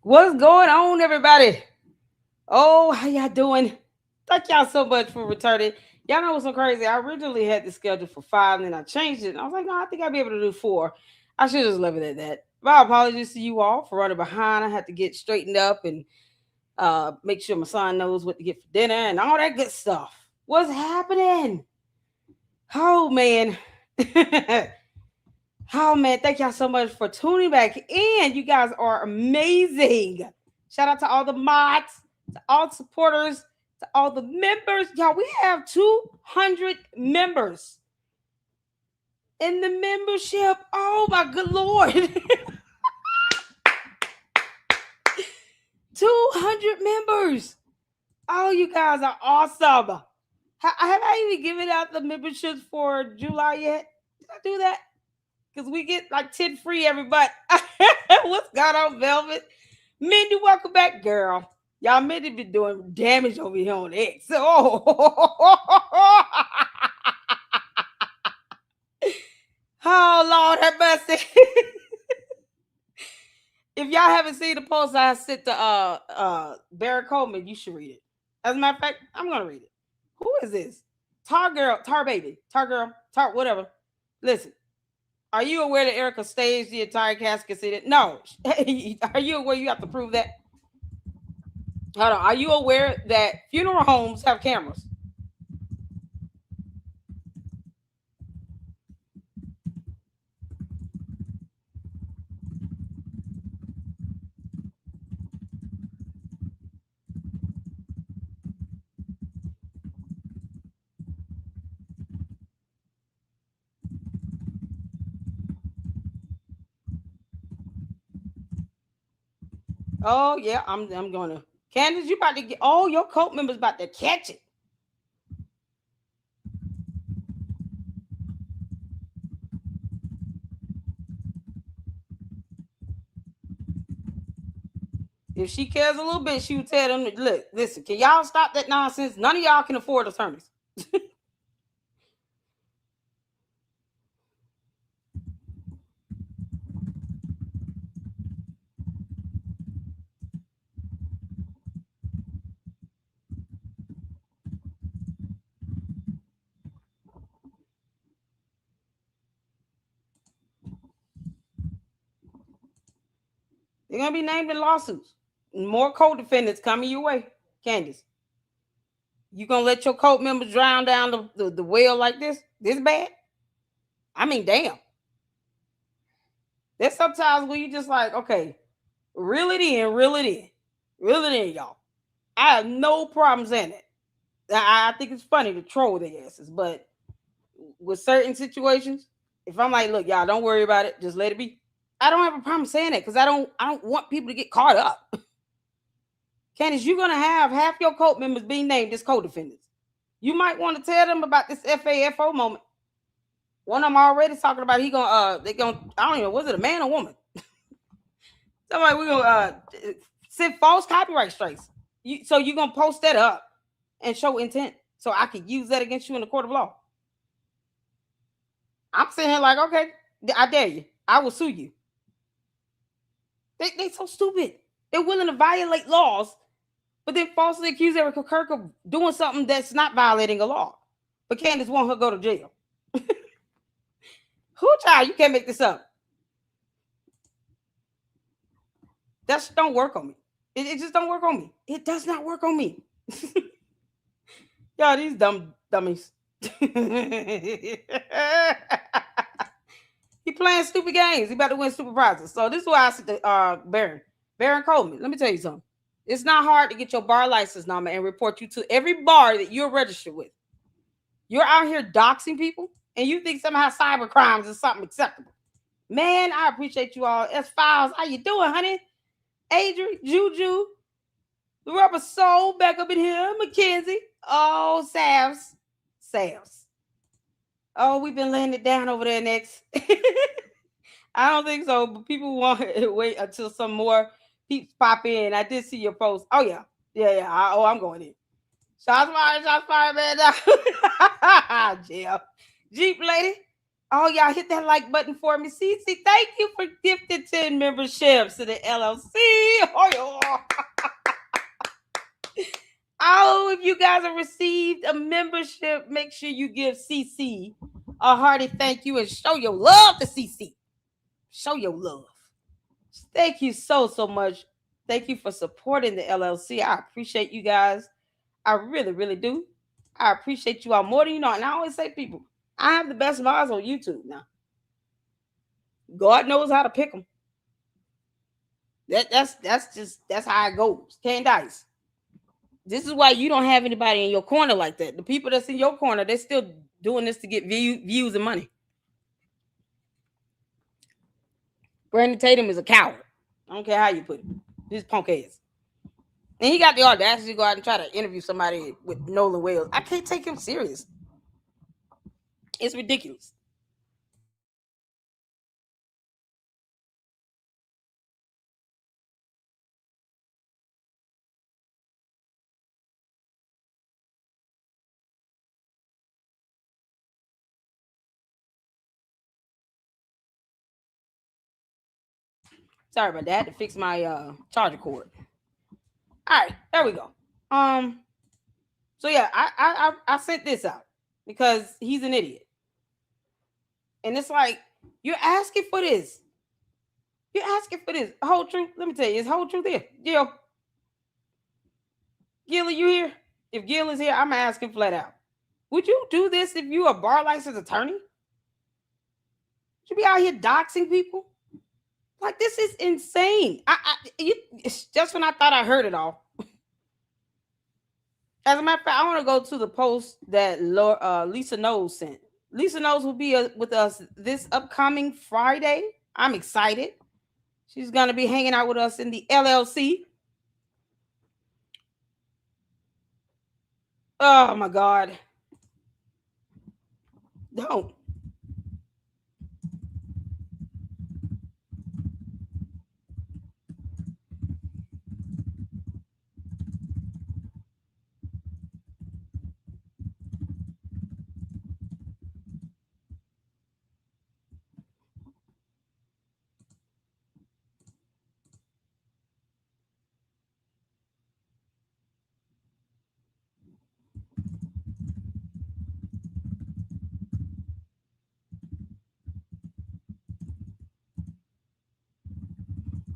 What's going on, everybody? Oh, how y'all doing? Thank y'all so much for returning. Y'all know what's so crazy? I originally had the schedule for 5, and then I changed it. And I was like, no, I think I'll be able to do 4. I should just leave it at that. My apologies to you all for running behind. I had to get straightened up and make sure my son knows what to get for dinner and all that good stuff. What's happening? Oh, man. Oh man, thank y'all so much for tuning back in. You guys are amazing. Shout out to all the mods, to all the supporters, to all the members. Y'all, we have 200 members in the membership. Oh my good lord. 200 members. Oh, you guys are awesome. Have I even given out the memberships for July yet? Did I do that? Because we get like 10 free everybody. What's going on, Velvet? Mindy, welcome back, girl. Y'all, Mindy been doing damage over here on X. Oh, oh Lord have mercy. If y'all haven't seen the post I sent to Barry Coleman, you should read it. As a matter of fact, I'm gonna read it. Who is this? Tar girl, tar baby, tar girl, tar whatever. Listen. Are you aware that Erica staged the entire casket scene? No. Are you aware you have to prove that? Hold on. Are you aware that funeral homes have cameras? Oh yeah, I'm gonna. Candace, you about to get all your cult members about to catch it. If she cares a little bit, she would tell them, look, listen, can y'all stop that nonsense? None of y'all can afford attorneys. They're gonna be named in lawsuits. More co-defendants coming your way. Candace, you gonna let your cult members drown down the well like this? This bad? I mean, damn. There's sometimes where you just like, okay, reel it in, reel it in, reel it in, y'all. I have no problem saying it. I think it's funny to troll their asses, but with certain situations, if I'm like, look, y'all, don't worry about it, just let it be. I don't have a problem saying it because I don't want people to get caught up. Candace, you're gonna have half your cult members being named as co-defendants. You might want to tell them about this FAFO moment. One of them already talking about he gonna they gonna I don't even know, was it a man or woman? Somebody we gonna send false copyright strikes. So you gonna post that up and show intent so I could use that against you in the court of law. I'm sitting here like, okay, I dare you. I will sue you. They so stupid. They're willing to violate laws, but then falsely accuse Erica Kirk of doing something that's not violating a law. But Candace won't her go to jail. Who child? You can't make this up. That don't work on me. It just don't work on me. It does not work on me. Y'all, these dummies. He playing stupid games. He about to win stupid prizes. So this is why I said to Baron Coleman. Let me tell you something. It's not hard to get your bar license number and report you to every bar that you're registered with. You're out here doxing people, and you think somehow cyber crimes is something acceptable. Man, I appreciate you all. S Files, how you doing, honey? Adrian, Juju, the rubber soul back up in here, Mackenzie. Oh, Savs. Oh, we've been laying it down over there next. I don't think so, but people want to wait until some more peeps pop in. I did see your post. Oh, yeah. Yeah. I'm going in. Shots fired, man. Jeff. Jeep lady. Oh, y'all hit that like button for me. Cece, thank you for gifted 10 memberships to the LLC. Oh, oh, if you guys have received a membership, make sure you give CC a hearty thank you and show your love to CC. Show your love. Thank you so much. Thank you for supporting the LLC. I appreciate you guys. I really do. I appreciate you all more than you know. And I always say, people, I have the best vibes on YouTube now. God knows how to pick them. That's how it goes. Candace. This is why you don't have anybody in your corner like that. The people that's in your corner, they're still doing this to get views and money. Brandon Tatum is a coward. I don't care how you put it. He's punk ass. And he got the audacity to go out and try to interview somebody with Nolan Wales. I can't take him serious. It's ridiculous. Sorry about that. To fix my charger cord. All right, there we go. So yeah, I sent this out because he's an idiot, and it's like you're asking for this. You're asking for this. Whole truth. Let me tell you, it's whole truth here. Gil, are you here? If Gil is here, I'm asking flat out. Would you do this if you a bar license attorney? Would you be out here doxing people? Like, this is insane. It's just when I thought I heard it all. As a matter of fact, I want to go to the post that Lisa Knowles sent. Lisa Knowles will be with us this upcoming Friday. I'm excited. She's going to be hanging out with us in the LLC. Oh, my God. Don't.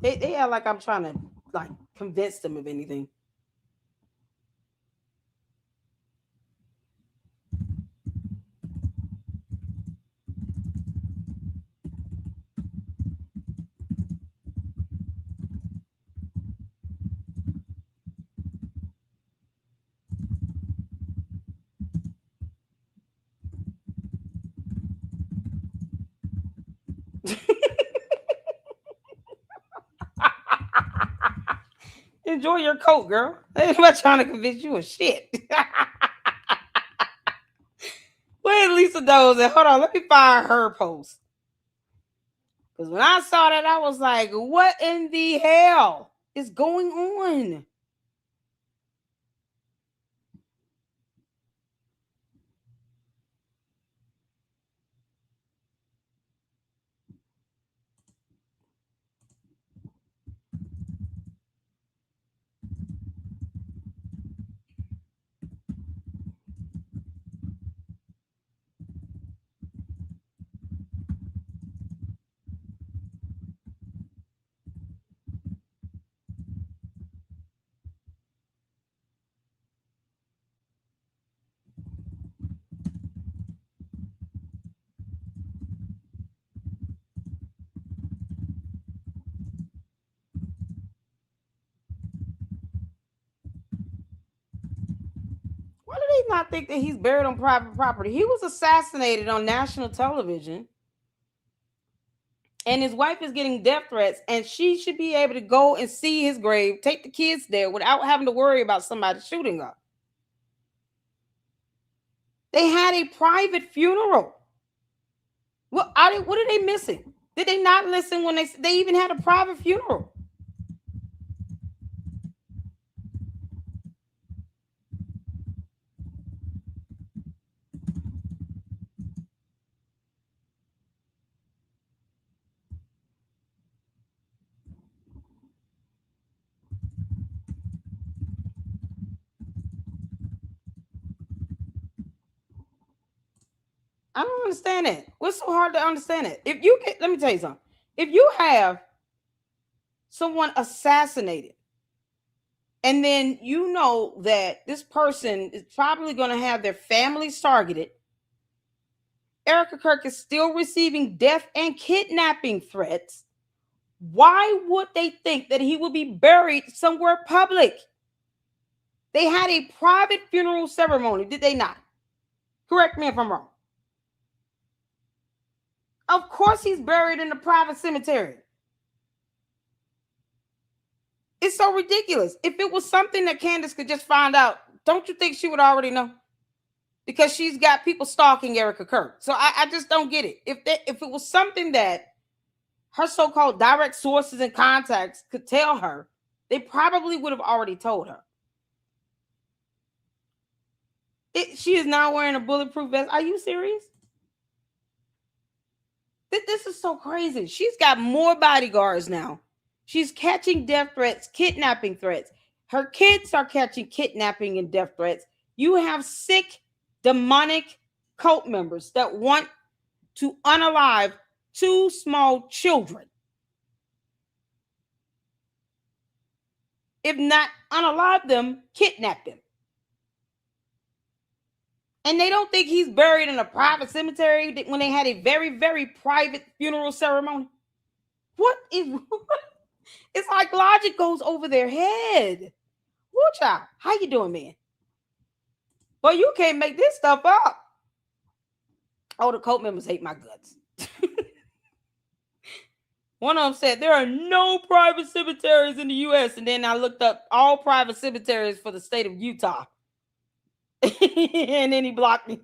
They act like I'm trying to like convince them of anything. Enjoy your coat, girl. I'm not trying to convince you of shit. Where's Lisa Knowles at? Hold on, let me find her post. Because when I saw that, I was like, what in the hell is going on? Why do they not think that he's buried on private property? He was assassinated on national television, and his wife is getting death threats, and she should be able to go and see his grave, take the kids there without having to worry about somebody shooting her. They had a private funeral. What are they missing? Did they not listen when they even had a private funeral? I don't understand it. What's so hard to understand it? If you get, let me tell you something. If you have someone assassinated, and then you know that this person is probably going to have their families targeted, Erica Kirk is still receiving death and kidnapping threats. Why would they think that he would be buried somewhere public? They had a private funeral ceremony, did they not? Correct me if I'm wrong. Of course he's buried in a private cemetery. It's so ridiculous. If it was something that Candace could just find out, don't you think she would already know? Because she's got people stalking Erica Kirk. So I just don't get it. If it was something that her so-called direct sources and contacts could tell her, they probably would have already told her. She is now wearing a bulletproof vest. Are you serious? This is so crazy. She's got more bodyguards now. She's catching death threats, kidnapping threats. Her kids are catching kidnapping and death threats. You have sick, demonic cult members that want to unalive 2 small children. If not unalive them, kidnap them. And they don't think he's buried in a private cemetery when they had a very, very private funeral ceremony. What is... It's like logic goes over their head. Woo, child. How you doing, man? But you can't make this stuff up. Oh, the cult members hate my guts. One of them said, there are no private cemeteries in the U.S. And then I looked up all private cemeteries for the state of Utah. And then he blocked me.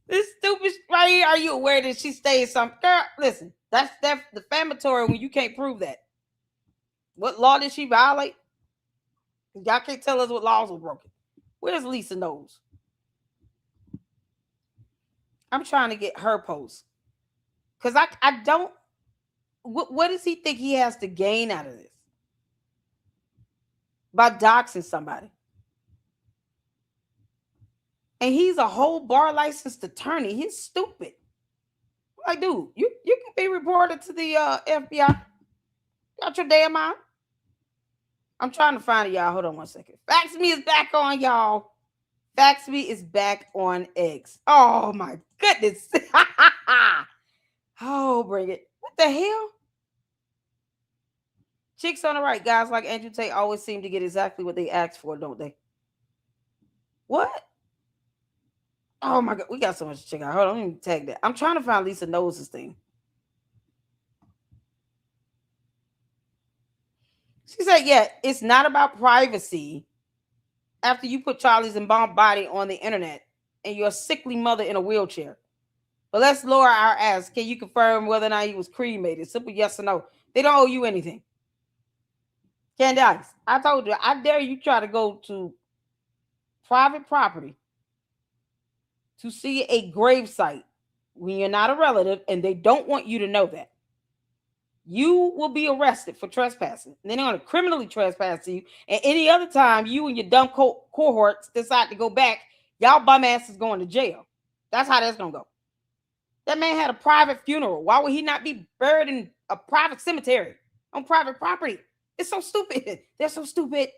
This stupid right here. Are you aware that she stays some girl? Listen, that's defamatory when you can't prove that. What law did she violate? Y'all can't tell us what laws were broken. Where's Lisa Knowles? I'm trying to get her post. Because I don't... What does he think he has to gain out of this? By doxing somebody. And he's a whole bar licensed attorney. He's stupid. Like, dude, you can be reported to the FBI. Got your damn mind? I'm trying to find it, y'all. Hold on one second. Fax Me is back on, y'all. Fax Me is back on X. Oh, my goodness. Oh, bring it. What the hell? Chicks on the right, guys like Andrew Tate always seem to get exactly what they asked for, don't they? What? Oh my God, we got so much to check out. Hold on, let me tag that. I'm trying to find Lisa Knowles' thing. She said, yeah, it's not about privacy after you put Charlie's embalmed body on the internet and your sickly mother in a wheelchair. But let's lower our ass. Can you confirm whether or not he was cremated? Simple yes or no. They don't owe you anything. Candace, I told you, I dare you try to go to private property to see a gravesite when you're not a relative and they don't want you to know that. You will be arrested for trespassing. And then they're going to criminally trespass you. And any other time you and your dumb cohorts decide to go back, y'all bum ass is going to jail. That's how that's going to go. That man had a private funeral. Why would he not be buried in a private cemetery on private property? It's so stupid. They're so stupid.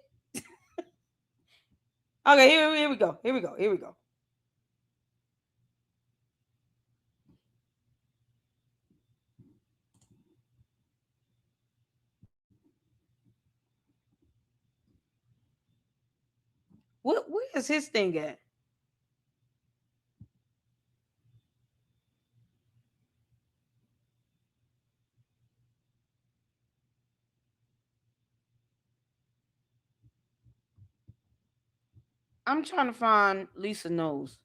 Okay, here we go. Here we go. Where is his thing at? I'm trying to find Lisa Knowles.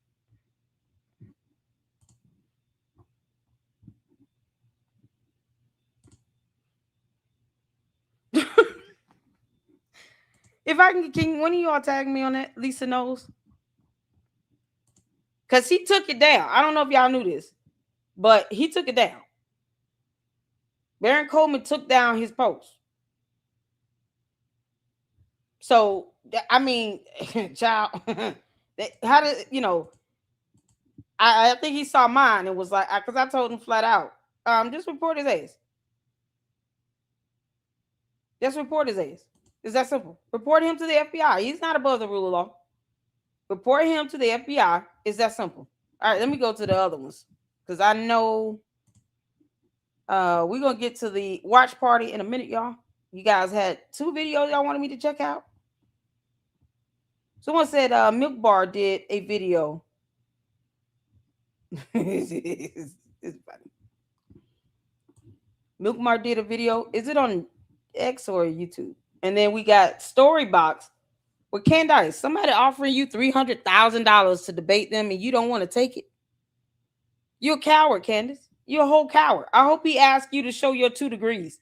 If I can one of y'all tag me on that, Lisa Knowles? Because he took it down. I don't know if y'all knew this, but he took it down. Baron Coleman took down his post. So, I mean, child, How did I think he saw mine and was like, because I told him flat out, just report his ass. Just report his ass. It's that simple. Report him to the FBI. He's not above the rule of law. Report him to the FBI. It's that simple. All right, let me go to the other ones because I know we're gonna get to the watch party in a minute, y'all. You guys had 2 videos y'all wanted me to check out. Someone said Milk Bar did a video. It's funny. Milk Bar did a video. Is it on X or YouTube? And then we got Storybox with Candace. Somebody offering you $300,000 to debate them, and you don't want to take it. You're a coward, Candace. You're a whole coward. I hope he asks you to show your 2 degrees.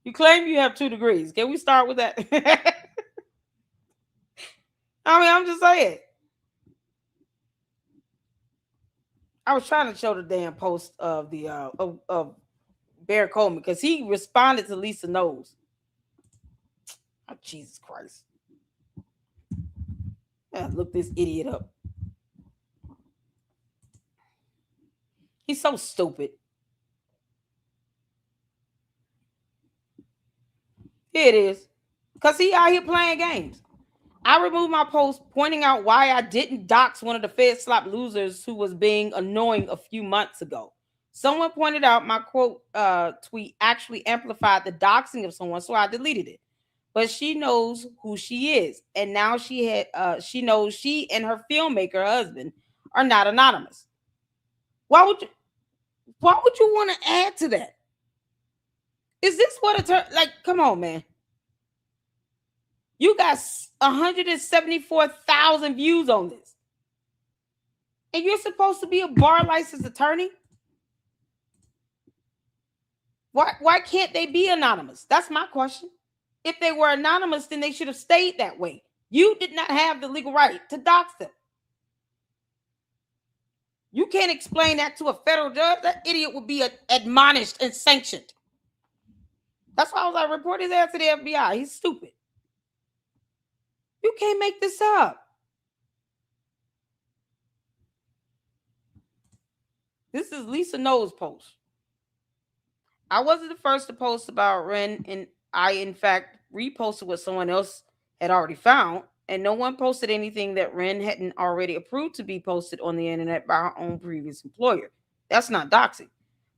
You claim you have 2 degrees. Can we start with that? I mean, I'm just saying. I was trying to show the damn post of the of Bear Coleman because he responded to Lisa Knowles. Oh, Jesus Christ. Yeah, look this idiot up. He's so stupid. Here it is. Because he out here playing games. I removed my post pointing out why I didn't dox one of the Fed slap losers who was being annoying a few months ago. Someone pointed out my quote tweet actually amplified the doxing of someone, so I deleted it. But she knows who she is, and now she knows she and her filmmaker husband are not anonymous. Why would you want to add to that? Is this what like? Come on, man. You got 174,000 views on this. And you're supposed to be a bar licensed attorney? Why can't they be anonymous? That's my question. If they were anonymous, then they should have stayed that way. You did not have the legal right to dox them. You can't explain that to a federal judge. That idiot would be admonished and sanctioned. That's why I was like, report his ass to the FBI. He's stupid. You can't make this up. This is Lisa Knowles' post. I wasn't the first to post about Ren, and I, in fact, reposted what someone else had already found, and no one posted anything that Ren hadn't already approved to be posted on the internet by her own previous employer. That's not doxing.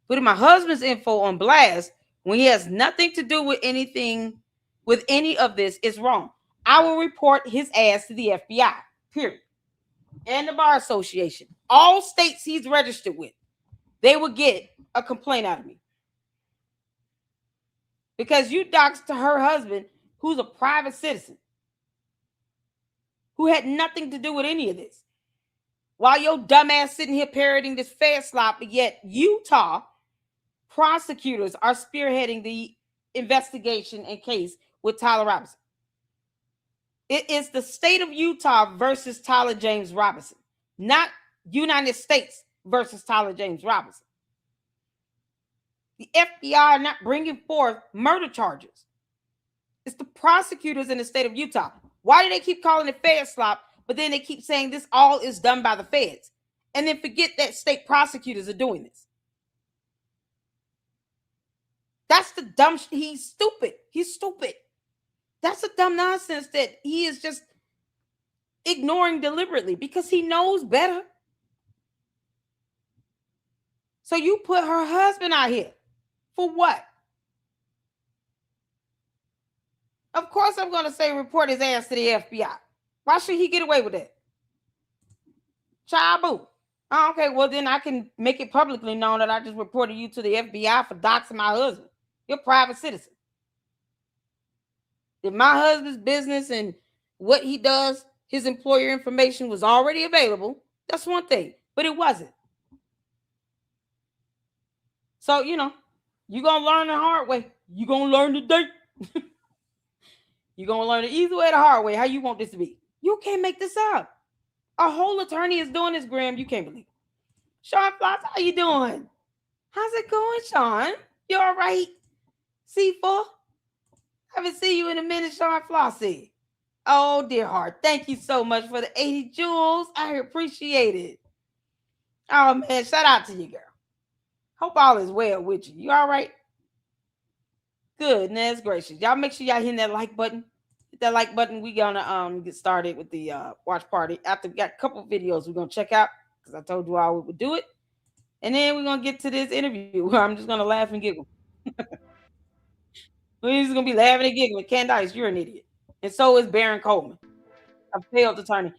Putting my husband's info on blast when he has nothing to do with anything, with any of this is wrong. I will report his ass to the FBI, period. And the Bar Association. All states he's registered with, they will get a complaint out of me. Because you doxed to her husband, who's a private citizen, who had nothing to do with any of this. While your dumbass sitting here parroting this Fed slop, but yet Utah prosecutors are spearheading the investigation and case with Tyler Robinson. It is the state of Utah versus Tyler James Robinson, not United States versus Tyler James Robinson. The FBI are not bringing forth murder charges. It's the prosecutors in the state of Utah. Why do they keep calling it Fed slop, but then they keep saying this all is done by the feds? And then forget that state prosecutors are doing this. That's the dumb he's stupid. He's stupid. That's the dumb nonsense that he is just ignoring deliberately because he knows better. So you put her husband out here for what? Of course I'm going to say report his ass to the FBI. Why should he get away with that? Child boo. Oh, okay, well then I can make it publicly known that I just reported you to the FBI for doxing my husband. You're a private citizen. If my husband's business and what he does, his employer information was already available, that's one thing, but it wasn't. So, you're going to learn the hard way. You're going to learn today. You're going to learn the easy way, the hard way, how you want this to be. You can't make this up. A whole attorney is doing this, Graham. You can't believe it. Shawn Floss, how you doing? How's it going, Shawn? You all right? C4? I haven't seen you in a minute, Shawn Flossie. Oh, dear heart. Thank you so much for the 80 jewels. I appreciate it. Oh, man. Shout out to you, girl. Hope all is well with you. You all right? Goodness gracious. Y'all make sure y'all hitting that like button. Hit that like button. We gonna get started with the watch party. After we got a couple videos we're gonna check out because I told you all we would do it. And then we're gonna get to this interview where I'm just gonna laugh and giggle. We're just gonna be laughing and giggling. Candace, you're an idiot. And so is Baron Coleman, a failed attorney.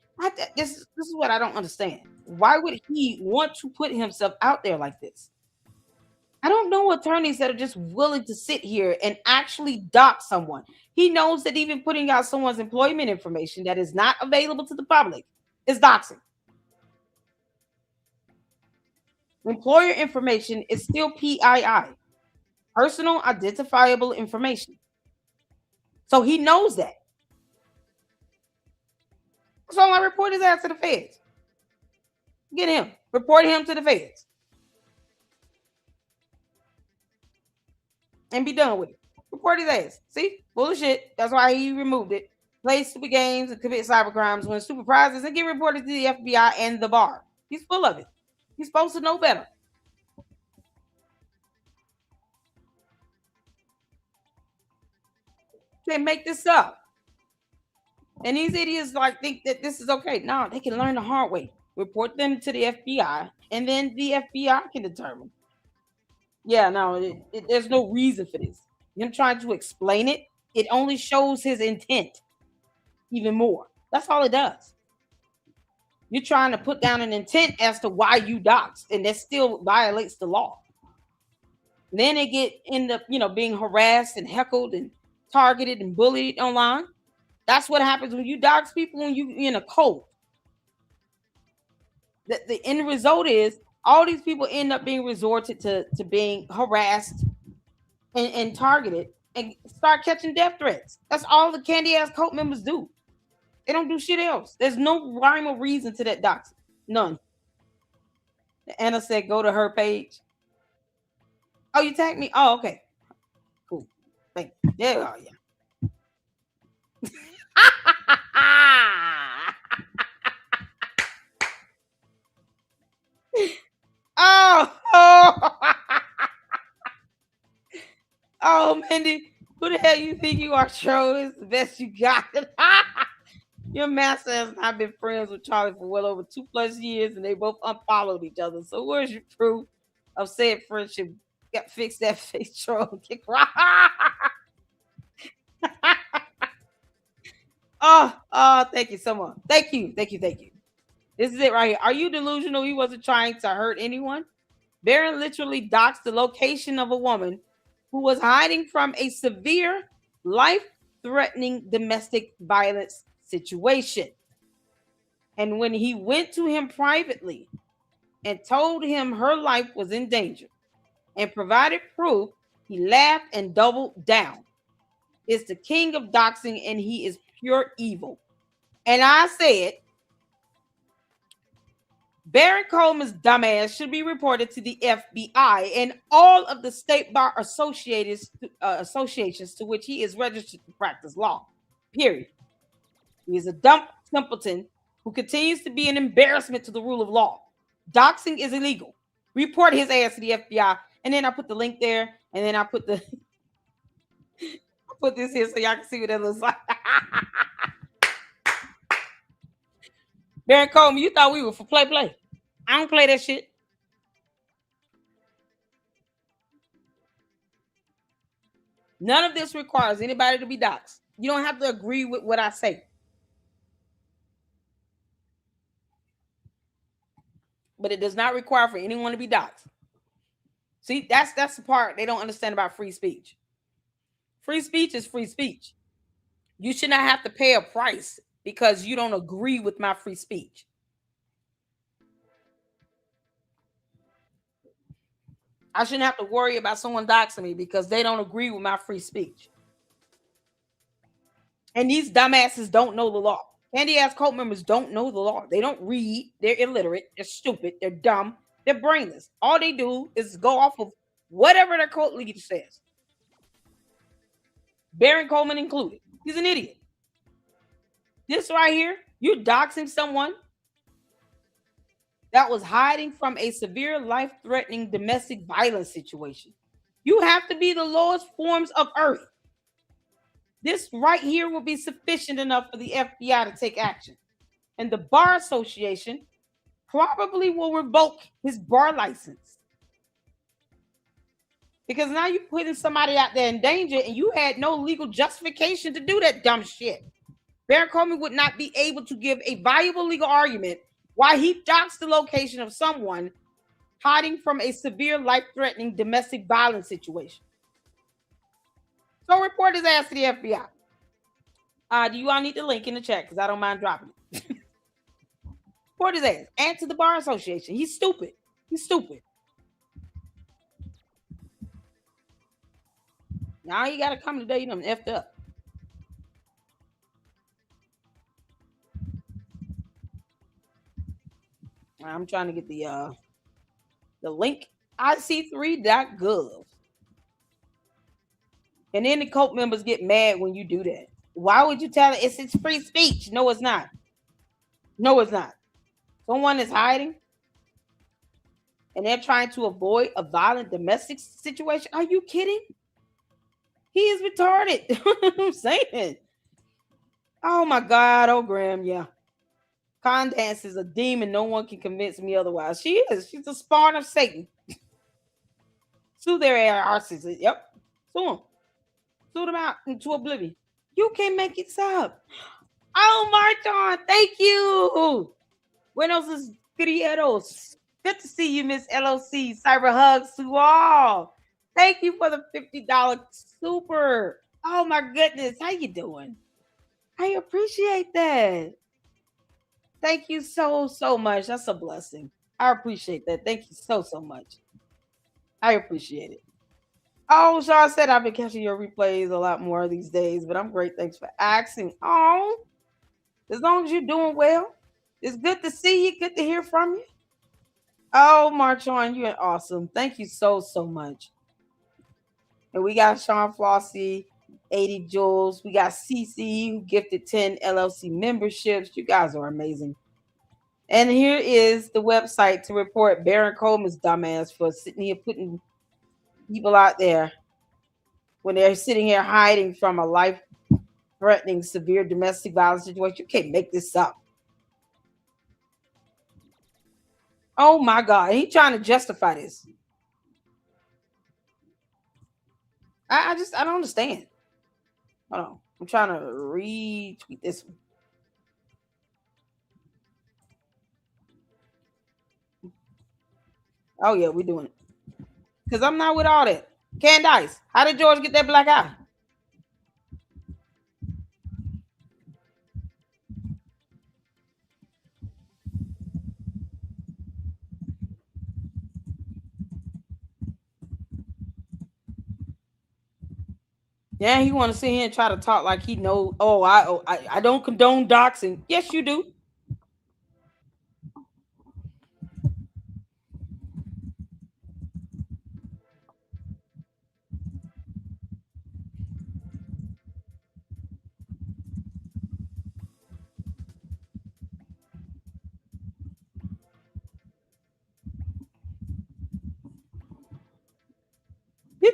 This is what I don't understand. Why would he want to put himself out there like this? I don't know attorneys that are just willing to sit here and actually dock someone. He knows that even putting out someone's employment information that is not available to the public is doxing. Employer information is still PII, personal identifiable information. So he knows that. So I report his ass to the feds. Get him. Report him to the feds. And be done with it. Report his ass. See? Bullshit. That's why he removed it. Play stupid games and commit cyber crimes, win stupid prizes, and get reported to the FBI and the bar. He's full of it. He's supposed to know better. They make this up. And these idiots like think that this is okay. No, they can learn the hard way. Report them to the FBI, and then the FBI can determine. Yeah, no, there's no reason for this. Him trying to explain it, it only shows his intent even more. That's all it does. You're trying to put down an intent as to why you doxed, and that still violates the law. Then they end up, being harassed and heckled and targeted and bullied online. That's what happens when you dox people when you in a cult. The end result is all these people end up being resorted to being harassed and targeted and start catching death threats. That's all the candy ass cult members do. They don't do shit else. There's no rhyme or reason to that doxing. None. Anna said, go to her page. Oh, you tagged me? Oh, okay. Cool. Thank you. Yeah, oh, yeah. oh, oh, Mindy. Who the hell you think you are, Tro? It's the best you got. Your master has not been friends with Charlie for well over 2+ years, and they both unfollowed each other. So where's your proof of said friendship? Got fix that face, Troll. Kick rock. Oh, thank you so much. Thank you. This is it right here. Are you delusional? He wasn't trying to hurt anyone. Barron literally doxed the location of a woman who was hiding from a severe, life-threatening domestic violence situation. And when he went to him privately and told him her life was in danger and provided proof, he laughed and doubled down. It's the king of doxing, and he is pure evil. And I said, Baron Coleman's dumbass should be reported to the FBI and all of the state bar associations to which he is registered to practice law. Period. He is a dumb simpleton who continues to be an embarrassment to the rule of law. Doxing is illegal. Report his ass to the FBI. And then I put the link there, and then I put the I put this here so y'all can see what that looks like. Baron Coleman, you thought we were for play. I don't play that shit. None of this requires anybody to be doxxed. You don't have to agree with what I say. But it does not require for anyone to be doxxed. See, that's the part they don't understand about free speech. Free speech is free speech. You should not have to pay a price because you don't agree with my free speech. I shouldn't have to worry about someone doxing me because they don't agree with my free speech. And these dumbasses don't know the law. Candy ass cult members don't know the law. They don't read. They're illiterate. They're stupid. They're dumb. They're brainless. All they do is go off of whatever their cult leader says. Baron Coleman included. He's an idiot. This right here, you're doxing someone that was hiding from a severe life-threatening domestic violence situation. You have to be the lowest forms of earth. This right here will be sufficient enough for the FBI to take action. And the Bar Association probably will revoke his bar license. Because now you're putting somebody out there in danger and you had no legal justification to do that dumb shit. Baron Coleman would not be able to give a viable legal argument why he doxed the location of someone hiding from a severe life-threatening domestic violence situation. So report his ass to the FBI. Do you all need the link in the chat? Because I don't mind dropping it. Report his ass. And to the Bar Association. He's stupid. He's stupid. Now you gotta come today, you done effed up. I'm trying to get the link ic3.gov. And then the cult members get mad when you do that. Why would you tell it it's free speech? No, it's not. No, it's not. Someone is hiding and they're trying to avoid a violent domestic situation. Are you kidding? He is retarded. I'm saying. Oh my God. Oh, Graham. Yeah. Candace is a demon. No one can convince me otherwise. She is. She's a spawn of Satan. Sue their asses. Yep. Sue them. Sue them out into oblivion. You can make it up. Oh, Marton. Thank you. Buenos Grieros. Good to see you, Miss LOC. Cyber hugs to all. Thank you for the $50 super. Oh my goodness. How you doing? I appreciate that. Thank you so much. That's a blessing. I appreciate that. Thank you so much. I appreciate it. Oh, Shawn said I've been catching your replays a lot more these days, but I'm great. Thanks for asking. Oh, as long as you're doing well, it's good to see you. Good to hear from you. Oh, March on. You're awesome. Thank you so much. And we got Sean Flossie, 80 Jules. We got CC who gifted 10 LLC memberships. You guys are amazing. And here is the website to report Baron Coleman's dumbass for sitting here putting people out there when they're sitting here hiding from a life-threatening severe domestic violence situation. You can't make this up. Oh my God, he's trying to justify this. I don't understand. Hold on, I'm trying to retweet this one. Oh yeah, we're doing it. Because I'm not with all that. Candace, how did George get that black eye? Yeah, he want to sit here and try to talk like he know. Oh, I don't condone doxing. Yes, you do.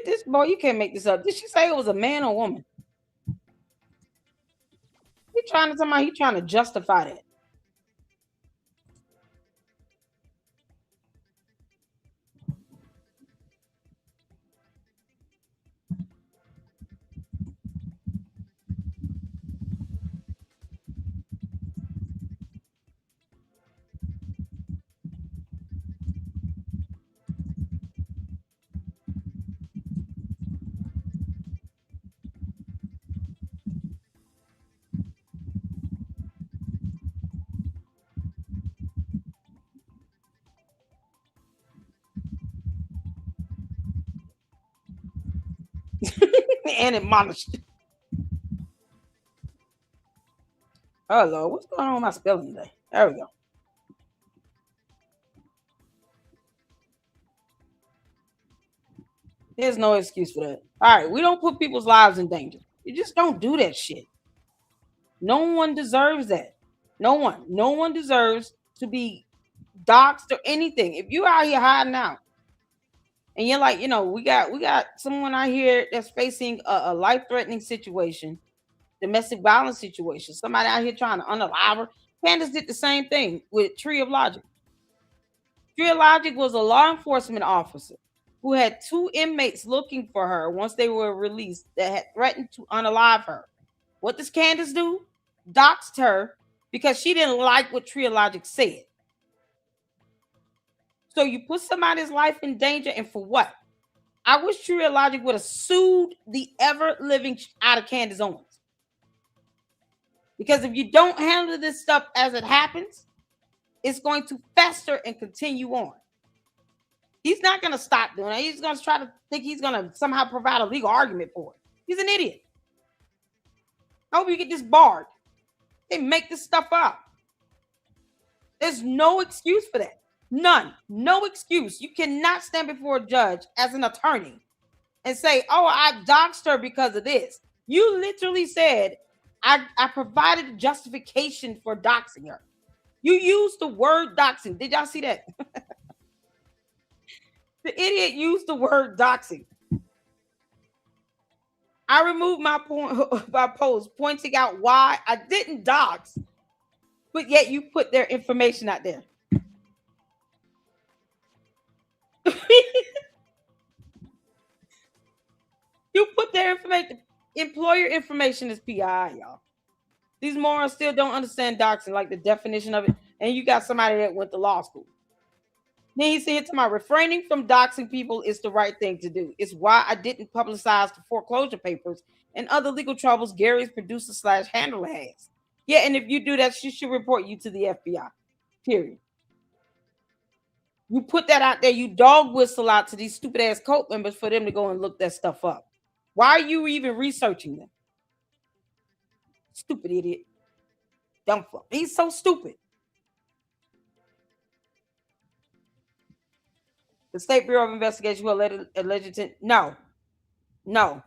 This boy, you can't make this up. Did she say it was a man or woman? He trying to justify that. And admonished. Oh Lord, what's going on with my spelling today? There we go. There's no excuse for that. All right, we don't put people's lives in danger. You just don't do that shit. No one deserves that. No one. No one deserves to be doxxed or anything. If you out here hiding out and you're like, we got someone out here that's facing a life threatening situation, domestic violence situation, somebody out here trying to unalive her. Candace did the same thing with Tree of Logic. Tree of Logic was a law enforcement officer who had two inmates looking for her once they were released that had threatened to unalive her. What does Candace do? Doxed her because she didn't like what Tree of Logic said. So you put somebody's life in danger, and for what? I wish Tree of Logic would have sued the ever living out of Candace Owens. Because if you don't handle this stuff as it happens, it's going to fester and continue on. He's not going to stop doing it. He's going to try to think he's going to somehow provide a legal argument for it. He's an idiot. I hope you get this barred. They make this stuff up. There's no excuse for that. None. No excuse. You cannot stand before a judge as an attorney and say, oh, I doxed her because of this. You literally said, I provided justification for doxing her. You used the word doxing. Did y'all see that? The idiot used the word doxing. I removed my post pointing out why I didn't dox, but yet you put their information out there. You put their information. Employer information is PI, y'all. These morons still don't understand doxing, like the definition of it. And you got somebody that went to law school. Then he said to my refraining from doxing people is the right thing to do. It's why I didn't publicize the foreclosure papers and other legal troubles Gary's producer / handler has. Yeah, and if you do that, she should report you to the FBI. Period. You put that out there, you dog whistle out to these stupid ass cult members for them to go and look that stuff up. Why are you even researching them? Stupid idiot. Dumb fuck. He's so stupid. The State Bureau of Investigation will alleged no. No.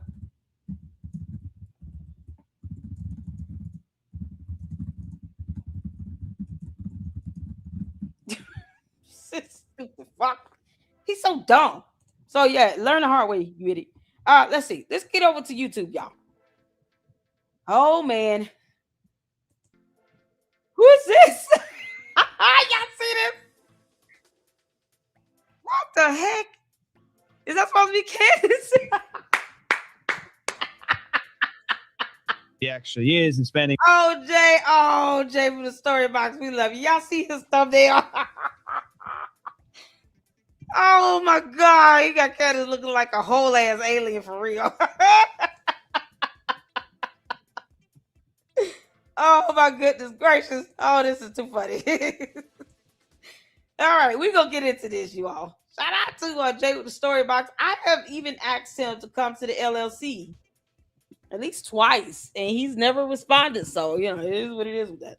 Stupid fuck. He's so dumb. So yeah, learn the hard way, you idiot. Let's see. Let's get over to YouTube, y'all. Oh man. Who is this? Y'all see this? What the heck? Is that supposed to be Candace? He actually is and spending. Oh, Jay from the story box. We love you. Y'all see his thumbnail? Oh my God. He got Candace looking like a whole ass alien for real. Oh my goodness gracious. Oh, this is too funny. All right, we're gonna get into this, you all. Shout out to Jay with the story box. I have even asked him to come to the LLC at least twice, and he's never responded. So, it is what it is with that.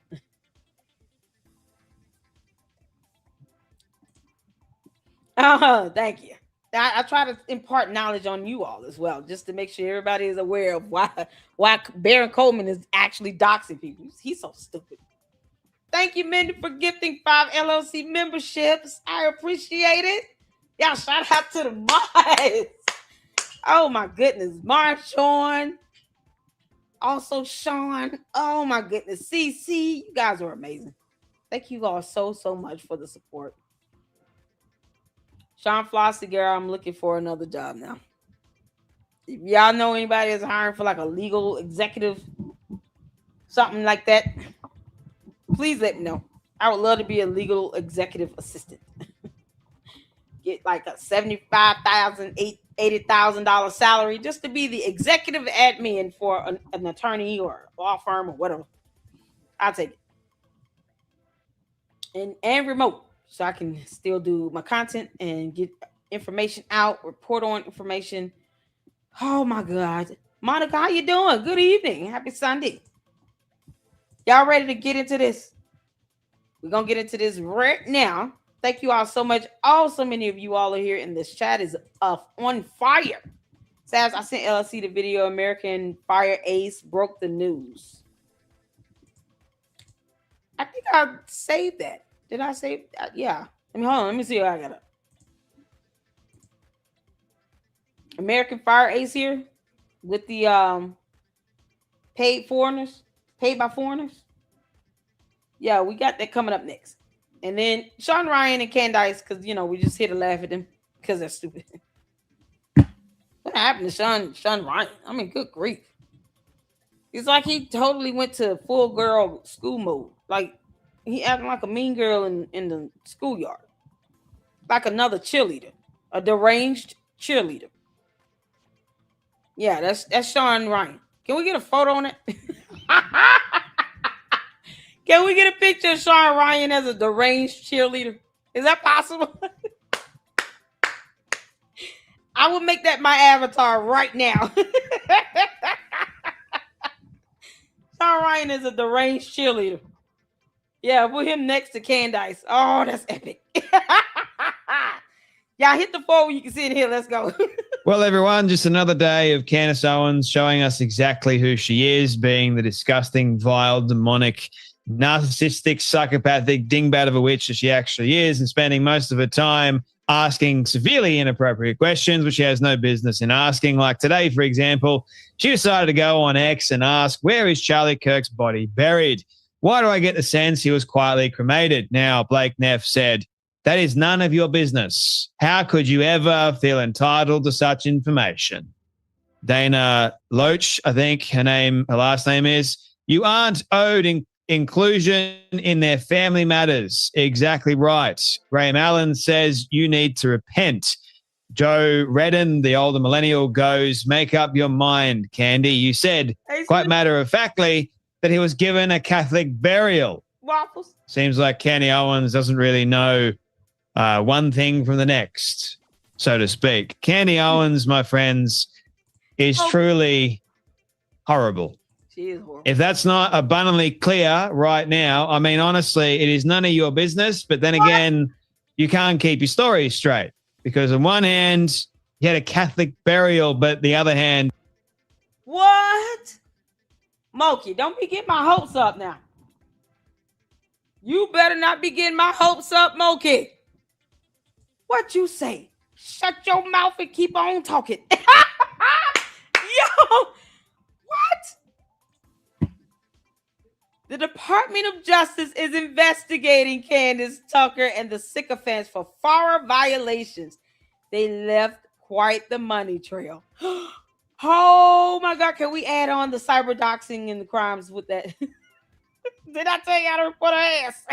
Thank you. I try to impart knowledge on you all as well, just to make sure everybody is aware of why Baron Coleman is actually doxing people. He's so stupid. Thank you, Mindy, for gifting 5 LLC memberships. I appreciate it. Y'all, shout out to the mods. Oh my goodness, Shawn. Also, Shawn. Oh my goodness, CC. You guys are amazing. Thank you all so much for the support. Shawn Flossie, girl, I'm looking for another job now. If y'all know anybody that's hiring for like a legal executive, something like that, please let me know. I would love to be a legal executive assistant. Get like a $75,000, $80,000 salary just to be the executive admin for an attorney or law firm or whatever. I'll take it. And remote, so I can still do my content and get information out, report on information. Oh my God. Monica, how you doing? Good evening. Happy Sunday. Y'all ready to get into this? We're going to get into this right now. Thank you all so much. So many of you all are here, and this chat is on fire. Says I sent LLC the video. American Fire Ace broke the news. I think I saved that. Did I save? Yeah. I mean, hold on. Let me see what I got up. American Fire Ace here with the paid foreigners, paid by foreigners. Yeah, we got that coming up next. And then Shawn Ryan and Candace, because we just here to laugh at them because they're stupid. What happened to Shawn Ryan? I mean, good grief. It's like he totally went to full girl school mode. Like he acting like a mean girl in the schoolyard. Like another cheerleader. A deranged cheerleader. Yeah, that's Shawn Ryan. Can we get a photo on it? Can we get a picture of Shawn Ryan as a deranged cheerleader? Is that possible? I would make that my avatar right now. Shawn Ryan is a deranged cheerleader. Yeah, put him next to Candace. Oh, that's epic. Y'all hit the phone when you can see it here. Let's go. Well, everyone, just another day of Candace Owens showing us exactly who she is, being the disgusting, vile, demonic, narcissistic, psychopathic dingbat of a witch that she actually is, and spending most of her time asking severely inappropriate questions, which she has no business in asking. Like today, for example, she decided to go on X and ask, where is Charlie Kirk's body buried? Why do I get the sense he was quietly cremated? Now, Blake Neff said, that is none of your business. How could you ever feel entitled to such information? Dana Loach, I think her last name is, you aren't owed inclusion in their family matters. Exactly right. Graham Allen says you need to repent. Joe Redden, the older millennial, goes, make up your mind, Candy. You said, quite matter-of-factly, that he was given a Catholic burial. Waffles. Seems like Candy Owens doesn't really know one thing from the next, so to speak. Candy Owens, my friends, is truly horrible. She is horrible. If that's not abundantly clear right now, I mean, honestly, it is none of your business. But then again, you can't keep your story straight because on one hand, you had a Catholic burial, but the other hand. What? Moki, don't be getting my hopes up now. You better not be getting my hopes up, Moki. What you say? Shut your mouth and keep on talking. Yo, what? The Department of Justice is investigating Candace Tucker and the sycophants for FARA violations. They left quite the money trail. Oh my God, can we add on the cyber doxing and the crimes with that? Did I tell you how to report her ass?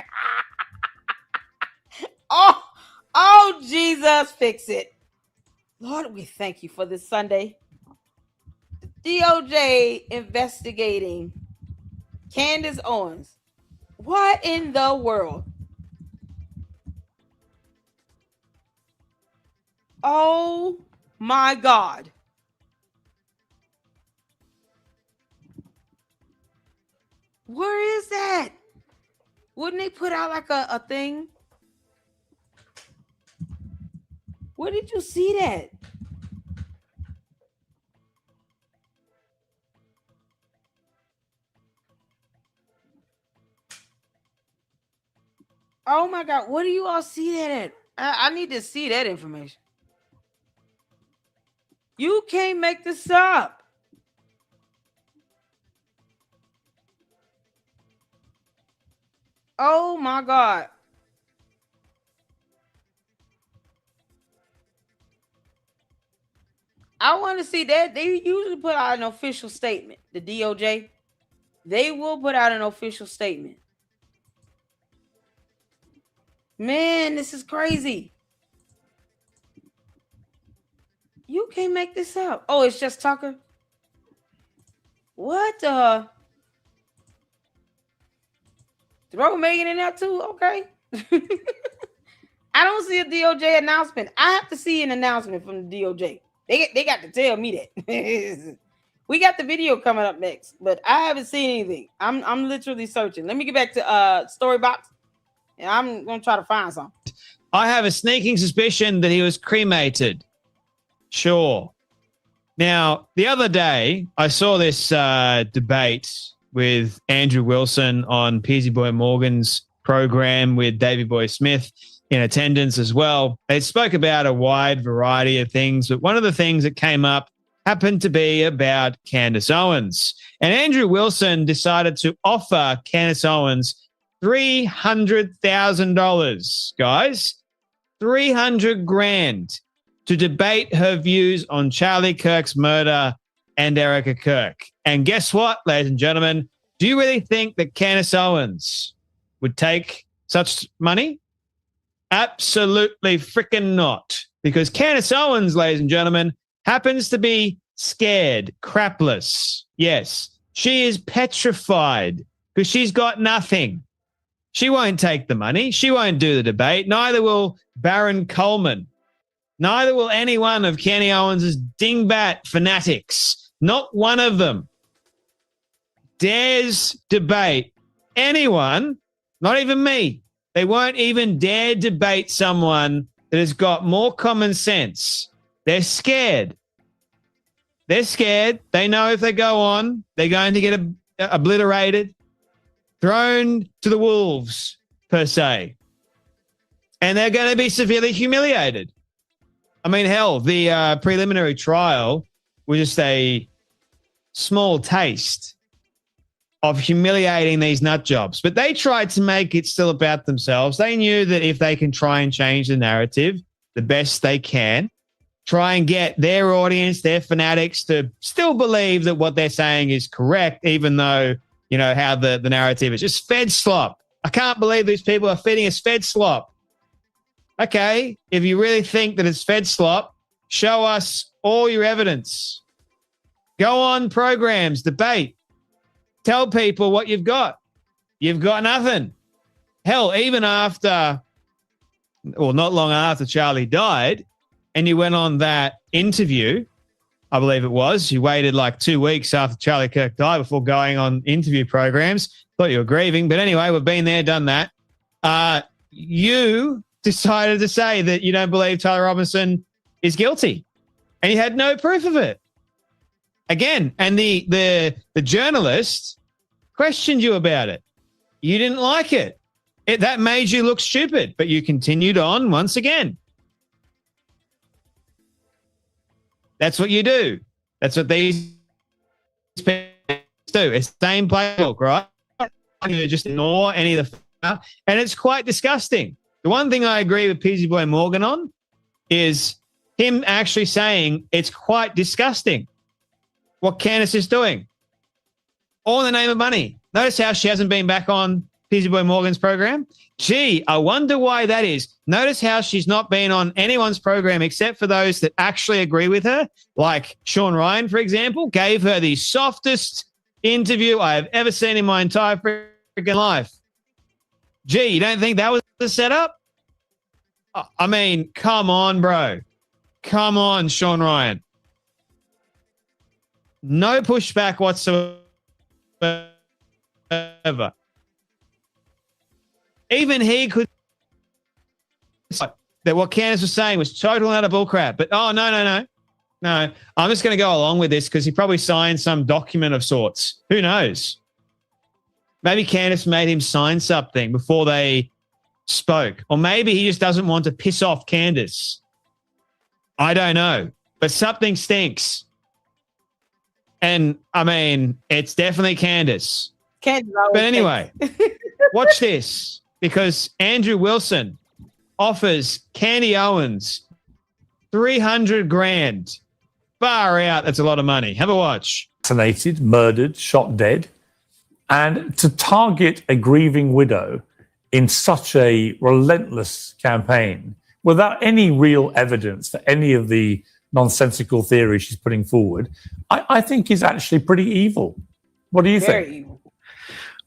Oh, Jesus, fix it. Lord, we thank you for this Sunday. The DOJ investigating Candace Owens. What in the world? Oh my God. Where is that? Wouldn't they put out like a thing? Where did you see that? Oh my God, where do you all see that at? I need to see that information. You can't make this up. Oh my God. I want to see that. They usually put out an official statement. The DOJ, they will put out an official statement. Man, this is crazy. You can't make this up. Oh, it's just Tucker. What the? Throw Megan in there too? Okay. I don't see a DOJ announcement. I have to see an announcement from the DOJ. They got to tell me that. We got the video coming up next, but I haven't seen anything. I'm literally searching. Let me get back to Storybox, and I'm gonna try to find something. I have a sneaking suspicion that he was cremated. Sure. Now, the other day, I saw this debate with Andrew Wilson on Peasy Boy Morgan's program with Davey Boy Smith in attendance as well. They spoke about a wide variety of things, but one of the things that came up happened to be about Candace Owens. And Andrew Wilson decided to offer Candace Owens $300,000, guys, 300 grand to debate her views on Charlie Kirk's murder and Erica Kirk. And guess what, ladies and gentlemen? Do you really think that Candace Owens would take such money? Absolutely freaking not. Because Candace Owens, ladies and gentlemen, happens to be scared, crapless. Yes, she is petrified because she's got nothing. She won't take the money. She won't do the debate. Neither will Baron Coleman. Neither will any one of Kenny Owens' dingbat fanatics. Not one of them dares debate anyone, not even me. They won't even dare debate someone that has got more common sense. They're scared. They're scared. They know if they go on, they're going to get obliterated, thrown to the wolves, per se. And they're going to be severely humiliated. I mean, hell, the preliminary trial was just a small taste of humiliating these nut jobs. But they tried to make it still about themselves. They knew that if they can try and change the narrative the best they can, try and get their audience, their fanatics to still believe that what they're saying is correct, even though, you know, how the narrative is just fed slop. I can't believe these people are feeding us fed slop. Okay, if you really think that it's fed slop, show us all your evidence. Go on programs, debate. Tell people what you've got. You've got nothing. Hell, even after, or not long after Charlie died, and you went on that interview, I believe it was, you waited like 2 weeks after Charlie Kirk died before going on interview programs. Thought you were grieving. But anyway, we've been there, done that. You decided to say that you don't believe Tyler Robinson is guilty, and you had no proof of it. Again, and the journalist questioned you about it. You didn't like it. That made you look stupid, but you continued on once again. That's what you do. That's what these people do. It's the same playbook, right? You just ignore any of the and it's quite disgusting. The one thing I agree with Peasy Boy Morgan on is him actually saying it's quite disgusting what Candace is doing. All in the name of money. Notice how she hasn't been back on Peasy Boy Morgan's program? Gee, I wonder why that is. Notice how she's not been on anyone's program except for those that actually agree with her, like Shawn Ryan, for example, gave her the softest interview I have ever seen in my entire freaking life. Gee, you don't think that was the setup? I mean, come on, bro. Come on, Shawn Ryan. No pushback whatsoever. Even he could that what Candace was saying was total and utter bullcrap. But no. I'm just going to go along with this because he probably signed some document of sorts. Who knows? Maybe Candace made him sign something before they spoke. Or maybe he just doesn't want to piss off Candace. I don't know. But something stinks. And, I mean, it's definitely Candace. Candace but anyway, watch this. Because Andrew Wilson offers Candy Owens 300 grand. Far out. That's a lot of money. Have a watch. Assassinated, murdered, shot dead. And to target a grieving widow in such a relentless campaign without any real evidence for any of the nonsensical theories she's putting forward, I think is actually pretty evil. What do you think? Very evil.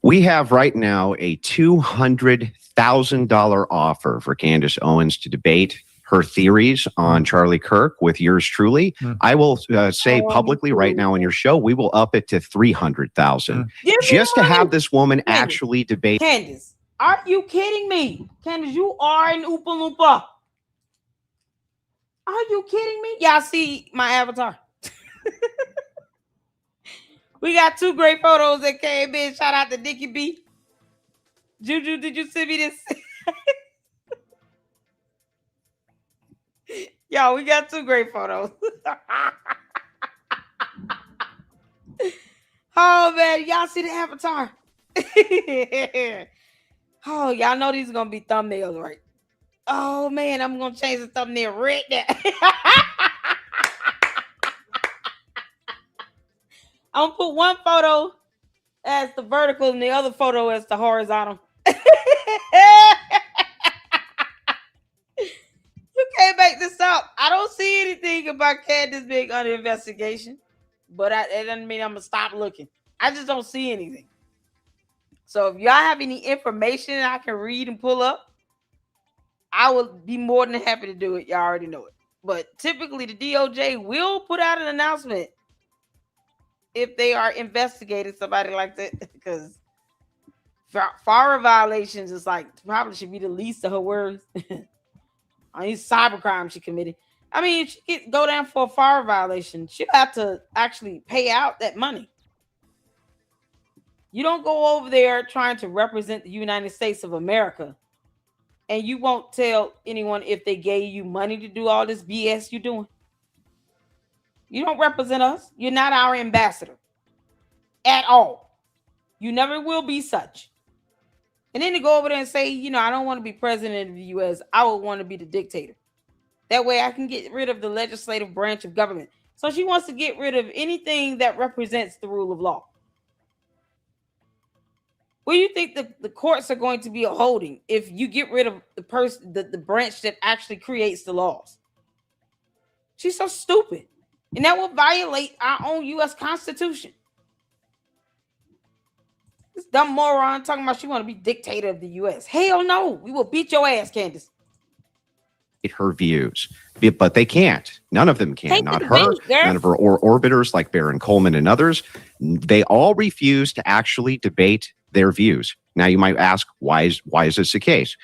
We have right now a $200,000 offer for Candace Owens to debate her theories on Charlie Kirk with yours truly. I will say publicly right now on your show, we will up it to 300,000 just to have this woman actually debate. Candace, are you kidding me? Candace, you are an Oopa Loompa. Are you kidding me? Y'all see my avatar? We got 2 great photos that came in. Shout out to Nikki B. Juju, did you send me this? Yo, we got 2 great photos. Oh, man. Y'all see the avatar? Oh, y'all know these are going to be thumbnails, right? Oh, man. I'm going to change the thumbnail right there. I'm going to put one photo as the vertical and the other photo as the horizontal. You can't make this up. I don't see anything about Candace being under investigation, but it doesn't mean I'm going to stop looking. I just don't see anything. So if y'all have any information I can read and pull up, I would be more than happy to do it. Y'all already know it. But typically the DOJ will put out an announcement if they are investigating somebody like that, because FARA violations is like probably should be the least of her words. Any cybercrime she committed. I mean, if she could go down for a FARA violation, she'll have to actually pay out that money. You don't go over there trying to represent the United States of America, and you won't tell anyone if they gave you money to do all this BS you're doing. You don't represent us. You're not our ambassador at all. You never will be such. And then to go over there and say, I don't want to be president of the U.S. I would want to be the dictator. That way I can get rid of the legislative branch of government. So she wants to get rid of anything that represents the rule of law. What do you think the courts are going to be holding if you get rid of the person, the branch that actually creates the laws? She's so stupid. And that will violate our own U.S. Constitution. This dumb moron talking about she want to be dictator of the U.S. Hell no. We will beat your ass, Candace. Her views, but they can't. None of them can. Not her, none of her orbiters like Baron Coleman and others. They all refuse to actually debate their views. Now you might ask, why is this the case?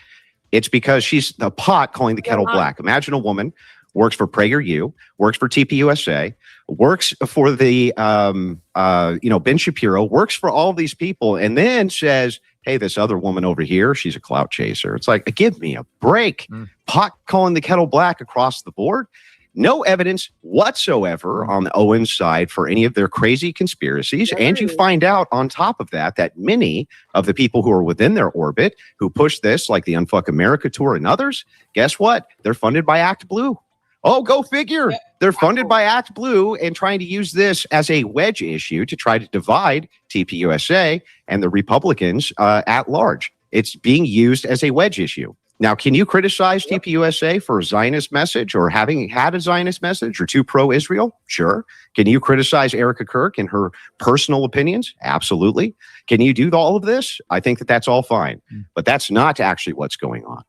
It's because she's the pot calling the kettle black. Imagine a woman works for PragerU, works for TPUSA, works for the Ben Shapiro, works for all these people, and then says, hey, this other woman over here, she's a clout chaser. It's like, give me a break. Pot calling the kettle black across the board. No evidence whatsoever on the Owens side for any of their crazy conspiracies. And you find out on top of that many of the people who are within their orbit who push this, like the Unfuck America Tour and others, guess what? They're funded by Act Blue. Oh, go figure. They're funded by Act Blue and trying to use this as a wedge issue to try to divide TPUSA and the Republicans at large. It's being used as a wedge issue. Now, can you criticize TPUSA for a Zionist message or having had a Zionist message or too pro-Israel? Sure. Can you criticize Erica Kirk and her personal opinions? Absolutely. Can you do all of this? I think that that's all fine. But that's not actually what's going on.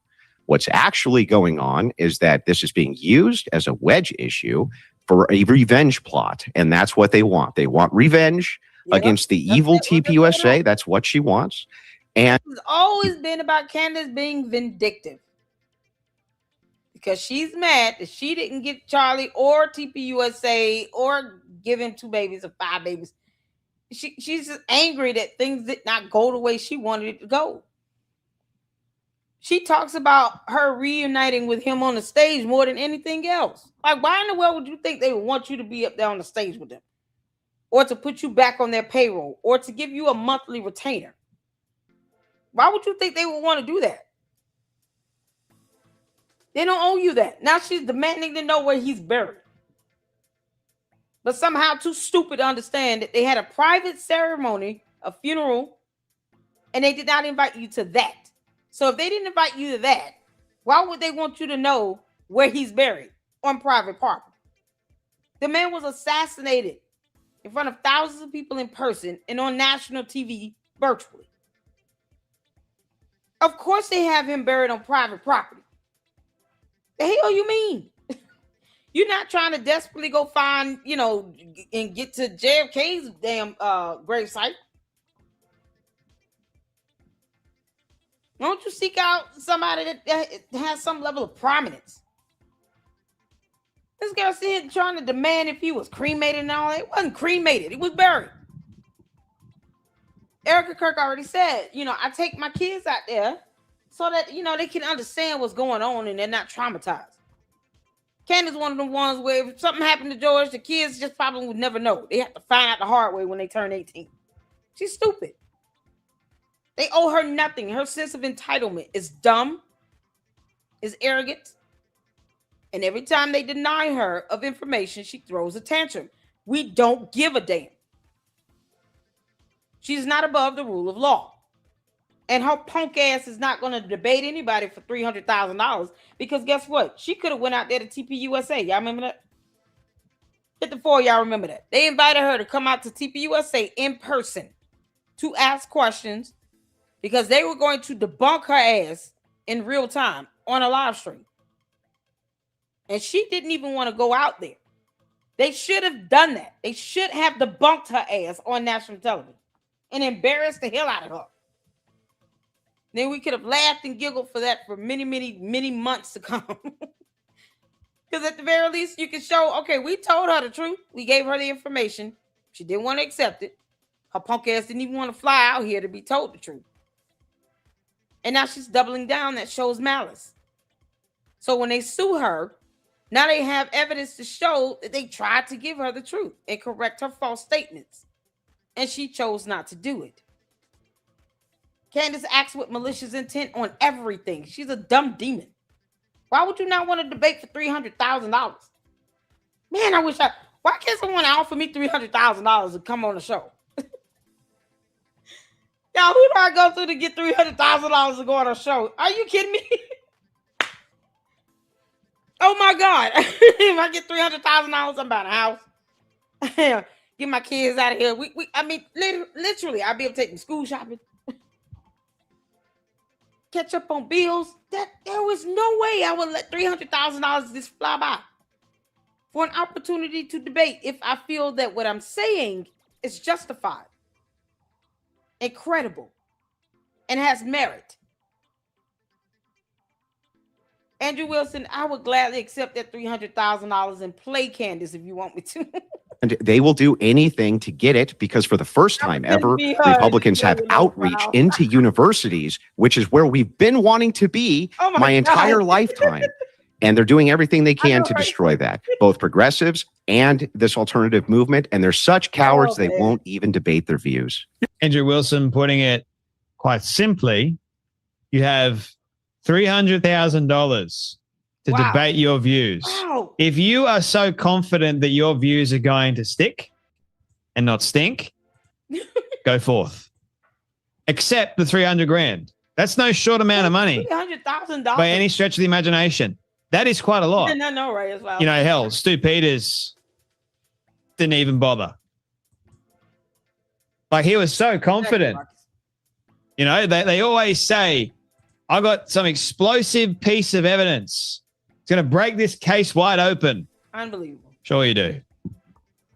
What's actually going on is that this is being used as a wedge issue for a revenge plot. And that's what they want. They want revenge against the evil TPUSA. That's what she wants. And it's always been about Candace being vindictive. Because she's mad that she didn't get Charlie or TPUSA or give him 2 babies or 5 babies. She's just angry that things did not go the way she wanted it to go. She talks about her reuniting with him on the stage more than anything else. Like, why in the world would you think they would want you to be up there on the stage with them? Or to put you back on their payroll? Or to give you a monthly retainer? Why would you think they would want to do that? They don't owe you that. Now she's demanding to know where he's buried. But somehow too stupid to understand that they had a private ceremony, a funeral, and they did not invite you to that. So if they didn't invite you to that, why would they want you to know where he's buried on private property? The man was assassinated in front of thousands of people in person and on national TV virtually. Of course they have him buried on private property. The hell you mean? You're not trying to desperately go find, and get to JFK's damn gravesite. Why don't you seek out somebody that has some level of prominence? This girl said trying to demand if he was cremated and all that. It wasn't cremated. It was buried. Erica Kirk already said, I take my kids out there so that, they can understand what's going on and they're not traumatized. Candace one of the ones where if something happened to George, the kids just probably would never know. They have to find out the hard way when they turn 18. She's stupid. They owe her nothing. Her sense of entitlement is dumb, is arrogant. And every time they deny her of information, she throws a tantrum. We don't give a damn. She's not above the rule of law. And her punk ass is not going to debate anybody for $300,000 because guess what? She could have went out there to TPUSA. Y'all remember that? 54, y'all remember that? They invited her to come out to TPUSA in person to ask questions because they were going to debunk her ass in real time on a live stream. And she didn't even want to go out there. They should have done that. They should have debunked her ass on national television and embarrassed the hell out of her. Then we could have laughed and giggled for that for many, many, many months to come. Because at the very least, you can show, okay, we told her the truth. We gave her the information. She didn't want to accept it. Her punk ass didn't even want to fly out here to be told the truth. And now she's doubling down. That shows malice. So when they sue her, now they have evidence to show that they tried to give her the truth and correct her false statements. And she chose not to do it. Candace acts with malicious intent on everything. She's a dumb demon. Why would you not want to debate for $300,000? Man, why can't someone offer me $300,000 to come on the show? Y'all, who do I go through to get $300,000 to go on a show? Are you kidding me? Oh my God. If I get $300,000, I'm buying a house. Get my kids out of here. Literally, I'll be able to take them school shopping. Catch up on bills. There was no way I would let $300,000 just fly by for an opportunity to debate if I feel that what I'm saying is justified, incredible, and has merit. Andrew Wilson, I would gladly accept that $300,000 and play Candace if you want me to. And they will do anything to get it because for the first time ever, Republicans have outreach into universities, which is where we've been wanting to be my entire lifetime. And they're doing everything they can to destroy that, both progressives and this alternative movement. And they're such cowards, they won't even debate their views. Andrew Wilson putting it quite simply, you have $300,000 to debate your views. Wow. If you are so confident that your views are going to stick and not stink, go forth. Accept the $300,000. That's no short amount of money. $300,000 by any stretch of the imagination. That is quite a lot. No, right as well. Hell, Stu Peters didn't even bother. Like he was so confident. They always say, I got some explosive piece of evidence. It's going to break this case wide open. Unbelievable. Sure you do.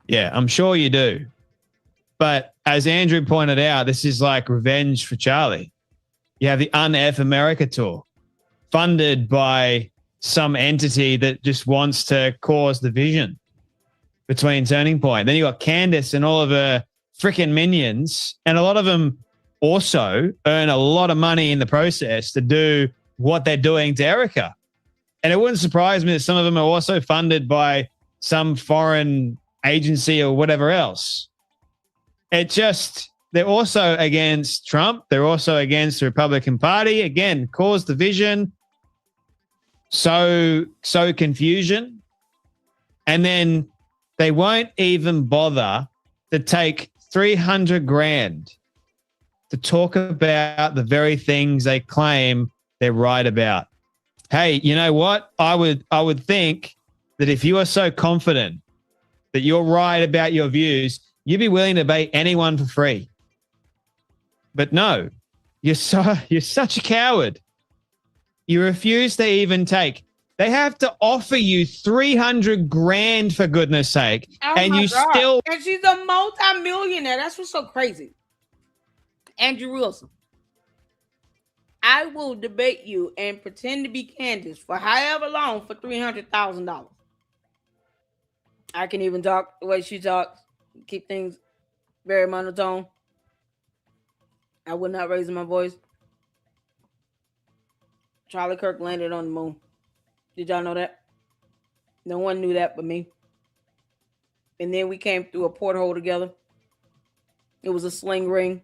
Yeah, I'm sure you do. But as Andrew pointed out, this is like revenge for Charlie. You have the Un-F America tour funded by some entity that just wants to cause division between Turning Point. Then you got Candace and all of her freaking minions, and a lot of them also earn a lot of money in the process to do what they're doing to Erica. And it wouldn't surprise me that some of them are also funded by some foreign agency or whatever else. They're also against Trump. They're also against the Republican Party. Again, cause division, so confusion. And then they won't even bother to take $300,000 to talk about the very things they claim they're right about. Hey, you know what? I would think that if you are so confident that you're right about your views, you'd be willing to debate anyone for free. But no, you're such a coward. You refuse to even take. They have to offer you $300,000 for goodness sake, and you still. And she's a multi-millionaire. That's what's so crazy. Andrew Wilson, I will debate you and pretend to be Candace for however long for $300,000. I can even talk the way she talks, keep things very monotone. I would not raise my voice. Charlie Kirk landed on the moon. Did y'all know that? No one knew that but me. And then we came through a porthole together. It was a sling ring.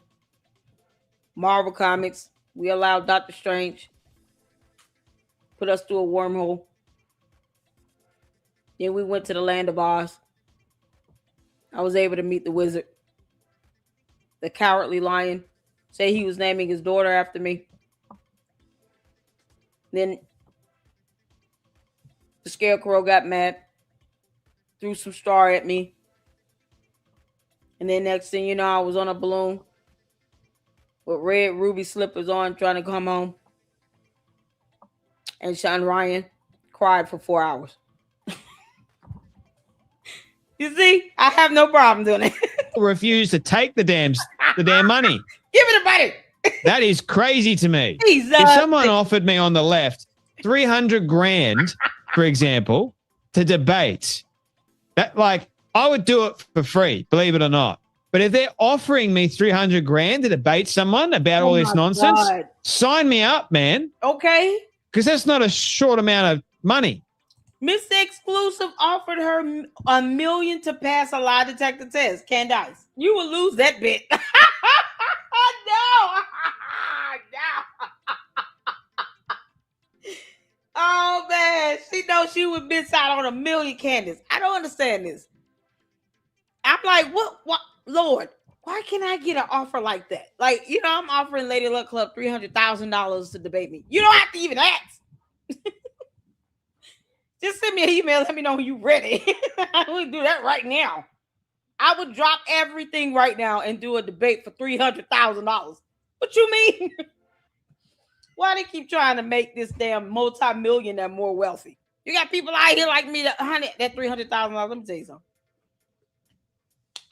Marvel Comics. We allowed Doctor Strange. Put us through a wormhole. Then we went to the land of Oz. I was able to meet the wizard. The cowardly lion. Say he was naming his daughter after me. Then the scarecrow got mad. Threw some star at me. And then next thing you know, I was on a balloon with red ruby slippers on trying to come home. And Shawn Ryan cried for 4 hours. You see, I have no problem doing it. Refuse to take the damn money. Give me the money. That is crazy to me. If someone offered me on the left 300 grand, for example, to debate, that I would do it for free, believe it or not. But if they're offering me 300 grand to debate someone about all this nonsense, sign me up, man. Okay. Because that's not a short amount of money. Miss Exclusive offered her $1 million to pass a lie detector test. Candace, you will lose that bit. No. Oh, man. She knows she would miss out on $1 million, Candace. I don't understand this. I'm like, what? Lord, why can't I get an offer like that? I'm offering Lady Luck Club $300,000 to debate me. You don't have to even ask. Just send me an email. Let me know when you're ready. We'll do that right now. I would drop everything right now and do a debate for $300,000. What you mean? Why they keep trying to make this damn multi-millionaire more wealthy? You got people out here like me that $300,000. Let me tell you something.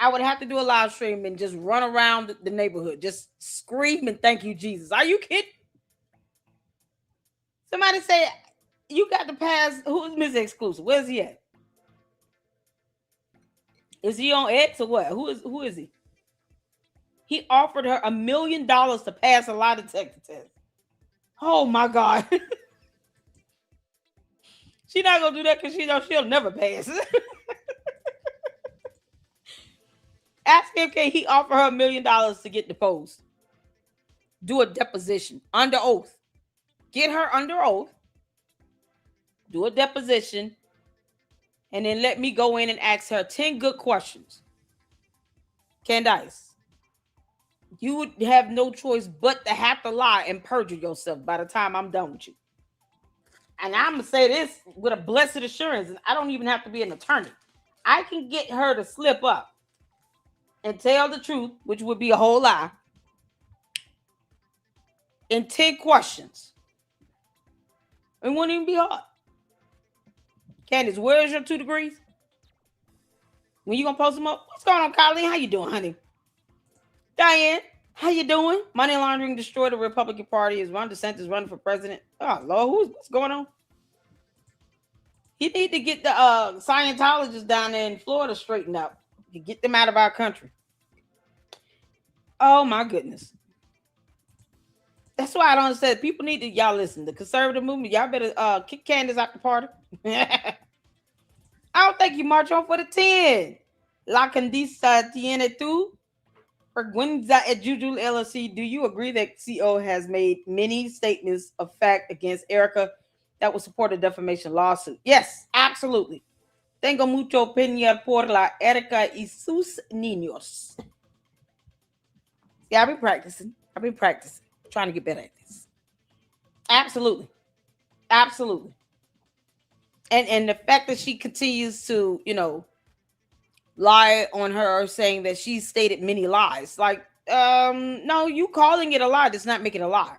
I would have to do a live stream and just run around the neighborhood, just scream and thank you, Jesus. Are you kidding? Somebody say, you got to pass. Who's Miss Exclusive? Where's he at? Is he on X or what? Who is he? He offered her $1 million to pass a lie detector test. Oh my God. She's not gonna do that because she knows she'll never pass. Ask him, can he offer her $1 million to get deposed? Do a deposition under oath. Get her under oath. Do a deposition. And then let me go in and ask her 10 good questions. Candace, you would have no choice but to have to lie and perjure yourself by the time I'm done with you. And I'm going to say this with a blessed assurance, and I don't even have to be an attorney. I can get her to slip up and tell the truth, which would be a whole lie, in 10 questions. It wouldn't even be hard. Candace, where's your 2 degrees? When you gonna post them up? What's going on, Colleen? How you doing, honey? Diane, how you doing? Money laundering destroyed the Republican Party. Is Ron DeSantis running for president? Oh, Lord, what's going on? He need to get the Scientologists down there in Florida straightened out. To get them out of our country. Oh, my goodness. That's why I don't understand. People need to, y'all listen, the conservative movement, y'all better kick Candace out the party. I don't think you march on for the 10. La Candice tiene tú. Vergüenza et Juju LLC. Do you agree that CO has made many statements of fact against Erica that will support a defamation lawsuit? Yes, absolutely. Tengo mucha opinión por la Erica y sus niños. Yeah, I've been practicing. Trying to get better at this. Absolutely. Absolutely. And the fact that she continues to, lie on her, saying that she stated many lies. No, you calling it a lie does not make it a lie.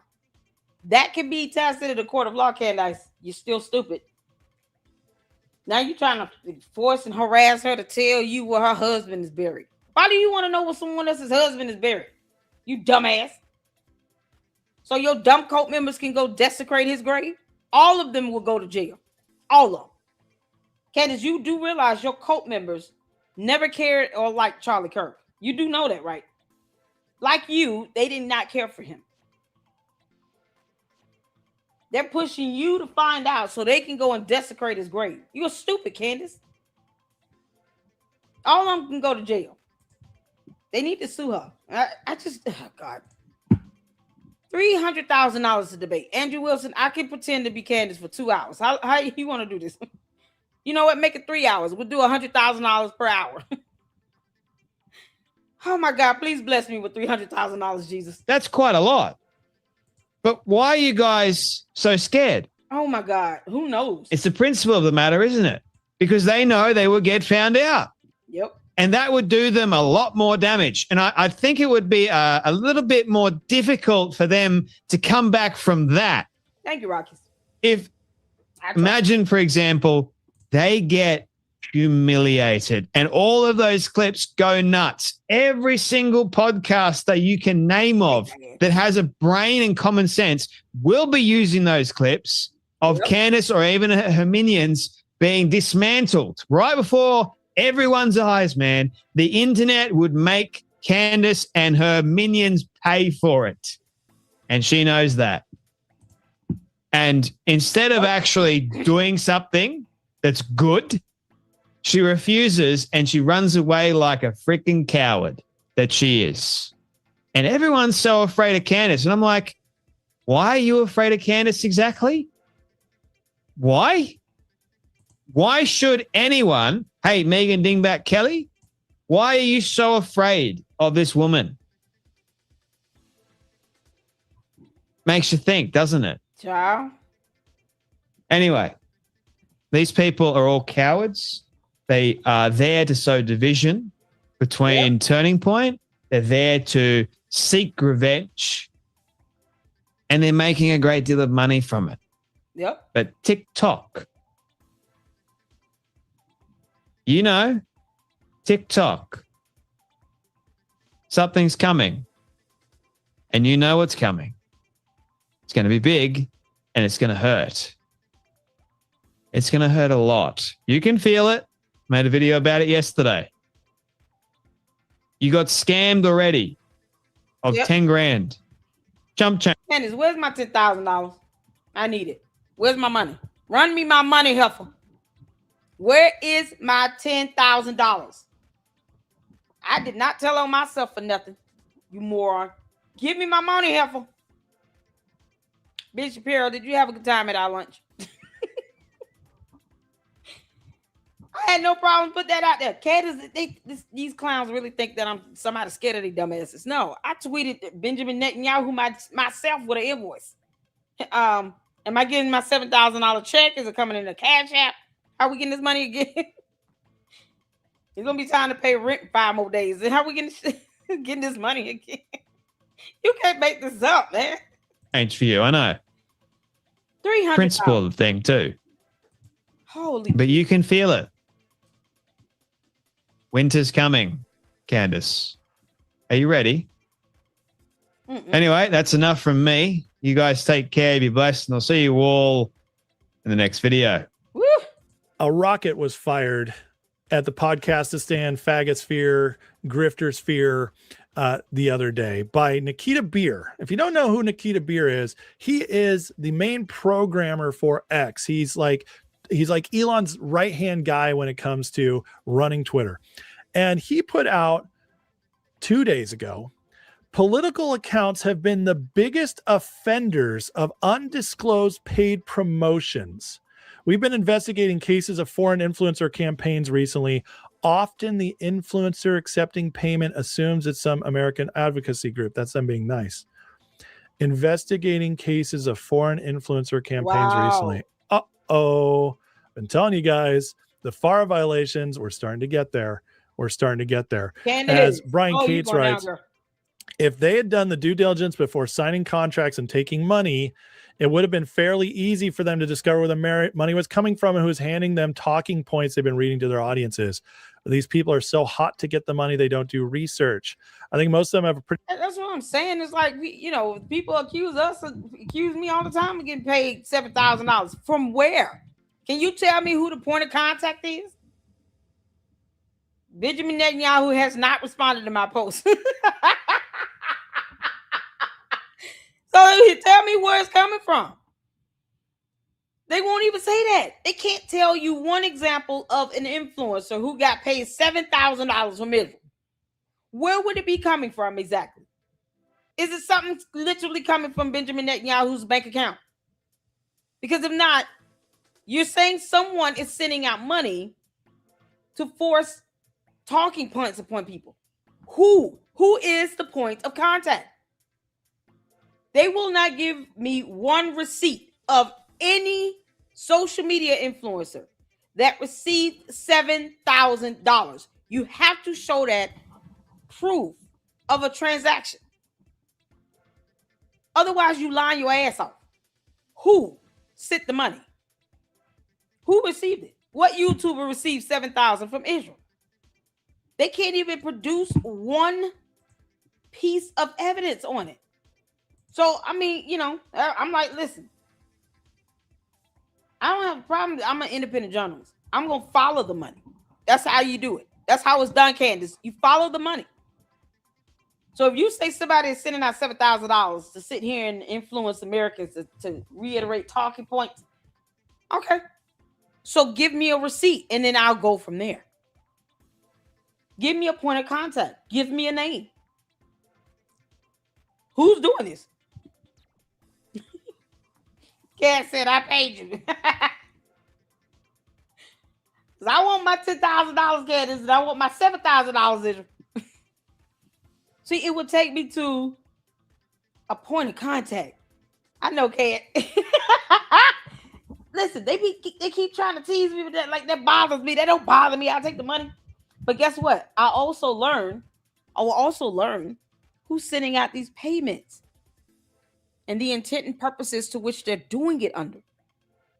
That can be tested in the court of law, Candace. You're still stupid. Now you're trying to force and harass her to tell you where her husband is buried. Why do you want to know where someone else's husband is buried? You dumbass. So your dumb cult members can go desecrate his grave? All of them will go to jail. All of them. Candace, you do realize your cult members never cared or liked Charlie Kirk. You do know that, right? like you, they did not care for him. They're pushing you to find out so they can go and desecrate his grave. You're stupid, Candace. All of them can go to jail. They need to sue her. I just, oh God. $300,000 to debate. Andrew Wilson, I can pretend to be Candace for 2 hours. How you want to do this? You know what? Make it 3 hours. We'll do $100,000 per hour. Oh my God, please bless me with $300,000, Jesus. That's quite a lot. But why are you guys so scared? Oh my God, who knows? It's the principle of the matter, isn't it? Because they know they will get found out. Yep. And that would do them a lot more damage. And I think it would be a little bit more difficult for them to come back from that. Thank you, Rocky. Imagine, for example, they get humiliated and all of those clips go nuts. Every single podcaster you can name of that has a brain and common sense will be using those clips of Candace or even her minions being dismantled right before everyone's eyes, man. The internet would make Candace and her minions pay for it. And she knows that. And instead of actually doing something that's good, she refuses and she runs away like a freaking coward that she is. And everyone's so afraid of Candace. And I'm like, why are you afraid of Candace exactly? Why? Why should anyone, hey, Megan Dingbat Kelly, why are you so afraid of this woman? Makes you think, doesn't it? Child. Anyway, these people are all cowards. They are there to sow division between Turning Point. They're there to seek revenge. And they're making a great deal of money from it. Yep. But TikTok, you know, TikTok, something's coming. And you know what's coming. It's going to be big and it's going to hurt. It's going to hurt a lot. You can feel it. Made a video about it yesterday. You got scammed already of 10 grand. Jump change. Candace, where's my $10,000? I need it. Where's my money? Run me my money, heifer. Where is my $10,000? I did not tell on myself for nothing, you moron. Give me my money, heifer. Bitch Shapiro, did you have a good time at our lunch? I had no problem put that out there. Candace, these clowns really think that I'm somebody scared of these dumbasses. No, I tweeted Benjamin Netanyahu myself with an invoice. Am I getting my $7,000 check? Is it coming in a cash app? How are we getting this money again? It's gonna be time to pay rent in 5 more days. And how are we getting this money again? You can't make this up, man. Ain't for you, I know. $300. Principle of the thing too. Holy. But you can feel it. Winter's coming, Candace. Are you ready? Anyway, that's enough from me. You guys take care, be blessed, and I'll see you all in the next video. Woo. A rocket was fired at the Podcastistan Faggosphere, Griftersphere the other day by Nikita Beer. If you don't know who Nikita Beer is, he is the main programmer for X. He's like Elon's right-hand guy when it comes to running Twitter. And he put out 2 days ago, political accounts have been the biggest offenders of undisclosed paid promotions. We've been investigating cases of foreign influencer campaigns recently. Often the influencer accepting payment assumes it's some American advocacy group. That's them being nice. Investigating cases of foreign influencer campaigns recently. Uh-oh. Been telling you guys, the FARA violations, we're starting to get there. As Brian Cates writes, if they had done the due diligence before signing contracts and taking money, it would have been fairly easy for them to discover where the money was coming from and who was handing them talking points they've been reading to their audiences. These people are so hot to get the money, they don't do research. I think most of them have a That's what I'm saying. It's like, people accuse me all the time of getting paid $7,000. From where? Can you tell me who the point of contact is? Benjamin Netanyahu has not responded to my post. Tell me where it's coming from. They won't even say that. They can't tell you one example of an influencer who got paid $7,000 from Israel. Where would it be coming from exactly? Is it something literally coming from Benjamin Netanyahu's bank account? Because if not, you're saying someone is sending out money to force talking points upon people. Who is the point of contact? They will not give me one receipt of any social media influencer that received $7,000. You have to show that proof of a transaction. Otherwise, you lying your ass off. Who sent the money? Who received it? What YouTuber received $7,000 from Israel? They can't even produce one piece of evidence on it. So, I mean, you know, I'm like, listen, I don't have a problem. I'm an independent journalist. I'm going to follow the money. That's how you do it. That's how it's done, Candace. You follow the money. So if you say somebody is sending out $7,000 to sit here and influence Americans to reiterate talking points, okay. So give me a receipt and then I'll go from there. Give me a point of contact. Give me a name. Who's doing this? Cat said, I paid you. Because I want my $10,000, Candace, and I want my $7,000. See, it would take me to a point of contact. I know, Cat. Listen, they keep trying to tease me with that. Like, that bothers me. That don't bother me. I'll take the money. But guess what? I will also learn who's sending out these payments and the intent and purposes to which they're doing it under.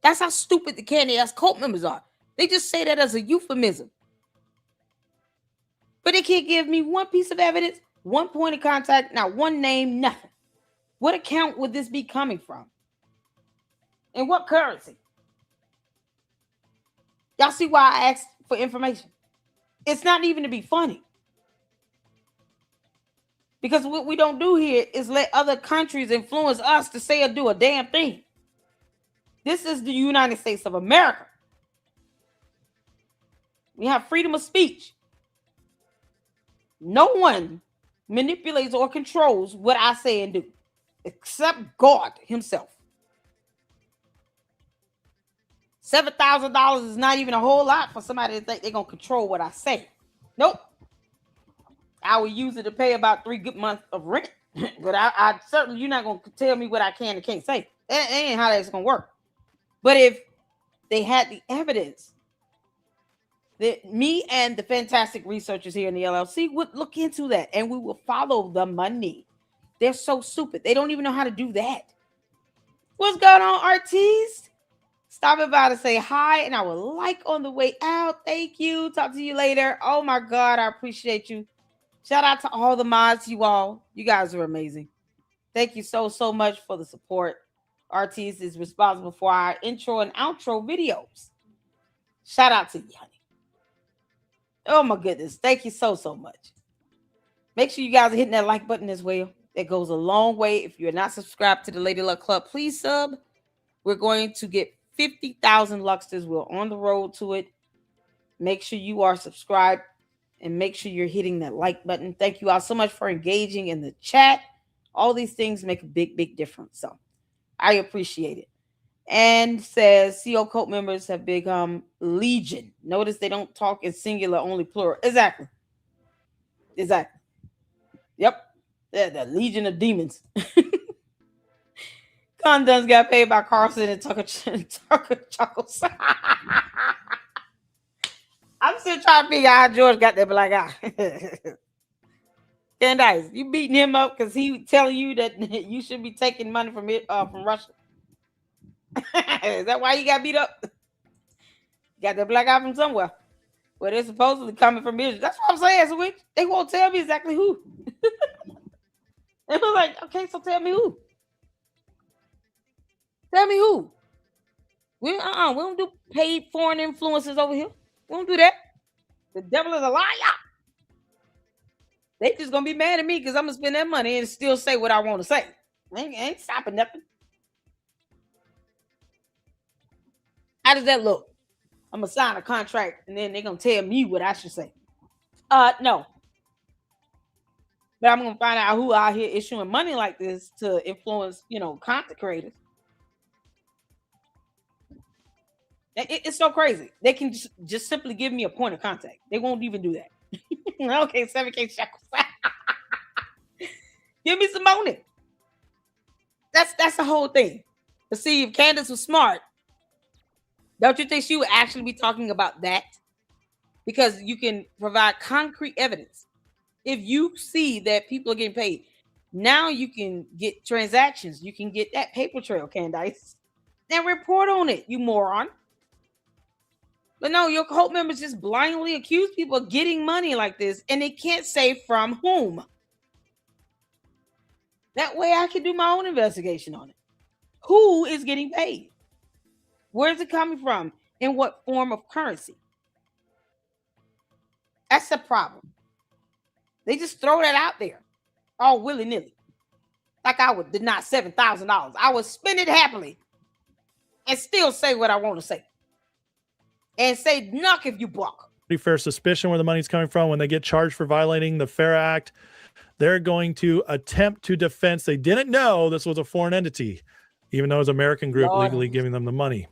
That's how stupid the Candace cult members are. They just say that as a euphemism. But they can't give me one piece of evidence, one point of contact, not one name, nothing. What account would this be coming from? And what currency? Y'all see why I asked for information? It's not even to be funny. Because what we don't do here is let other countries influence us to say or do a damn thing. This is the United States of America. We have freedom of speech. No one manipulates or controls what I say and do, except God himself. $7,000 is not even a whole lot for somebody to think they're going to control what I say. Nope. I will use it to pay about 3 good months of rent. But I certainly, you're not going to tell me what I can and can't say. That ain't how that's going to work. But if they had the evidence, that me and the fantastic researchers here in the LLC would look into that, and we will follow the money. They're so stupid. They don't even know how to do that. What's going on, artists? Stopping by to say hi, and I will like on the way out. Thank you. Talk to you later. Oh my God, I appreciate you. Shout out to all the mods, you all. You guys are amazing. Thank you so much for the support. Artists is responsible for our intro and outro videos. Shout out to you, honey. Oh my goodness. Thank you so much. Make sure you guys are hitting that like button as well. It goes a long way. If you're not subscribed to the Lady Luck Club, please sub. We're going to get 50,000 Lucksters. We're on the road to it. Make sure you are subscribed and make sure you're hitting that like button. Thank you all so much for engaging in the chat. All these things make a big difference. So I appreciate it. And says CO cult members have become legion. Notice they don't talk in singular, only plural. Exactly. Yep. The legion of demons. Condoms got paid by Carlson and Tucker Chuckles. I'm still trying to figure out how George got that black eye. Candace, you beating him up because he telling you that you should be taking money from Russia. Is that why you got beat up? Got that black eye from somewhere. Where they're supposedly coming from Israel. That's what I'm saying, Switch. They won't tell me exactly who. They was like, okay, so tell me who. Tell me who. We don't do paid foreign influences over here. We don't do that. The devil is a liar. They just gonna be mad at me because I'm gonna spend that money and still say what I want to say. Ain't stopping nothing. How does that look? I'm gonna sign a contract and then they're gonna tell me what I should say. No. But I'm gonna find out who out here issuing money like this to influence, content creators. It's so crazy. They can just simply give me a point of contact. They won't even do that. Okay, 7K shekels. Give me some money. That's the whole thing. But see, if Candace was smart, don't you think she would actually be talking about that? Because you can provide concrete evidence. If you see that people are getting paid, now you can get transactions. You can get that paper trail, Candace, and report on it, you moron. But no, your cult members just blindly accuse people of getting money like this, and they can't say from whom. That way I can do my own investigation on it. Who is getting paid? Where is it coming from? In what form of currency? That's the problem. They just throw that out there all willy-nilly. Like I would deny $7,000. I would spend it happily and still say what I want to say. And say, knock if you buck. Pretty fair suspicion where the money's coming from. When they get charged for violating the FAIR Act, they're going to attempt to defense. They didn't know this was a foreign entity, even though it was an American group legally giving them the money.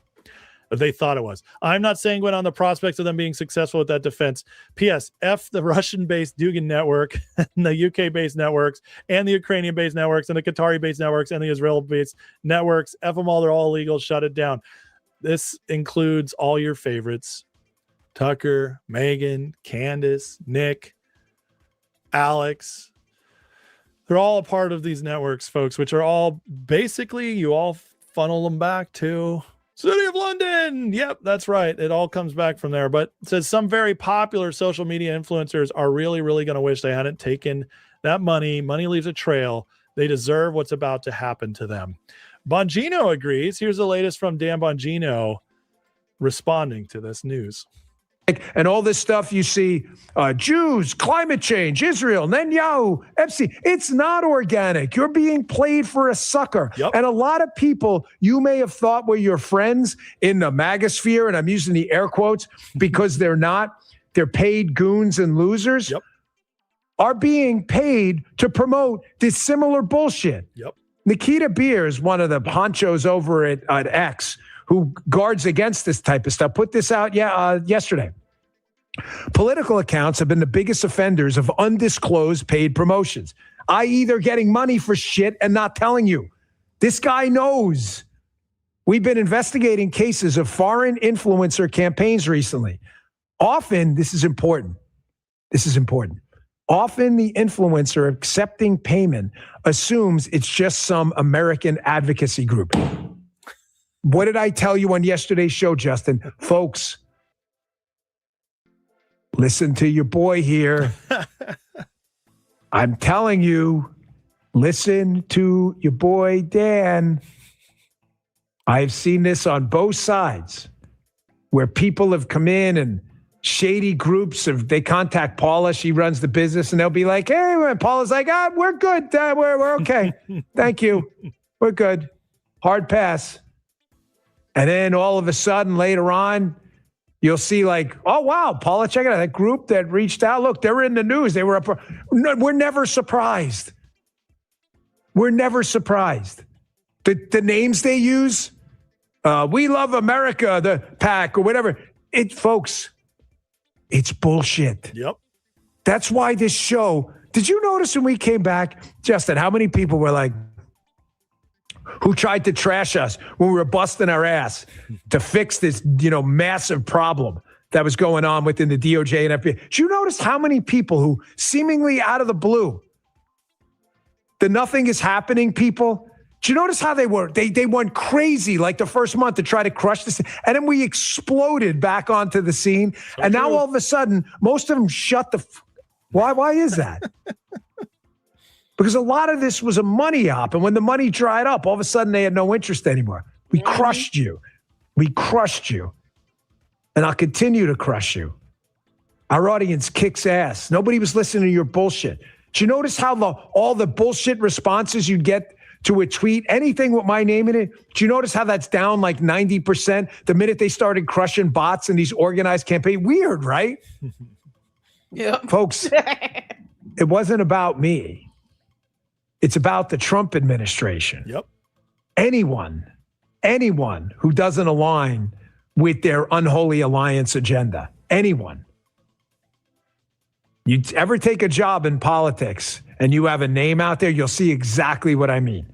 But they thought it was. I'm not sanguine on the prospects of them being successful with that defense. P.S. F the Russian-based Dugan network, and the UK-based networks, and the Ukrainian-based networks, and the Qatari-based networks, and the Israel-based networks. F them all. They're all illegal. Shut it down. This includes all your favorites: Tucker, Megan, Candace, Nick, Alex. They're all a part of these networks, folks, which are all basically, you all funnel them back to City of London. Yep, that's right. It all comes back from there. But it says some very popular social media influencers are really, really going to wish they hadn't taken that money. Money leaves a trail. They deserve what's about to happen to them. Bongino agrees. Here's the latest from Dan Bongino responding to this news. And all this stuff you see, Jews, climate change, Israel, Netanyahu, Epstein, it's not organic. You're being played for a sucker. Yep. And a lot of people you may have thought were your friends in the magosphere, and I'm using the air quotes because they're not, they're paid goons and losers, Yep. are being paid to promote this similar bullshit. Yep. Nikita Beers, one of the honchos over at X, who guards against this type of stuff, put this out yesterday. Political accounts have been the biggest offenders of undisclosed paid promotions, i.e. they're getting money for shit and not telling you. This guy knows. We've been investigating cases of foreign influencer campaigns recently. Often, this is important. Often the influencer accepting payment assumes it's just some American advocacy group. What did I tell you on yesterday's show, Justin? Folks, listen to your boy here. I'm telling you, listen to your boy, Dan. I've seen this on both sides where people have come in and shady groups they contact Paula. She runs the business and they'll be like, hey, Paula's like, we're good. We're okay. Thank you. We're good. Hard pass. And then all of a sudden later on, you'll see like, oh, wow, Paula, check it out. That group that reached out, look, they're in the news. They were up. No, we're never surprised. We're never surprised. The names they use, We Love America, the PAC or whatever. Folks, it's bullshit. Yep. That's why this show, did you notice when we came back, Justin, how many people were like, who tried to trash us when we were busting our ass to fix this, massive problem that was going on within the DOJ and FBI? Did you notice how many people who seemingly out of the blue, the nothing is happening people, did you notice how they were? They went crazy like the first month to try to crush this. And then we exploded back onto the scene. So and now all of a sudden, most of them shut the... Why is that? Because a lot of this was a money op. And when the money dried up, all of a sudden they had no interest anymore. We crushed you. We crushed you. And I'll continue to crush you. Our audience kicks ass. Nobody was listening to your bullshit. Did you notice how all the bullshit responses you'd get to a tweet, anything with my name in it. Do you notice how that's down like 90% the minute they started crushing bots in these organized campaigns? Weird, right? Yeah. Folks, it wasn't about me. It's about the Trump administration. Yep. Anyone who doesn't align with their unholy alliance agenda, anyone. You ever take a job in politics and you have a name out there, you'll see exactly what I mean.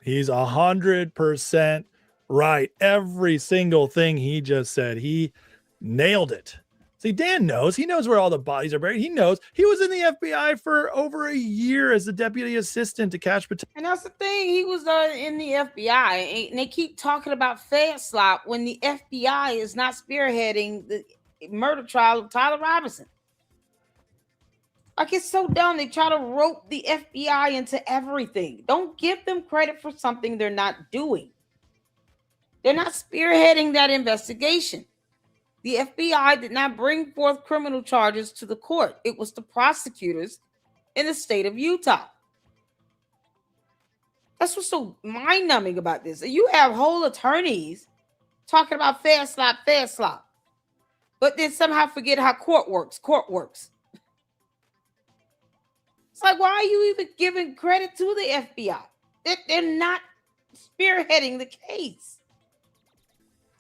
He's 100% right. Every single thing he just said, he nailed it. See, Dan knows. He knows where all the bodies are buried. He knows. He was in the FBI for over a year as the deputy assistant to Cash Patel. And that's the thing. He was in the FBI, and they keep talking about Fed slop when the FBI is not spearheading the murder trial of Tyler Robinson. Like, it's so dumb. They try to rope the FBI into everything. Don't give them credit for something they're not doing. They're not spearheading that investigation. The FBI did not bring forth criminal charges to the court. It was the prosecutors in the state of Utah. That's what's so mind-numbing about this. You have whole attorneys talking about fair slop, but then somehow forget how court works. It's like, why are you even giving credit to the FBI? They're not spearheading the case.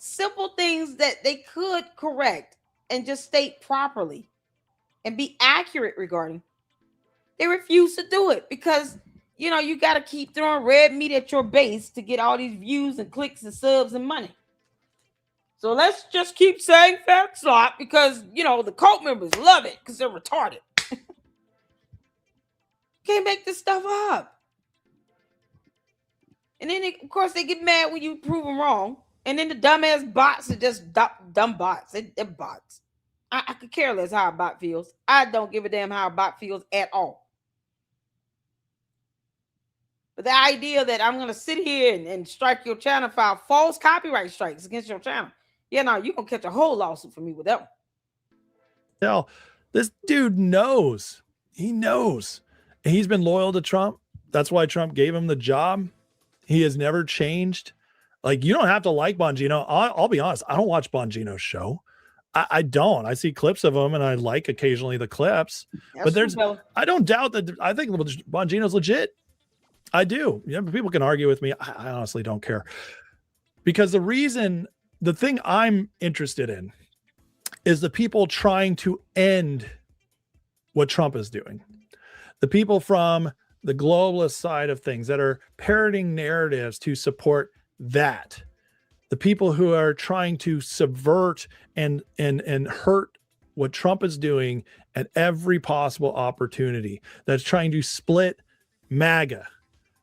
Simple things that they could correct and just state properly and be accurate regarding. They refuse to do it because, you got to keep throwing red meat at your base to get all these views and clicks and subs and money. So let's just keep saying fat slot because, the cult members love it because they're retarded. Can't make this stuff up. And then, of course, they get mad when you prove them wrong. And then the dumbass bots are just dumb bots. They're bots. I could care less how a bot feels. I don't give a damn how a bot feels at all. But the idea that I'm going to sit here and strike your channel, file false copyright strikes against your channel. Yeah, no, you're going to catch a whole lawsuit from me with that one. Hell, this dude knows. He knows. And he's been loyal to Trump. That's why Trump gave him the job. He has never changed. Like, you don't have to like Bongino. I'll be honest. I don't watch Bongino's show. I don't. I see clips of him and I like occasionally the clips. But I don't doubt that. I think Bongino's legit. I do. People can argue with me. I honestly don't care. Because the thing I'm interested in is the people trying to end what Trump is doing. The people from the globalist side of things that are parroting narratives to support that. The people who are trying to subvert and hurt what Trump is doing at every possible opportunity. That's trying to split MAGA.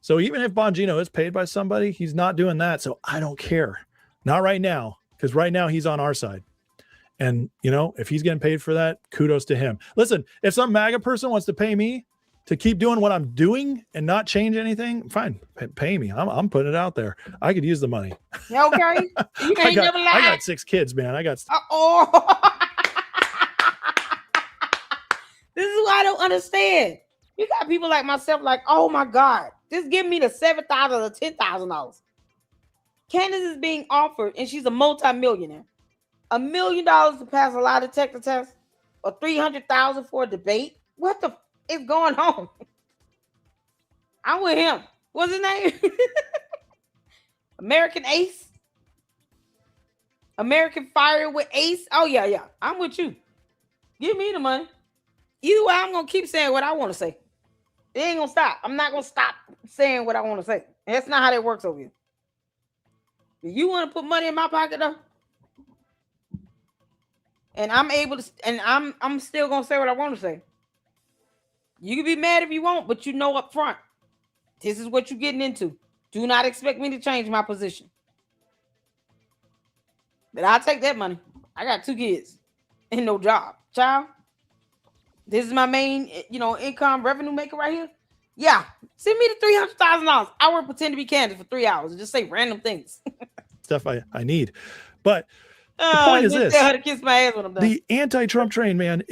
So even if Bongino is paid by somebody, he's not doing that. So I don't care. Not right now, because right now he's on our side. And, if he's getting paid for that, kudos to him. Listen, if some MAGA person wants to pay me to keep doing what I'm doing and not change anything, fine, pay me. I'm putting it out there. I could use the money. Okay. You ain't never lied. I got 6 kids, man. This is what I don't understand. You got people like myself like, oh my God, just give me the $7,000 or $10,000. Candace is being offered, and she's a multi-millionaire, $1 million to pass a lie detector test or $300,000 for a debate. What the is going on? I'm with him. What's his name? American Ace? American Fire with Ace? Oh, yeah. I'm with you. Give me the money. Either way, I'm going to keep saying what I want to say. It ain't going to stop. I'm not going to stop saying what I want to say. That's not how that works over here. If you want to put money in my pocket, though, and I'm able to, and I'm still going to say what I want to say. You can be mad if you want, but up front, this is what you're getting into. Do not expect me to change my position. But I'll take that money. I got 2 kids and no job. Child, this is my main, income revenue maker right here. Yeah, send me the $300,000. I will pretend to be Candace for 3 hours and just say random things. Stuff I need. But the point is this. Tell her to kiss my ass when I'm done. The anti-Trump train, man,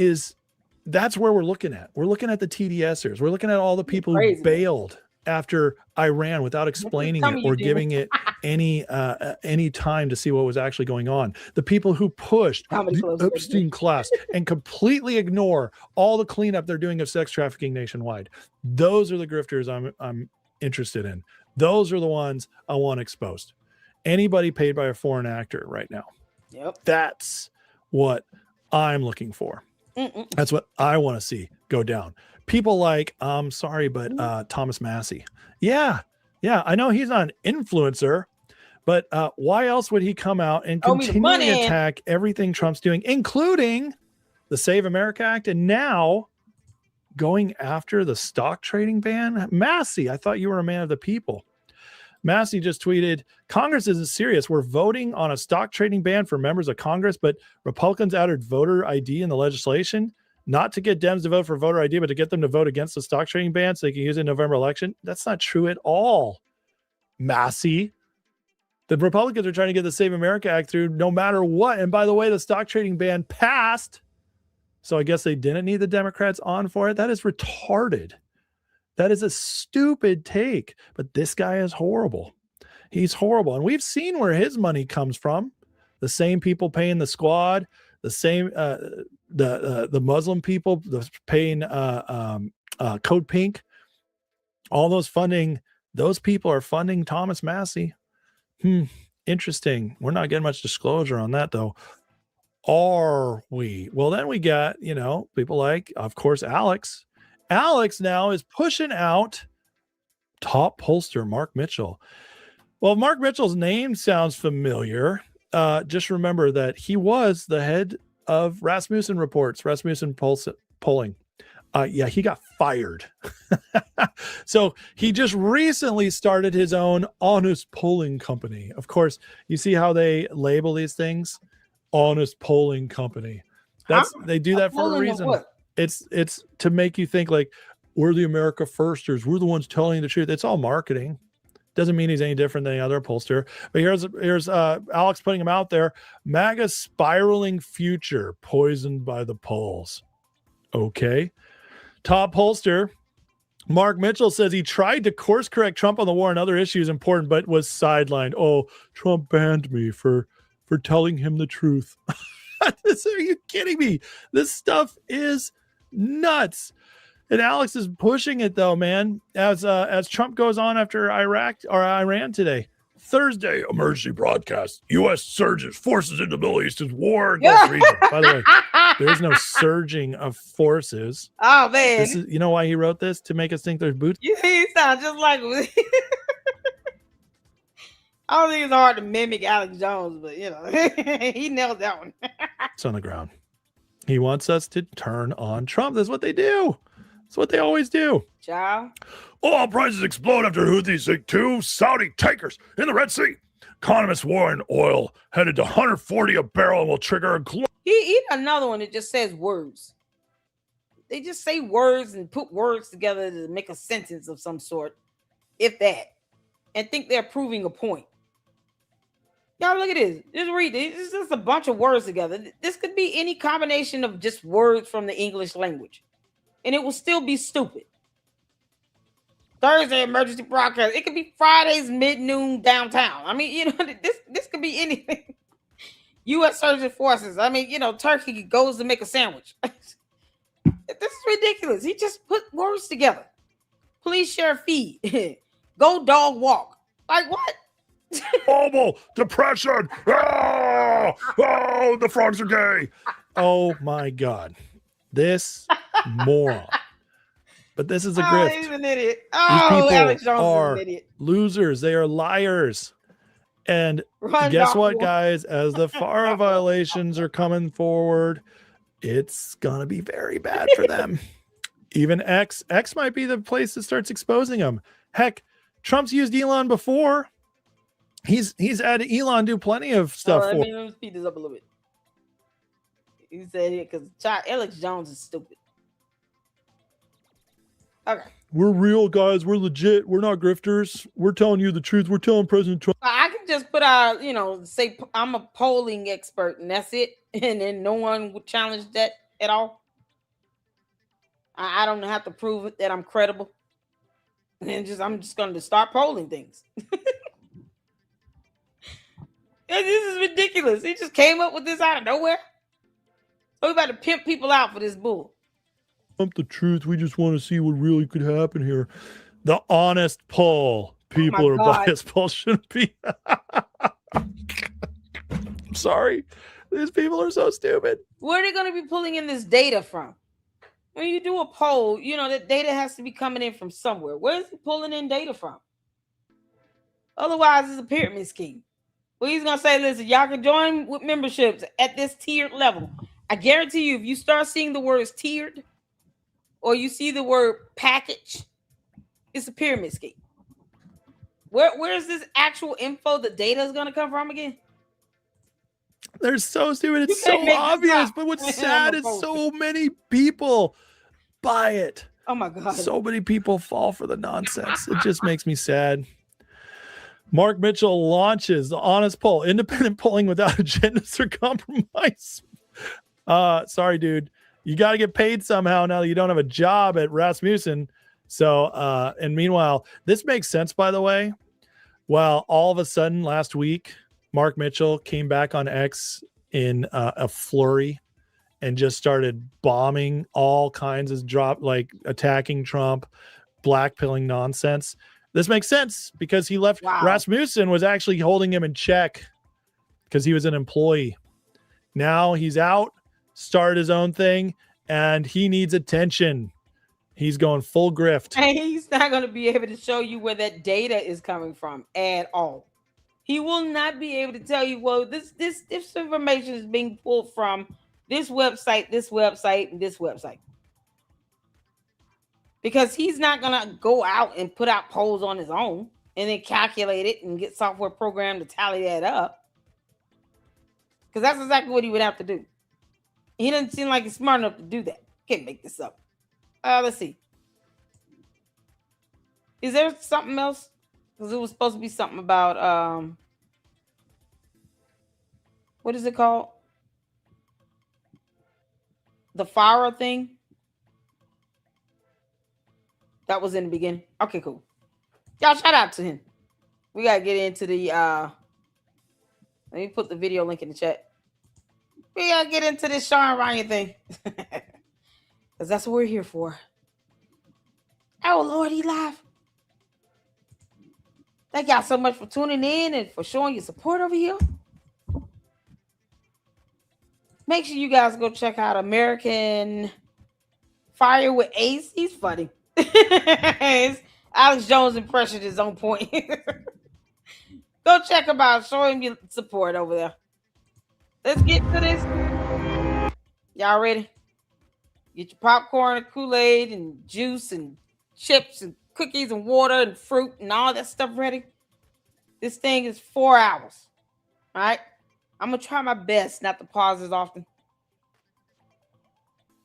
that's where we're looking at. We're looking at the TDSers. We're looking at all the people who bailed after Iran without explaining it or giving it any time to see what was actually going on. The people who pushed the Epstein class and completely ignore all the cleanup they're doing of sex trafficking nationwide. Those are the grifters I'm interested in. Those are the ones I want exposed. Anybody paid by a foreign actor right now. Yep. That's what I'm looking for. That's what I want to see go down. People like, I'm sorry, but Thomas Massey. Yeah. I know he's not an influencer, but why else would he come out and continually attack everything Trump's doing, including the Save America Act, and now going after the stock trading ban? Massey, I thought you were a man of the people. Massey just tweeted, Congress isn't serious. We're voting on a stock trading ban for members of Congress, but Republicans added voter ID in the legislation, not to get Dems to vote for voter ID, but to get them to vote against the stock trading ban so they can use it in November election. That's not true at all, Massey. The Republicans are trying to get the Save America Act through no matter what. And by the way, the stock trading ban passed. So I guess they didn't need the Democrats on for it. That is retarded. That is a stupid take, but this guy is horrible. He's horrible. And we've seen where his money comes from. The same people paying the squad, the same, the Muslim people paying Code Pink, all those funding, those people are funding Thomas Massey. Interesting. We're not getting much disclosure on that though. Are we? Well, then we got, people like, of course, Alex. Alex now is pushing out top pollster Mark Mitchell. Well, Mark Mitchell's name sounds familiar. Just remember that he was the head of Rasmussen Reports, Rasmussen Polling. Yeah, he got fired. So he just recently started his own honest polling company. Of course, you see how they label these things? Honest polling company. They do that for a reason. It's to make you think like we're the America Firsters. We're the ones telling the truth. It's all marketing. Doesn't mean he's any different than any other pollster. But here's Alex putting him out there. MAGA spiraling future poisoned by the polls. Okay. Top pollster Mark Mitchell says he tried to course correct Trump on the war and other issues important, but was sidelined. Oh, Trump banned me for telling him the truth. Are you kidding me? This stuff is nuts. And Alex is pushing it though, man. As Trump goes on after Iran today. Thursday emergency broadcast. U.S. surges forces into Middle East's war Gulf region. By the way, there's no surging of forces. Oh man, this is, you know why he wrote this? To make us think there's boots. He sounds just like. I don't think it's hard to mimic Alex Jones, but he nailed that one. It's on the ground. He wants us to turn on Trump. That's what they do. That's what they always do. Ciao. Oil prices explode after Houthis sink 2 Saudi tankers in the Red Sea. Economists warn oil headed to 140 a barrel and will trigger a He another one that just says words. They just say words and put words together to make a sentence of some sort, if that, and think they're proving a point. Y'all look at this. Just read this. It's just a bunch of words together. This could be any combination of just words from the English language, and it will still be stupid. Thursday emergency broadcast. It could be Friday's mid-noon downtown. I mean, this could be anything. U.S. surging forces. I mean, Turkey goes to make a sandwich. This is ridiculous. He just put words together. Please share feed. Go dog walk. Like what? Global depression. Oh, the frogs are gay. Oh my God. This moron. But this is a grift. He's an idiot. Oh, Alex Jones is an idiot. Losers. They are liars. And guess what, guys? As the FARA violations are coming forward, it's going to be very bad for them. Even X might be the place that starts exposing them. Heck, Trump's used Elon before. He's had Elon do plenty of stuff for. Let me speed this up a little bit. He said it because Alex Jones is stupid. Okay. We're real guys. We're legit. We're not grifters. We're telling you the truth. We're telling President Trump. I can just put out, say I'm a polling expert and that's it. And then no one would challenge that at all. I don't have to prove it that I'm credible. And I'm just going to start polling things. This is ridiculous. He just came up with this out of nowhere. So we about to pimp people out for this bull. The truth. We just want to see what really could happen here. The honest poll. People are biased. Poll shouldn't be. I'm sorry. These people are so stupid. Where are they going to be pulling in this data from? When you do a poll, that data has to be coming in from somewhere. Where is he pulling in data from? Otherwise, it's a pyramid scheme. Well, he's going to say, listen, y'all can join with memberships at this tiered level. I guarantee you, if you start seeing the words tiered or you see the word package, it's a pyramid scheme. Where is this actual info, the data is going to come from again? They're so stupid. It's so obvious. But what's sad is so many people buy it. Oh, my God. So many people fall for the nonsense. It just makes me sad. Mark Mitchell launches the honest poll, independent polling without agendas or compromise. Sorry, dude. You got to get paid somehow now that you don't have a job at Rasmussen. So, and meanwhile, this makes sense, by the way. Well, all of a sudden last week, Mark Mitchell came back on X in a flurry and just started bombing all kinds of attacking Trump, blackpilling nonsense. This makes sense because he left. Wow. Rasmussen was actually holding him in check because he was an employee. Now he's out, started his own thing, and he needs attention. He's going full grift. And he's not going to be able to show you where that data is coming from at all. He will not be able to tell you, well, this information is being pulled from this website, and this website. Because he's not going to go out and put out polls on his own and then calculate it and get software programmed to tally that up. Because that's exactly what he would have to do. He doesn't seem like he's smart enough to do that. Can't make this up. Let's see. Is there something else? Because it was supposed to be something about, what is it called? The Farah thing. That was in the beginning. Okay, cool. Y'all shout out to him. We got to get into the, let me put the video link in the chat. We got to get into this Shawn Ryan thing. Because that's what we're here for. Oh, Lord, he live. Thank y'all so much for tuning in and for showing your support over here. Make sure you guys go check out American Fire with Ace. He's funny. Alex Jones' impression is on point. Go check him out. Show him your support over there. Let's get to this. Y'all ready? Get your popcorn and Kool-Aid and juice and chips and cookies and water and fruit and all that stuff ready. This thing is 4 hours. All right? I'm going to try my best not to pause as often.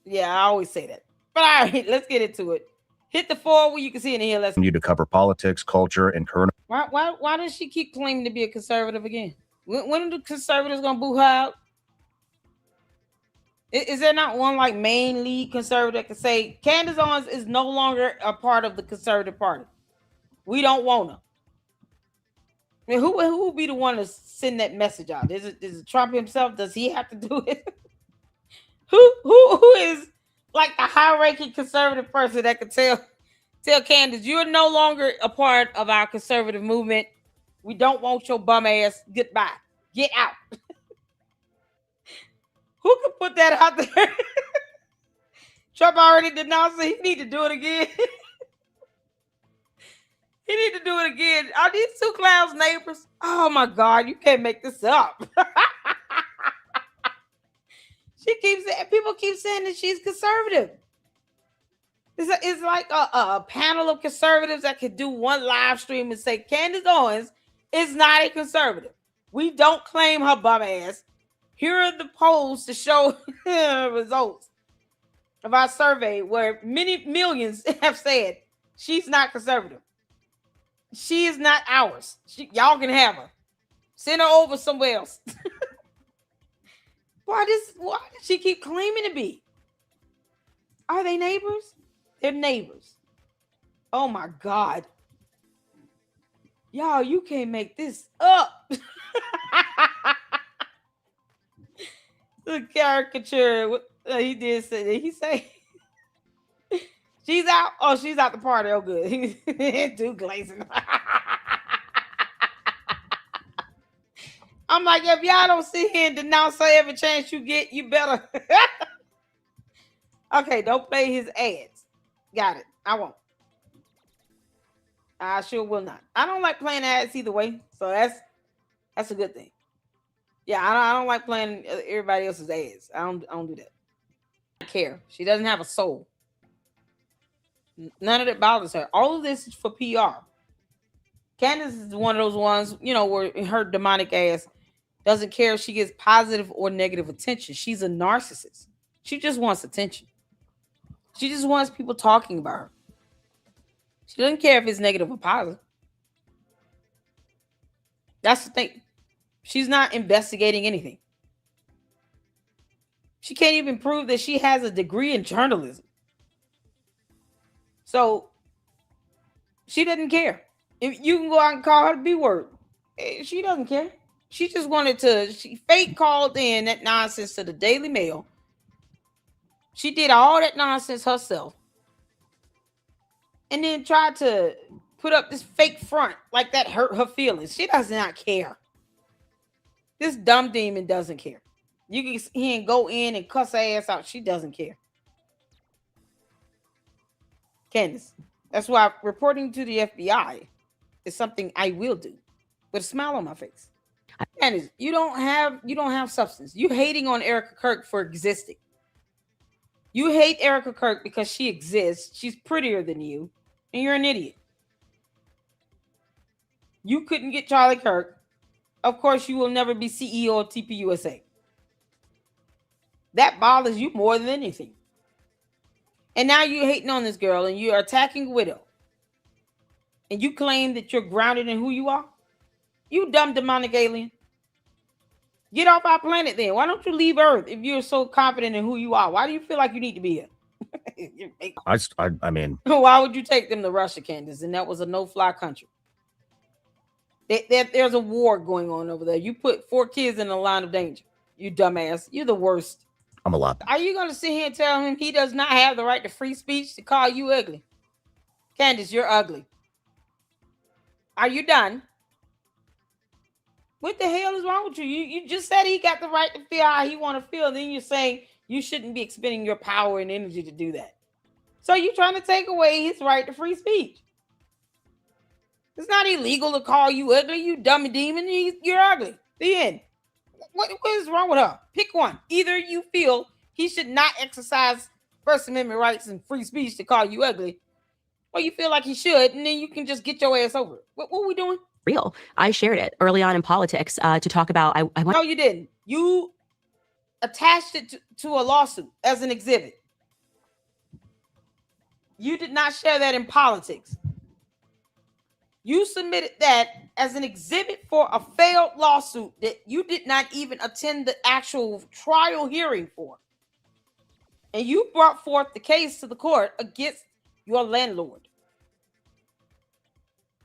Yeah, I always say that. But all right, let's get into it. Hit the 4 where you can see it in here. Let's you to cover politics, culture, and current. Why does she keep claiming to be a conservative again? When are the conservatives gonna boo her out? Is there not one like main lead conservative that can say Candace Owens is no longer a part of the conservative party? We don't want her. I mean, who will be the one to send that message out? Is it Trump himself? Does he have to do it? who is like the high-ranking conservative person that could tell Candace, you're no longer a part of our conservative movement. We don't want your bum ass. Goodbye. Get out. Who could put that out there? Trump already denounced it. He need to do it again. He need to do it again. Are these two clowns neighbors? Oh my God, you can't make this up. People keep saying that she's conservative. It's like a panel of conservatives that could do one live stream and say Candace Owens is not a conservative. We don't claim her bum ass. Here are the polls to show results of our survey where many millions have said she's not conservative. She is not ours. Y'all can have her. Send her over somewhere else. Why does she keep claiming to be? Are they neighbors? They're neighbors. Oh my God. Y'all, you can't make this up. The caricature. He did say, did he say she's out? Oh, she's out the party. Oh, good. Too glazing. I'm like, if y'all don't sit here and denounce her every chance you get, you better. Okay, don't play his ads. Got it. I won't. I sure will not. I don't like playing ads either way, so that's a good thing. Yeah, I don't like playing everybody else's ads. I don't do that. I don't care. She doesn't have a soul. None of it bothers her. All of this is for PR. Candace is one of those ones, where her demonic ass doesn't care if she gets positive or negative attention. She's a narcissist. She just wants attention. She just wants people talking about her. She doesn't care if it's negative or positive. That's the thing. She's not investigating anything. She can't even prove that she has a degree in journalism. So she doesn't care. If you can go out and call her the B word, she doesn't care. She just wanted to, she fake called in that nonsense to the Daily Mail. She did all that nonsense herself. And then tried to put up this fake front like that hurt her feelings. She does not care. This dumb demon doesn't care. You can see him go in and cuss her ass out. She doesn't care. Candace, that's why reporting to the FBI is something I will do with a smile on my face. Candace, you don't have substance. You hating on Erica Kirk for existing. You hate Erica Kirk because she exists. She's prettier than you, and you're an idiot. You couldn't get Charlie Kirk. Of course, you will never be CEO of TPUSA. That bothers you more than anything. And now you're hating on this girl and you're attacking Widow. And you claim that you're grounded in who you are? You dumb demonic alien. Get off our planet then. Why don't you leave Earth if you're so confident in who you are? Why do you feel like you need to be here? I mean, why would you take them to Russia, Candace? And that was a no-fly country. There's a war going on over there. You put 4 kids in a line of danger. You dumbass. You're the worst. I'm a lot. Are you going to sit here and tell him he does not have the right to free speech to call you ugly? Candace, you're ugly. Are you done? What the hell is wrong with you? You just said he got the right to feel how he want to feel. Then you're saying you shouldn't be expending your power and energy to do that. So you're trying to take away his right to free speech. It's not illegal to call you ugly, you dummy demon. You're ugly. The end. What is wrong with her? Pick one. Either you feel he should not exercise First Amendment rights and free speech to call you ugly, or you feel like he should, and then you can just get your ass over it. What are we doing? Real. I shared it early on in politics to talk about. No, you didn't. You attached it to a lawsuit as an exhibit. You did not share that in politics. You submitted that as an exhibit for a failed lawsuit that you did not even attend the actual trial hearing for. And you brought forth the case to the court against your landlord.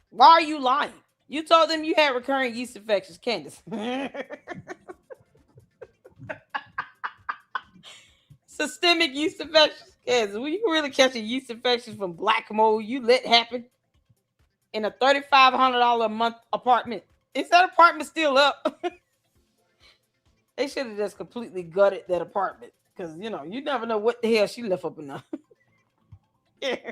Why are you lying? You told them you had recurring yeast infections, Candace. Systemic yeast infections, Candace. When you really catching yeast infections from black mold, you let happen in a $3,500 a month apartment. Is that apartment still up? They should have just completely gutted that apartment because, you never know what the hell she left up in there. Yeah.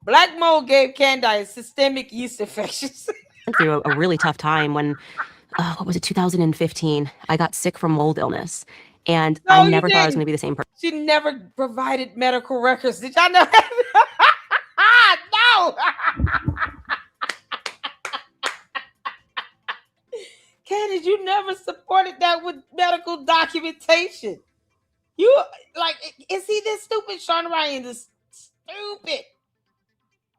Black mold gave Candace systemic yeast infections. Through a really tough time when, what was it, 2015? I got sick from mold illness. And No, I you never thought I was didn't. going to be the same person. She never provided medical records. Did y'all know? No. Candace, you never supported that with medical documentation. You is he this stupid? Shawn Ryan is stupid.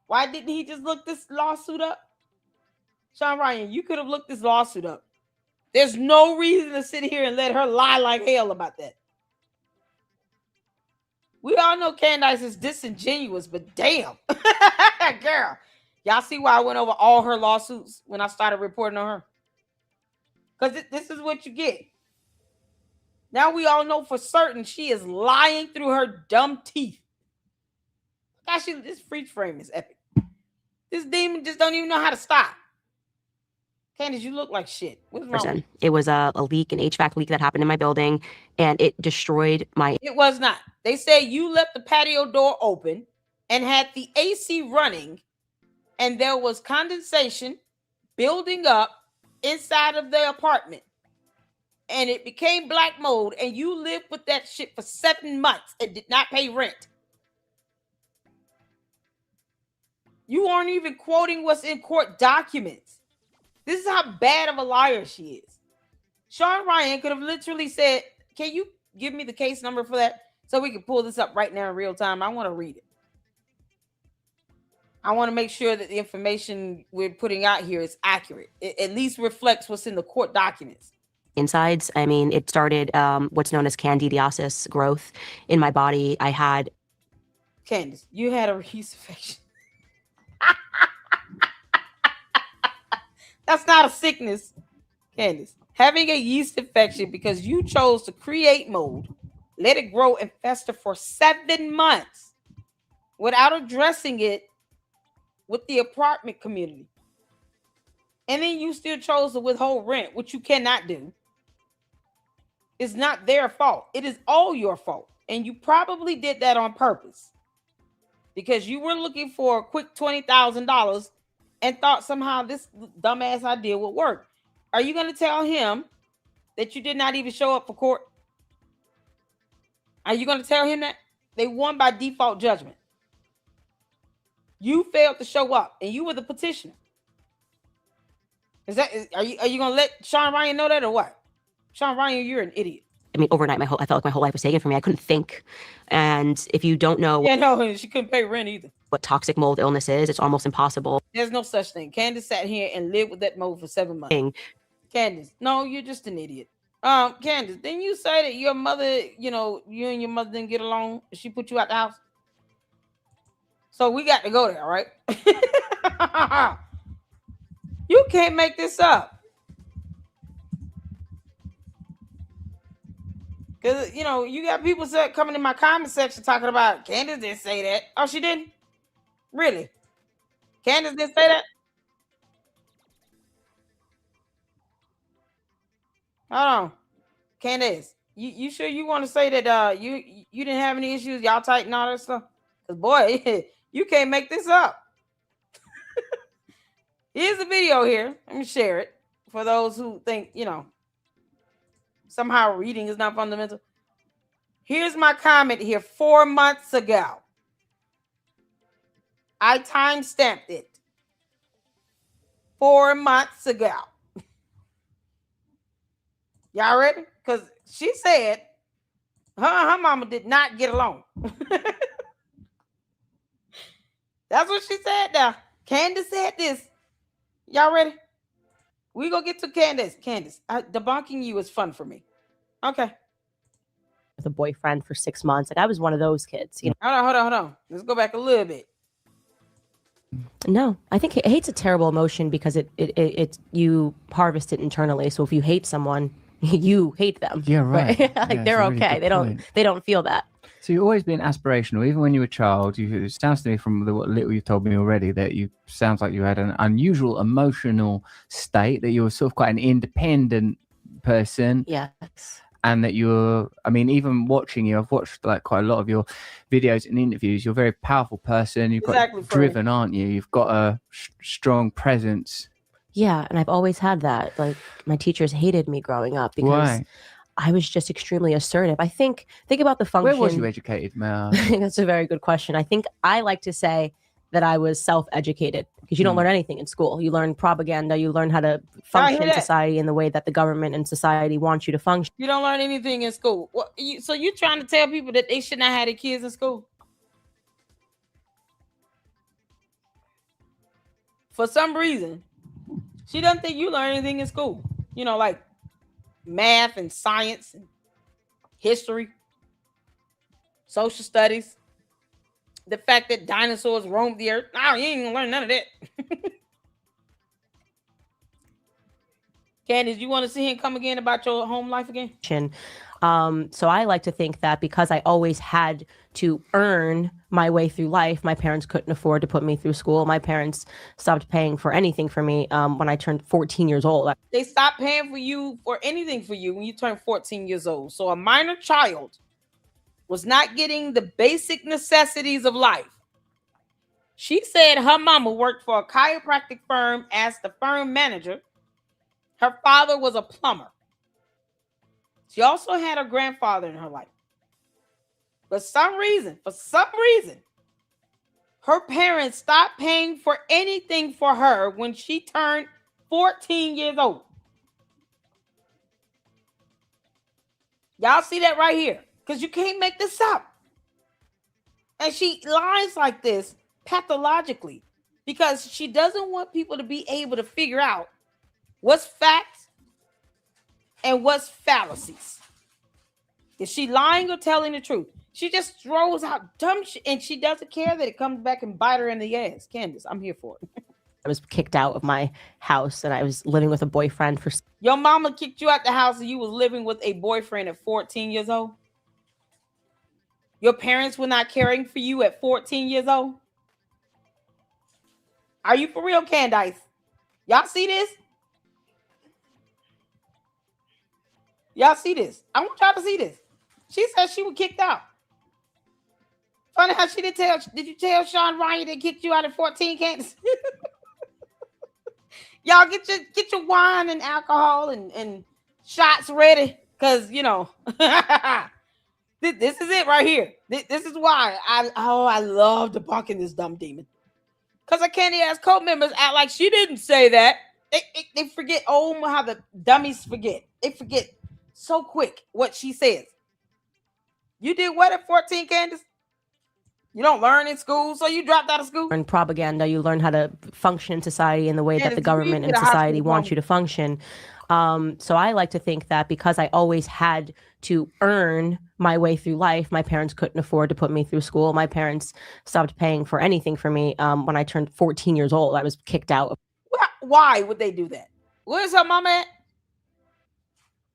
Why didn't he just look this lawsuit up? Shawn Ryan, you could have looked this lawsuit up. There's no reason to sit here and let her lie like hell about that. We all know Candace is disingenuous, but damn, girl, y'all see why I went over all her lawsuits when I started reporting on her? Because this is what you get. Now we all know for certain she is lying through her dumb teeth. Gosh, this freeze frame is epic. This demon just don't even know how to stop. Candace, you look like shit. What's wrong with you? It was a leak, an HVAC leak that happened in my building, and it destroyed my. It was not. They say you left the patio door open and had the AC running, and there was condensation building up inside of the apartment, and it became black mold, and you lived with that shit for 7 months and did not pay rent. You aren't even quoting what's in court documents. This is how bad of a liar she is. Shawn Ryan could have literally said, can you give me the case number for that so we can pull this up right now in real time? I want to read it. I want to make sure that the information we're putting out here is accurate. It at least reflects what's in the court documents. Insides, I mean, it started what's known as candidiasis growth in my body. I had. Candace, you had a yeast infection. That's not a sickness, Candace. Having a yeast infection because you chose to create mold, let it grow and fester for 7 months without addressing it with the apartment community. And then you still chose to withhold rent, which you cannot do. It's not their fault. It is all your fault. And you probably did that on purpose because you were looking for a quick $20,000 and thought somehow this dumbass idea would work. Are you going to tell him that you did not even show up for court? Are you going to tell him that? They won by default judgment. You failed to show up, and you were the petitioner. Are you going to let Shawn Ryan know that or what? Shawn Ryan, you're an idiot. I mean, overnight, I felt like my whole life was taken from me. I couldn't think. And if you don't know she couldn't pay rent either. what toxic mold illness is, it's almost impossible. There's no such thing. Candace sat here and lived with that mold for 7 months. Candace, no, you're just an idiot. Candace, didn't you say that your mother, you and your mother didn't get along? She put you out the house? So we got to go there, right? You can't make this up. Because, you got people coming in my comment section talking about Candace didn't say that. Oh, she didn't? Really? Candace didn't say that? Hold on. Candace, you sure you want to say that you didn't have any issues? Y'all tight and all that stuff? Because, boy, you can't make this up. Here's the video here. Let me share it for those who think, somehow reading is not fundamental. Here's my comment here 4 months ago. I timestamped it. 4 months ago. Y'all ready? Because she said her mama did not get along. That's what she said now. Candace said this. Y'all ready? We gonna get to Candace. Candace, debunking you is fun for me. Okay. With a boyfriend for 6 months. Like I was one of those kids. Hold on. Let's go back a little bit. No, I think hate's a terrible emotion because it you harvest it internally. So if you hate someone, you hate them. Yeah, right. Like they're really okay. They don't feel that. So you've always been aspirational, even when you were a child. It sounds to me from what little you've told me already that you sounds like you had an unusual emotional state, that you were sort of quite an independent person. Yes. And that even watching you, I've watched like quite a lot of your videos and interviews. You're a very powerful person. You're quite driven, aren't you? You've got a strong presence. Yeah, and I've always had that. Like my teachers hated me growing up because I was just extremely assertive. Think about the function. Where was you educated, Mel? That's a very good question. I think I like to say that I was self-educated because you don't learn anything in school. You learn propaganda. You learn how to function in society in the way that the government and society wants you to function. You don't learn anything in school. So you're trying to tell people that they should not have their kids in school? For some reason, she doesn't think you learn anything in school. Like math and science and history. social studies, the fact that dinosaurs roamed the earth. No, you ain't gonna learn none of that. Candace, you want to see him come again about your home life again? So I like to think that because I always had to earn my way through life, my parents couldn't afford to put me through school. My parents stopped paying for anything for me when I turned 14 years old. They stopped paying for you for anything for you when you turned 14 years old. So a minor child was not getting the basic necessities of life. She said her mama worked for a chiropractic firm as the firm manager. Her father was a plumber. She also had her grandfather in her life. For some reason, her parents stopped paying for anything for her when she turned 14 years old. Y'all see that right here? Because you can't make this up. And she lies like this pathologically because she doesn't want people to be able to figure out what's facts and what's fallacies. Is she lying or telling the truth? She just throws out dumb shit and she doesn't care that it comes back and bite her in the ass. Candace, I'm here for it. I was kicked out of my house and I was living with a boyfriend for... Your mama kicked you out the house and you was living with a boyfriend at 14 years old? Your parents were not caring for you at 14 years old? Are you for real, Candace? Y'all see this? Y'all see this? I want y'all to see this. She said she was kicked out. Funny how she didn't tell. Did you tell Shawn Ryan they kicked you out at 14, Candace? Y'all get your wine and alcohol and shots ready. Because, you know, this is it right here. This is why I love debunking this dumb demon. Because I can't ask cult members act like she didn't say that. They forget, how the dummies forget. They forget so quick what she says. You did what at 14, Candace? You don't learn in school, so you dropped out of school? In propaganda, you learn how to function in society in the way that the government and society want you to function. So I like to think that because I always had to earn my way through life, my parents couldn't afford to put me through school. My parents stopped paying for anything for me when I turned 14 years old. I was kicked out. Why would they do that? Where's her mama at?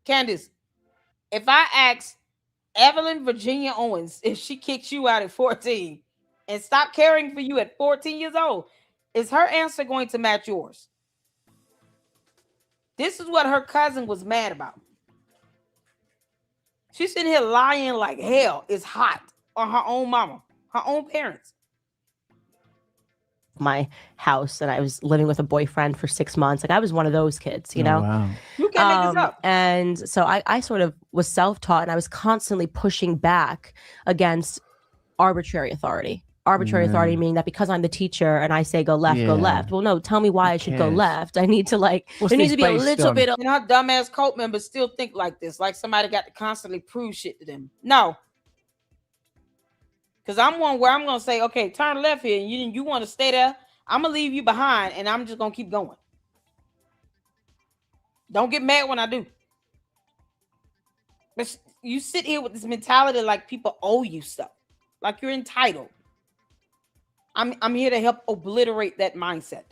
Candace, if I ask Evelyn Virginia Owens if she kicks you out at 14 and stopped caring for you at 14 years old, is her answer going to match yours? This is what her cousin was mad about. She's sitting here lying like hell is hot on her own mama, her own parents. My house and I was living with a boyfriend for 6 months. Like I was one of those kids, you know? Wow. You can't make this up. And so I sort of was self-taught and I was constantly pushing back against arbitrary authority. Arbitrary authority meaning that because I'm the teacher and I say go left, go left. Well, no, tell me why I should go left. I need to there needs to be a little bit of... And our dumbass cult members still think like this, like somebody got to constantly prove shit to them. No. Because I'm one where I'm going to say, okay, turn left here and you want to stay there. I'm going to leave you behind and I'm just going to keep going. Don't get mad when I do. But you sit here with this mentality like people owe you stuff. Like you're entitled. I'm here to help obliterate that mindset.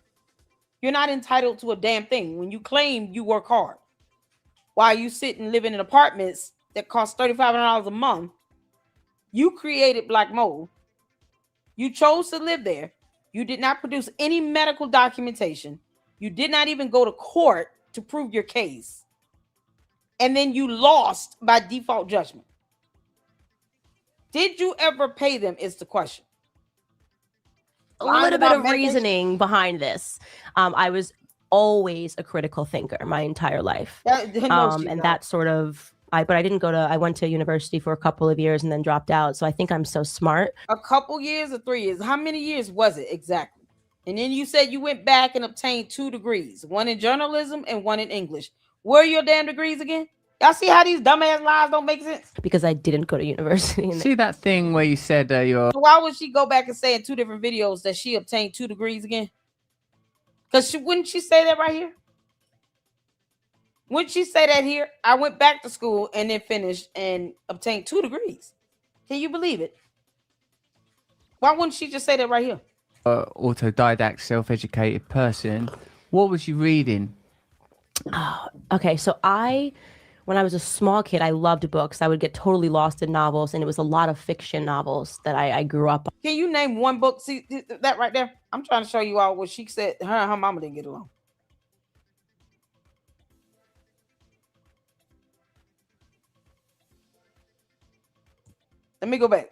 You're not entitled to a damn thing. When you claim you work hard, while you sit and live in apartments that cost $3,500 a month, you created black mold. You chose to live there. You did not produce any medical documentation. You did not even go to court to prove your case. And then you lost by default judgment. Did you ever pay them is the question. A little bit of reasoning behind this. I was always a critical thinker my entire life. That sort of, but I didn't I went to university for a couple of years and then dropped out. So I think I'm so smart. A couple years or 3 years? How many years was it exactly? And then you said you went back and obtained 2 degrees, one in journalism and one in English. Where are your damn degrees again? Y'all see how these dumbass lies don't make sense? Because I didn't go to university. See that thing where you said you're... So why would she go back and say in 2 different videos that she obtained 2 degrees again? Because wouldn't she say that right here? Wouldn't she say that here? I went back to school and then finished and obtained 2 degrees. Can you believe it? Why wouldn't she just say that right here? Autodidact, self-educated person. What was you reading? Okay, so when I was a small kid, I loved books. I would get totally lost in novels, and it was a lot of fiction novels that I grew up on. Can you name one book? See that right there? I'm trying to show you all what she said. Her and her mama didn't get along. Let me go back.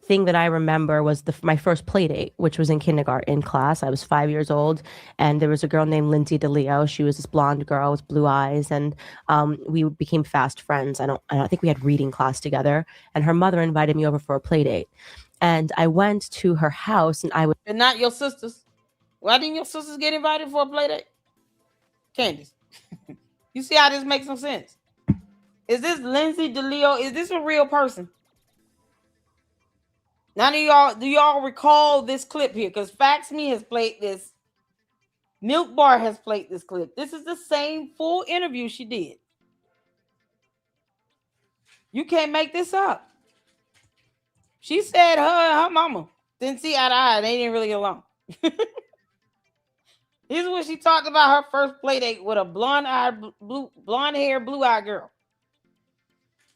Thing that I remember was my first play date, which was in kindergarten class. I was 5 years old, and there was a girl named Lindsay DeLeo. She was this blonde girl with blue eyes, and we became fast friends. I don't think we had reading class together, and her mother invited me over for a play date, and I went to her house, and And not your sisters. Why didn't your sisters get invited for a play date? Candace, you see how this makes some sense? Is this Lindsay DeLeo? Is this a real person? Now, do y'all recall this clip here? Because Fax Me has played this. Milk Bar has played this clip. This is the same full interview she did. You can't make this up. She said her mama didn't see eye to eye. They didn't really get along. This is what she talked about her first play date with a blonde hair, blue eyed girl.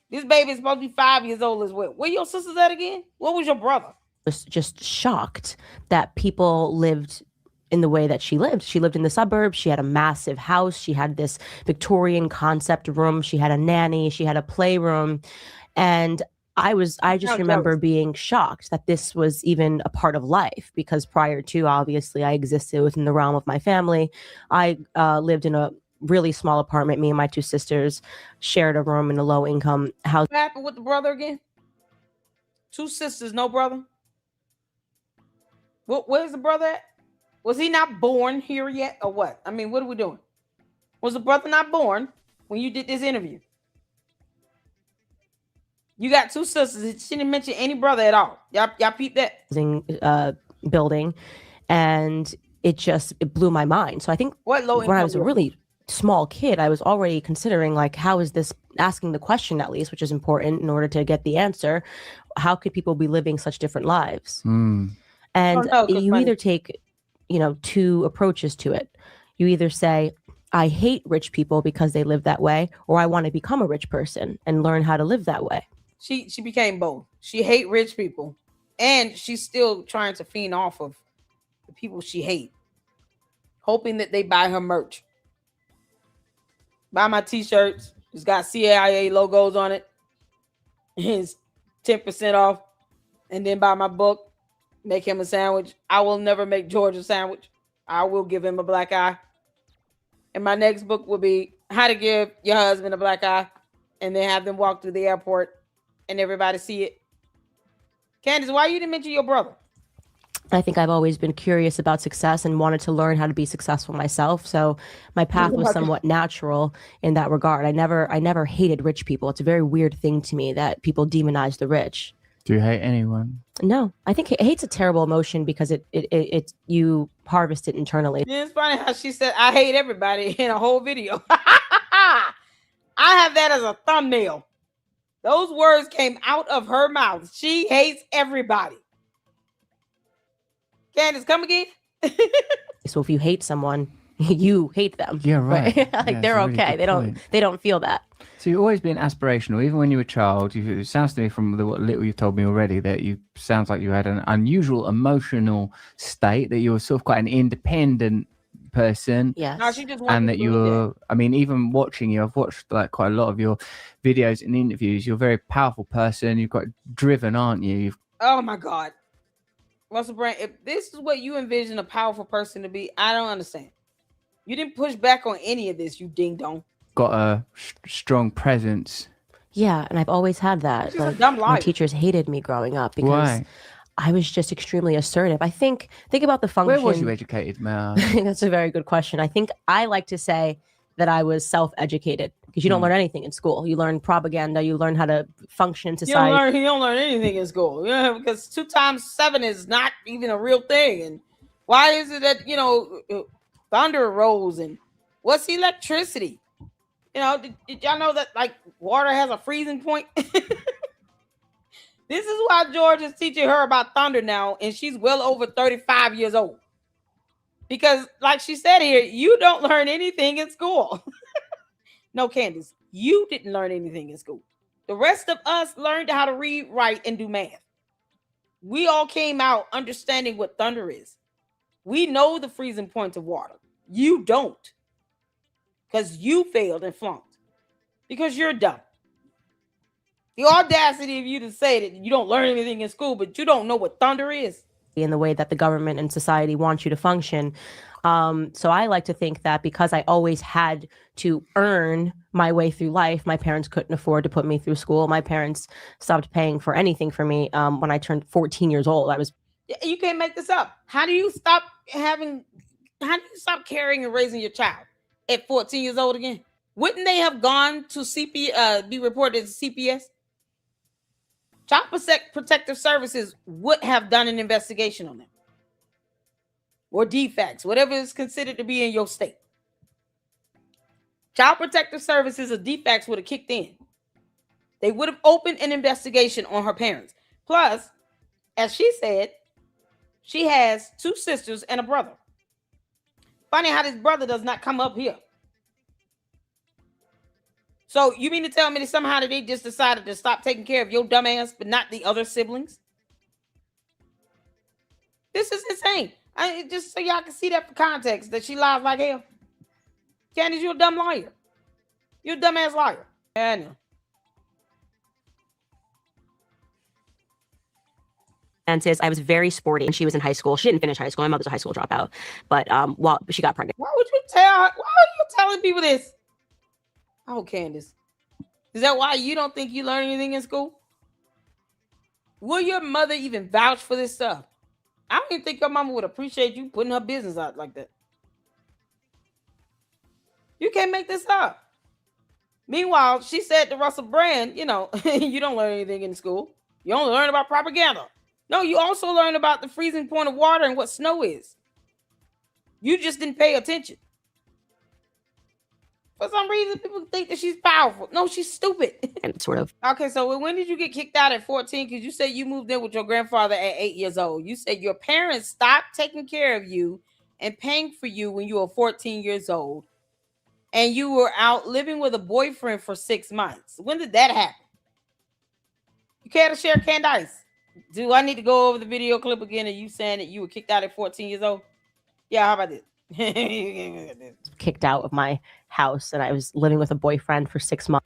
This baby is supposed to be 5 years old as well. Where your sisters at again? What was your brother? was just shocked that people lived in the way that she lived. She lived in the suburbs. She had a massive house. She had this Victorian concept room. She had a nanny. She had a playroom. And I just remember being shocked that this was even a part of life, because prior to, obviously, I existed within the realm of my family. I lived in a really small apartment. Me and my two sisters shared a room in a low income house. What happened with the brother again? Two sisters, no brother. Where's the brother at? Was he not born here yet, or what? I mean, what are we doing? Was the brother not born when you did this interview? You got two sisters. She didn't mention any brother at all. Y'all peep that? Building, and it blew my mind. So I think when I was a really small kid, I was already considering, like, how is this, asking the question at least, which is important in order to get the answer. How could people be living such different lives? And you either take, two approaches to it. You either say, I hate rich people because they live that way, or I want to become a rich person and learn how to live that way. She became both. She hate rich people, and she's still trying to feed off of the people she hate, hoping that they buy her merch. Buy my t-shirts. It's got CIA logos on it. It's 10% off. And then buy my book. Make him a sandwich. I will never make George a sandwich. I will give him a black eye. And my next book will be how to give your husband a black eye, and then have them walk through the airport and everybody see it. Candace, why you didn't mention your brother? I think I've always been curious about success and wanted to learn how to be successful myself. So my path was somewhat natural in that regard. I never hated rich people. It's a very weird thing to me that people demonize the rich. Do you hate anyone? No, I think hate's a terrible emotion because it you harvest it internally. It's funny how she said, I hate everybody in a whole video. I have that as a thumbnail. Those words came out of her mouth. She hates everybody. Candace, come again. So if you hate someone, you hate them. Yeah, right. Like they're really okay. They don't feel that. So you've always been aspirational, even when you were a child. It sounds to me from what little you've told me already that you sounds like you had an unusual emotional state, that you were sort of quite an independent person. Yes. No, she just And that you were, I mean, even watching you, I've watched like quite a lot of your videos and interviews. You're a very powerful person. You're quite driven, aren't you? Oh my God. Russell Brand, if this is what you envision a powerful person to be, I don't understand. You didn't push back on any of this, you ding dong. Got a strong presence. Yeah, and I've always had that. She's a dumb liar. My teachers hated me growing up because Why? I was just extremely assertive. I think about the function. Where was you educated, Mel? That's a very good question. I think I like to say that I was self-educated because you don't learn anything in school. You learn propaganda. You learn how to function in society. You don't learn anything in school. Yeah, because 2 times 7 is not even a real thing. And why is it that thunder rolls and what's electricity? Did y'all know that like water has a freezing point? This is why George is teaching her about thunder now, and she's well over 35 years old. Because, like she said here, you don't learn anything in school. No, Candace, you didn't learn anything in school. The rest of us learned how to read, write, and do math. We all came out understanding what thunder is. We know the freezing point of water. You don't. Because you failed and flunked. Because you're dumb. The audacity of you to say that you don't learn anything in school, but you don't know what thunder is. In the way that the government and society wants you to function. So I like to think that because I always had to earn my way through life, my parents couldn't afford to put me through school. My parents stopped paying for anything for me when I turned 14 years old. You can't make this up. How do you stop carrying and raising your child at 14 years old again? Wouldn't they have gone to be reported as CPS? Child Protective Services would have done an investigation on them. Or defects, whatever is considered to be in your state. Child Protective Services or defects would have kicked in. They would have opened an investigation on her parents. Plus, as she said, she has 2 sisters and a brother. Funny how this brother does not come up here. So you mean to tell me that somehow they just decided to stop taking care of your dumb ass, but not the other siblings? This is insane. Just so y'all can see that for context, that she lies like hell. Candace, you're a dumb liar. You're a dumbass liar. Yeah, I know. And says I was very sporty and she was in high school. She didn't finish high school. My mother's a high school dropout. But while she got pregnant. Why are you telling people this? Oh, Candace. Is that why you don't think you learn anything in school? Will your mother even vouch for this stuff? I don't even think your mama would appreciate you putting her business out like that. You can't make this up. Meanwhile, she said to Russell Brand, you don't learn anything in school. You only learn about propaganda. No, you also learn about the freezing point of water and what snow is. You just didn't pay attention. For some reason, people think that she's powerful. No, she's stupid. And sort of. Okay, so when did you get kicked out at 14? Because you said you moved in with your grandfather at 8 years old. You said your parents stopped taking care of you and paying for you when you were 14 years old. And you were out living with a boyfriend for 6 months. When did that happen? You care to share, Candace? Do I need to go over the video clip again of you saying that you were kicked out at 14 years old? Yeah, how about this? Kicked out of my house and I was living with a boyfriend for 6 months.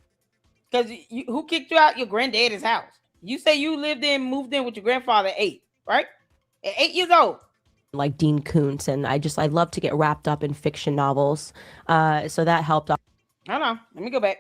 Because who kicked you out? Your granddaddy's house. You say you moved in with your grandfather at 8, right? At 8 years old. Like Dean Koontz, and I love to get wrapped up in fiction novels. So that helped. Hold on, let me go back.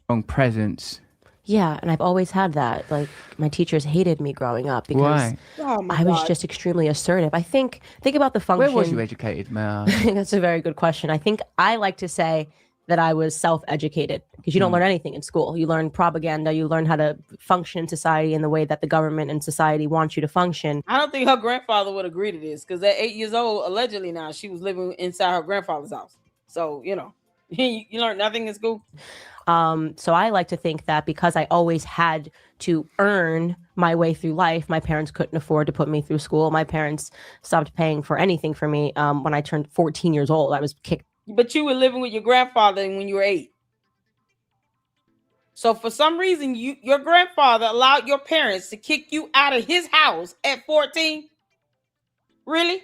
Wrong presence. Yeah, and I've always had that. Like my teachers hated me growing up because Why? I was just extremely assertive. I think about the function. Where was you educated, Mel? That's a very good question. I think I like to say that I was self-educated because you don't learn anything in school. You learn propaganda. You learn how to function in society in the way that the government and society wants you to function. I don't think her grandfather would agree to this because at 8 years old, allegedly now, she was living inside her grandfather's house. So, you learn nothing in school. So I like to think that because I always had to earn my way through life, my parents couldn't afford to put me through school. My parents stopped paying for anything for me when I turned 14 years old. I was kicked. But you were living with your grandfather when you were 8. So for some reason, your grandfather allowed your parents to kick you out of his house at 14. Really?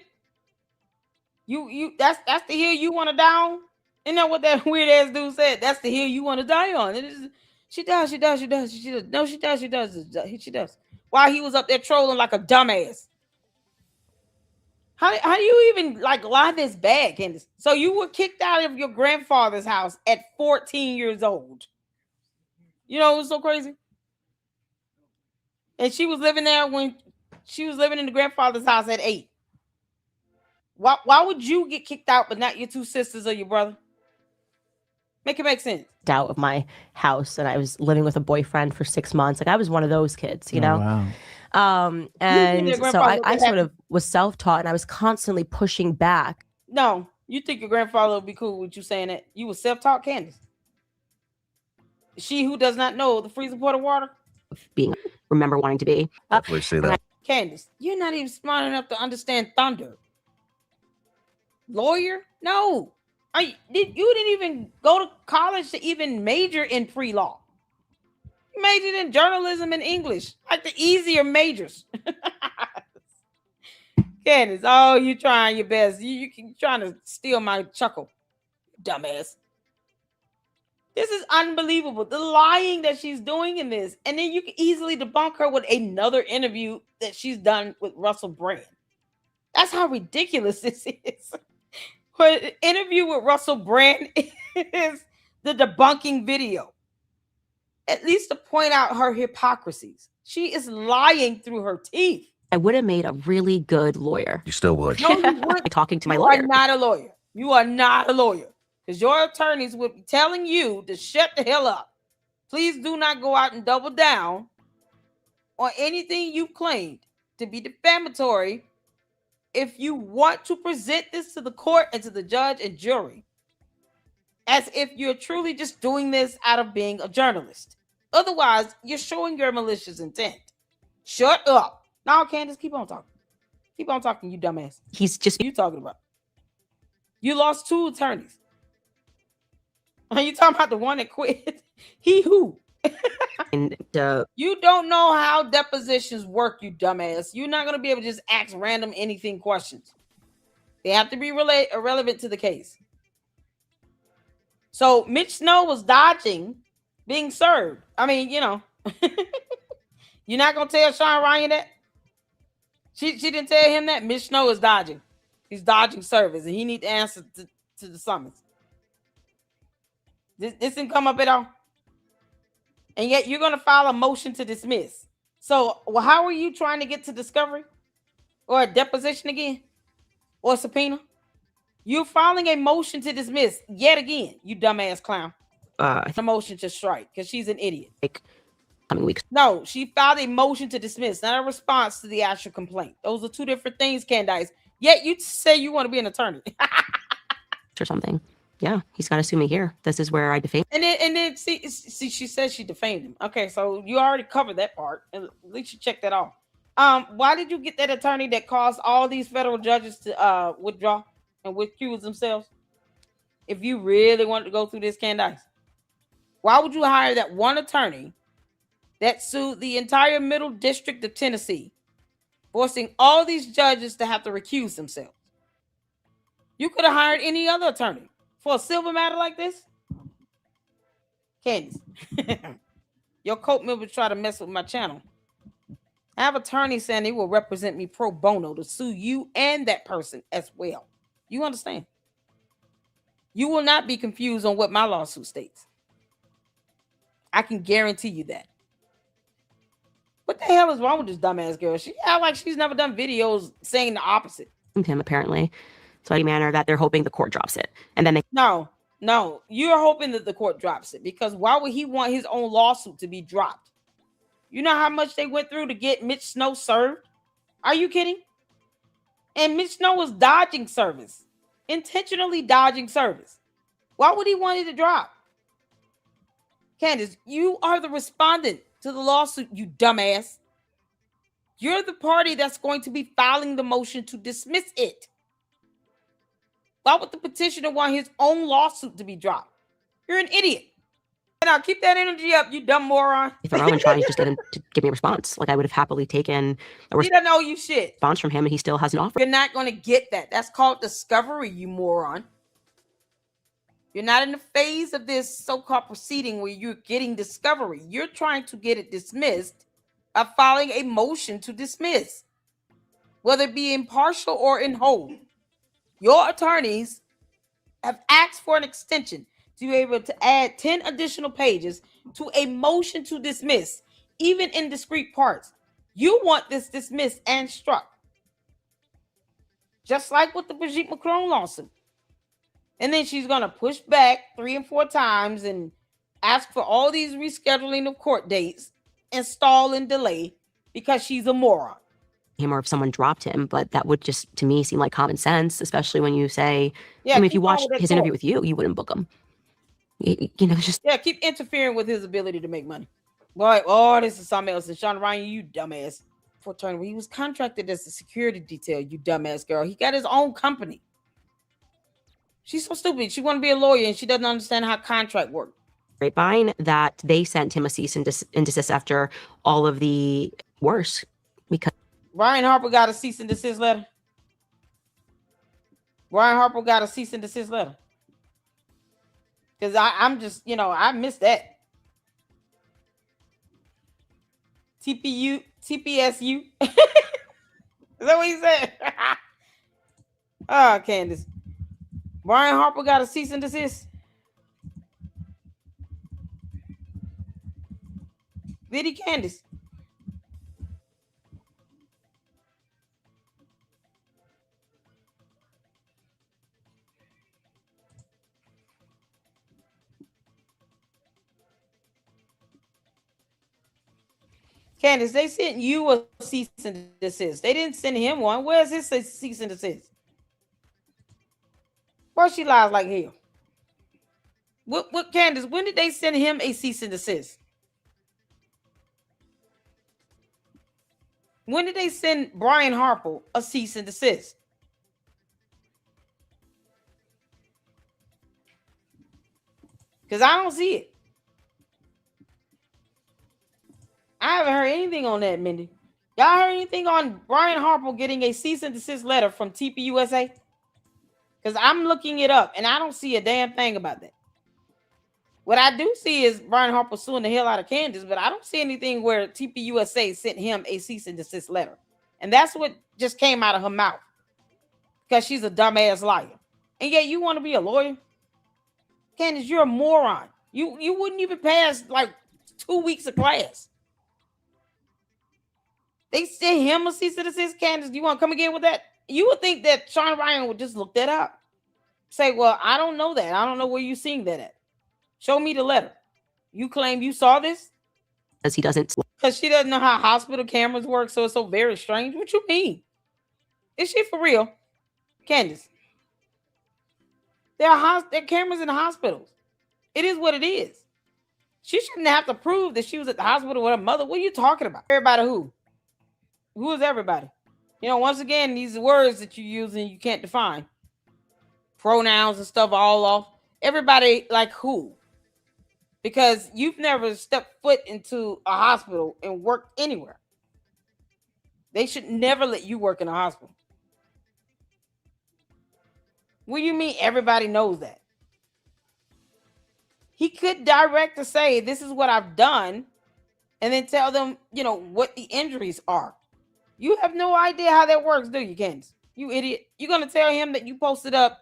That's the hill you want to die on? Isn't that what that weird ass dude said? That's the hill you want to die on. She does. No, she does. While he was up there trolling like a dumbass. How do you even lie this bad, Candace? So you were kicked out of your grandfather's house at 14 years old. It was so crazy. And she was living there when she was living in the grandfather's house at 8. Why would you get kicked out but not your 2 sisters or your brother? Make it make sense. Out of my house and I was living with a boyfriend for 6 months. Like I was one of those kids, know? Wow. And so I sort of was self-taught and I was constantly pushing back. No, you think your grandfather would be cool with you saying that? You were self-taught, Candace. She who does not know the freezing point of water? Being remember wanting to be. Definitely see that. Candace, you're not even smart enough to understand thunder. Lawyer? No. You didn't even go to college to even major in pre-law. You majored in journalism and English, like the easier majors. Candace, oh, you trying your best. You trying to steal my chuckle, dumbass. This is unbelievable. The lying that she's doing in this. And then you can easily debunk her with another interview that she's done with Russell Brand. That's how ridiculous this is. Her interview with Russell Brand is the debunking video. At least to point out her hypocrisies. She is lying through her teeth. I would have made a really good lawyer. You still would. No, you wouldn't. Talking to my You lawyer. are not a lawyer. You are not a lawyer. Because your attorneys would be telling you to shut the hell up. Please do not go out and double down on anything you claimed to be defamatory if you want to present this to the court and to the judge and jury as if you're truly just doing this out of being a journalist. Otherwise, you're showing your malicious intent. Shut up. Now, Candace, keep on talking. Keep on talking, you dumbass. He's just What are you talking about? You lost 2 attorneys. Are you talking about the one that quit? He who? You don't know how depositions work, you dumbass. You're not going to be able to just ask random anything questions. They have to be relevant to the case. So Mitch Snow was dodging being served. I mean, you know, you're not going to tell Shawn Ryan that? She didn't tell him that. Mitch Snow is dodging. He's dodging service, and he needs to answer to the summons. This didn't come up at all. And yet you're going to file a motion to dismiss. So how are you trying to get to discovery? Or a deposition again? Or a subpoena? You're filing a motion to dismiss yet again, you dumbass clown. A motion to strike because she's an idiot. Coming weeks. No, she filed a motion to dismiss, not a response to the actual complaint. Those are 2 different things, Candace. Yet you say you want to be an attorney. Or something. Yeah, he's got to sue me here. This is where I defamed. And then see, she says she defamed him. Okay, so you already covered that part. At least you checked that off. Why did you get that attorney that caused all these federal judges to withdraw and recuse themselves? If you really wanted to go through this, Candace, why would you hire that one attorney that sued the entire Middle District of Tennessee, forcing all these judges to have to recuse themselves? You could have hired any other attorney for a civil matter like this. Candace, your cult members try to mess with my channel. I have attorneys saying they will represent me pro bono to sue you and that person as well. You understand? You will not be confused on what my lawsuit states. I can guarantee you that. What the hell is wrong with this dumbass girl? She act like she's never done videos saying the opposite. Him apparently. So in a manner that they're hoping the court drops it. And then they No, you're hoping that the court drops it because why would he want his own lawsuit to be dropped? You know how much they went through to get Mitch Snow served? Are you kidding? And Mitch Snow was dodging service, intentionally dodging service. Why would he want it to drop? Candace, you are the respondent to the lawsuit, you dumbass. You're the party that's going to be filing the motion to dismiss it. Why would the petitioner want his own lawsuit to be dropped? You're an idiot. Now keep that energy up, you dumb moron. if Roman tried to just get him to give me a response, like I would have happily taken a He doesn't owe you shit. response from him, and he still has an offer. You're not going to get that. That's called discovery, you moron. You're not in the phase of this so-called proceeding where you're getting discovery. You're trying to get it dismissed by filing a motion to dismiss, whether it be impartial or in whole. Your attorneys have asked for an extension to be able to add 10 additional pages to a motion to dismiss, even in discrete parts. You want this dismissed and struck. Just like with the Brigitte Macron lawsuit. And then she's going to push back 3 and 4 times and ask for all these rescheduling of court dates and stall and delay because she's a moron. Him or if someone dropped him, but that would just to me seem like common sense, especially when you say, Yeah, I mean, if you keep on watched with that his interview talk. with you wouldn't book him. You know, just Yeah, keep interfering with his ability to make money. Boy, oh, this is something else. And Shawn Ryan, you dumbass. For turn, he was contracted as a security detail, you dumbass girl. He got his own company. She's so stupid. She want to be a lawyer and she doesn't understand how contract works. Grapevine that they sent him a cease and desist after all of the worse. Because Brian Harper got a cease and desist letter. Brian Harper got a cease and desist letter. Because I'm just, I missed that. TPSU. Is that what he said? Oh, Candace. Brian Harper got a cease and desist. Did he, Candace? Candace, they sent you a cease and desist. They didn't send him one. Where's his cease and desist? Why she lies like hell? What, Candace, when did they send him a cease and desist? When did they send Brian Harper a cease and desist? Because I don't see it. I haven't heard anything on that, Mindy. Y'all heard anything on Brian Harper getting a cease and desist letter from TPUSA? Because I'm looking it up and I don't see a damn thing about that. What I do see is Brian Harper suing the hell out of Candace, but I don't see anything where TPUSA sent him a cease and desist letter. And that's what just came out of her mouth. Because she's a dumbass liar. And yet you want to be a lawyer? Candace, you're a moron. You wouldn't even pass like 2 weeks of class. They sent him a cease and desist. Candace, do you want to come again with that? You would think that Shawn Ryan would just look that up. Say, well, I don't know that. I don't know where you're seeing that at. Show me the letter. You claim you saw this? Because he doesn't. Because she doesn't know how hospital cameras work, so it's so very strange. What you mean? Is she for real? Candace. There are cameras in the hospitals. It is what it is. She shouldn't have to prove that she was at the hospital with her mother. What are you talking about? Everybody who? Who is everybody? Once again, these words that you use and you can't define. Pronouns and stuff all off. Everybody like who? Because you've never stepped foot into a hospital and worked anywhere. They should never let you work in a hospital. What do you mean everybody knows that? He could direct to say, this is what I've done, and then tell them, what the injuries are. You have no idea how that works, do you, Candace? You idiot. You're going to tell him that you posted up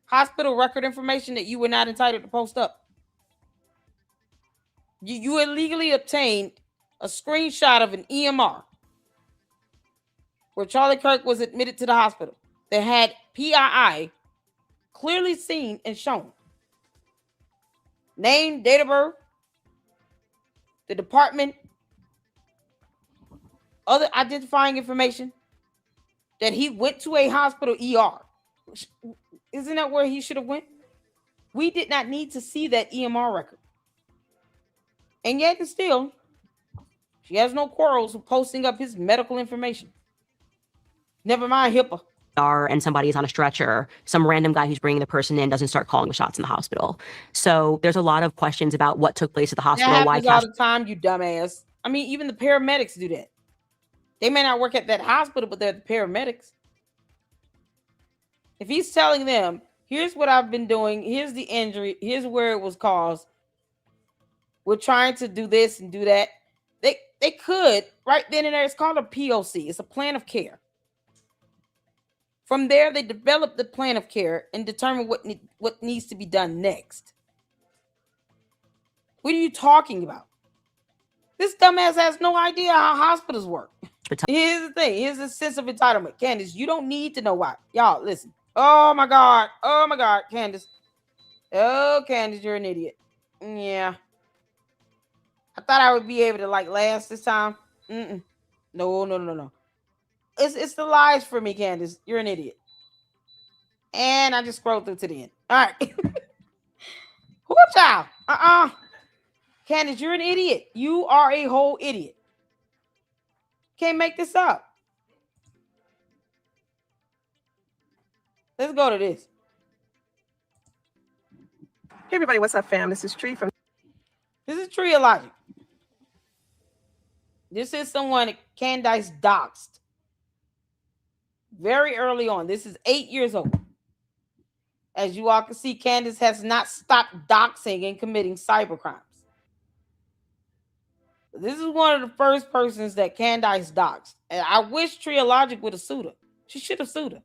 hospital record information that you were not entitled to post up. You illegally obtained a screenshot of an EMR where Charlie Kirk was admitted to the hospital that had PII clearly seen and shown. Name, date of birth, the department, other identifying information, that he went to a hospital ER. Isn't that where he should have went? We did not need to see that EMR record. And yet and still, she has no quarrels with posting up his medical information. Never mind HIPAA. And somebody is on a stretcher, some random guy who's bringing the person in doesn't start calling the shots in the hospital. So there's a lot of questions about what took place at the hospital. That happens all the time, you dumbass. I mean, even the paramedics do that. They may not work at that hospital, but they're the paramedics. If he's telling them, here's what I've been doing, here's the injury, here's where it was caused, we're trying to do this and do that, they could, right then and there, it's called a POC. It's a plan of care. From there, they develop the plan of care and determine what needs to be done next. What are you talking about? This dumbass has no idea how hospitals work. Here's the thing. Here's a sense of entitlement. Candace, you don't need to know why. Y'all, listen. Oh, my God. Oh, my God, Candace. Oh, Candace, you're an idiot. Yeah. I thought I would be able to, last this time. No. It's the lies for me, Candace. You're an idiot. And I just scrolled through to the end. All right. Who child? Candace, you're an idiot. You are a whole idiot. Can't make this up. Let's go to this. Hey everybody, what's up, fam? This is Tree from. This is Tree of Logic. This is someone that Candace doxed very early on. This is 8 years old. As you all can see, Candace has not stopped doxing and committing cyber crimes. This is one of the first persons that Candace doxed. And I wish Tree of Logic would have sued her. She should have sued her.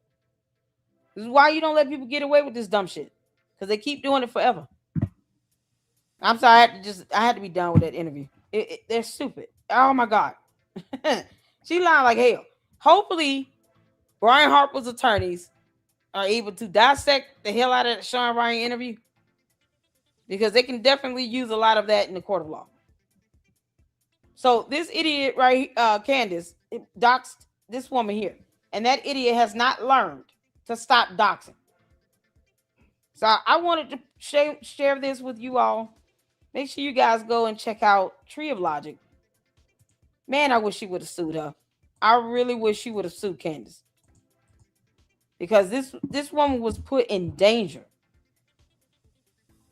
This is why you don't let people get away with this dumb shit. Because they keep doing it forever. I'm sorry, I had to be done with that interview. They're stupid. Oh my God. She lying like hell. Hopefully, Brian Harper's attorneys are able to dissect the hell out of that Shawn Ryan interview. Because they can definitely use a lot of that in the court of law. So this idiot right Candace, doxed this woman here. And that idiot has not learned to stop doxing. So I wanted to share this with you all. Make sure you guys go and check out Tree of Logic. Man, I wish she would have sued her. I really wish she would have sued Candace. Because this woman was put in danger.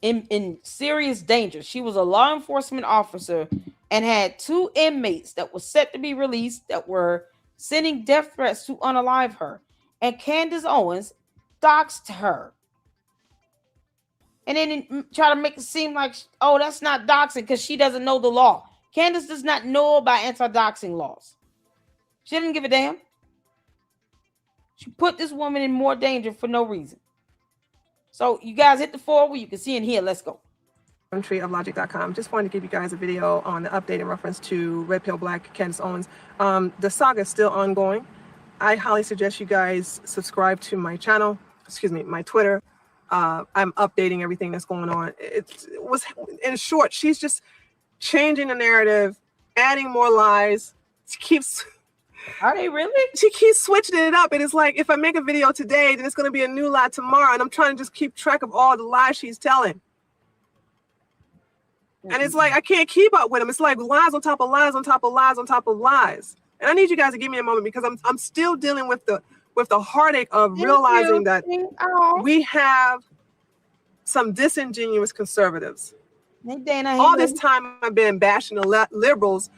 In serious danger. She was a law enforcement officer and had 2 inmates that were set to be released that were sending death threats to unalive her. And Candace Owens doxed her. And then try to make it seem like, oh, that's not doxing because she doesn't know the law. Candace does not know about anti-doxing laws. She didn't give a damn. She put this woman in more danger for no reason. So you guys hit the forward. You can see in here. Let's go. From treeoflogic.com. Just wanted to give you guys a video on the update in reference to Red Pill Black Candace Owens. The saga is still ongoing. I highly suggest you guys subscribe to my channel, my Twitter. I'm updating everything that's going on. It was, in short, she's just changing the narrative, adding more lies. She keeps. Are they really? She keeps switching it up. And it's like, if I make a video today, then it's going to be a new lie tomorrow. And I'm trying to just keep track of all the lies she's telling. And it's like, I can't keep up with them. It's like lies on top of lies on top of lies on top of lies. And I need you guys to give me a moment because I'm still dealing with the heartache of realizing that we have some disingenuous conservatives. All this time I've been bashing the liberals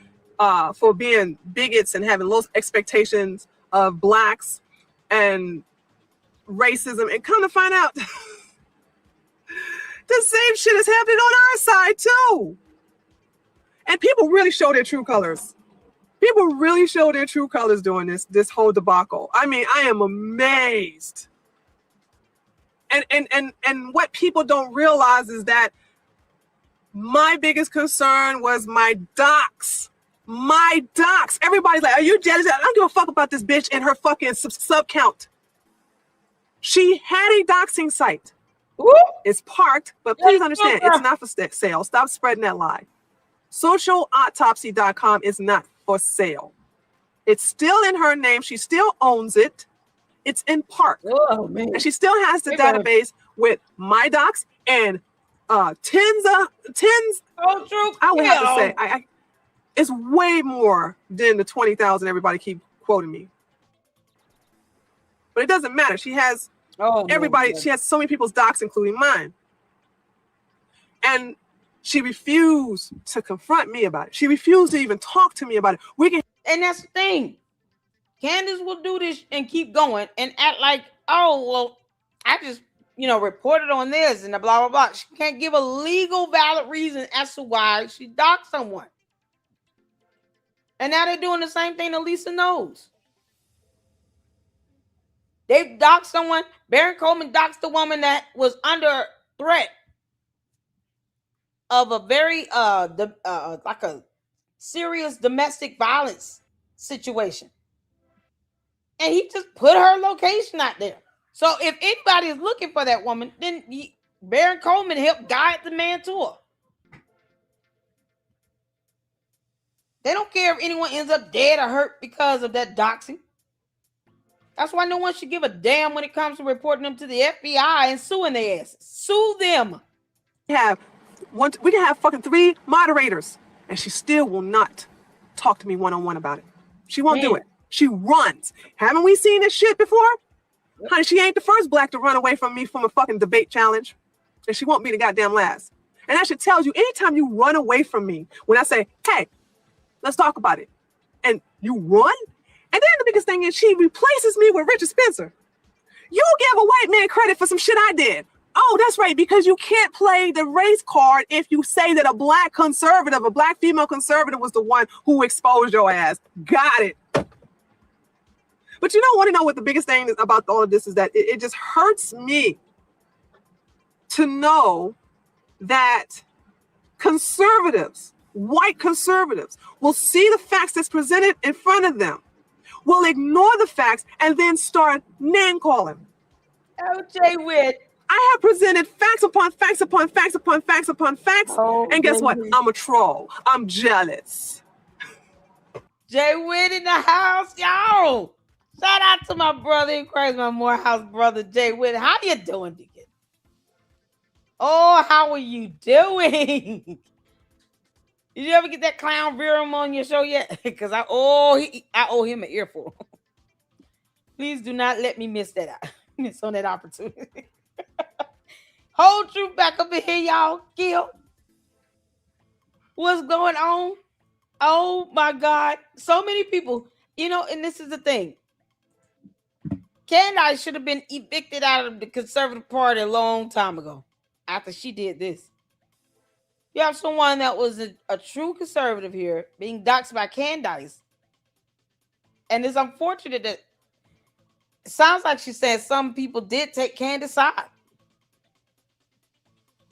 for being bigots and having low expectations of blacks and racism, and come to find out the same shit is happening on our side too. And people really show their true colors. People really show their true colors during this whole debacle. I mean, I am amazed. And what people don't realize is that my biggest concern was my docs. My docs. Everybody's like, are you jealous? I don't give a fuck about this bitch and her fucking sub count. She had a doxing site. Ooh. It's parked, but please understand, it's not for sale. Stop spreading that lie. Socialautopsy.com is not for sale. It's still in her name. She still owns it. It's in part. Oh, man. And she still has the database with my docs and tens. Oh, true. I would have to say, it's way more than the 20,000 everybody keep quoting me. But it doesn't matter. She has everybody. She has so many people's docs, including mine. And she refused to confront me about it. She refused to even talk to me about it. And that's the thing. Candace will do this and keep going and act like, oh, well, I just, reported on this and the blah, blah, blah. She can't give a legal valid reason as to why she doxed someone. And now they're doing the same thing to Lisa Knows. They doxed someone. Baron Coleman doxed the woman that was under threat of a very like a serious domestic violence situation. And he just put her location out there. So if anybody is looking for that woman, then Baron Coleman helped guide the man to her. They don't care if anyone ends up dead or hurt because of that doxing. That's why no one should give a damn when it comes to reporting them to the FBI and suing their asses. Sue them. Have we can have fucking 3 moderators, and she still will not talk to me one-on-one about it. She won't do it. She runs. Haven't we seen this shit before? Yep. Honey, she ain't the first black to run away from me from a fucking debate challenge, and she won't be the goddamn last. And that should tell you, anytime you run away from me, when I say, hey, let's talk about it, and you run, and then the biggest thing is she replaces me with Richard Spencer. You give a white man credit for some shit I did. Oh, that's right, because you can't play the race card if you say that a black conservative, a black female conservative was the one who exposed your ass. Got it. But you don't want to know what the biggest thing is about all of this is that it just hurts me to know that conservatives, white conservatives, will see the facts that's presented in front of them, will ignore the facts, and then start name-calling. OJ Witt. I have presented facts upon facts upon facts upon facts upon facts, and guess what? I'm a troll. I'm jealous. Jay Witt in the house, y'all. Shout out to my brother in Christ, my Morehouse brother, Jay Witt. How you doing, Deacon? Oh, how are you doing? Did you ever get that clown Virum on your show yet? Because I owe him an earful. Please do not let me miss on that opportunity. Whole truth back up in here, y'all. Gil, what's going on? Oh my God. So many people, and this is the thing. Candace should have been evicted out of the Conservative Party a long time ago after she did this. You have someone that was a true conservative here being doxxed by Candace. And it's unfortunate that it sounds like she said some people did take Candace's side.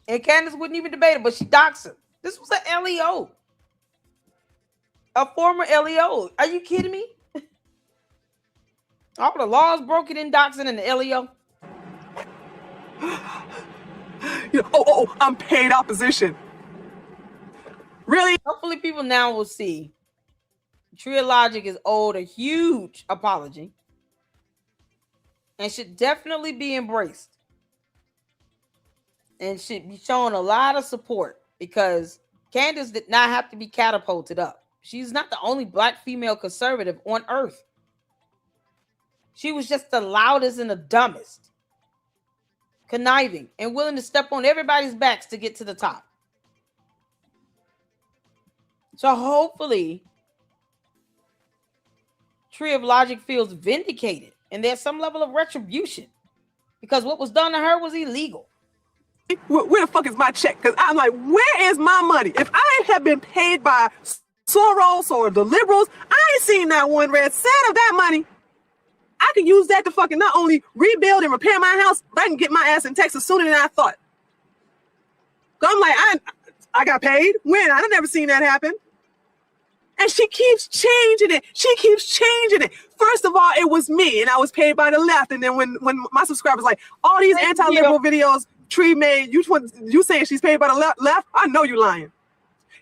And Candace wouldn't even debate it, but she doxed her. This was an LEO. A former LEO. Are you kidding me? All the laws broken in doxing and the LEO. I'm paid opposition. Really? Hopefully people now will see Tree of Logic is owed a huge apology and should definitely be embraced and should be shown a lot of support because Candace did not have to be catapulted up. She's not the only black female conservative on earth. She was just the loudest and the dumbest, conniving and willing to step on everybody's backs to get to the top. So hopefully Tree of Logic feels vindicated and there's some level of retribution because what was done to her was illegal. Where the fuck is my check? Because I'm like, where is my money? If I have been paid by Soros or the liberals, I ain't seen that one red cent of that money. I can use that to fucking not only rebuild and repair my house, but I can get my ass in Texas sooner than I thought. So I'm like, I got paid? When? I never seen that happen. And she keeps changing it. She keeps changing it. First of all, it was me, and I was paid by the left. And then when my subscribers like, all these anti-liberal videos Tree made, you saying she's paid by the left? I know you lying.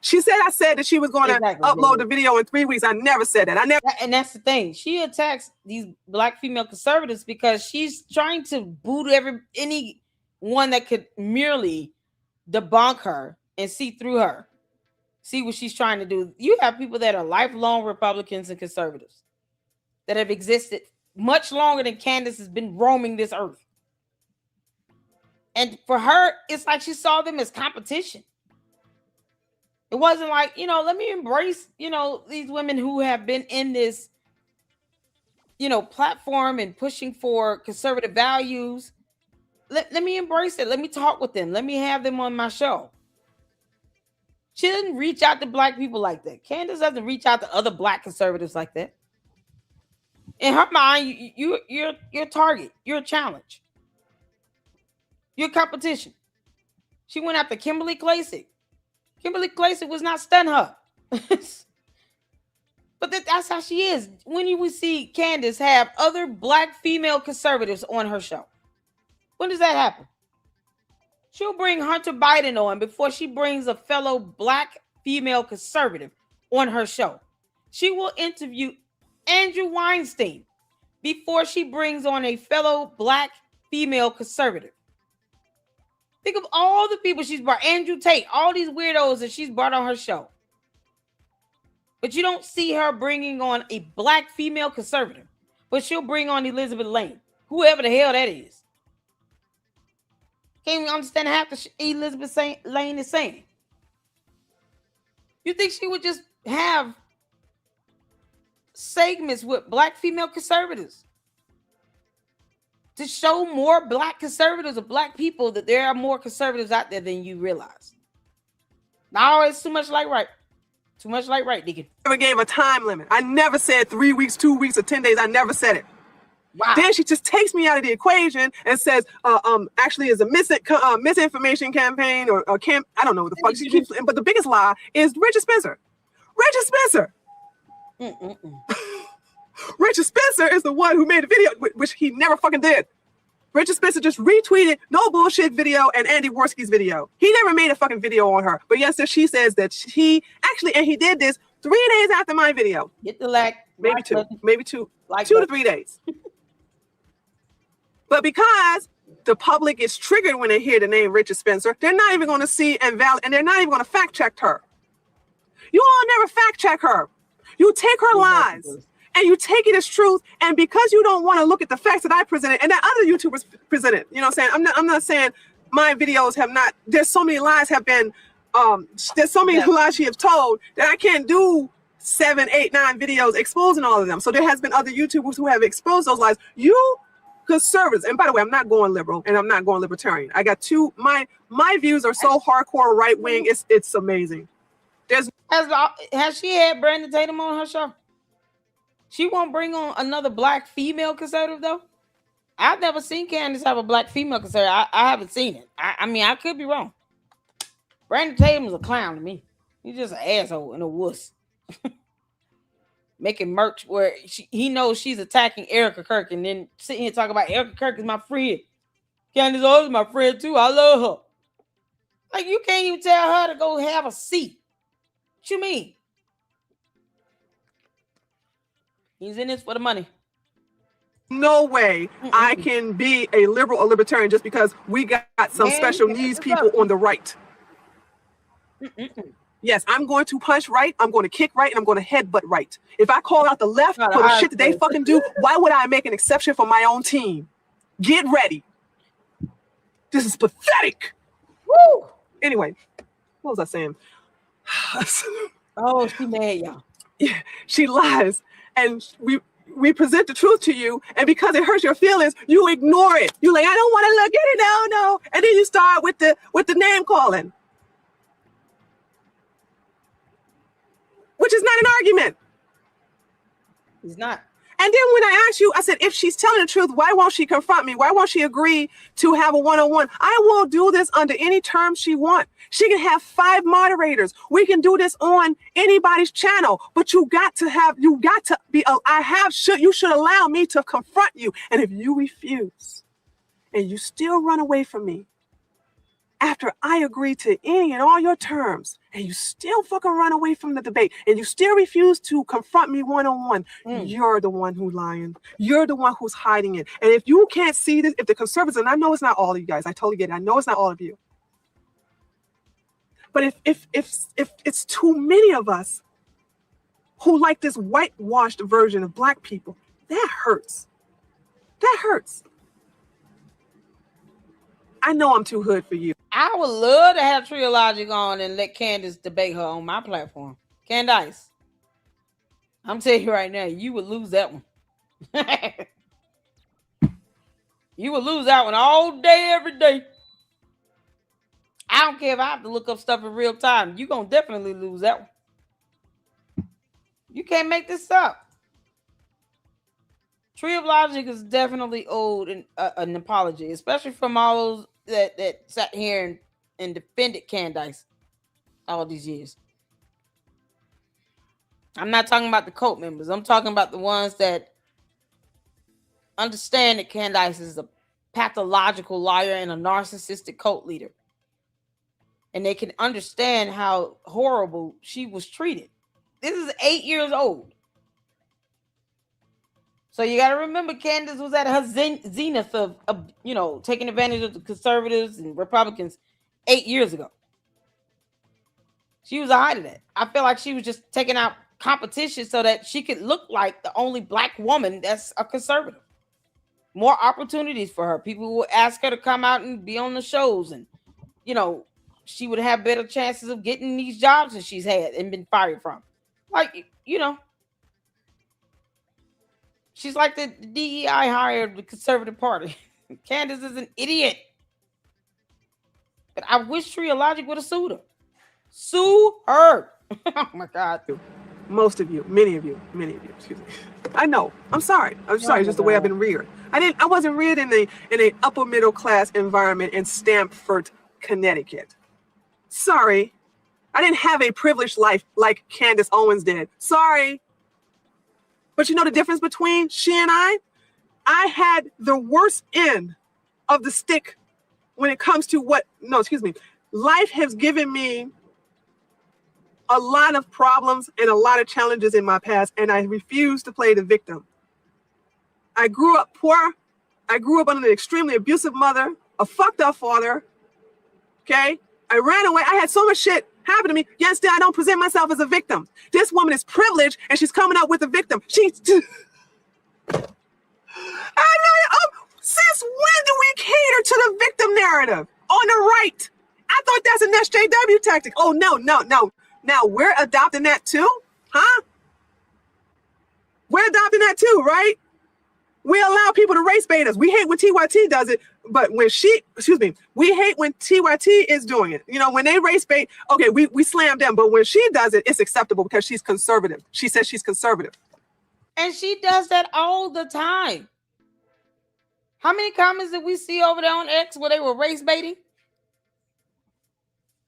She said I said that she was going to upload the video in 3 weeks. I never said that. And that's the thing. She attacks these black female conservatives because she's trying to boot anyone that could merely debunk her and see through her. See what she's trying to do. You have people that are lifelong Republicans and conservatives that have existed much longer than Candace has been roaming this earth. And for her, it's like she saw them as competition. It wasn't like, let me embrace, these women who have been in this, platform and pushing for conservative values. Let me embrace it. Let me talk with them. Let me have them on my show. She didn't reach out to black people like that. Candace doesn't reach out to other black conservatives like that. In her mind, you're a target. You're a challenge. You're a competition. She went after Kimberly Klacik. Kimberly Klacik was not stun her. But that's how she is. When you would see Candace have other black female conservatives on her show. When does that happen? She'll bring Hunter Biden on before she brings a fellow black female conservative on her show. She will interview Andrew Weinstein before she brings on a fellow black female conservative. Think of all the people she's brought. Andrew Tate, all these weirdos that she's brought on her show. But you don't see her bringing on a black female conservative. But she'll bring on Elizabeth Lane, whoever the hell that is. Can't even understand half the Elizabeth Lane is saying. You think she would just have segments with black female conservatives to show more black conservatives or black people that there are more conservatives out there than you realize? Now it's too much like right. Too much like right, Deacon. Never gave a time limit. I never said 3 weeks, 2 weeks, or 10 days. I never said it. Wow. Then she just takes me out of the equation and says, actually is a misinformation campaign or I don't know what the fuck she keeps. But the biggest lie is Richard Spencer. Richard Spencer. Richard Spencer is the one who made a video, which he never fucking did. Richard Spencer just retweeted No Bullshit video and Andy Worski's video. He never made a fucking video on her. But yes, she says that he actually, and he did this 3 days after my video. Get the like. Maybe two, like 2 to 3 days. But because the public is triggered when they hear the name Richard Spencer, they're not even going to see and they're not even going to fact check her. You all never fact check her. You take her lies and you take it as truth. And because you don't want to look at the facts that I presented and that other YouTubers presented, you know what I'm saying? I'm not saying my videos have not, there's so many lies have been, there's so many lies she has told that I can't do 7, 8, 9 videos exposing all of them. So there has been other YouTubers who have exposed those lies. You conservatives, and by the way, I'm not going liberal and I'm not going libertarian. I got two, my views are so hardcore right wing, it's amazing. Has she had Brandon Tatum on her show? She won't bring on another black female conservative though. I've never seen Candace have a black female conservative. I haven't seen it. I mean, I could be wrong. Brandon Tatum's a clown to me. He's just an asshole and a wuss. Making merch where he knows she's attacking Erica Kirk and then sitting here talking about Erica Kirk is my friend. Candace Owens is my friend too. I love her. Like, you can't even tell her to go have a seat. What you mean? He's in this for the money. No way I can be a liberal or libertarian just because we got some special needs people on the right. Yes, I'm going to punch right, I'm going to kick right, and I'm going to headbutt right. If I call out the left for the shit that they fucking do, why would I make an exception for my own team? Get ready. This is pathetic. Woo! Anyway, what was I saying? Oh, she mad, y'all. Yeah, she lies. And we present the truth to you, and because it hurts your feelings, you ignore it. You're like, I don't want to look at it, no. And then you start with the name calling. Which is not an argument. It's not. And then when I asked you, I said, if she's telling the truth, why won't she confront me? Why won't she agree to have a one-on-one? I will do this under any terms she wants. She can have 5 moderators. We can do this on anybody's channel. But you should allow me to confront you. And if you refuse and you still run away from me after I agree to any and all your terms, and you still fucking run away from the debate, and you still refuse to confront me one-on-one, you're the one who's lying. You're the one who's hiding it. And if you can't see this, if the conservatives, and I know it's not all of you guys, I totally get it. I know it's not all of you. But if it's too many of us who like this whitewashed version of black people, that hurts. That hurts. I know I'm too hood for you. I would love to have Trio Logic on and let Candace debate her on my platform. Candace, I'm telling you right now, you would lose that one. You would lose that one all day, every day. I don't care if I have to look up stuff in real time. You're going to definitely lose that one. You can't make this up. Tree of Logic is definitely owed an apology, especially from all those that sat here and defended Candace all these years. I'm not talking about the cult members. I'm talking about the ones that understand that Candace is a pathological liar and a narcissistic cult leader. And they can understand how horrible she was treated. This is 8 years old. So you got to remember, Candace was at her zenith of taking advantage of the conservatives and Republicans 8 years ago. She was a height of that. I feel like she was just taking out competition so that she could look like the only black woman that's a conservative. More opportunities for her. People would ask her to come out and be on the shows, and she would have better chances of getting these jobs that she's had and been fired from. Like, she's like the DEI hire of the Conservative Party. Candace is an idiot. But I wish Tria Logic would have sued her. Sue her. Oh my God. Most of you, many of you, excuse me. I know. I'm sorry. It's just the way I've been reared. I wasn't reared in a upper middle class environment in Stamford, Connecticut. Sorry. I didn't have a privileged life like Candace Owens did. Sorry. But you know the difference between she and I? I had the worst end of the stick when it comes to life has given me a lot of problems and a lot of challenges in my past, and I refuse to play the victim. I grew up poor. I grew up under an extremely abusive mother, a fucked up father. Okay? I ran away. I had so much shit happen to me. Yet still, I don't present myself as a victim. This woman is privileged, and she's coming up with a victim. Since when do we cater to the victim narrative? On the right. I thought that's an SJW tactic. Oh, no. Now, we're adopting that too? Huh? We're adopting that too, right? We allow people to race bait us. We hate when TYT does it, but we hate when TYT is doing it. When they race bait, okay, we slam them, but when she does it, it's acceptable because she's conservative. She says she's conservative. And she does that all the time. How many comments did we see over there on X where they were race baiting?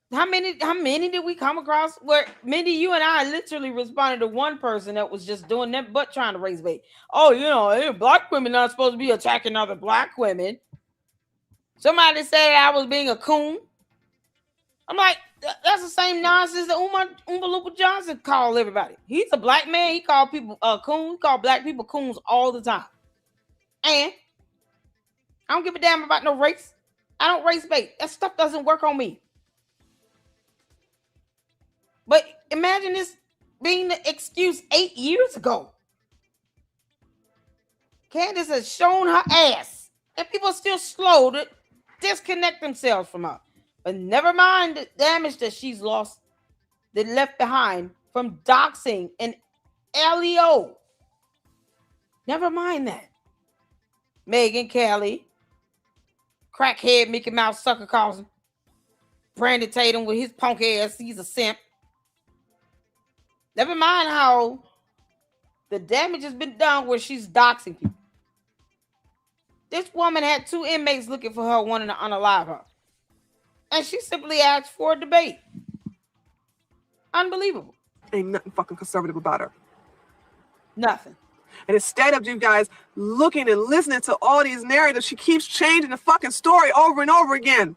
How many did we come across where Mindy, you and I literally responded to one person that was just doing that but trying to raise bait? Oh, black women not supposed to be attacking other black women. Somebody said I was being a coon. I'm like, that's the same nonsense that Oompa Loompa Johnson called everybody. He's a black man. He called people coon. He called black people coons all the time. And I don't give a damn about no race. I don't race bait. That stuff doesn't work on me. But imagine this being the excuse 8 years ago. Candace has shown her ass, and people are still slow to disconnect themselves from her. But never mind the damage that she's left behind from doxing and LEO. Never mind that. Megyn Kelly, crackhead Mickey Mouse sucker calls him. Brandon Tatum with his punk ass, he's a simp. Never mind how the damage has been done where she's doxing people. This woman had 2 inmates looking for her, wanting to unalive her. And she simply asked for a debate. Unbelievable. Ain't nothing fucking conservative about her. Nothing. And instead of you guys looking and listening to all these narratives, she keeps changing the fucking story over and over again.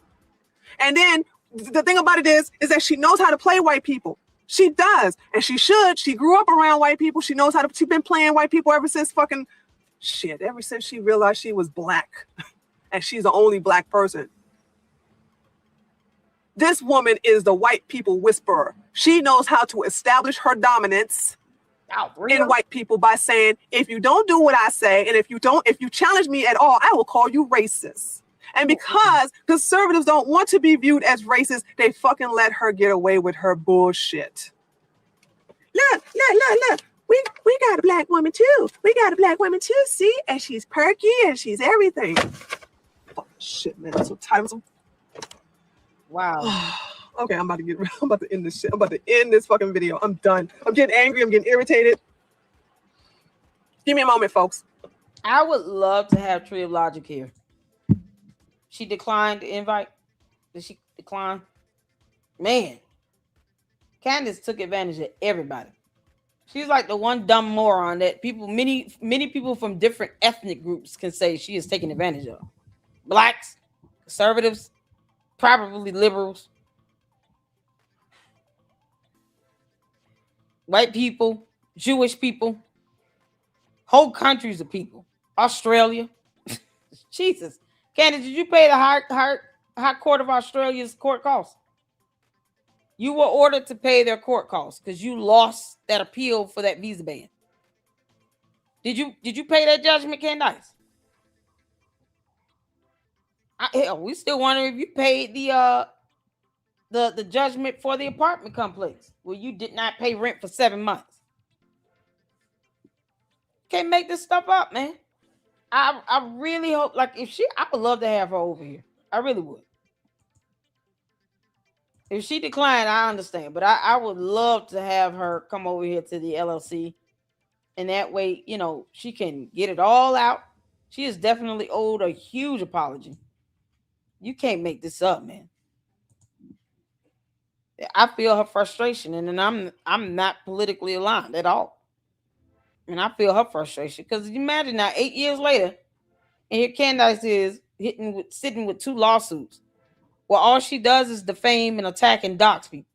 And then the thing about it is that she knows how to play white people. She does, and she should. She grew up around white people. She knows how to. She's been playing white people ever since ever since she realized she was black, and she's the only black person. This woman is the white people whisperer. She knows how to establish her dominance in white people by saying, if you don't do what I say, and if you challenge me at all, I will call you racist. And because conservatives don't want to be viewed as racist, they fucking let her get away with her bullshit. Look. We got a black woman too. See? And she's perky and she's everything. Fuck shit, man. I'm so tired. Wow. Okay, I'm about to end this shit. I'm about to end this fucking video. I'm done. I'm getting angry. I'm getting irritated. Give me a moment, folks. I would love to have Tree of Logic here. She declined the invite. Did she decline? Man, Candace took advantage of everybody. She's like the one dumb moron that many people from different ethnic groups can say she is taking advantage of. Blacks, conservatives, probably liberals, white people, Jewish people, Whole countries of people. Australia. Jesus. Candace, did you pay the high court of Australia's court costs? You were ordered to pay their court costs because you lost that appeal for that visa ban. Did you pay that judgment, Candace? Hell, we still wonder if you paid the judgment for the apartment complex where you did not pay rent for 7 months. Can't make this stuff up, man. I really hope, like, I would love to have her over here. I really would. If she declined, I understand, but I would love to have her come over here to the LLC, and that way, you know, she can get it all out. She is definitely owed a huge apology. You can't make this up, man. I feel her frustration, and then I'm not politically aligned at all. And I feel her frustration because you imagine now 8 years later, and here Candace is sitting with 2 lawsuits. Well, all she does is defame and attack and dox people.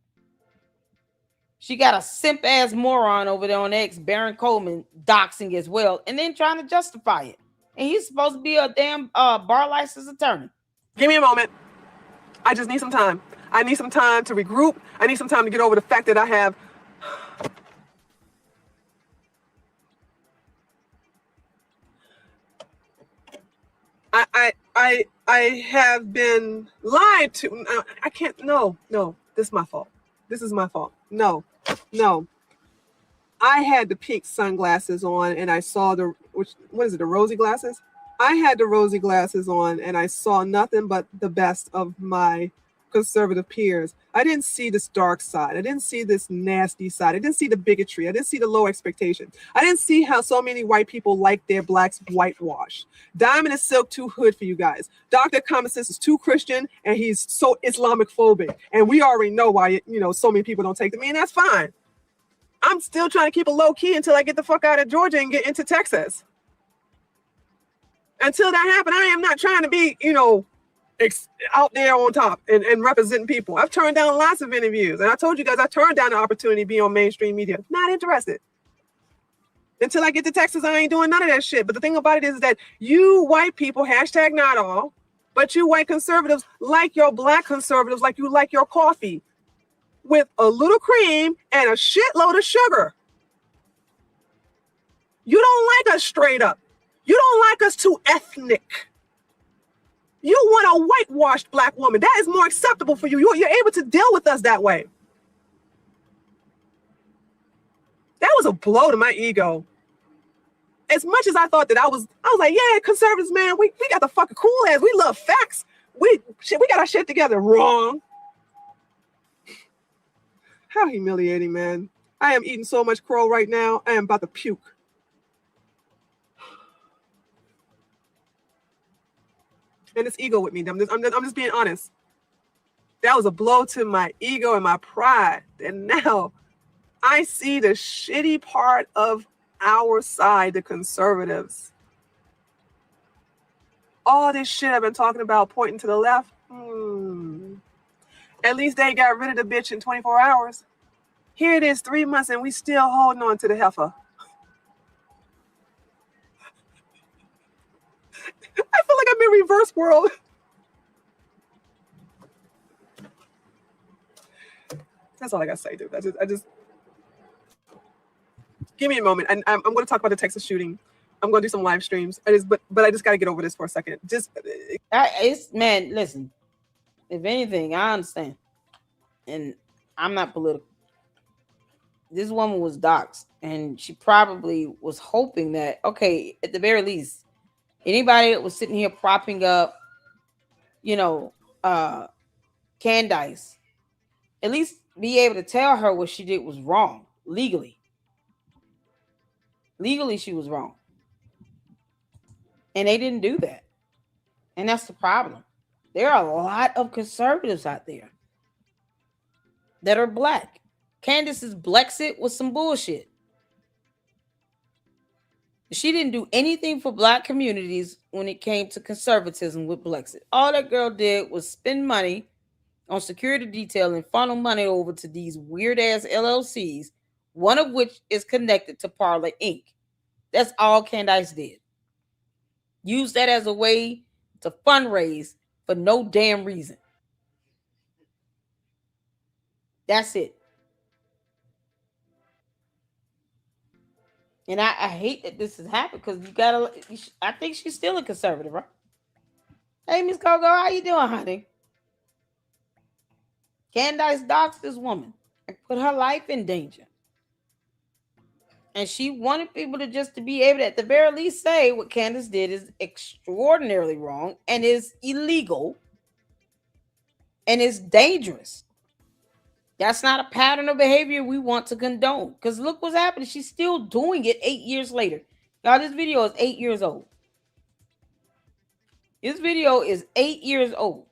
She got a simp ass moron over there on X, Baron Coleman, doxing as well, and then trying to justify it. And he's supposed to be a damn bar license attorney. Give me a moment. I just need some time. I need some time to regroup. I need some time to get over the fact that I have. I have been lied to. I can't. No. This is my fault. This is my fault. No. I had the pink sunglasses on and I saw the rosy glasses? I had the rosy glasses on and I saw nothing but the best of my conservative peers. I didn't see this dark side. I didn't see this nasty side. I didn't see the bigotry. I didn't see the low expectation. I didn't see how so many white people like their blacks whitewashed. Diamond is silk too hood for you guys. Dr. Common Sense is too Christian and he's so Islamic phobic. And we already know why, so many people don't take to me, and that's fine. I'm still trying to keep a low key until I get the fuck out of Georgia and get into Texas. Until that happens, I am not trying to be, out there on top and representing people. I've turned down lots of interviews. And I told you guys, I turned down the opportunity to be on mainstream media. Not interested. Until I get to Texas, I ain't doing none of that shit. But the thing about it is that you white people, hashtag not all, but you white conservatives like your black conservatives like you like your coffee with a little cream and a shitload of sugar. You don't like us straight up. You don't like us too ethnic. You want a whitewashed black woman. That is more acceptable for you. You're able to deal with us that way. That was a blow to my ego. As much as I thought that I was like, yeah, conservatives, man, we got the fucking cool ass. We love facts. We got our shit together. Wrong. How humiliating, man. I am eating so much crow right now. I am about to puke. And it's ego with me. I'm just being honest. That was a blow to my ego and my pride. And now I see the shitty part of our side, the conservatives. All this shit I've been talking about pointing to the left. At least they got rid of the bitch in 24 hours. Here it is, 3 months, and we still holding on to the heifer. I feel like I'm in reverse world. That's all I gotta say, dude. I just give me a moment. And I'm going to talk about the Texas shooting. I'm going to do some live streams. But I just got to get over this for a second. Man, listen. If anything, I understand, and I'm not political. This woman was doxxed, and she probably was hoping that, okay, at the very least, anybody that was sitting here propping up, Candace, at least be able to tell her what she did was wrong legally. Legally, she was wrong. And they didn't do that. And that's the problem. There are a lot of conservatives out there that are black. Candace's Blexit was some bullshit. She didn't do anything for black communities when it came to conservatism with Blexit. All that girl did was spend money on security detail and funnel money over to these weird ass LLCs, one of which is connected to Parler Inc. That's all Candace did. Use that as a way to fundraise for no damn reason. That's it. And I hate that this has happened because I think she's still a conservative, right? Hey, Miss Coco, how you doing, honey? Candace doxed this woman and put her life in danger. And she wanted people to be able to, at the very least, say what Candace did is extraordinarily wrong and is illegal and is dangerous. That's not a pattern of behavior we want to condone. Because look what's happening. She's still doing it 8 years later. Y'all, this video is 8 years old. This video is 8 years old.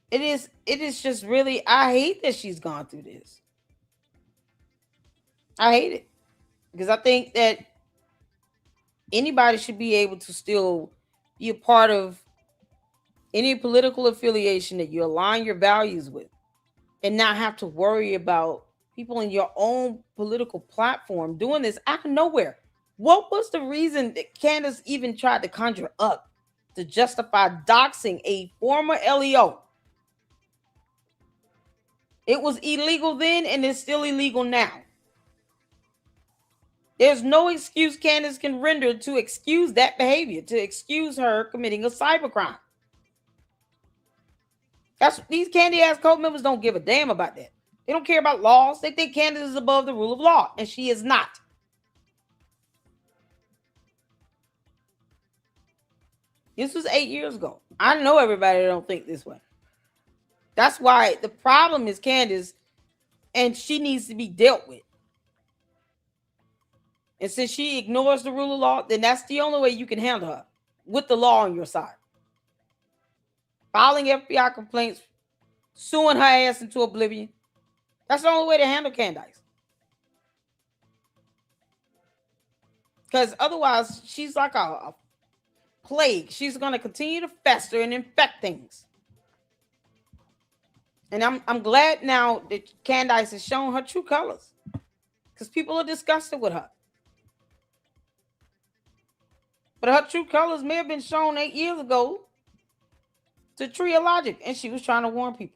It is just really, I hate that she's gone through this. I hate it. Because I think that anybody should be able to still be a part of any political affiliation that you align your values with and not have to worry about people in your own political platform doing this out of nowhere. What was the reason that Candace even tried to conjure up to justify doxing a former LEO? It was illegal then and it's still illegal now. There's no excuse Candace can render to excuse that behavior, to excuse her committing a cybercrime. That's these candy ass cult members don't give a damn about that. They don't care about laws. They think Candace is above the rule of law, and she is not. This was 8 years ago. I know everybody don't think this way. That's why the problem is Candace, and she needs to be dealt with. And since she ignores the rule of law, then that's the only way you can handle her, with the law on your side. Filing FBI complaints, suing her ass into oblivion. That's the only way to handle Candace. Because otherwise, she's like a plague. She's going to continue to fester and infect things. And I'm glad now that Candace has shown her true colors. Because people are disgusted with her. But her true colors may have been shown 8 years ago to Tree of Logic, and she was trying to warn people.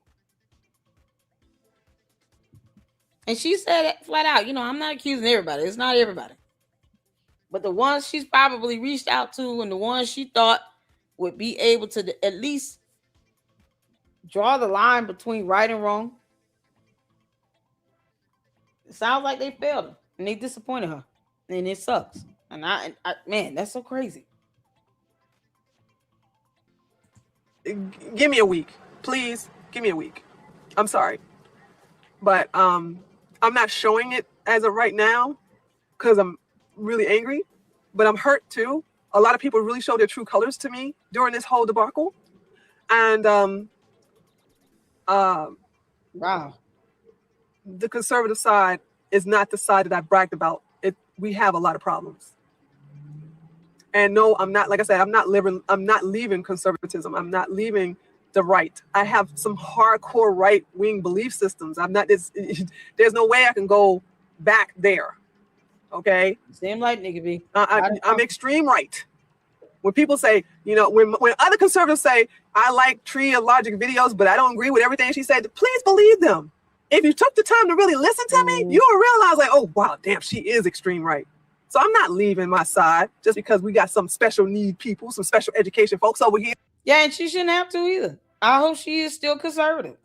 And she said it flat out, I'm not accusing everybody. It's not everybody. But the ones she's probably reached out to and the ones she thought would be able to at least draw the line between right and wrong, it sounds like they failed her and they disappointed her. And it sucks. And I man, that's so crazy. Give me a week, please. Give me a week. I'm sorry, but I'm not showing it as of right now because I'm really angry, but I'm hurt too. A lot of people really showed their true colors to me during this whole debacle, and wow, the conservative side is not the side that I bragged about. We have a lot of problems. And no, I'm not, like I said, I'm not leaving conservatism. I'm not leaving the right. I have some hardcore right-wing belief systems. There's no way I can go back there. Okay? Same like nigga B. I'm extreme right. When people say, when other conservatives say, I like Tree of Logic videos, but I don't agree with everything she said, please believe them. If you took the time to really listen to me, you will realize like, oh, wow, damn, she is extreme right. So I'm not leaving my side just because we got some special need people, some special education folks over here. Yeah, and she shouldn't have to either. I hope she is still conservative.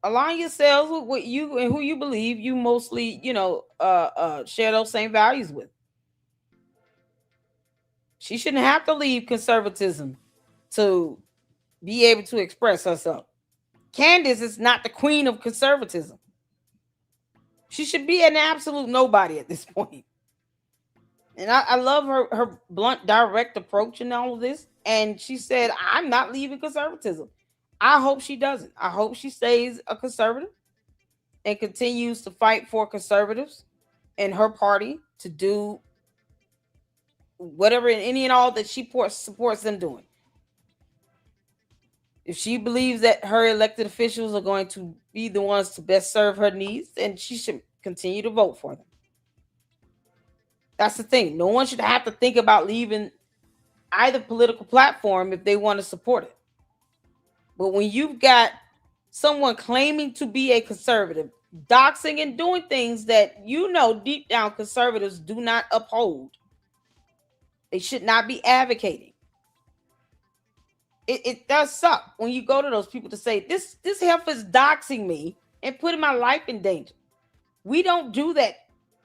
Align yourselves with what you and who you believe you mostly, share those same values with. She shouldn't have to leave conservatism to be able to express herself. Candace is not the queen of conservatism. She should be an absolute nobody at this point. And I love her blunt, direct approach in all of this. And she said, I'm not leaving conservatism. I hope she doesn't. I hope she stays a conservative and continues to fight for conservatives and her party to do whatever and any and all that she supports them doing. If she believes that her elected officials are going to be the ones to best serve her needs, then she should continue to vote for them. That's the thing. No one should have to think about leaving either political platform if they want to support it. But when you've got someone claiming to be a conservative, doxing and doing things that deep down conservatives do not uphold, they should not be advocating. It does suck when you go to those people to say, this heifer is doxing me and putting my life in danger. We don't do that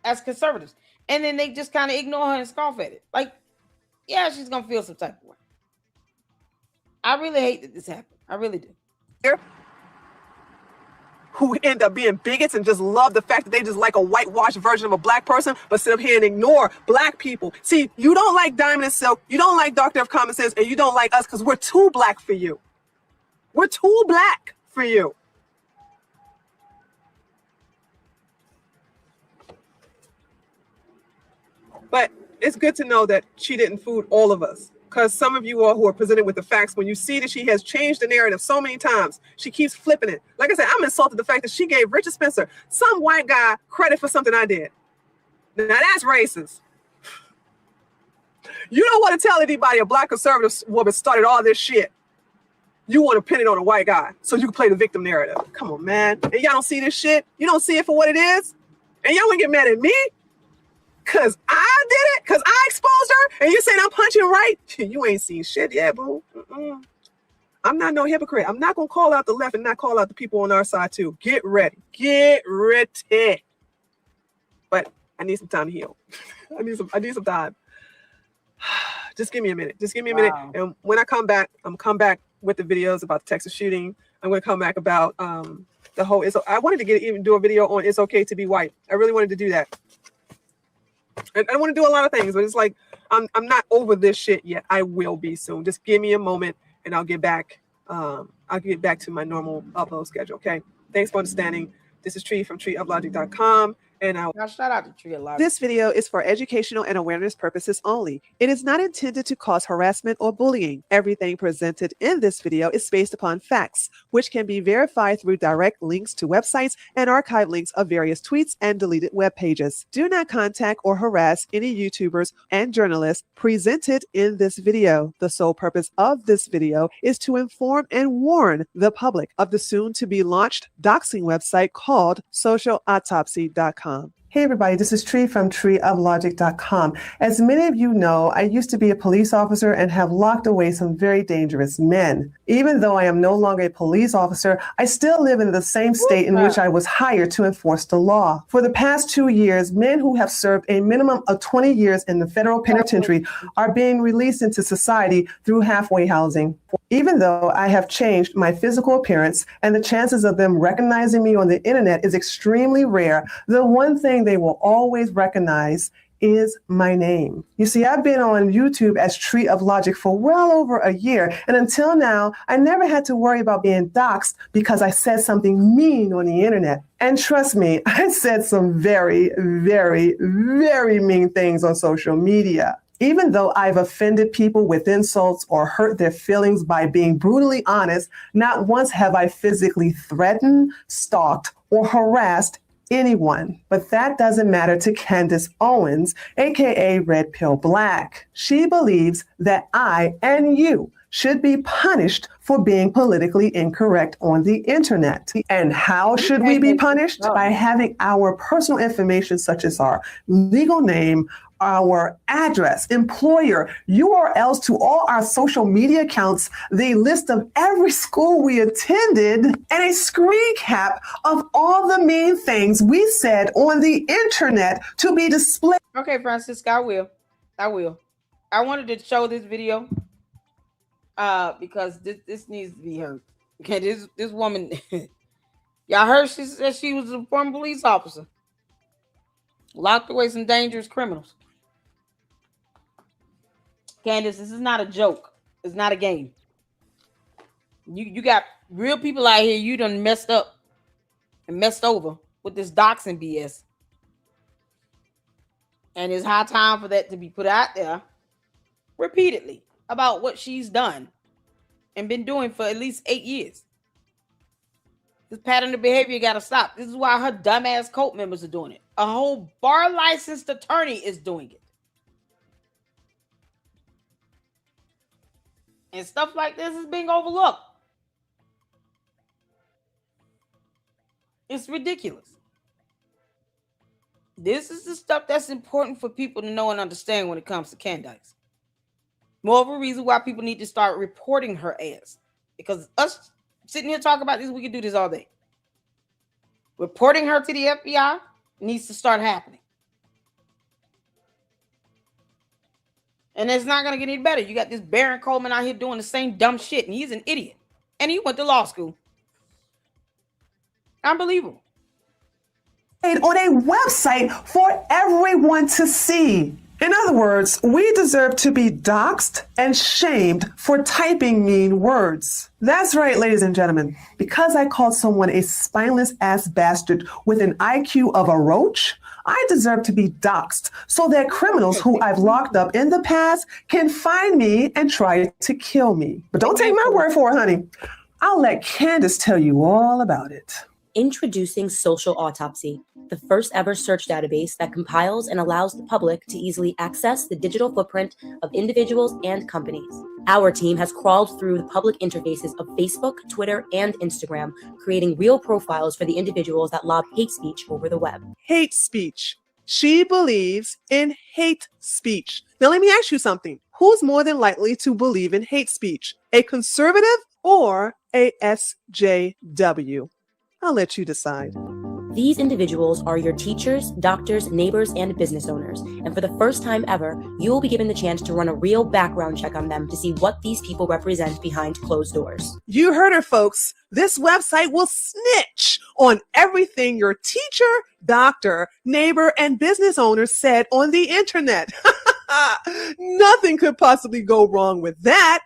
as conservatives. And then they just kind of ignore her and scoff at it. Like, yeah, she's going to feel some type of way. I really hate that this happened. I really do. Who end up being bigots and just love the fact that they just like a whitewashed version of a black person, but sit up here and ignore black people. See, you don't like Diamond and Silk, you don't like Doctor of Common Sense, and you don't like us because we're too black for you. We're too black for you. But it's good to know that she didn't fool all of us. Because some of you all who are presented with the facts, when you see that she has changed the narrative so many times, she keeps flipping it. Like I said, I'm insulted the fact that she gave Richard Spencer, some white guy, credit for something I did. Now that's racist. You don't want to tell anybody a black conservative woman started all this shit. You want to pin it on a white guy so you can play the victim narrative. Come on, man. And y'all don't see this shit? You don't see it for what it is? And y'all want to get mad at me? Because I did it? Because I exposed her? And you saying I'm punching right? You ain't seen shit yet, boo. I'm not no hypocrite. I'm not going to call out the left and not call out the people on our side, too. Get ready. Get ready. But I need some time to heal. I need some time. Just give me a minute. Just give me a minute. And when I come back, I'm come back with the videos about the Texas shooting. I'm going to come back about the whole... I wanted to even do a video on It's Okay to Be White. I really wanted to do that. And I want to do a lot of things, but it's like I'm not over this shit yet. I will be soon. Just give me a moment, and I'll get back. I'll get back to my normal upload schedule. Okay. Thanks for understanding. This is Tree from treeoflogic.com. And now shout out to Tree of Logic. This video is for educational and awareness purposes only. It is not intended to cause harassment or bullying. Everything presented in this video is based upon facts, which can be verified through direct links to websites and archive links of various tweets and deleted web pages. Do not contact or harass any YouTubers and journalists presented in this video. The sole purpose of this video is to inform and warn the public of the soon-to-be launched doxing website called socialautopsy.com. Hey everybody, this is Tree from treeoflogic.com. As many of you know, I used to be a police officer and have locked away some very dangerous men. Even though I am no longer a police officer, I still live in the same state in which I was hired to enforce the law. For the past 2 years, men who have served a minimum of 20 years in the federal penitentiary are being released into society through halfway housing. Even though I have changed my physical appearance and the chances of them recognizing me on the internet is extremely rare, the one thing they will always recognize is my name. You see, I've been on YouTube as Tree of Logic for well over a year, and until now, I never had to worry about being doxxed because I said something mean on the internet. And trust me, I said some very, very, very mean things on social media. Even though I've offended people with insults or hurt their feelings by being brutally honest, not once have I physically threatened, stalked, or harassed anyone. But that doesn't matter to Candace Owens, aka Red Pill Black. She believes that I and you should be punished for being politically incorrect on the internet. And how should we be punished? By having our personal information, such as our legal name, our address, employer, URLs to all our social media accounts, the list of every school we attended, and a screen cap of all the mean things we said on the internet to be displayed. Okay, Francisca, I will. I wanted to show this video because this needs to be heard. Okay, this woman, y'all heard she said she was a former police officer. Locked away some dangerous criminals. Candace, this is not a joke. It's not a game. You got real people out here you done messed up and messed over with this doxing BS. And it's high time for that to be put out there repeatedly about what she's done and been doing for at least 8 years. This pattern of behavior got to stop. This is why her dumbass cult members are doing it. A whole bar licensed attorney is doing it. And stuff like this is being overlooked. It's ridiculous. This is the stuff that's important for people to know and understand when it comes to Candace. More of a reason why people need to start reporting her ass. Because us sitting here talking about this, we can do this all day. Reporting her to the FBI needs to start happening. And it's not going to get any better. You got this Baron Coleman out here doing the same dumb shit, and he's an idiot. And he went to law school. Unbelievable. On a website for everyone to see. In other words, we deserve to be doxxed and shamed for typing mean words. That's right, ladies and gentlemen. Because I called someone a spineless ass bastard with an IQ of a roach, I deserve to be doxxed so that criminals who I've locked up in the past can find me and try to kill me. But don't take my word for it, honey. I'll let Candace tell you all about it. Introducing Social Autopsy, the first ever search database that compiles and allows the public to easily access the digital footprint of individuals and companies. Our team has crawled through the public interfaces of Facebook, Twitter, and Instagram, creating real profiles for the individuals that lob hate speech over the web. Hate speech. She believes in hate speech. Now, let me ask you something. Who's more than likely to believe in hate speech? A conservative or a SJW? I'll let you decide. These individuals are your teachers, doctors, neighbors, and business owners. And for the first time ever, you will be given the chance to run a real background check on them to see what these people represent behind closed doors. You heard her, folks. This website will snitch on everything your teacher, doctor, neighbor, and business owner said on the internet. Nothing could possibly go wrong with that.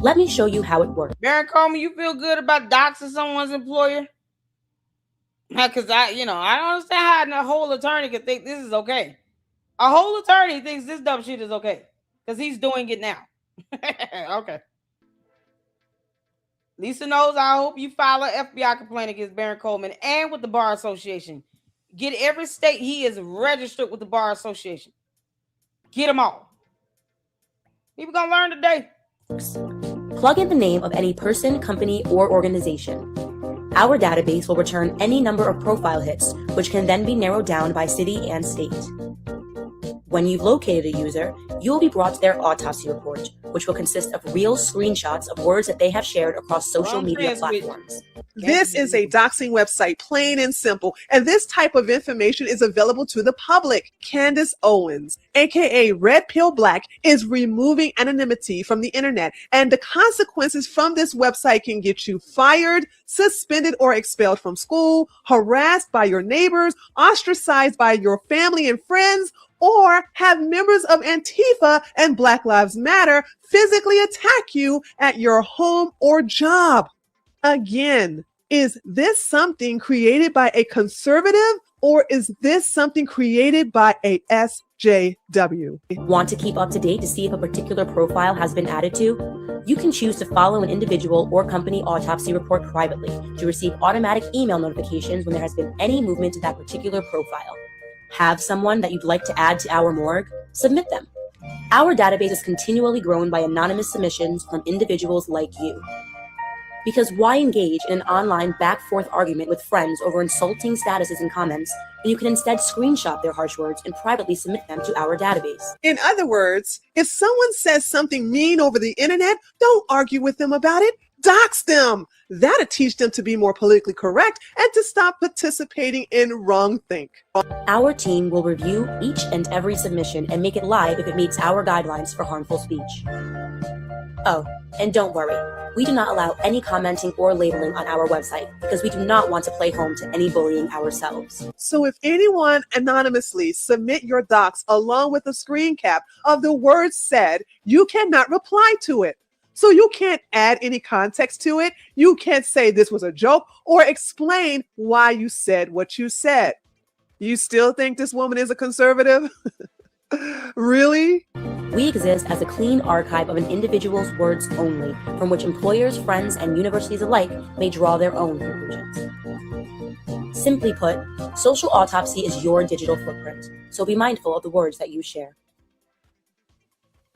Let me show you how it works. Baron Coleman, you feel good about doxing someone's employer? Because I don't understand how a whole attorney could think this is okay. A whole attorney thinks this dumb shit is okay because he's doing it now. Okay. Lisa knows. I hope you file an FBI complaint against Baron Coleman and with the Bar Association. Get every state he is registered with the Bar Association. Get them all. People gonna learn today. Plug in the name of any person, company, or organization. Our database will return any number of profile hits, which can then be narrowed down by city and state. When you've located a user, you will be brought to their autopsy report, which will consist of real screenshots of words that they have shared across social media platforms. This is a doxing website, plain and simple, and this type of information is available to the public. Candace Owens, aka Red Pill Black, is removing anonymity from the internet, and the consequences from this website can get you fired, suspended or expelled from school, harassed by your neighbors, ostracized by your family and friends, or have members of Antifa and Black Lives Matter physically attack you at your home or job. Again, is this something created by a conservative or is this something created by a SJW? Want to keep up to date to see if a particular profile has been added to? You can choose to follow an individual or company autopsy report privately to receive automatic email notifications when there has been any movement to that particular profile. Have someone that you'd like to add to our morgue? Submit them. Our database is continually grown by anonymous submissions from individuals like you. Because why engage in an online back-forth argument with friends over insulting statuses and comments when you can instead screenshot their harsh words and privately submit them to our database? In other words, if someone says something mean over the internet, don't argue with them about it. Dox them. That'll teach them to be more politically correct and to stop participating in wrongthink. Our team will review each and every submission and make it live if it meets our guidelines for harmful speech. Oh, and don't worry, we do not allow any commenting or labeling on our website because we do not want to play home to any bullying ourselves. So if anyone anonymously submit your docs along with a screen cap of the words said, you cannot reply to it. So you can't add any context to it. You can't say this was a joke or explain why you said what you said. You still think this woman is a conservative? Really? We exist as a clean archive of an individual's words only, from which employers, friends, and universities alike may draw their own conclusions. Simply put, Social Autopsy is your digital footprint, so be mindful of the words that you share.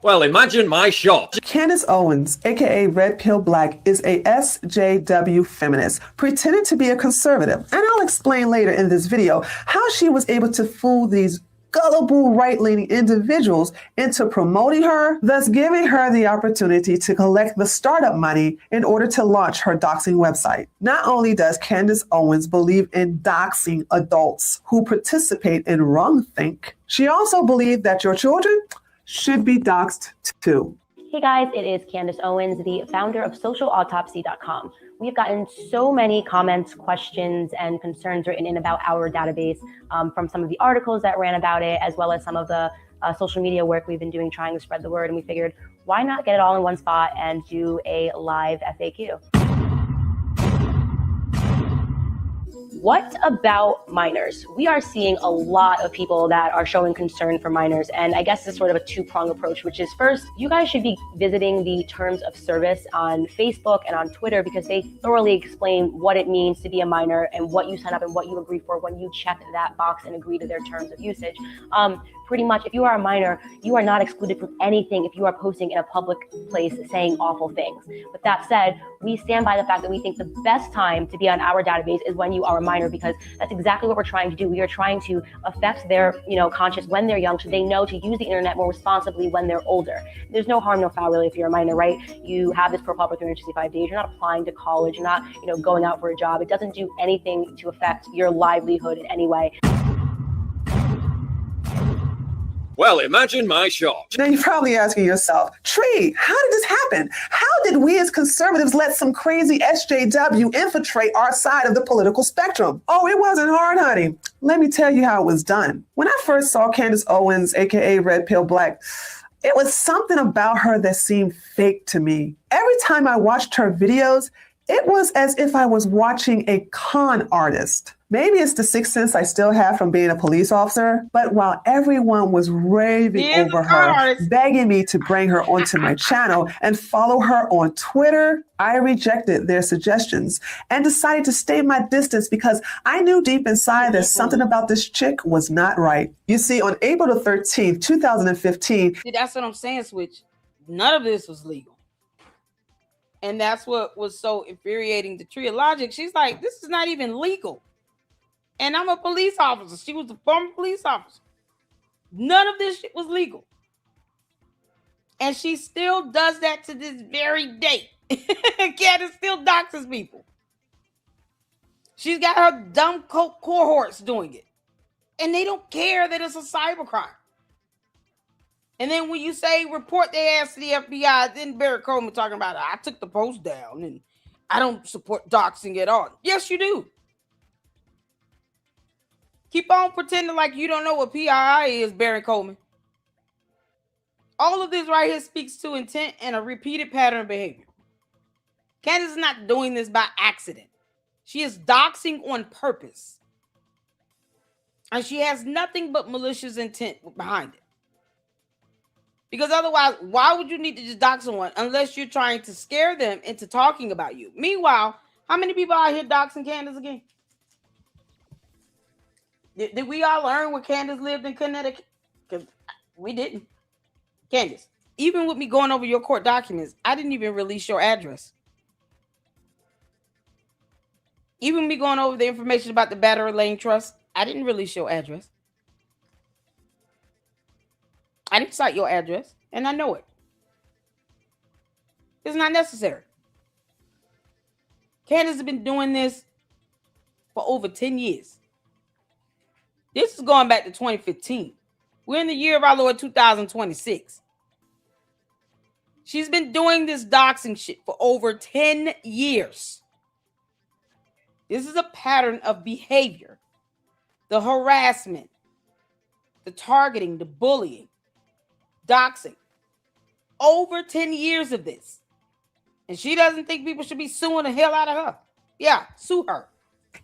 Well, imagine my shock. Candace Owens, aka Red Pill Black, is a SJW feminist, pretending to be a conservative. And I'll explain later in this video how she was able to fool these gullible right-leaning individuals into promoting her, thus giving her the opportunity to collect the startup money in order to launch her doxing website. Not only does Candace Owens believe in doxing adults who participate in wrongthink, she also believes that your children should be doxed too. Hey guys, it is Candace Owens, the founder of socialautopsy.com. We've gotten so many comments, questions, and concerns written in about our database from some of the articles that ran about it, as well as some of the social media work we've been doing trying to spread the word. And we figured, why not get it all in one spot and do a live FAQ? What about minors? We are seeing a lot of people that are showing concern for minors, and I guess it's sort of a two-pronged approach, which is first, you guys should be visiting the terms of service on Facebook and on Twitter because they thoroughly explain what it means to be a minor and what you sign up and what you agree for when you check that box and agree to their terms of usage. Pretty much, if you are a minor, you are not excluded from anything if you are posting in a public place saying awful things. With that said, we stand by the fact that we think the best time to be on our database is when you are a minor, because that's exactly what we're trying to do. We are trying to affect their conscience when they're young so they know to use the internet more responsibly when they're older. There's no harm, no foul really if you're a minor, right? You have this profile for 365 days. You're not applying to college. You're not going out for a job. It doesn't do anything to affect your livelihood in any way. Well, imagine my shock. Now you're probably asking yourself, Tree, how did this happen? How did we as conservatives let some crazy SJW infiltrate our side of the political spectrum? Oh, it wasn't hard, honey. Let me tell you how it was done. When I first saw Candace Owens, aka Red Pill Black, it was something about her that seemed fake to me. Every time I watched her videos, it was as if I was watching a con artist. Maybe it's the sixth sense I still have from being a police officer, but while everyone was raving over her, begging me to bring her onto my channel and follow her on Twitter, I rejected their suggestions and decided to stay my distance because I knew deep inside that something about this chick was not right. You see, on April the 13th, 2015... See, that's what I'm saying, Switch. None of this was legal. And that's what was so infuriating to Tree of Logic. She's like, this is not even legal. And I'm a police officer. She was a former police officer. None of this shit was legal. And she still does that to this very day. Candace still doxes people. She's got her dumb cohorts doing it. And they don't care that it's a cybercrime. And then when you say report their ass to the FBI, then Barry Coleman talking about, I took the post down and I don't support doxing at all. Yes, you do. Keep on pretending like you don't know what PII is, Barry Coleman. All of this right here speaks to intent and a repeated pattern of behavior. Candace is not doing this by accident. She is doxing on purpose. And she has nothing but malicious intent behind it. Because otherwise, why would you need to just dox someone unless you're trying to scare them into talking about you? Meanwhile, how many people out here doxing Candace again? Did we all learn where Candace lived in Connecticut? Because we didn't. Candace, even with me going over your court documents, I didn't even release your address. Even me going over the information about the Battery Lane Trust, I didn't release your address. I didn't cite your address, and I know it. It's not necessary. Candace has been doing this for over 10 years. This is going back to 2015. We're in the year of our Lord 2026. She's been doing this doxing shit for over 10 years. This is a pattern of behavior. The harassment, the targeting, the bullying, doxing. Over 10 years of this. And she doesn't think people should be suing the hell out of her. Yeah, sue her.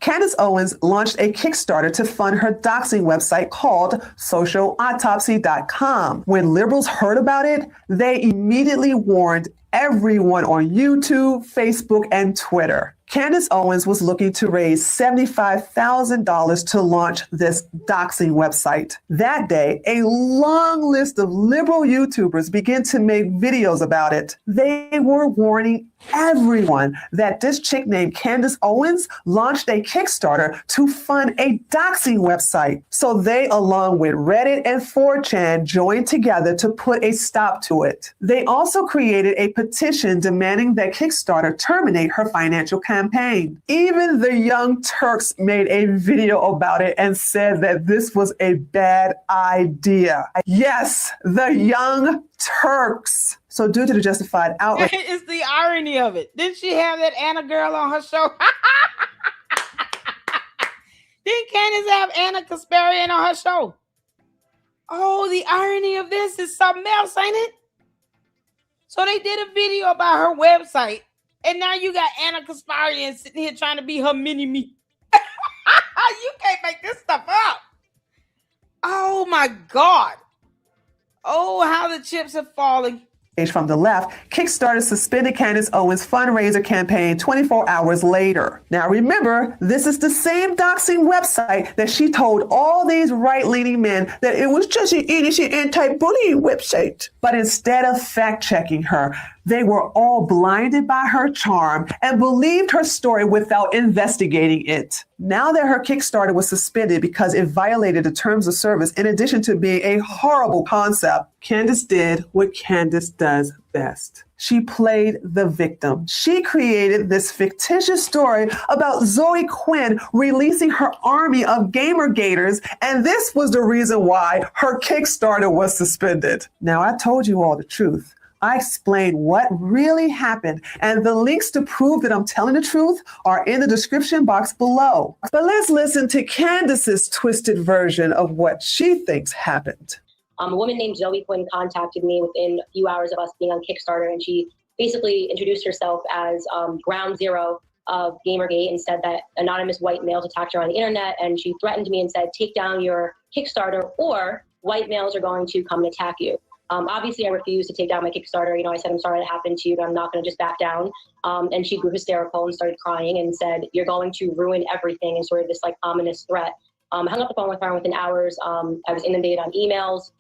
Candace Owens launched a Kickstarter to fund her doxing website called socialautopsy.com. When liberals heard about it, they immediately warned everyone on YouTube, Facebook, and Twitter. Candace Owens was looking to raise $75,000 to launch this doxing website. That day, a long list of liberal YouTubers began to make videos about it. They were warning everyone that this chick named Candace Owens launched a Kickstarter to fund a doxing website. So they, along with Reddit and 4chan, joined together to put a stop to it. They also created a petition demanding that Kickstarter terminate her financial campaign. Even the Young Turks made a video about it and said that this was a bad idea. Yes, the Young Turks. So due to the justified outrage. It's the irony of it. Didn't she have that Anna girl on her show? Didn't Candace have Anna Kasparian on her show? Oh, the irony of this is something else, ain't it? So they did a video about her website, and now you got Anna Kasparian sitting here trying to be her mini-me. You can't make this stuff up. Oh, my God. Oh, how the chips are falling. From the left, Kickstarter suspended Candace Owens' fundraiser campaign 24 hours later. Now remember, this is the same doxing website that she told all these right-leaning men that it was just an innocent anti-bullying website. But instead of fact-checking her, they were all blinded by her charm and believed her story without investigating it. Now that her Kickstarter was suspended because it violated the terms of service, in addition to being a horrible concept, Candace did what Candace does best. She played the victim. She created this fictitious story about Zoe Quinn releasing her army of gamer gators, and this was the reason why her Kickstarter was suspended. Now, I told you all the truth. I explained what really happened, and the links to prove that I'm telling the truth are in the description box below. But let's listen to Candace's twisted version of what she thinks happened. A woman named Zoe Quinn contacted me within a few hours of us being on Kickstarter, and she basically introduced herself as ground zero of Gamergate and said that anonymous white males attacked her on the internet, and she threatened me and said, take down your Kickstarter or white males are going to come and attack you. Obviously, I refused to take down my Kickstarter. I said, I'm sorry that happened to you, but I'm not going to just back down. And she grew hysterical and started crying and said, you're going to ruin everything, and sort of this like ominous threat. I hung up the phone with her, and within hours, I was inundated on emails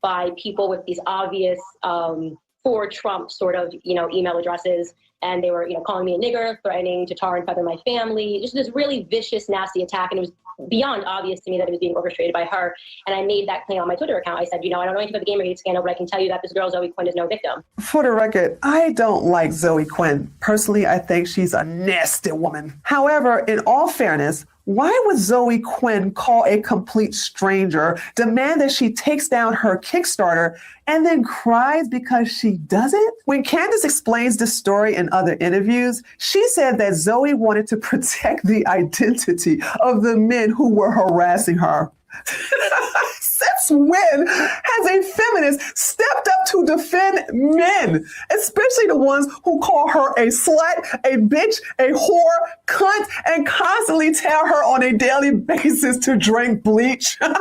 by people with these obvious for Trump sort of, email addresses. And they were, calling me a nigger, threatening to tar and feather my family. Just this really vicious, nasty attack. And it was beyond obvious to me that it was being orchestrated by her. And I made that claim on my Twitter account. I said, I don't know anything about the Gamergate scandal, but I can tell you that this girl, Zoe Quinn, is no victim. For the record, I don't like Zoe Quinn. Personally, I think she's a nasty woman. However, in all fairness, why would Zoe Quinn call a complete stranger, demand that she takes down her Kickstarter, and then cries because she doesn't? When Candace explains this story in other interviews, she said that Zoe wanted to protect the identity of the men who were harassing her. Since when has a feminist stepped up to defend men, especially the ones who call her a slut, a bitch, a whore, cunt, and constantly tell her on a daily basis to drink bleach? And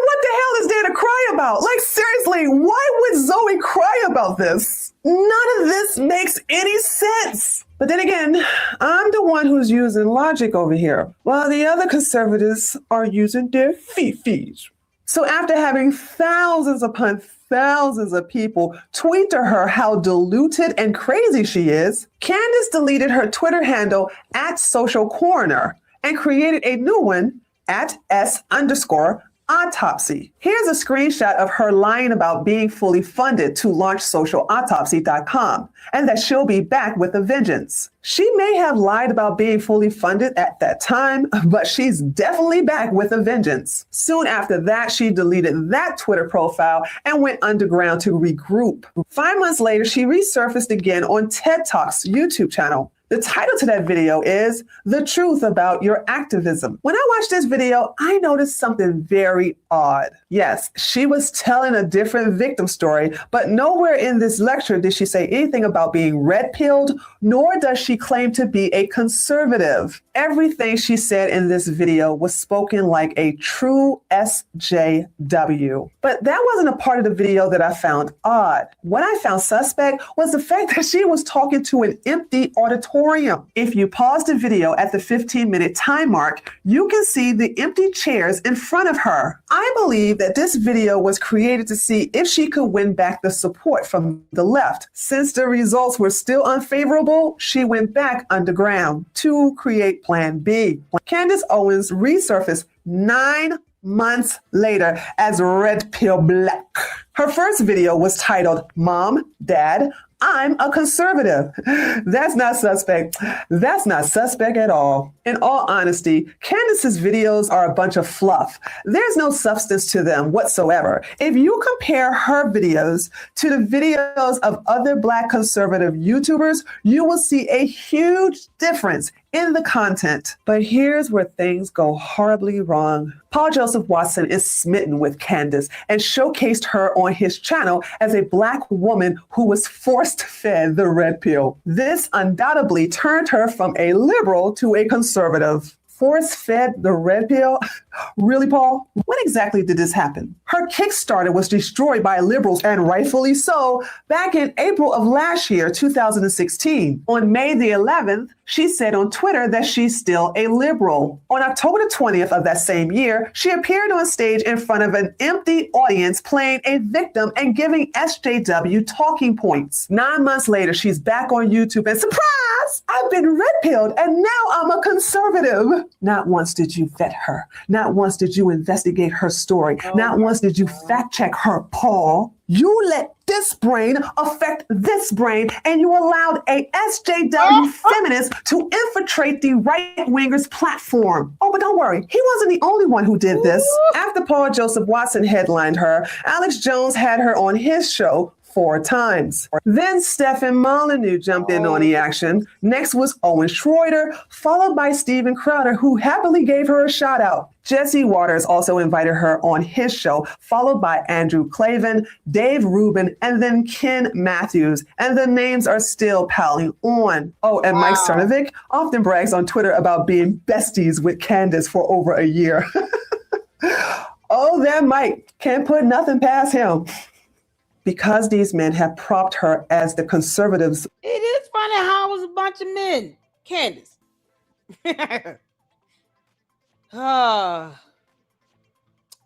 what the hell is there to cry about? Like, seriously, why would Zoe cry about this? None of this makes any sense. But then again, I'm the one who's using logic over here, while the other conservatives are using their fifis. So after having thousands upon thousands of people tweet to her how diluted and crazy she is, Candace deleted her Twitter handle @socialcoroner and created a new one @S_autopsy. Here's a screenshot of her lying about being fully funded to launch socialautopsy.com and that she'll be back with a vengeance. She may have lied about being fully funded at that time, but she's definitely back with a vengeance. Soon after that, she deleted that Twitter profile and went underground to regroup. 5 months later, she resurfaced again on TED Talk's YouTube channel. The title to that video is The Truth About Your Activism. When I watched this video, I noticed something very odd. Yes, she was telling a different victim story, but nowhere in this lecture did she say anything about being red-pilled, nor does she claim to be a conservative. Everything she said in this video was spoken like a true SJW. But that wasn't a part of the video that I found odd. What I found suspect was the fact that she was talking to an empty auditorium. If you pause the video at the 15-minute time mark, you can see the empty chairs in front of her. I believe that this video was created to see if she could win back the support from the left. Since the results were still unfavorable, she went back underground to create Plan B. Candace Owens resurfaced 9 months later as Red Pill Black. Her first video was titled, Mom, Dad, I'm a conservative. That's not suspect. That's not suspect at all. In all honesty, Candace's videos are a bunch of fluff. There's no substance to them whatsoever. If you compare her videos to the videos of other Black conservative YouTubers, you will see a huge difference in the content. But here's where things go horribly wrong. Paul Joseph Watson is smitten with Candace and showcased her on his channel as a Black woman who was force-fed the red pill. This undoubtedly turned her from a liberal to a conservative. Force-fed the red pill? Really, Paul? When exactly did this happen? Her Kickstarter was destroyed by liberals, and rightfully so, back in April of last year, 2016. On May the 11th, she said on Twitter that she's still a liberal. On October the 20th of that same year, she appeared on stage in front of an empty audience playing a victim and giving SJW talking points. 9 months later, she's back on YouTube and surprise! I've been red-pilled and now I'm a conservative. Not once did you vet her. Not once did you investigate her story. Not once did you fact-check her, Paul. You let this brain affect this brain, and you allowed a SJW feminist to infiltrate the right-wingers' platform. Oh, but don't worry, he wasn't the only one who did this. After Paul Joseph Watson headlined her, Alex Jones had her on his show 4 times. Then Stephen Molyneux jumped in on the action. Next was Owen Schroeder, followed by Steven Crowder, who happily gave her a shout out. Jesse Waters also invited her on his show, followed by Andrew Clavin, Dave Rubin, and then Ken Matthews. And the names are still piling on. Oh, and Mike Cernovic often brags on Twitter about being besties with Candace for over a year. Oh, that Mike can't put nothing past him. Because these men have propped her as the conservatives. It is funny how it was a bunch of men. Candace. Are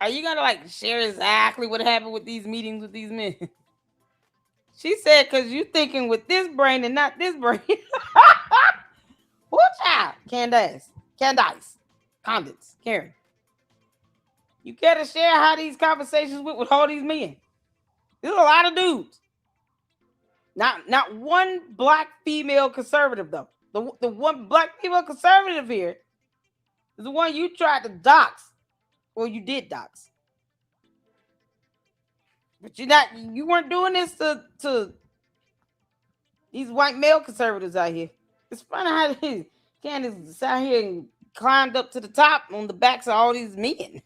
you gonna like share exactly what happened with these meetings with these men? She said, because you thinking with this brain and not this brain. Watch out, Candace, Karen. You gotta share how these conversations went with all these men. There's a lot of dudes. Not one Black female conservative though. The one Black female conservative here is the one you tried to dox. Well, you did dox. But you weren't doing this to these white male conservatives out here. It's funny how Candace out here and climbed up to the top on the backs of all these men.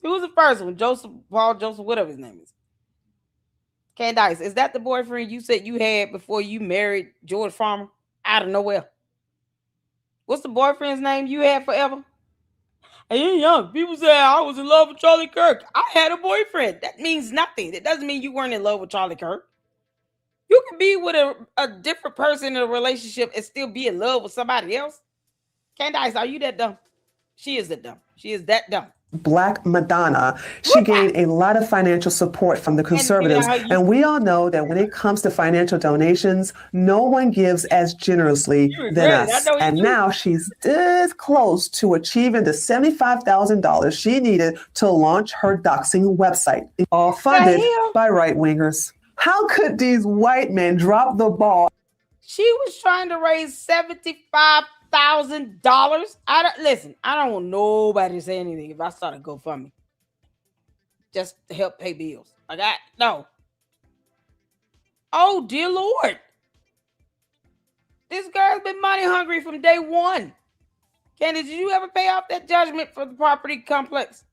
Who was the first one? Paul Joseph, whatever his name is. Candace, is that the boyfriend you said you had before you married George Farmer out of nowhere? What's the boyfriend's name you had forever? Hey, young people say I was in love with Charlie Kirk. I had a boyfriend. That means nothing. That doesn't mean you weren't in love with Charlie Kirk. You can be with a different person in a relationship and still be in love with somebody else. Candace, are you that dumb? She is that dumb. She is that dumb. Black Madonna. She gained a lot of financial support from the conservatives. And we all know that when it comes to financial donations, no one gives as generously than us. And now she's this close to achieving the $75,000 she needed to launch her doxing website, all funded by right-wingers. How could these white men drop the ball? She was trying to raise $75,000. I don't want nobody to say anything if I start a GoFundMe just to help pay bills. No. Oh dear Lord. been money hungry from day one. Candace, did you ever pay off that judgment for the property complex?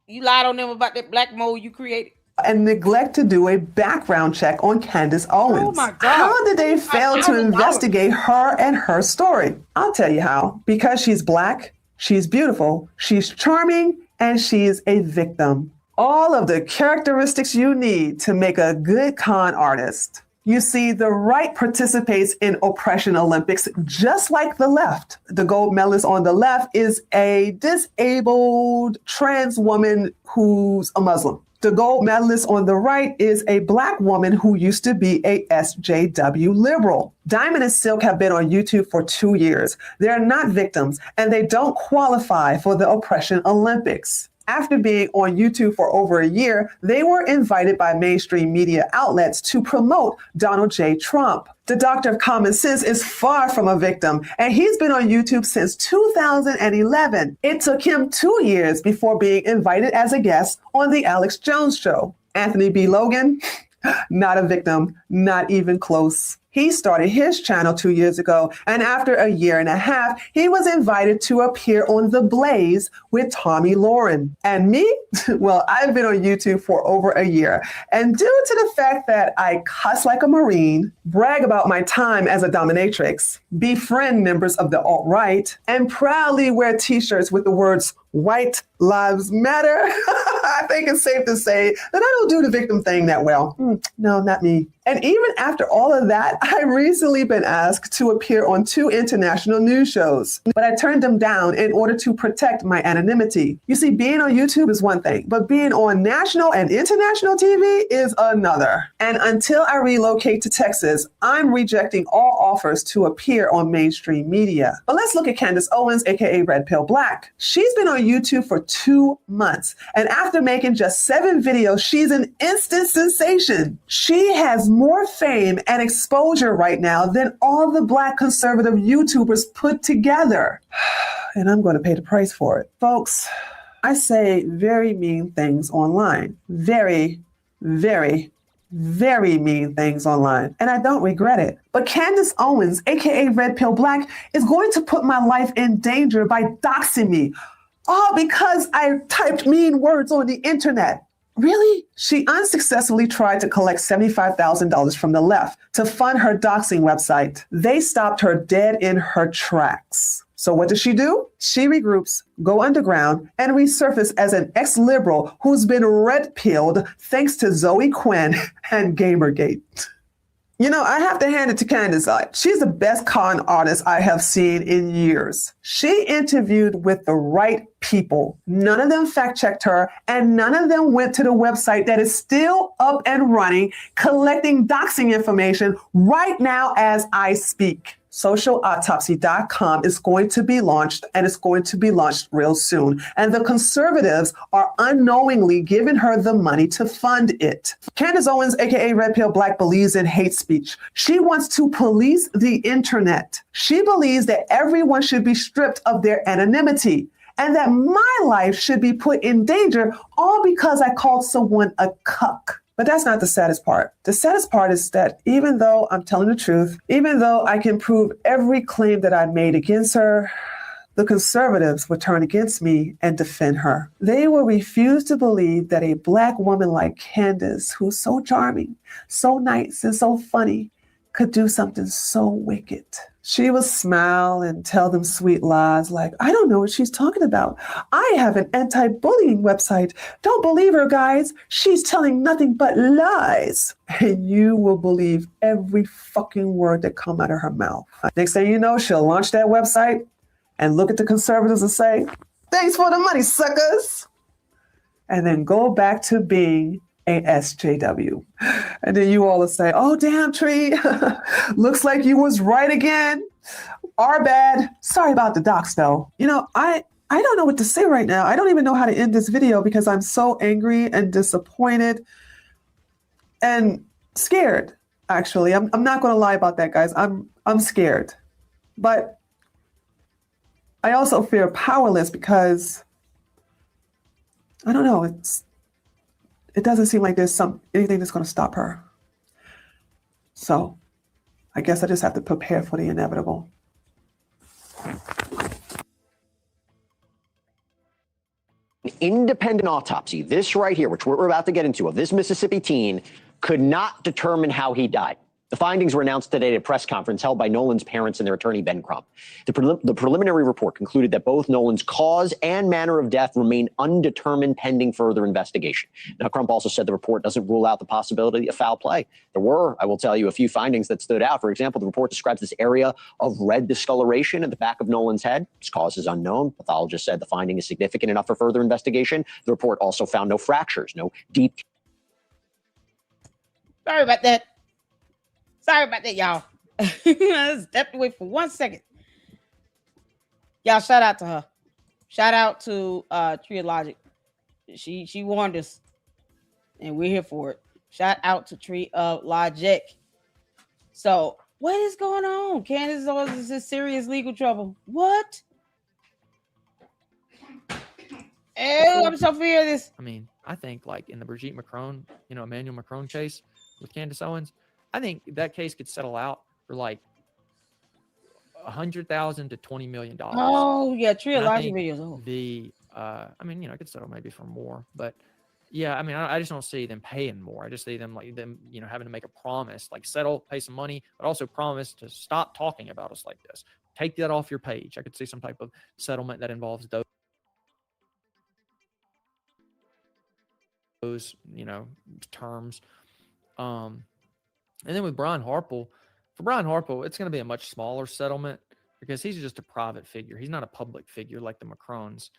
You lied on them about that black mold you created. And neglect to do a background check on Candace Owens. Oh my God. How did they fail to investigate her and her story? I'll tell you how. Because she's black, she's beautiful, she's charming, and she's a victim. All of the characteristics you need to make a good con artist. You see, the right participates in oppression Olympics just like the left. The gold medalist on the left is a disabled trans woman who's a Muslim. The gold medalist on the right is a black woman who used to be a SJW liberal. Diamond and Silk have been on YouTube for 2 years. They're not victims, and they don't qualify for the oppression Olympics. After being on YouTube for over a year, they were invited by mainstream media outlets to promote Donald J. Trump. The Doctor of Common Sense is far from a victim, and he's been on YouTube since 2011. It took him 2 years before being invited as a guest on The Alex Jones Show. Anthony B. Logan, not a victim, not even close. He started his channel 2 years ago, and after a year and a half, he was invited to appear on The Blaze with Tommy Lauren. And me? Well, I've been on YouTube for over a year, and due to the fact that I cuss like a Marine, brag about my time as a dominatrix, befriend members of the alt-right, and proudly wear t-shirts with the words "White Lives Matter," I think it's safe to say that I don't do the victim thing that well. No, not me. And even after all of that, I recently been asked to appear on 2 international news shows, but I turned them down in order to protect my anonymity. You see, being on YouTube is one thing, but being on national and international TV is another. And until I relocate to Texas, I'm rejecting all offers to appear on mainstream media. But let's look at Candace Owens, aka Red Pill Black. She's been on YouTube for 2 months, and after making just 7 videos, she's an instant sensation. She has more fame and exposure right now than all the black conservative YouTubers put together. And I'm going to pay the price for it. Folks, I say very mean things online. Very, very, very mean things online. And I don't regret it. But Candace Owens, aka Red Pill Black, is going to put my life in danger by doxing me. All because I typed mean words on the internet. Really? She unsuccessfully tried to collect $75,000 from the left to fund her doxing website. They stopped her dead in her tracks. So what does she do? She regroups, go underground, and resurface as an ex-liberal who's been red-pilled thanks to Zoe Quinn and Gamergate. You know, I have to hand it to Candace. She's the best con artist I have seen in years. She interviewed with the right people. None of them fact-checked her, and none of them went to the website that is still up and running, collecting doxing information right now as I speak. Socialautopsy.com is going to be launched, and it's going to be launched real soon. And the conservatives are unknowingly giving her the money to fund it. Candace Owens, aka Red Pill Black, believes in hate speech. She wants to police the internet. She believes that everyone should be stripped of their anonymity, and that my life should be put in danger all because I called someone a cuck. But that's not the saddest part. The saddest part is that even though I'm telling the truth, even though I can prove every claim that I made against her, the conservatives would turn against me and defend her. They will refuse to believe that a black woman like Candace, who's so charming, so nice, and so funny, could do something so wicked. She will smile and tell them sweet lies like, I don't know what she's talking about. I have an anti-bullying website. Don't believe her, guys. She's telling nothing but lies. And you will believe every fucking word that come out of her mouth. Next thing you know, she'll launch that website and look at the conservatives and say, thanks for the money, suckers. And then go back to being a SJW. And then you all will say, oh, damn, Tree. Looks like you was right again. Our bad. Sorry about the docs, though. You know, I don't know what to say right now. I don't even know how to end this video because I'm so angry and disappointed and scared, actually. I'm not going to lie about that, guys. I'm scared. But I also feel powerless because, I don't know, it doesn't seem like there's anything that's going to stop her. So I guess I just have to prepare for the inevitable. Independent autopsy, this right here, which we're about to get into, of this Mississippi teen, could not determine how he died. The findings were announced today at a press conference held by Nolan's parents and their attorney, Ben Crump. The preliminary report concluded that both Nolan's cause and manner of death remain undetermined pending further investigation. Now, Crump also said the report doesn't rule out the possibility of foul play. There were, I will tell you, a few findings that stood out. For example, the report describes this area of red discoloration at the back of Nolan's head. Its cause is unknown. Pathologists said the finding is significant enough for further investigation. The report also found no fractures, no deep. Sorry about that. Sorry about that, y'all. I stepped away for 1 second. Y'all, shout out to her. Shout out to Tree of Logic. She warned us, and we're here for it. Shout out to Tree of Logic. So, what is going on? Candace is in serious legal trouble. What? Oh, I'm so fearless. I mean, I think like in the Brigitte Macron, Emmanuel Macron case with Candace Owens, I think that case could settle out for like $100,000 to $20 million. Oh yeah, Tree of Logic videos. Oh. It could settle maybe for more, but yeah, I mean, I just don't see them paying more. I just see them having to make a promise, like settle, pay some money, but also promise to stop talking about us like this. Take that off your page. I could see some type of settlement that involves those terms. And then with Brian Harple, it's going to be a much smaller settlement because he's just a private figure. He's not a public figure like the Macrons.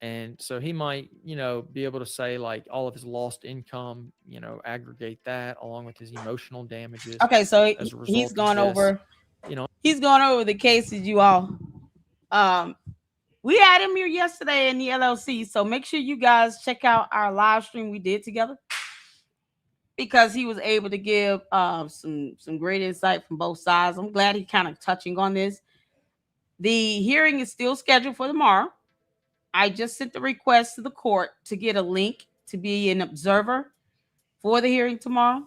And so he might, be able to say like all of his lost income, aggregate that along with his emotional damages. Okay, so he's gone over, he's gone over the cases, you all. We had him here yesterday in the LLC, so make sure you guys check out our live stream we did together, because he was able to give some great insight from both sides. I'm glad he kind of touching on this. The hearing is still scheduled for tomorrow. I just sent the request to the court to get a link to be an observer for the hearing tomorrow.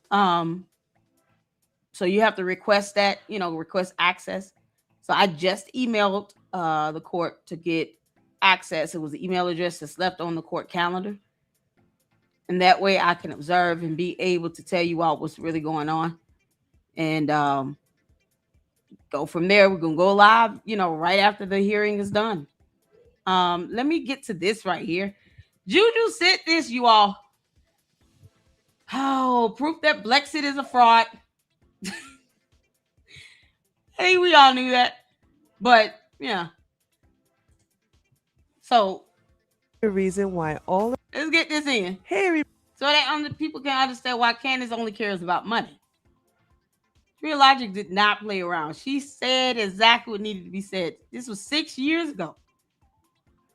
So you have to request that, request access. So I just emailed the court to get access. It was the email address that's left on the court calendar. And that way I can observe and be able to tell you all what's really going on. And go from there. We're going to go live, right after the hearing is done. Let me get to this right here. Juju said this, you all. Oh, proof that Blexit is a fraud. Hey, we all knew that. But, yeah. So, the reason why let's get this in. Hey, so that people can understand why Candace only cares about money. Real Logic did not play around. She said exactly what needed to be said. This was 6 years ago.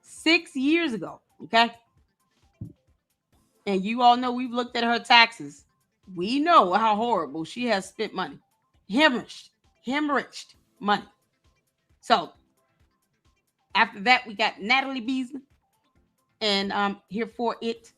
6 years ago, okay? And you all know we've looked at her taxes. We know how horrible she has spent money. Hemorrhaged money. So, after that, we got Natalie Beesman. And I'm here for it.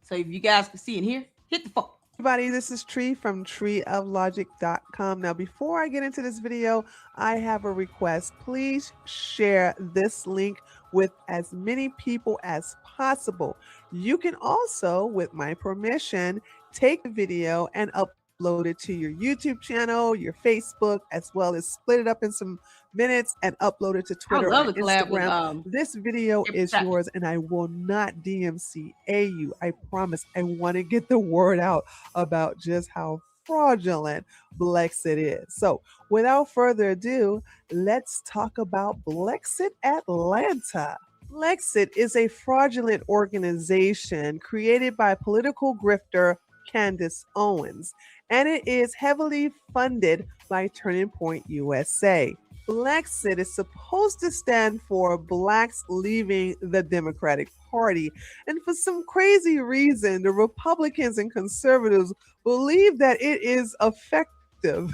So if you guys can see in here, hit the phone. Everybody, this is Tree from treeoflogic.com. Now, before I get into this video, I have a request. Please share this link with as many people as possible. You can also, with my permission, take the video and upload it to your YouTube channel, your Facebook, as well as split it up in some minutes and upload it to Twitter or Instagram. This video is yours, and I will not DMCA you. I promise. I want to get the word out about just how fraudulent Blexit is. So without further ado, let's talk about Blexit Atlanta. Blexit is a fraudulent organization created by political grifter Candace Owens, and it is heavily funded by Turning Point USA. Blexit is supposed to stand for Blacks Leaving the Democratic Party. And for some crazy reason, the Republicans and conservatives believe that it is effective.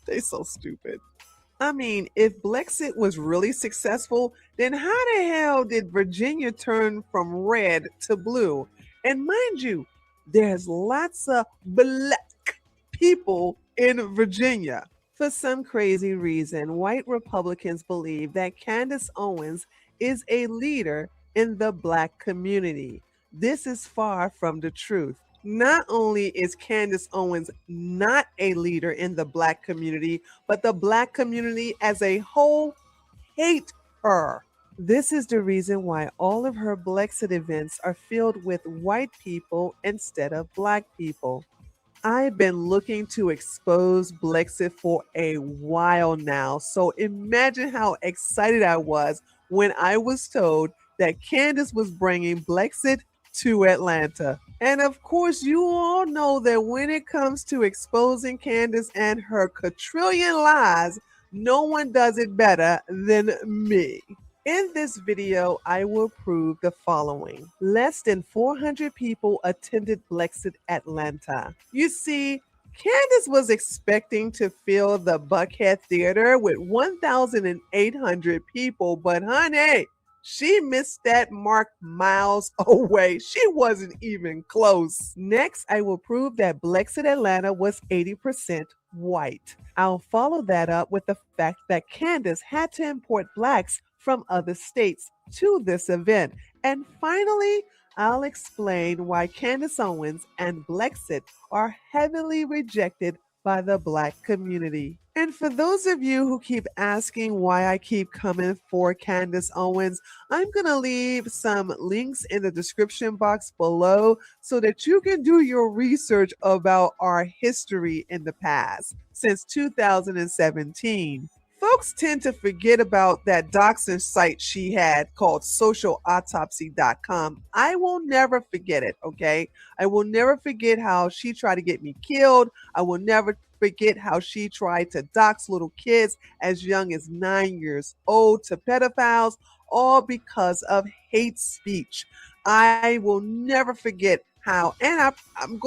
They're so stupid. I mean, if Blexit was really successful, then how the hell did Virginia turn from red to blue? And mind you, there's lots of black people in Virginia. For some crazy reason, white Republicans believe that Candace Owens is a leader in the Black community. This is far from the truth. Not only is Candace Owens not a leader in the Black community, but the Black community as a whole hate her. This is the reason why all of her Blexit events are filled with white people instead of Black people. I've been looking to expose Blexit for a while now, so imagine how excited I was when I was told that Candace was bringing Blexit to Atlanta. And of course, you all know that when it comes to exposing Candace and her quadrillion lies, no one does it better than me. In this video, I will prove the following. Less than 400 people attended Blexit Atlanta. You see, Candace was expecting to fill the Buckhead Theater with 1,800 people, but honey, she missed that mark miles away. She wasn't even close. Next, I will prove that Blexit Atlanta was 80% white. I'll follow that up with the fact that Candace had to import Blacks from other states to this event. And finally, I'll explain why Candace Owens and Blexit are heavily rejected by the Black community. And for those of you who keep asking why I keep coming for Candace Owens, I'm going to leave some links in the description box below so that you can do your research about our history in the past since 2017. Folks tend to forget about that doxing site she had called socialautopsy.com. I will never forget it, okay? I will never forget how she tried to get me killed. I will never forget how she tried to dox little kids as young as 9 years old to pedophiles, all because of hate speech. I will never forget how, and I'm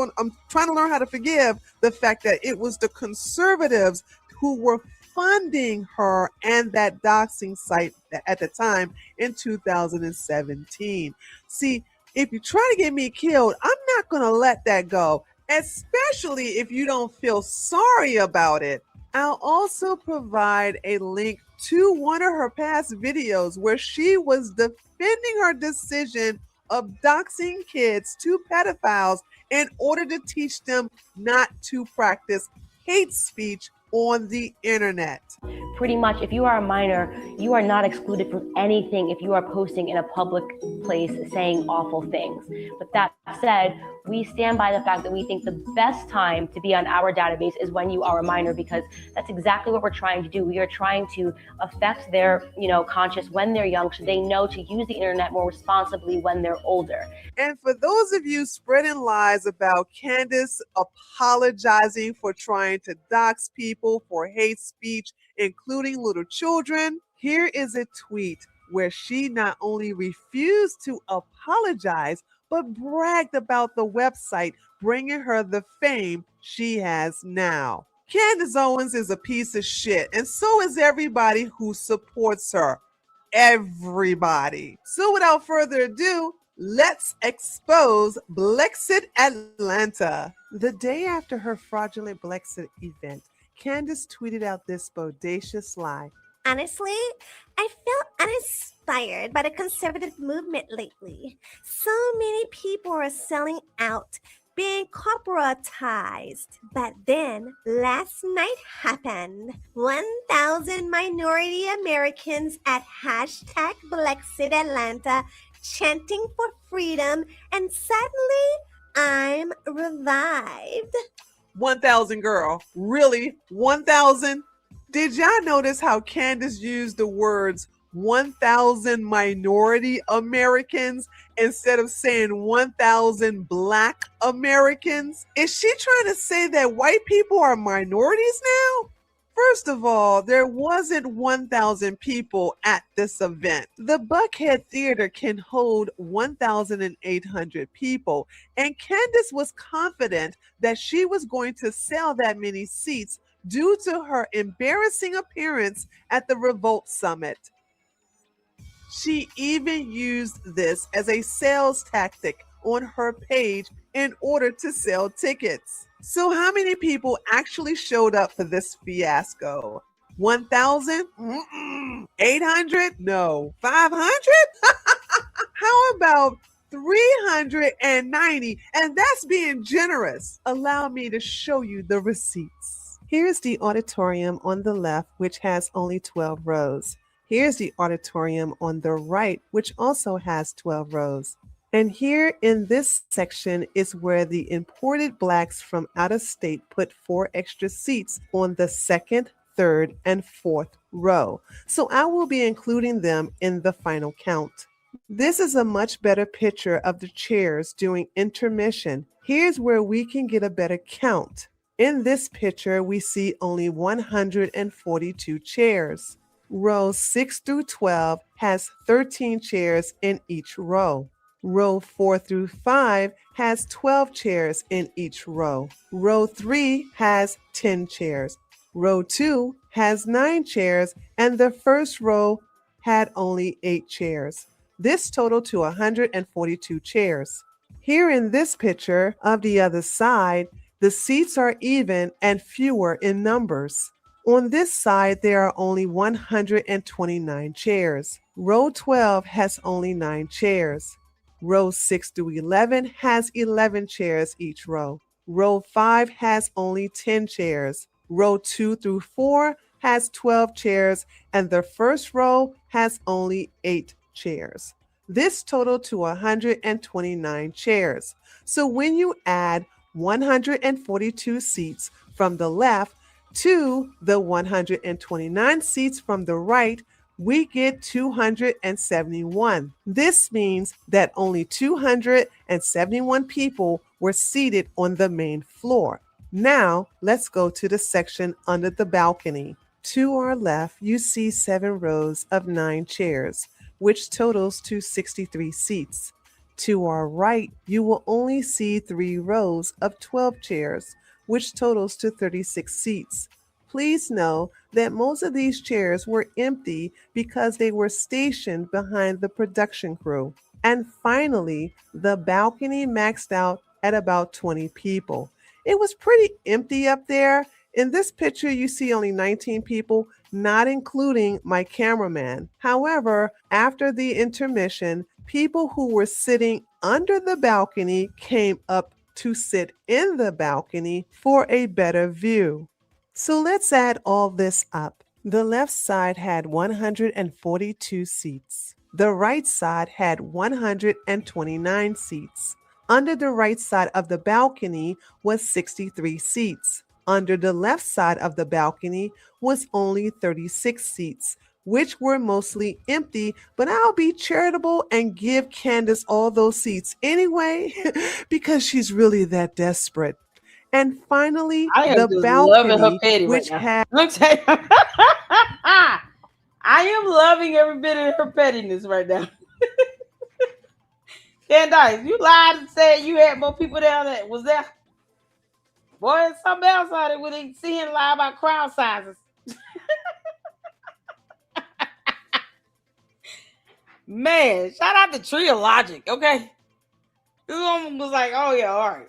trying to learn how to forgive the fact that it was the conservatives who were funding her and that doxing site at the time in 2017. See, if you try to get me killed, I'm not going to let that go, especially if you don't feel sorry about it. I'll also provide a link to one of her past videos where she was defending her decision of doxing kids to pedophiles in order to teach them not to practice hate speech on the internet. Pretty much, if you are a minor, you are not excluded from anything if you are posting in a public place saying awful things. With that said, we stand by the fact that we think the best time to be on our database is when you are a minor, because that's exactly what we're trying to do. We are trying to affect their, conscious when they're young, so they know to use the internet more responsibly when they're older. And for those of you spreading lies about Candace apologizing for trying to dox people for hate speech, including little children, here is a tweet where she not only refused to apologize, but bragged about the website bringing her the fame she has now. Candace Owens is a piece of shit, and so is everybody who supports her. Everybody. So without further ado, let's expose Blexit Atlanta. The day after her fraudulent Blexit event, Candace tweeted out this bodacious lie. Honestly, I feel uninspired by the conservative movement lately. So many people are selling out, being corporatized. But then, last night happened. 1,000 minority Americans at hashtag Blexit Atlanta chanting for freedom, and suddenly, I'm revived. 1,000, girl. Really? 1,000? Did y'all notice how Candace used the words 1,000 minority Americans instead of saying 1,000 Black Americans? Is she trying to say that white people are minorities now? First of all, there wasn't 1,000 people at this event. The Buckhead Theater can hold 1,800 people, and Candace was confident that she was going to sell that many seats due to her embarrassing appearance at the Revolt Summit. She even used this as a sales tactic on her page in order to sell tickets. So how many people actually showed up for this fiasco? 1,000? 800? No. 500? How about 390? And that's being generous. Allow me to show you the receipts. Here's the auditorium on the left, which has only 12 rows. Here's the auditorium on the right, which also has 12 rows. And here in this section is where the imported blacks from out of state put 4 extra seats on the second, third, and fourth row. So I will be including them in the final count. This is a much better picture of the chairs during intermission. Here's where we can get a better count. In this picture, we see only 142 chairs. Rows 6 through 12 has 13 chairs in each row. Row 4 through 5 has 12 chairs in each row. Row 3 has 10 chairs. Row 2 has 9 chairs, and the first row had only 8 chairs. This totaled to 142 chairs. Here in this picture of the other side, the seats are even and fewer in numbers. On this side, there are only 129 chairs. Row 12 has only 9 chairs. Row 6 through 11 has 11 chairs each row. Row 5 has only 10 chairs. Row 2 through 4 has 12 chairs, and the first row has only 8 chairs. This totaled to 129 chairs. So when you add 142 seats from the left to the 129 seats from the right, we get 271. This means that only 271 people were seated on the main floor. Now, let's go to the section under the balcony. To our left, you see 7 rows of 9 chairs, which totals to 63 seats. To our right, you will only see 3 rows of 12 chairs, which totals to 36 seats. Please know that most of these chairs were empty because they were stationed behind the production crew. And finally, the balcony maxed out at about 20 people. It was pretty empty up there. In this picture, you see only 19 people, not including my cameraman. However, after the intermission, people who were sitting under the balcony came up to sit in the balcony for a better view. So let's add all this up. The left side had 142 seats. The right side had 129 seats. Under the right side of the balcony was 63 seats. Under the left side of the balcony was only 36 seats, which were mostly empty, but I'll be charitable and give Candace all those seats anyway, because she's really that desperate. And finally, the balcony, which had... I am loving every bit of her pettiness right now. Candace, you lied and said you had more people down there. Was there? Boy, there's something else out there when they see him lie about crowd sizes. Man, shout out to Trio Logic, okay? This one was like, oh yeah, all right.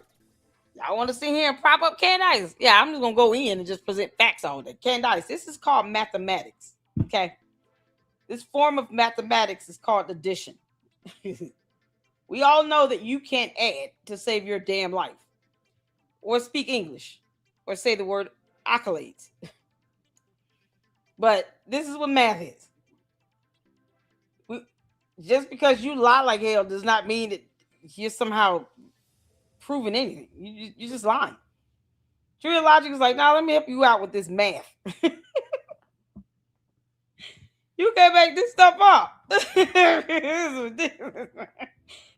Y'all want to sit here and prop up Candace? Yeah, I'm just going to go in and just present facts on it. Candace, this is called mathematics, okay? This form of mathematics is called addition. We all know that you can't add to save your damn life, or speak English, or say the word accolades. But this is what math is. Just because you lie like hell does not mean that you're somehow proving anything. You're just lying. True logic is like, now let me help you out with this math. You can't make this stuff up.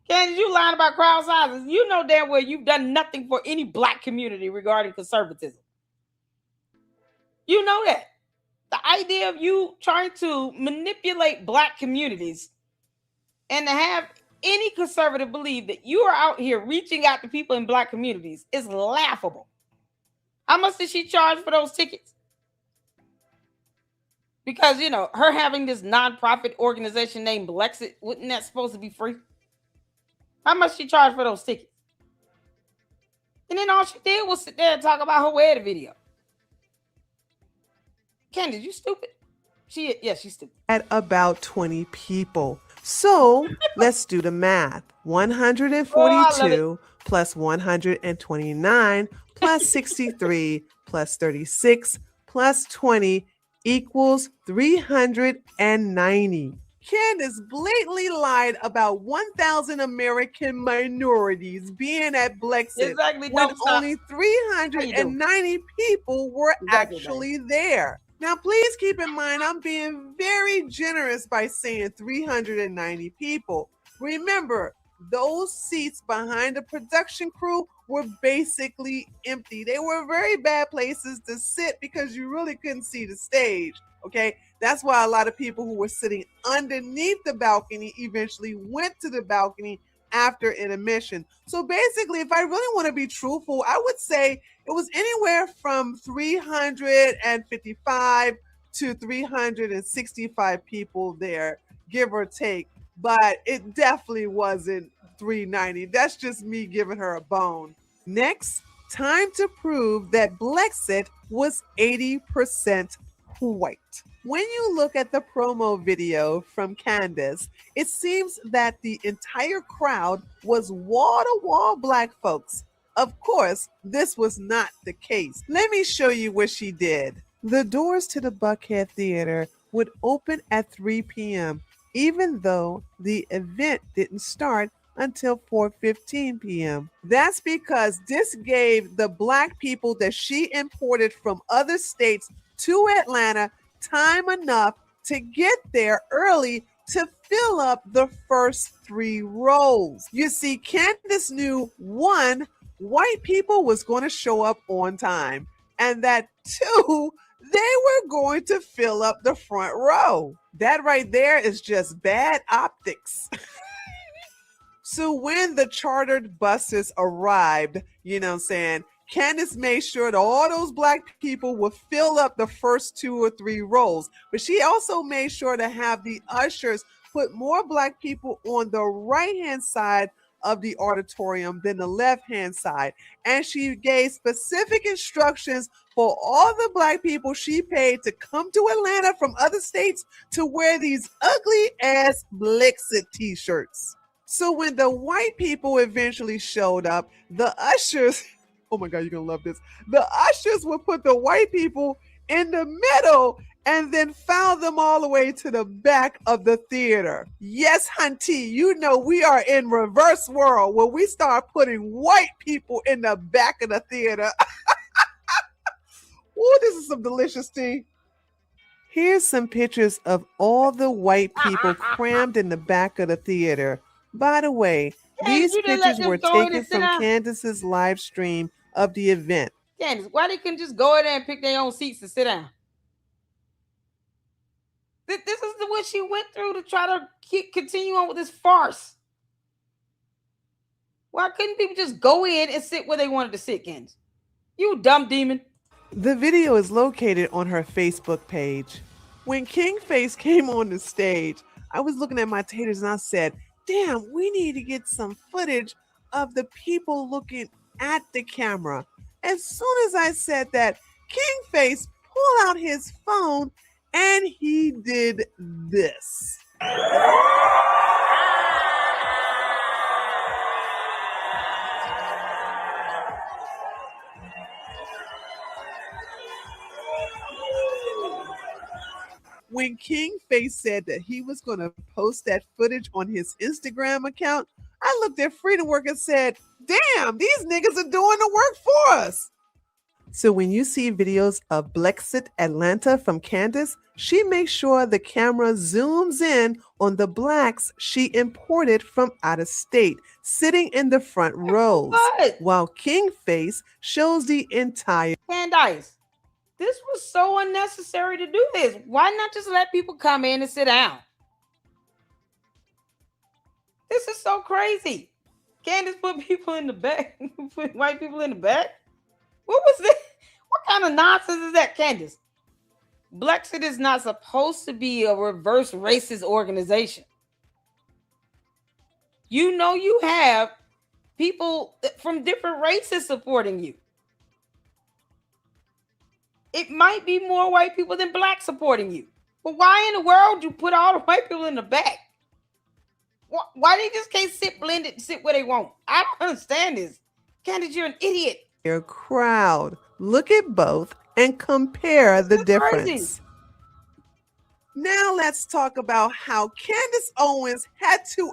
Candace, you lying about crowd sizes. You know damn well you've done nothing for any black community regarding conservatism. You know that. The idea of you trying to manipulate black communities and to have any conservative believe that you are out here reaching out to people in black communities is laughable. How much did she charge for those tickets? Because, you know, her having this nonprofit organization named Lexit, wasn't that supposed to be free? How much she charged for those tickets? And then all she did was sit there and talk about her wedding video. Candace, you stupid. She's stupid. At about 20 people. So let's do the math. 142 plus 129 plus 63 plus 36 plus 20 equals 390. Candace blatantly lied about 1,000 American minorities being at Blexit Exactly, when don't stop. only 390 people were actually there. Now, please keep in mind, I'm being very generous by saying 390 people. Remember, those seats behind the production crew were basically empty. They were very bad places to sit because you really couldn't see the stage, okay? That's why a lot of people who were sitting underneath the balcony eventually went to the balcony after intermission. So basically, if I really want to be truthful, I would say it was anywhere from 355 to 365 people there, give or take. But it definitely wasn't 390. That's just me giving her a bone. Next, time to prove that Blexit was 80% white. When you look at the promo video from Candace, it seems that the entire crowd was wall-to-wall Black folks. Of course, this was not the case. Let me show you what she did. The doors to the Buckhead Theater would open at 3 p.m., even though the event didn't start until 4:15 p.m. That's because this gave the Black people that she imported from other states to Atlanta time enough to get there early to fill up the first 3 rows. You see, Candace knew, 1, white people was going to show up on time, and that 2, they were going to fill up the front row. That right there is just bad optics. So when the chartered buses arrived, you know what I'm saying, Candace made sure that all those Black people would fill up the first 2 or 3 rows. But she also made sure to have the ushers put more Black people on the right-hand side of the auditorium than the left-hand side. And she gave specific instructions for all the Black people she paid to come to Atlanta from other states to wear these ugly-ass Blexit t-shirts. So when the white people eventually showed up, the ushers... Oh my God, you're going to love this. The ushers would put the white people in the middle and then found them all the way to the back of the theater. Yes, hunty, you know we are in reverse world where we start putting white people in the back of the theater. Oh, this is some delicious tea. Here's some pictures of all the white people crammed in the back of the theater. By the way, these pictures were taken from Candace's live stream of the event. Candace, why they couldn't just go in there and pick their own seats to sit down? This is what she went through to try to continue on with this farce. Why couldn't people just go in and sit where they wanted to sit, Candace? You dumb demon. The video is located on her Facebook page. When King Face came on the stage, I was looking at my taters and I said, damn, we need to get some footage of the people looking at the camera. As soon as I said that, King Face pulled out his phone and he did this. When King Face said that he was going to post that footage on his Instagram account, I looked at Freedom Work and said, damn, these niggas are doing the work for us. So when you see videos of Blexit Atlanta from Candace, she makes sure the camera zooms in on the Blacks she imported from out of state, sitting in the front rows, while King Face shows the entire... Candace, this was so unnecessary to do this. Why not just let people come in and sit down? This is so crazy. Candace put people in the back, put white people in the back. What was this? What kind of nonsense is that, Candace? Blexit is not supposed to be a reverse racist organization. You know you have people from different races supporting you. It might be more white people than black supporting you. But why in the world you put all the white people in the back? Why they just can't sit blended, sit where they want? I don't understand this. Candace, you're an idiot. Your crowd. Look at both and compare the difference. Crazy. Now let's talk about how Candace Owens had to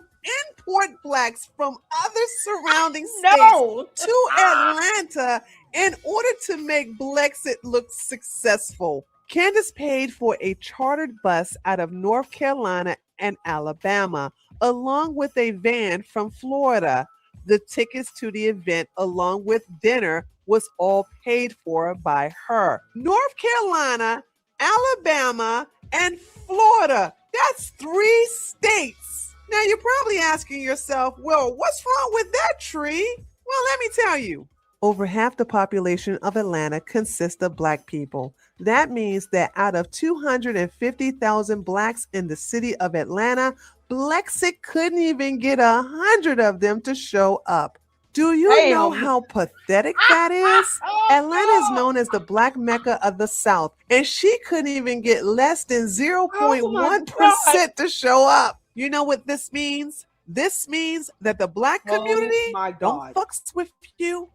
import blacks from other surrounding states to Atlanta in order to make Blexit look successful. Candace paid for a chartered bus out of North Carolina and Alabama, along with a van from Florida. The tickets to the event, along with dinner, was all paid for by her. North Carolina, Alabama, and Florida. That's 3 states. Now you're probably asking yourself, well, what's wrong with that, Tree? Well, let me tell you. Over half the population of Atlanta consists of black people. That means that out of 250,000 blacks in the city of Atlanta, Blexit couldn't even get 100 of them to show up. Do you know how pathetic that is? Atlanta is known as the black Mecca of the South, and she couldn't even get less than 0.1% to show up. You know what this means? This means that the black community don't fucks with you.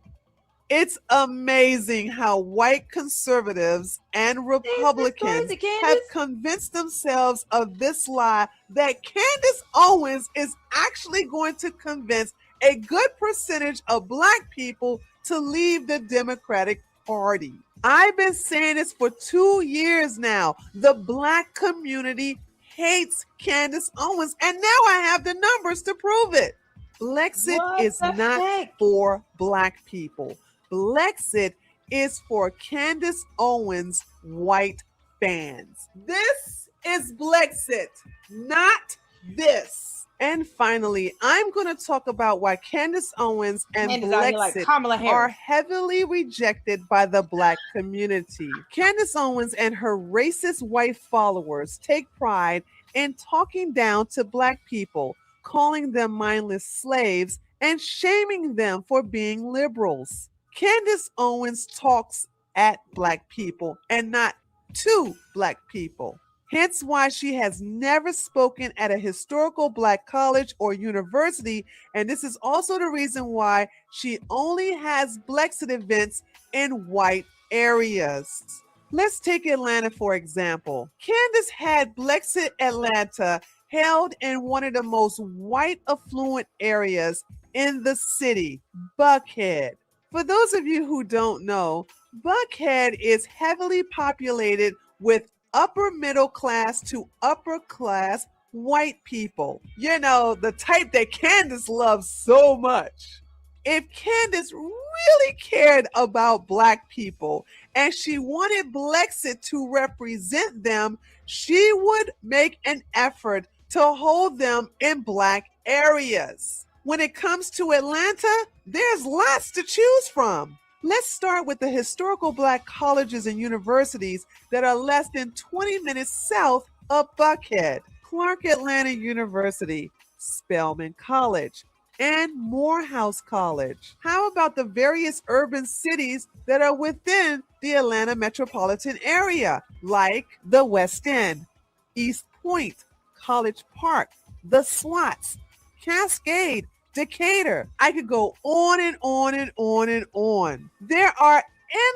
It's amazing how white conservatives and Republicans have convinced themselves of this lie that Candace Owens is actually going to convince a good percentage of black people to leave the Democratic Party. I've been saying this for 2 years now. The black community hates Candace Owens, and now I have the numbers to prove it. Blexit is not for black people. Blexit is for Candace Owens' white fans. This is Blexit, not this. And finally, I'm going to talk about why Candace Owens and Blexit are heavily rejected by the black community. Candace Owens and her racist white followers take pride in talking down to black people, calling them mindless slaves, and shaming them for being liberals. Candace Owens talks at black people and not to black people. Hence why she has never spoken at a historical black college or university. And this is also the reason why she only has Blexit events in white areas. Let's take Atlanta, for example. Candace had Blexit Atlanta held in one of the most white affluent areas in the city, Buckhead. For those of you who don't know, Buckhead is heavily populated with upper middle class to upper class white people. You know, the type that Candace loves so much. If Candace really cared about black people and she wanted Blexit to represent them, she would make an effort to hold them in black areas. When it comes to Atlanta, there's lots to choose from. Let's start with the historical black colleges and universities that are less than 20 minutes south of Buckhead. Clark Atlanta University, Spelman College, and Morehouse College. How about the various urban cities that are within the Atlanta metropolitan area, like the West End, East Point, College Park, the Slots, Cascade, Decatur. I could go on and on and on and on. There are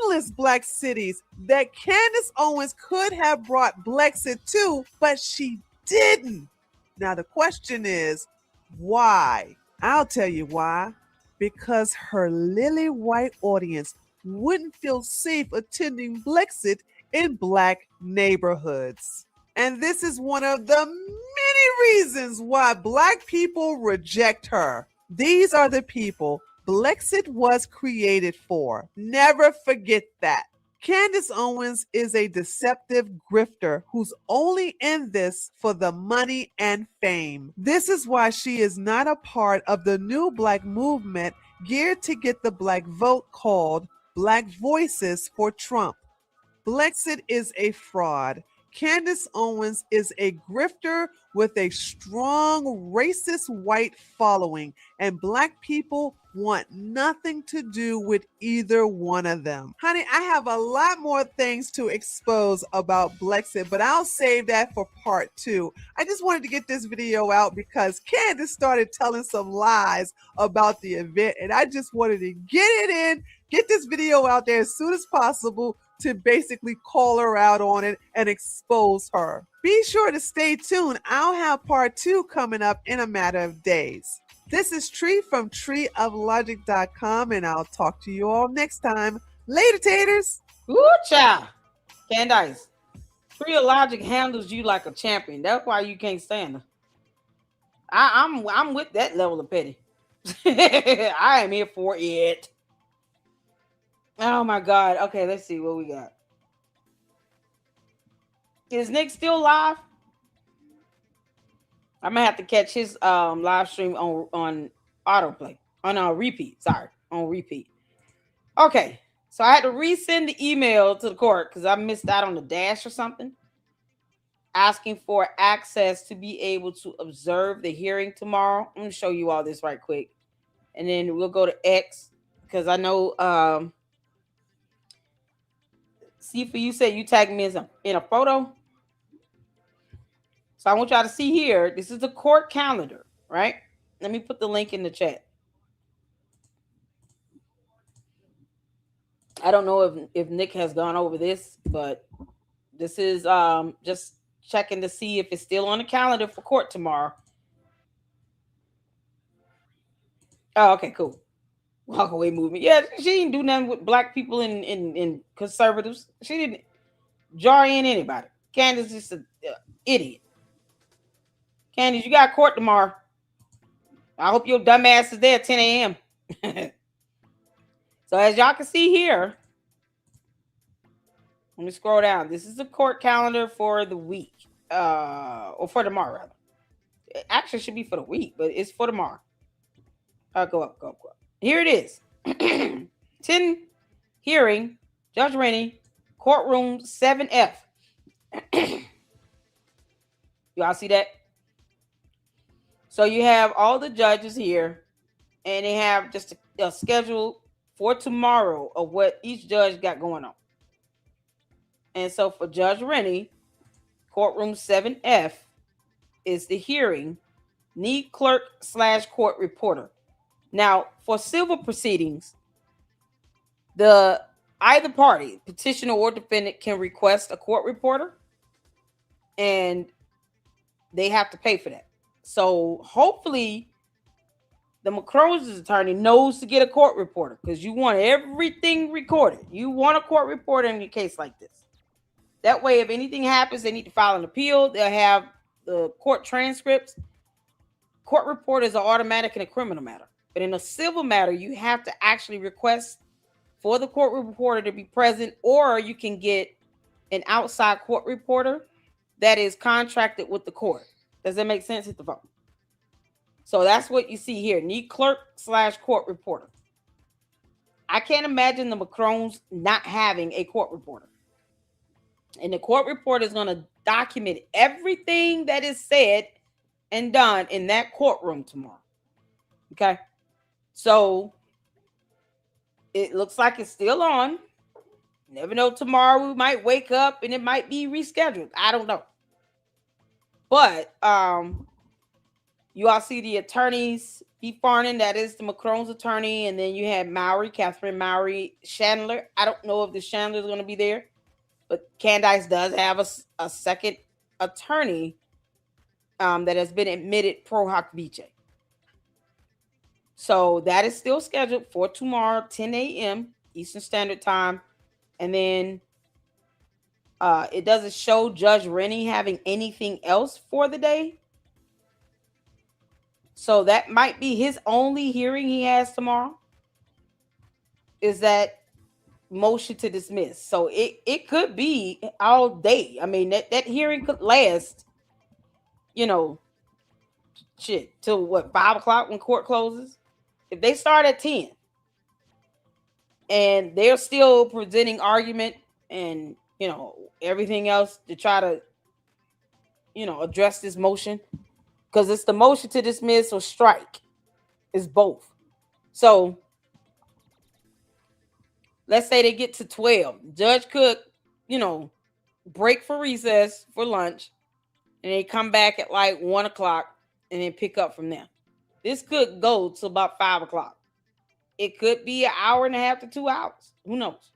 endless black cities that Candace Owens could have brought Blexit to, but she didn't. Now the question is, why? I'll tell you why. Because her lily white audience wouldn't feel safe attending Blexit in black neighborhoods. And this is one of the many reasons why black people reject her. These are the people Blexit was created for. Never forget that. Candace Owens is a deceptive grifter who's only in this for the money and fame. This is why she is not a part of the new black movement geared to get the black vote called Black Voices for Trump. Blexit is a fraud. Candace Owens is a grifter with a strong racist white following, and Black people want nothing to do with either one of them. Honey, I have a lot more things to expose about Blexit, but I'll save that for part 2. I just wanted to get this video out because Candace started telling some lies about the event, and I just wanted to get this video out there as soon as possible to basically call her out on it and expose her. Be sure to stay tuned. I'll have part 2 coming up in a matter of days. This is Tree from treeoflogic.com, and I'll talk to you all next time. Later, taters. Ooh, child. Candace, Tree of Logic handles you like a champion. That's why you can't stand her. I'm with that level of petty. I am here for it. Oh my God. Okay, let's see what we got. Is Nick still live? I'm gonna have to catch his live stream on autoplay. On repeat. Sorry, on repeat. Okay, so I had to resend the email to the court because I missed out on the dash or something, asking for access to be able to observe the hearing tomorrow. I'm gonna show you all this right quick, and then we'll go to X because I know. See, for you said you tagged me in a photo. So I want y'all to see here. This is the court calendar, right? Let me put the link in the chat. I don't know if Nick has gone over this, but this is just checking to see if it's still on the calendar for court tomorrow. Oh, okay, cool. Walk away movement. Yeah, she didn't do nothing with Black people and conservatives. She didn't jar in anybody. Candace is an idiot. Candace, you got court tomorrow. I hope your dumb ass is there at 10 a.m. So as y'all can see here, let me scroll down. This is the court calendar for the week. Or for tomorrow, rather. It actually should be for the week, but it's for tomorrow. Go up. Here it is. 10 hearing, Judge Rennie, courtroom 7F. Y'all see that? So you have all the judges here, and they have just a schedule for tomorrow of what each judge got going on. And so for Judge Rennie, courtroom 7F is the hearing, need clerk/court reporter. Now, for civil proceedings, either party, petitioner or defendant, can request a court reporter, and they have to pay for that. So hopefully the Macron's attorney knows to get a court reporter, because you want everything recorded. You want a court reporter in a case like this. That way, if anything happens, they need to file an appeal. They'll have the court transcripts. Court reporters are automatic in a criminal matter. But in a civil matter, you have to actually request for the court reporter to be present, or you can get an outside court reporter that is contracted with the court. Does that make sense? Hit the phone. So that's what you see here. Need clerk/court reporter. I can't imagine the Macrons not having a court reporter. And the court reporter is going to document everything that is said and done in that courtroom tomorrow. Okay. So it looks like it's still on. Never know, tomorrow we might wake up and it might be rescheduled. I don't know. But you all see the attorneys, B. Farnan, that is the Macron's attorney, and then you have Catherine Mowry, Chandler. I don't know if the Chandler is going to be there, but Candace does have a second attorney that has been admitted pro hoc vice. So that is still scheduled for tomorrow, 10 a.m. Eastern Standard Time. And then it doesn't show Judge Rennie having anything else for the day. So that might be his only hearing he has tomorrow, is that motion to dismiss. So it could be all day. I mean, that hearing could last, till what, 5 o'clock when court closes? If they start at 10 and they're still presenting argument and, everything else to try to, address this motion, because it's the motion to dismiss or strike. It's both. So let's say they get to 12. Judge could, break for recess for lunch, and they come back at like 1 o'clock and then pick up from there. This could go to about 5 o'clock. It could be an hour and a half to 2 hours. Who knows?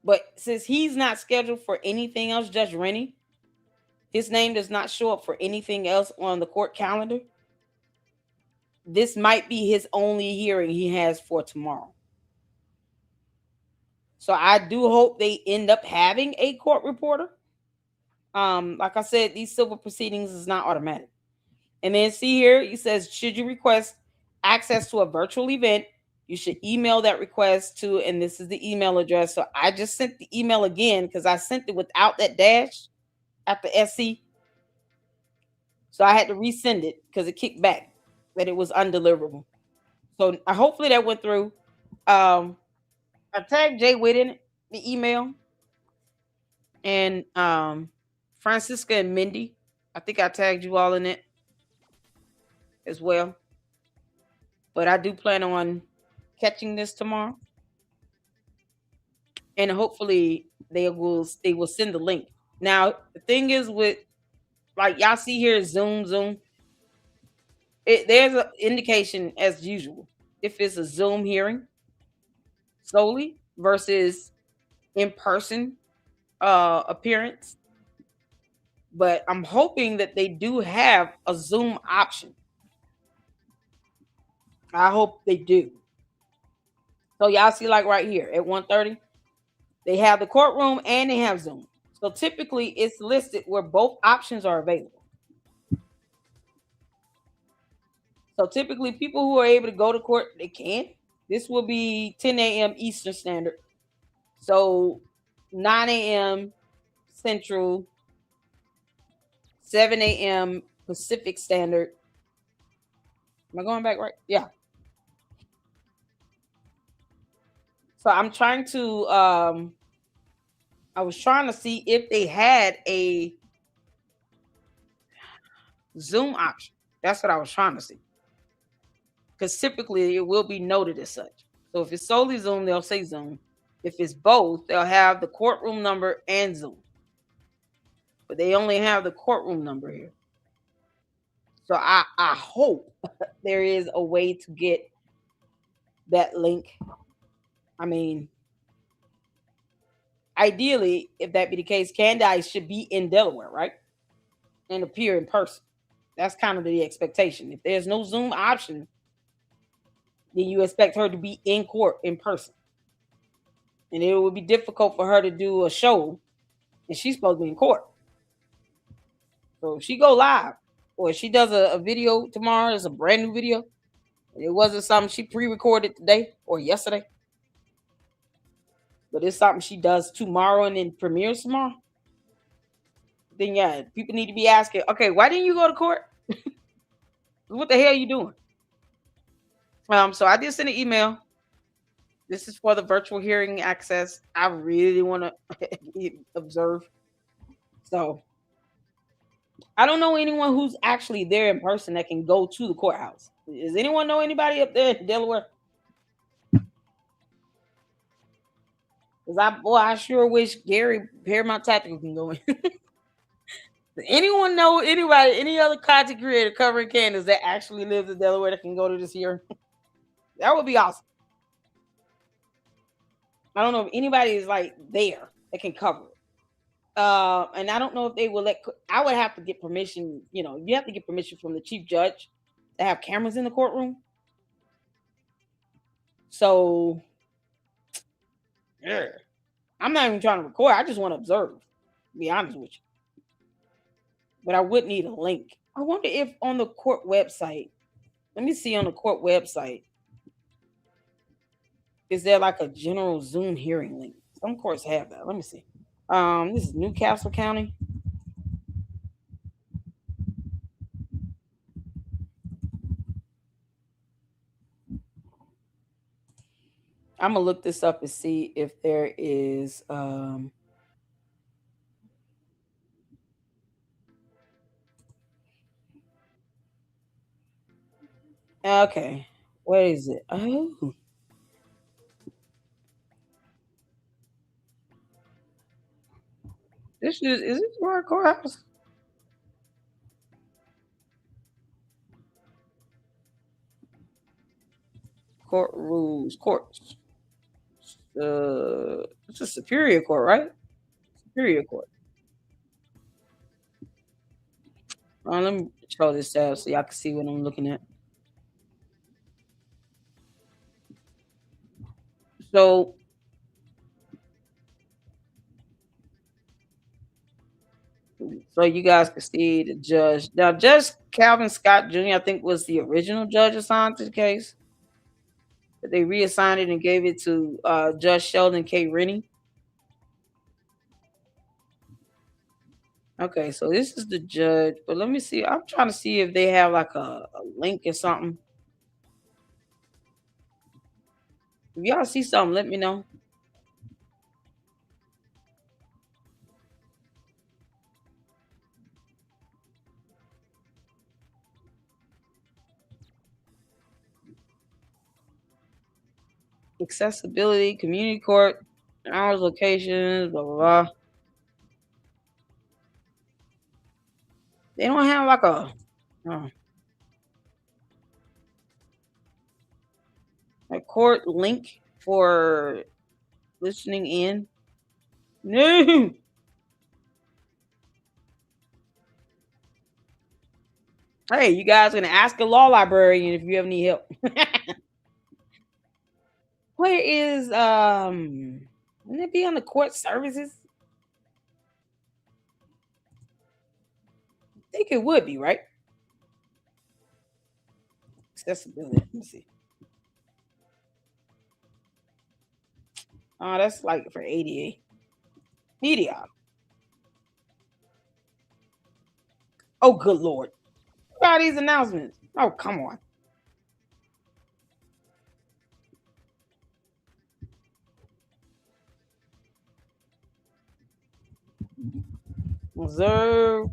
But since he's not scheduled for anything else, Judge Rennie, his name does not show up for anything else on the court calendar. This might be his only hearing he has for tomorrow. So I do hope they end up having a court reporter. Like I said, these civil proceedings is not automatic. And then see here, he says, should you request access to a virtual event, you should email that request to, and this is the email address. So I just sent the email again because I sent it without that dash at the SC. So I had to resend it because it kicked back that it was undeliverable. So hopefully that went through. I tagged Jay Witt in the email, and Francisca and Mindy. I think I tagged you all in it as well. But I do plan on catching this tomorrow, and hopefully they will send the link. Now the thing is with, like y'all see here, Zoom. There's an indication as usual if it's a Zoom hearing solely versus in-person appearance. But I'm hoping that they do have a Zoom option. I hope they do. So y'all see, like right here at 1:30, they have the courtroom and they have Zoom. So typically it's listed where both options are available. So typically people who are able to go to court, they can. This will be 10 a.m. Eastern Standard. So 9 a.m. Central, 7 a.m. Pacific Standard. Am I going back right? Yeah. So I'm trying to, I was trying to see if they had a Zoom option. That's what I was trying to see. Because typically it will be noted as such. So if it's solely Zoom, they'll say Zoom. If it's both, they'll have the courtroom number and Zoom. But they only have the courtroom number here. So I hope there is a way to get that link. I mean, ideally, if that be the case, Candace should be in Delaware, right? And appear in person. That's kind of the expectation. If there's no Zoom option, then you expect her to be in court in person. And it would be difficult for her to do a show and she's supposed to be in court. So if she go live or if she does a video tomorrow, it's a brand new video, and it wasn't something she pre-recorded today or yesterday, but it's something she does tomorrow and then premieres tomorrow, then yeah, people need to be asking, okay, why didn't you go to court? What the hell are you doing? So I did send an email. This is for the virtual hearing access. I really want to observe. So I don't know anyone who's actually there in person that can go to the courthouse. Does anyone know anybody up there in Delaware? Because I sure wish Gary Paramount Tactical can go in. Does anyone know anybody, any other content creator covering Candace that actually lives in Delaware that can go to this hearing? That would be awesome. I don't know if anybody is like there that can cover it. And I don't know if they will I would have to get permission. You have to get permission from the chief judge to have cameras in the courtroom. So, yeah, I'm not even trying to record. I just want to observe, to be honest with you. But I would need a link. I wonder if on the court website, let me see on the court website, is there like a general Zoom hearing link? Some courts have that. Let me see. This is Newcastle County. I'm gonna look this up and see if there is Okay. Where is it? Oh. Is this where courthouse? Court rules, courts. It's a superior court, right? Superior court. Let me show this tab so y'all can see what I'm looking at. So you guys can see the judge. Now, Judge Calvin Scott Jr., I think, was the original judge assigned to the case. But they reassigned it and gave it to Judge Sheldon K. Rennie. Okay, so this is the judge. But let me see. I'm trying to see if they have like a link or something. If y'all see something, let me know. Accessibility, community court, hours, locations, blah, blah, blah. They don't have like a court link for listening in. No. Hey, you guys gonna ask a law librarian if you have any help. Where is wouldn't it be on the court services? I think it would be, right? Accessibility. Let me see. Oh, that's like for ADA. Media. Oh, good lord. What are these announcements? Oh, come on. Observe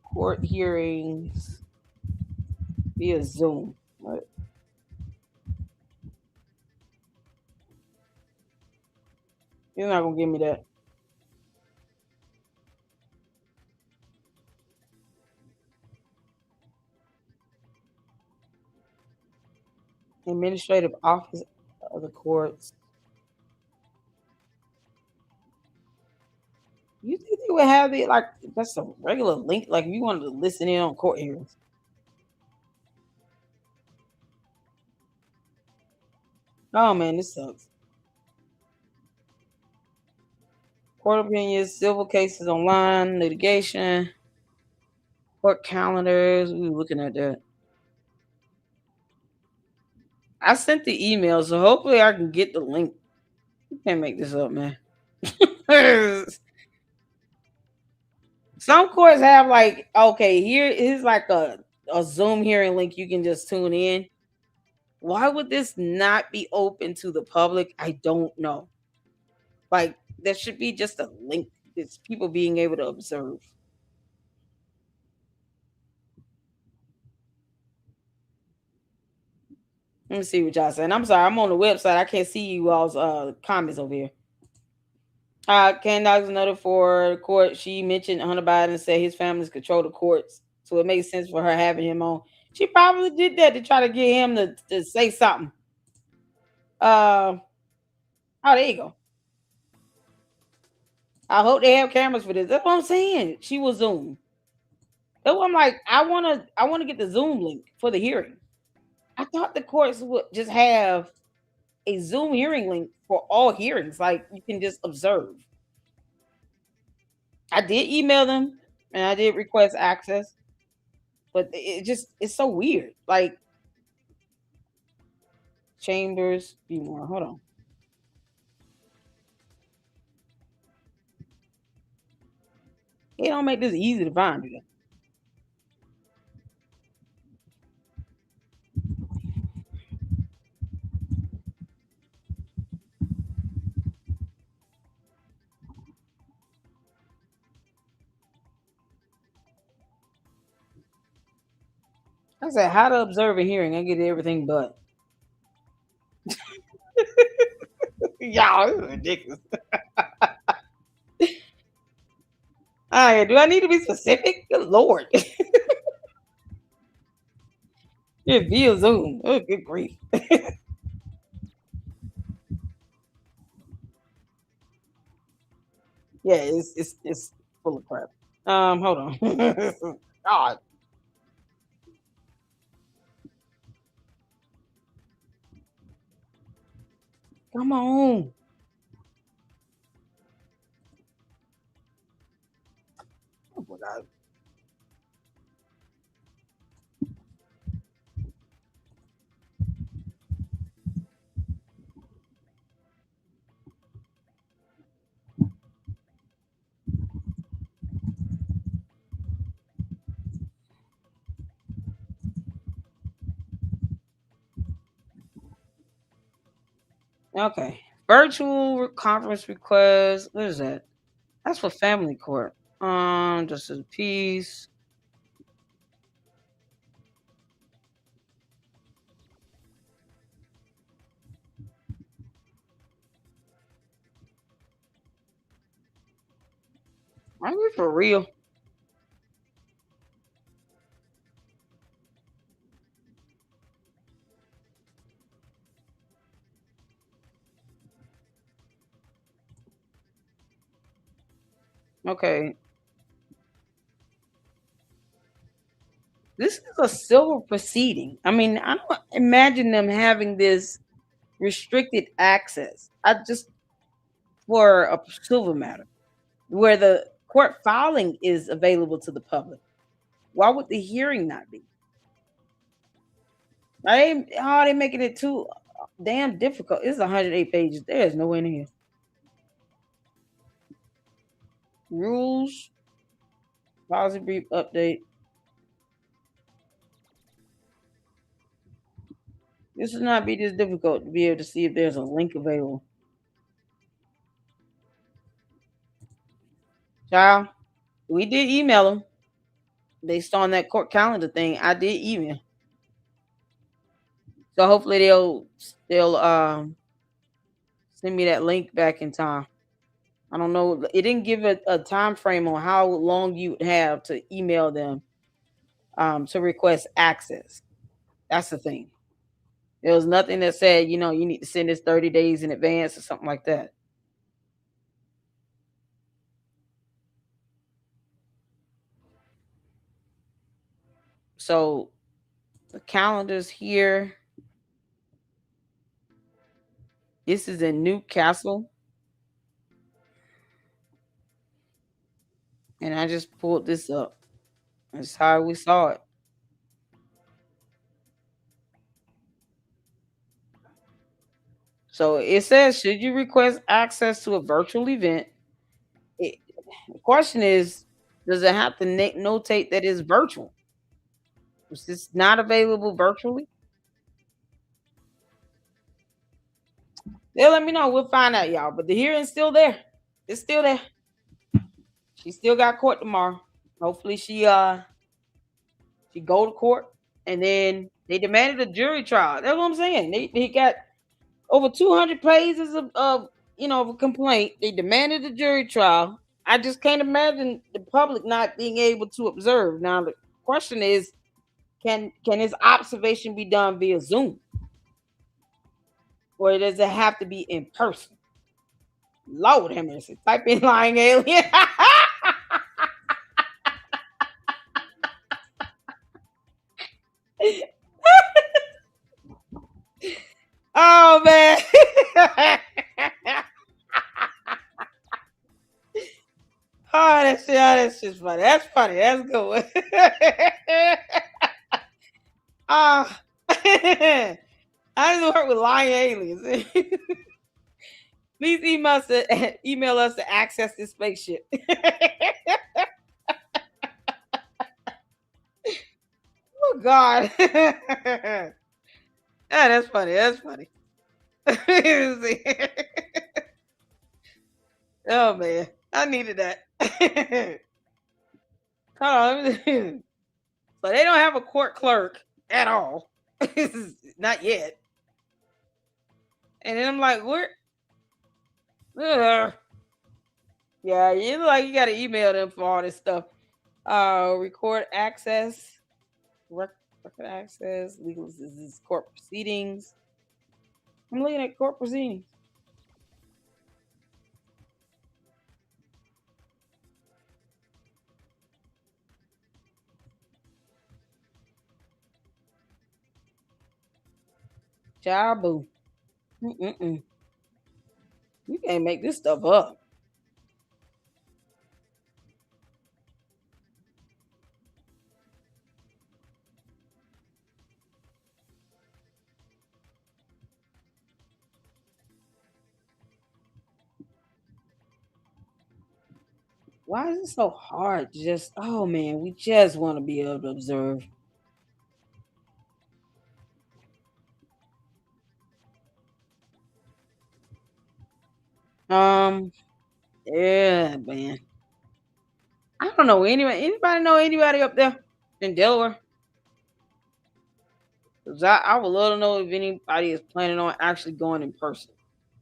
court hearings via Zoom. Right. You're not gonna give me that. Administrative office of the courts. You think they would have it like that's a regular link? Like if you wanted to listen in on court hearings. Oh man, this sucks. Court opinions, civil cases online, litigation, court calendars. We were looking at that. I sent the email, so hopefully I can get the link. You can't make this up, man. Some courts have like, okay, here is like a Zoom hearing link you can just tune in. Why would this not be open to the public? I don't know. Like there should be just a link. It's people being able to observe. Let me see what y'all saying. I'm sorry, I'm on the website. I can't see you all's comments over here. Candace noted for court. She mentioned Hunter Biden said his family's control the courts, so it makes sense for her having him on. She probably did that to try to get him to say something. Oh, there you go. I hope they have cameras for this. That's what I'm saying. She was Zoom. That's what I'm like. I wanna get the Zoom link for the hearing. I thought the courts would just have a Zoom hearing link for all hearings. Like you can just observe. I did email them and I did request access, but it's so weird. Like chambers, be more. Hold on. It don't make this easy to find, do they? I said, how to observe a hearing. I get everything but. Y'all, this is ridiculous. All right, do I need to be specific? Good Lord. Yeah, via Zoom. Oh, good grief. Yeah, it's full of crap. Hold on. God. Come on. Oh my God. Okay. Virtual conference request. What is that? That's for family court. Just a piece. Are we for real? Okay. This is a civil proceeding. I mean, I don't imagine them having this restricted access. I just for a civil matter where the court filing is available to the public. Why would the hearing not be? They making it too damn difficult. It's 108 pages. There's no way in here. Rules, policy brief update. This should not be this difficult to be able to see if there's a link available. Child, we did email them based on that court calendar thing. I did email, so hopefully they'll send me that link back in time. I don't know. It didn't give a time frame on how long you would have to email them to request access. That's the thing. There was nothing that said, you need to send this 30 days in advance or something like that. So the calendar's here. This is in Newcastle. And I just pulled this up. That's how we saw it. So it says, should you request access to a virtual event? The question is, does it have to notate that it's virtual? Is this not available virtually? They'll let me know. We'll find out, y'all. But the hearing's still there. It's still there. She still got court tomorrow. Hopefully she go to court, and then they demanded a jury trial. That's what I'm saying. They got over 200 pages of a complaint. They demanded a jury trial. I just can't imagine the public not being able to observe. Now the question is, can his observation be done via Zoom, or does it have to be in person? Lord have mercy. Type in lying alien. Oh man. That's just funny. That's funny. That's good. I just work with lying aliens. Please email us to access this spaceship. Oh God. Yeah, that's funny. That's funny. Oh man, I needed that. Hold on. So they don't have a court clerk. at all. Not yet. And then I'm like, where? Yeah, you look like you got to email them for all this stuff. Record access, record access, legal this is court proceedings. I'm looking at court proceedings. Jabu. You can't make this stuff up. Why is it so hard? Just oh man, we just want to be able to observe. Yeah, man. I don't know anybody. Anybody know anybody up there in Delaware? 'Cause I would love to know if anybody is planning on actually going in person.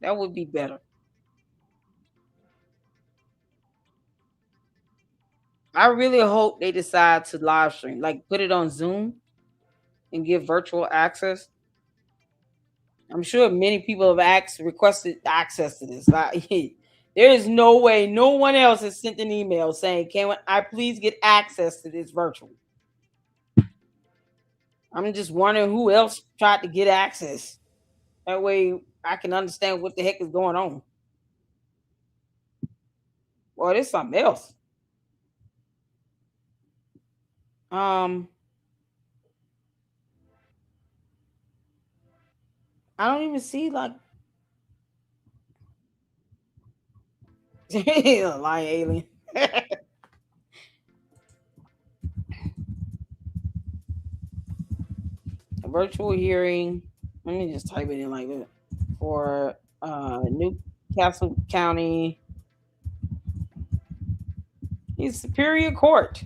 That would be better. I really hope they decide to live stream, like put it on Zoom and give virtual access. I'm sure many people have requested access to this. Like, there is no way no one else has sent an email saying, "Can I please get access to this virtually?" I'm just wondering who else tried to get access. That way I can understand what the heck is going on. Well, there's something else. I don't even see like lying alien. A virtual hearing. Let me just type it in like that for Newcastle County Superior Court.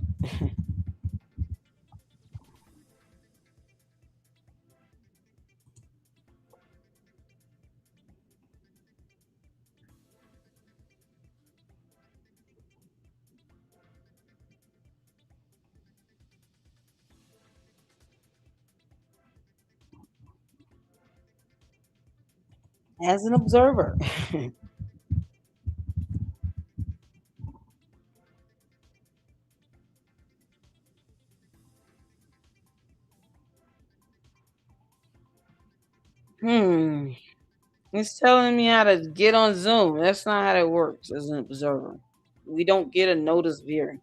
As an observer. It's telling me how to get on Zoom. That's not how that works as an observer. We don't get a notice of hearing.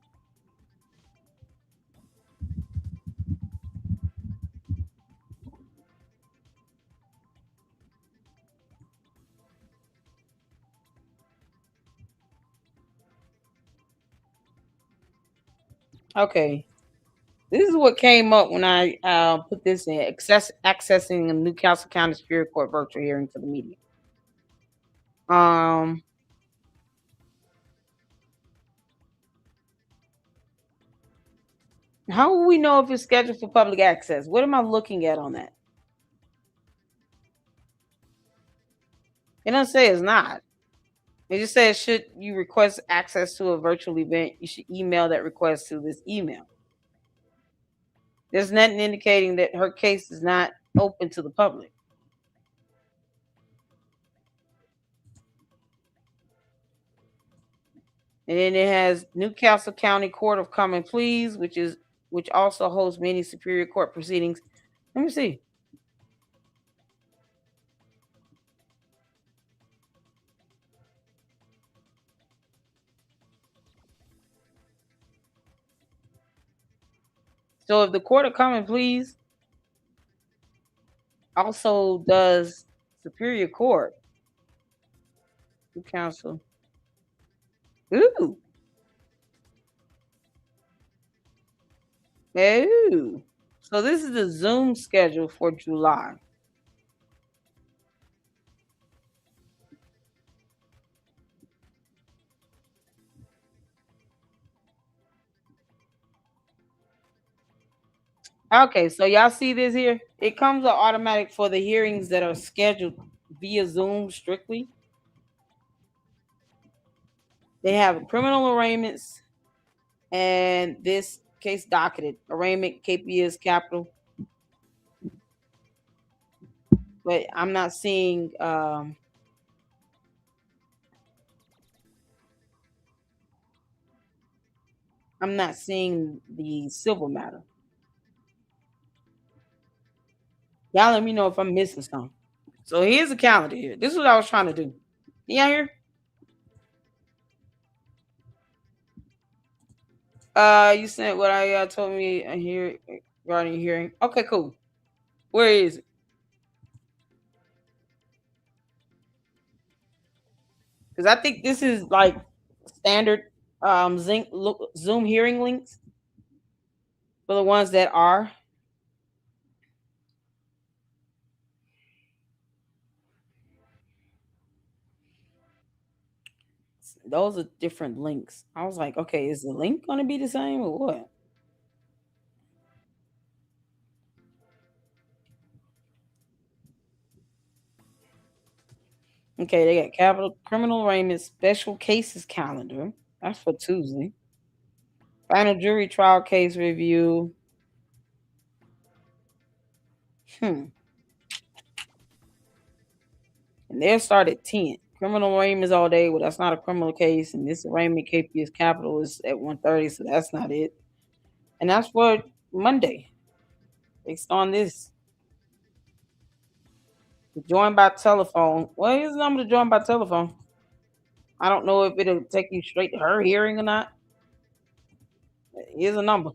Okay. This is what came up when I put this in. Accessing a Newcastle County Superior Court virtual hearing for the media. How will we know if it's scheduled for public access? What am I looking at on that? It doesn't say it's not. It just says, should you request access to a virtual event, you should email that request to this email. There's nothing indicating that her case is not open to the public. And then it has Newcastle County Court of Common Pleas, which also holds many Superior Court proceedings. Let me see. So if the Court of Common Pleas also does Superior Court, Newcastle. Ooh. Ooh. So this is the Zoom schedule for July. Okay, so y'all see this here? It comes automatic for the hearings that are scheduled via Zoom strictly. They have criminal arraignments and this case docketed. Arraignment KPS capital. But I'm not seeing the civil matter. Y'all let me know if I'm missing something. So here's the calendar here. This is what I was trying to do. Y'all here? You sent what I told me here regarding hearing. Okay, cool. Where is it? Because I think this is like standard Zoom hearing links for the ones that are. Those are different links. I was like, okay, is the link going to be the same or what? Okay, they got capital criminal arraignment special cases calendar. That's for Tuesday. Final jury trial case review. And they'll start at 10. Criminal arraignments all day. Well, that's not a criminal case. And this arraignment KPS capital is at 1:30, so that's not it. And that's for Monday. Based on this. Join by telephone. What is the number to join by telephone? I don't know if it'll take you straight to her hearing or not. Here's a number.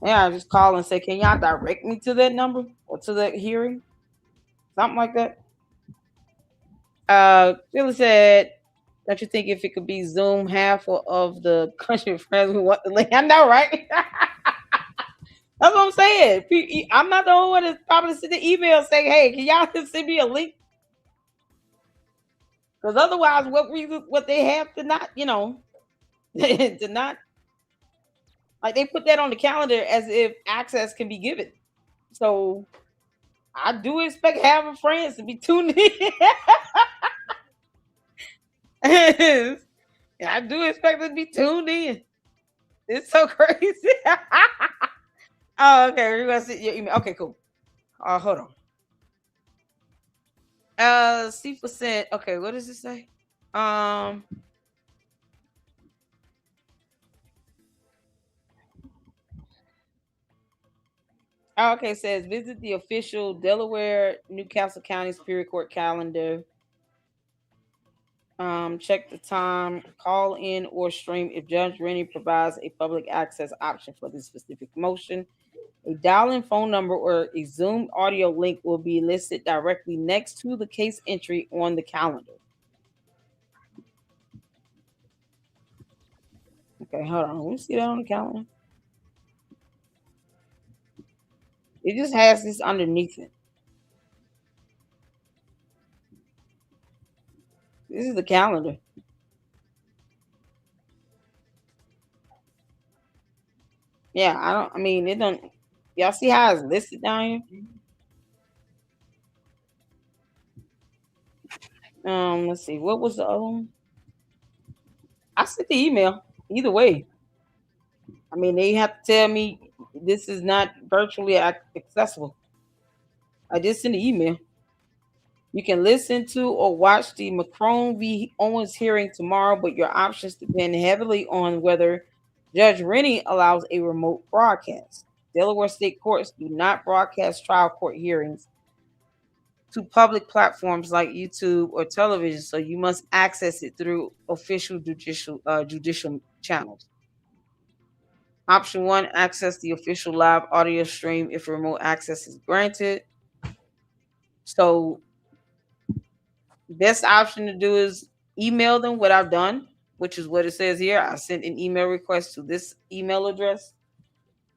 Yeah, I just call and say, can y'all direct me to that number or to that hearing? Something like that. Phyllis said, don't you think if it could be Zoom, half of the country friends we want the link? I know, right? That's what I'm saying. I'm not the only one that's probably send the email saying, hey, can y'all send me a link? Because otherwise, what they have to not, to not, like they put that on the calendar as if access can be given. So I do expect half of friends to be tuned in. I do expect them to be tuned in. It's so crazy. Oh, okay. We're gonna see your email. Okay, cool. Hold on. C%. Okay, what does it say? Okay, it says visit the official Delaware Newcastle County Superior Court calendar. Check the time, call in or stream if Judge Rennie provides a public access option for this specific motion. A dial-in phone number or a Zoom audio link will be listed directly next to the case entry on the calendar. Okay, hold on. Let me see that on the calendar. It just has this underneath it. This is the calendar. Yeah, it don't. Y'all see how it's listed down here? Let's see. What was the other one? I sent the email. Either way. They have to tell me this is not virtually accessible. I just sent the email. You can listen to or watch the Macron v. Owens hearing tomorrow, but your options depend heavily on whether Judge Rennie allows a remote broadcast. Delaware state courts do not broadcast trial court hearings to public platforms like YouTube or television, so you must access it through official judicial channels. Option 1, access the official live audio stream if remote access is granted. So best option to do is email them what I've done, which is what it says here. I sent an email request to this email address,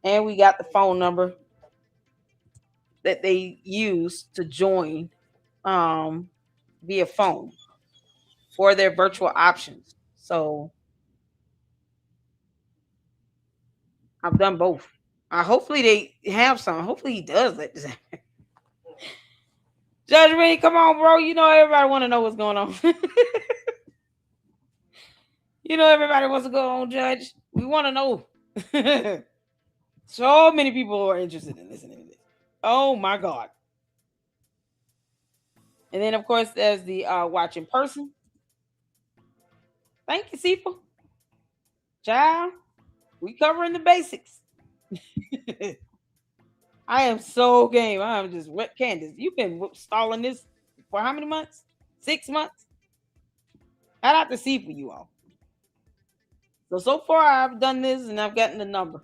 and we got the phone number that they use to join via phone. for their virtual options. So I've done both. Hopefully they have some. Hopefully he does let this happen. Judge Rennie, come on, bro. You know everybody want to know what's going on. You know everybody wants to go on, Judge. We want to know. So many people are interested in listening to this. Oh my God. And then of course there's the watch in person. Thank you, Sifa. Child, we covering the basics. I am so game. I'm just wet. Candace, you've been stalling this for how many months? 6 months? I'd have to see for you all. So far I've done this and I've gotten the number.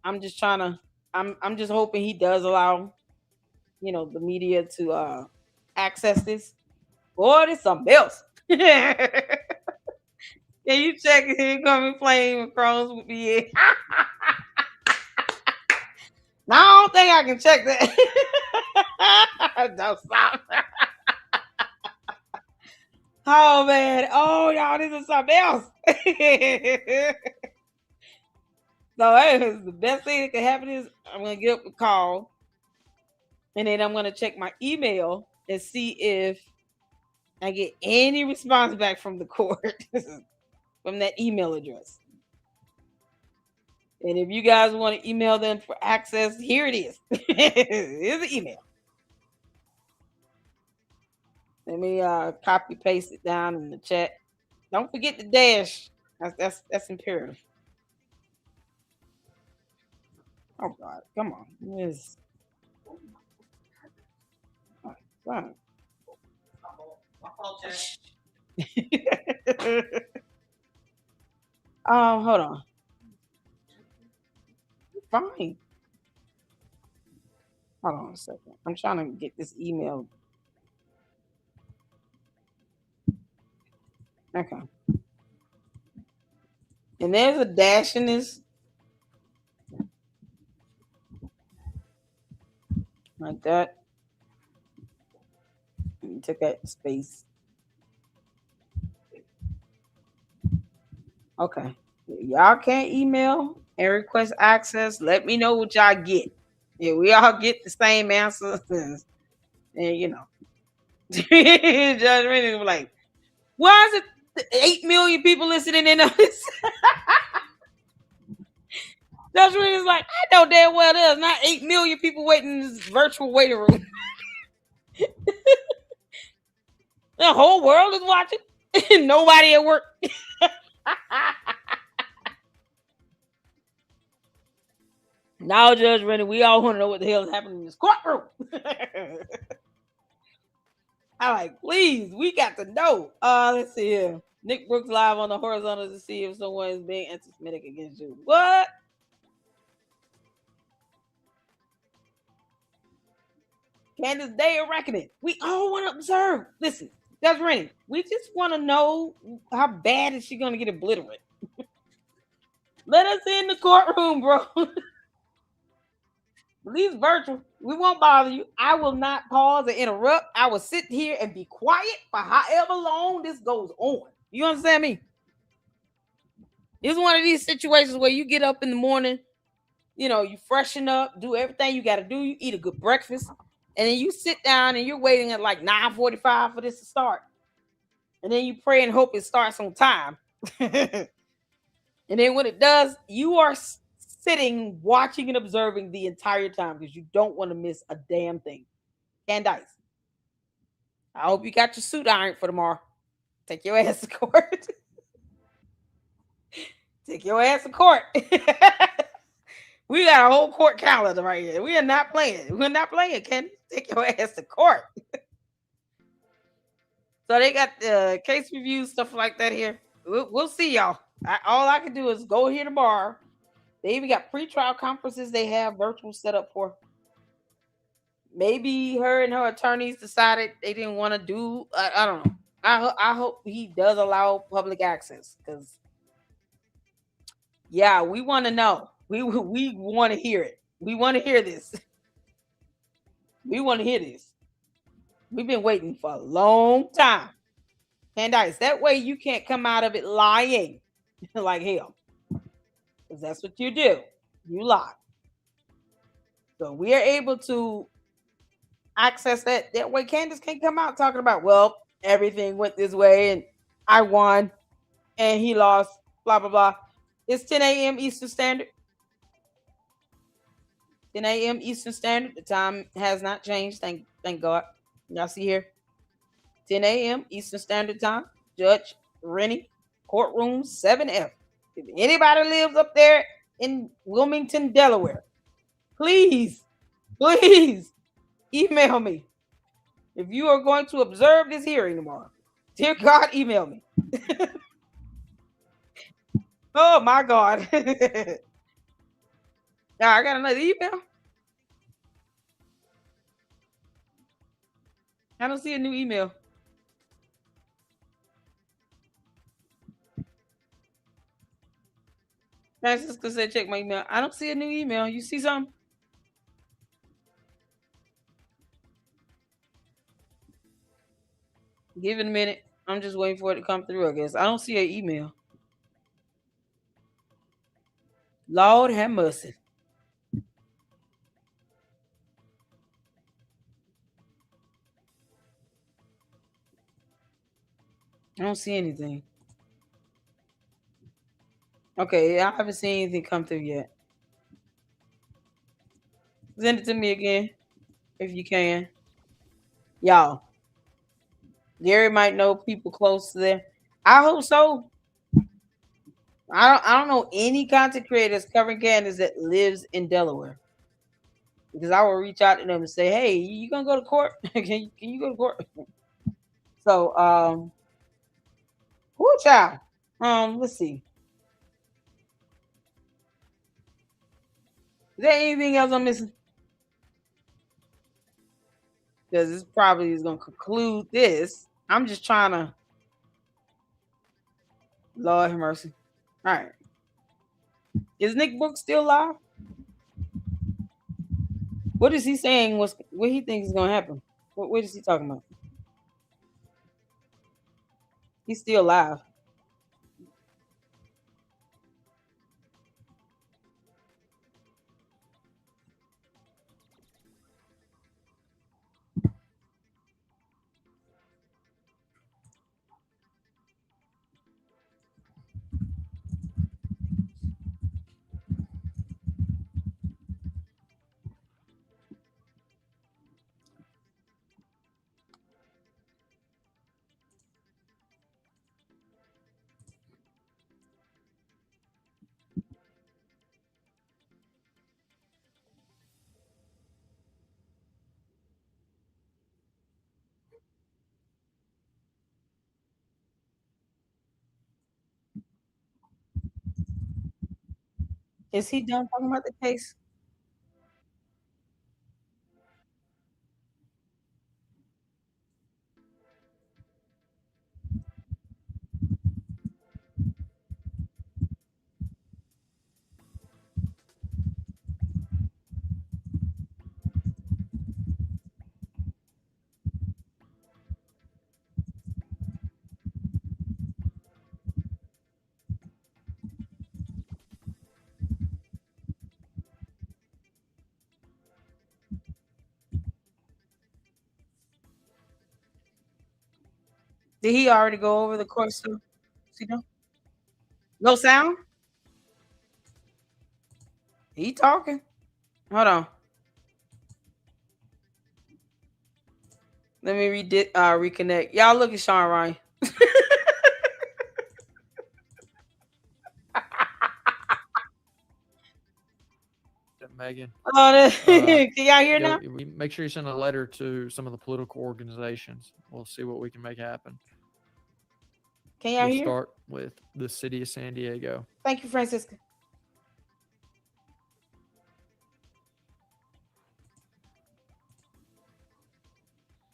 I'm just trying to, I'm just hoping he does allow, the media to access this. Boy, this something else. Can you check if he's gonna be playing with Crohn's with me? No, I don't think I can check that. Don't stop. Oh man. Oh y'all, this is something else. So hey, the best thing that can happen is I'm gonna get up a call and then I'm gonna check my email and see if I get any response back from the court from that email address. And if you guys want to email them for access, here it is. Here's the email. Let me copy paste it down in the chat. Don't forget the dash. That's imperative. Oh God, come on. Yes. Oh, hold on. Fine. Hold on a second. I'm trying to get this email. Okay. And there's a dash in this. Like that. And took that space. Okay. Y'all can't email and request access. Let me know what y'all get. Yeah, we all get the same answers. And Judge Rennie was like, why is it 8 million people listening in on this? Judge Rennie was like, I know damn well there's not 8 million people waiting in this virtual waiting room. The whole world is watching. Nobody at work. Now, Judge Rennie, we all want to know what the hell is happening in this courtroom. I'm like, please, we got to know. Let's see here. Nick Brooks live on the horizontal to see if someone is being anti-Semitic against you. What? Candace Day of Reckoning. We all want to observe. Listen, Judge Rennie, we just want to know how bad is she going to get obliterated. Let us in the courtroom, bro. Please, virtual. We won't bother you. I will not pause or interrupt. I will sit here and be quiet for however long this goes on. You understand me? It's one of these situations where you get up in the morning, you freshen up, do everything you got to do. You eat a good breakfast, and then you sit down and you're waiting at like 9:45 for this to start. And then you pray and hope it starts on time. And then when it does, you are sitting, watching, and observing the entire time because you don't want to miss a damn thing. Candace, I hope you got your suit ironed for tomorrow. Take your ass to court. Take your ass to court. We got a whole court calendar right here. We are not playing. We're not playing, Candace. Take your ass to court. So they got the case reviews, stuff like that here. We'll see, y'all. All I can do is go here tomorrow. They even got pre-trial conferences they have virtual set up for. Maybe her and her attorneys decided they didn't want to do. I don't know. I hope he does allow public access because, yeah, we want to know. We want to hear it. We want to hear this. We want to hear this. We've been waiting for a long time. Candace, that way you can't come out of it lying like hell. Because that's what you do. You locked. So we are able to access that way. Candace can't come out talking about, well, everything went this way and I won and he lost, blah, blah, blah. It's 10 a.m. Eastern Standard. 10 a.m. Eastern Standard. The time has not changed. Thank God. Y'all see here? 10 a.m. Eastern Standard Time. Judge Rennie, courtroom 7F. If anybody lives up there in Wilmington, Delaware, please email me. If you are going to observe this hearing tomorrow, dear God, email me. Oh my God. Now I got another email. I don't see a new email. Francisco said, check my email. I don't see a new email. You see something? Give it a minute. I'm just waiting for it to come through, I guess. I don't see an email. Lord have mercy. I don't see anything. Okay, I haven't seen anything come through yet. Send it to me again, if you can. Y'all. Gary might know people close to there. I hope so. I don't know any content creators covering Candace that lives in Delaware. Because I will reach out to them and say, hey, you gonna go to court? can you go to court? So who child? Let's see. Is there anything else I'm missing? Because this probably is gonna conclude this. I'm just trying to. Lord have mercy. All right. Is Nick Book still live? What is he saying? What he thinks is gonna happen? What is he talking about? He's still live. Is he done talking about the case? Did he already go over the court stuff? No sound? He talking. Hold on. Let me reconnect. Y'all look at Shawn Ryan. Megan. Can y'all hear now? Make sure you send a letter to some of the political organizations. We'll see what we can make happen. Can y'all hear? Start with the city of San Diego. Thank you, Francisca.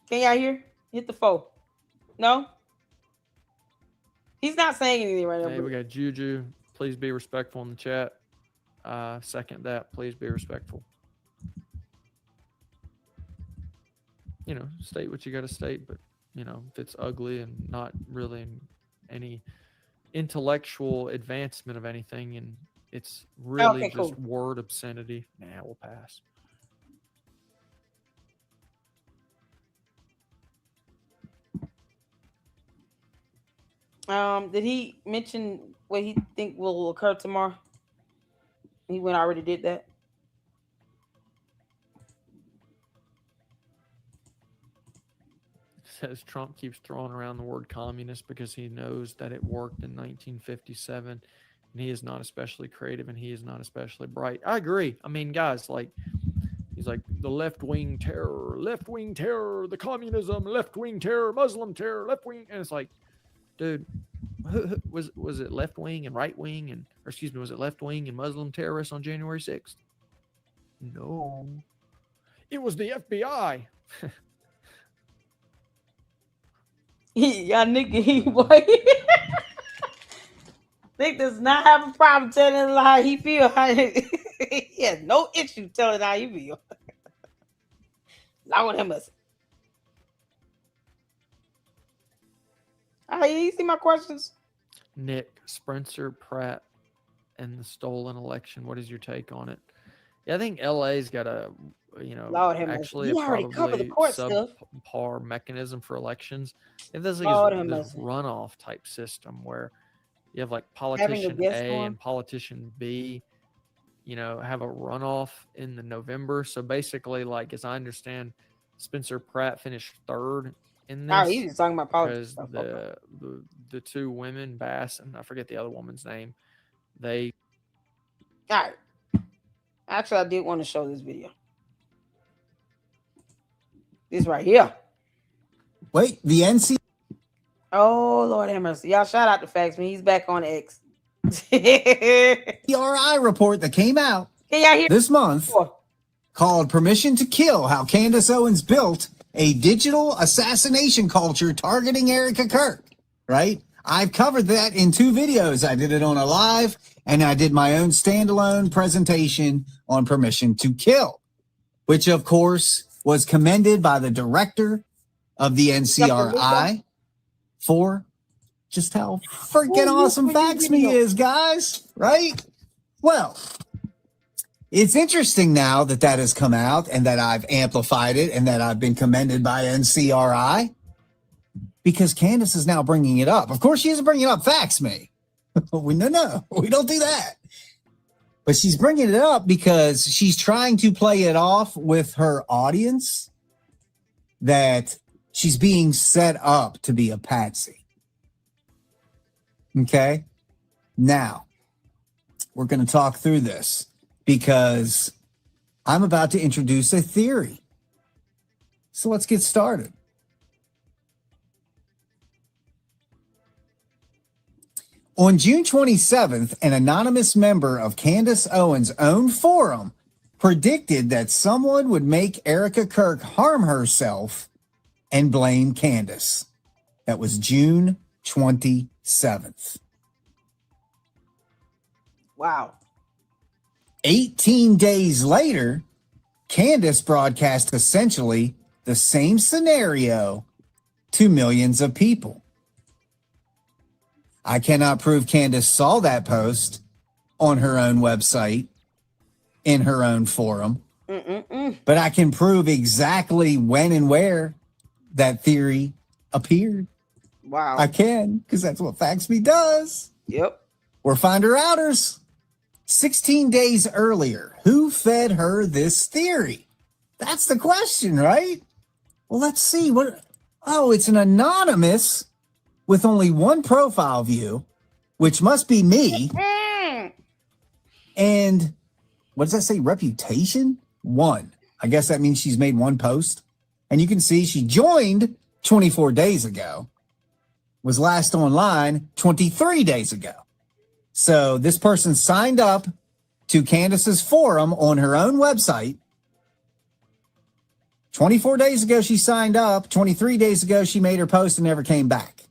Can y'all hear? Hit the 4. No? He's not saying anything right now. Hey, we got Juju. Please be respectful in the chat. Second that. Please be respectful. You know, state what you got to state, but, you know, if it's ugly and not really any intellectual advancement of anything and It's really Okay, just cool. word obscenity. Nah, we'll pass. Did he mention what he think will occur tomorrow? He went already did that. Says Trump keeps throwing around the word communist because he knows that it worked in 1957, and he is not especially creative and he is not especially bright. I agree. I mean, guys, like, he's like the left-wing terror, the communism, left-wing terror, Muslim terror, left-wing, and it's like, dude, was it left-wing and right-wing and, or excuse me, was it left-wing and Muslim terrorists on January 6th? No, it was the FBI. Y'all nigga, boy. Nick does not have a problem telling him how he feel. He has no issue telling how he feel. Lord have mercy. You see my questions? Nick, Spencer Pratt and the stolen election. What is your take on it? Yeah, I think LA's got a, actually a probably subpar mechanism for elections. If there's like this runoff type system where you have like politician A and politician B, have a runoff in the November. So basically, like, as I understand, Spencer Pratt finished third in this. Oh, he's just talking about politics. Because the two women, Bass and I forget the other woman's name, they. All right. Actually, I did want to show this video. This right here. Wait, the NC. Oh, Lord have mercy. Y'all shout out to Faxman. He's back on X. CRI report that came out this month called Permission to Kill: How Candace Owens Built a Digital Assassination Culture Targeting Erica Kirk. Right? I've covered that in 2 videos. I did it on a live, and I did my own standalone presentation on Permission to Kill, which, of course, was commended by the director of the NCRI for just how freaking awesome Faxme is, guys, right? Well, it's interesting now that that has come out and that I've amplified it and that I've been commended by NCRI, because Candace is now bringing it up. Of course, she isn't bringing up Faxme. No, we don't do that. But she's bringing it up because she's trying to play it off with her audience that she's being set up to be a patsy. Okay? Now, we're going to talk through this because I'm about to introduce a theory. So let's get started. On June 27th, an anonymous member of Candace Owens' own forum predicted that someone would make Erica Kirk harm herself and blame Candace. That was June 27th. Wow. 18 days later, Candace broadcast essentially the same scenario to millions of people. I cannot prove Candace saw that post on her own website, in her own forum, but I can prove exactly when and where that theory appeared. Wow. I can, because that's what Faxme does. Yep. We're finder outers. 16 days earlier, who fed her this theory? That's the question, right? Well, let's see. It's an anonymous with only one profile view, which must be me. And what does that say? Reputation? 1. I guess that means she's made 1 post. And you can see she joined 24 days ago, was last online 23 days ago. So this person signed up to Candace's forum on her own website. 24 days ago, she signed up. 23 days ago, she made her post and never came back.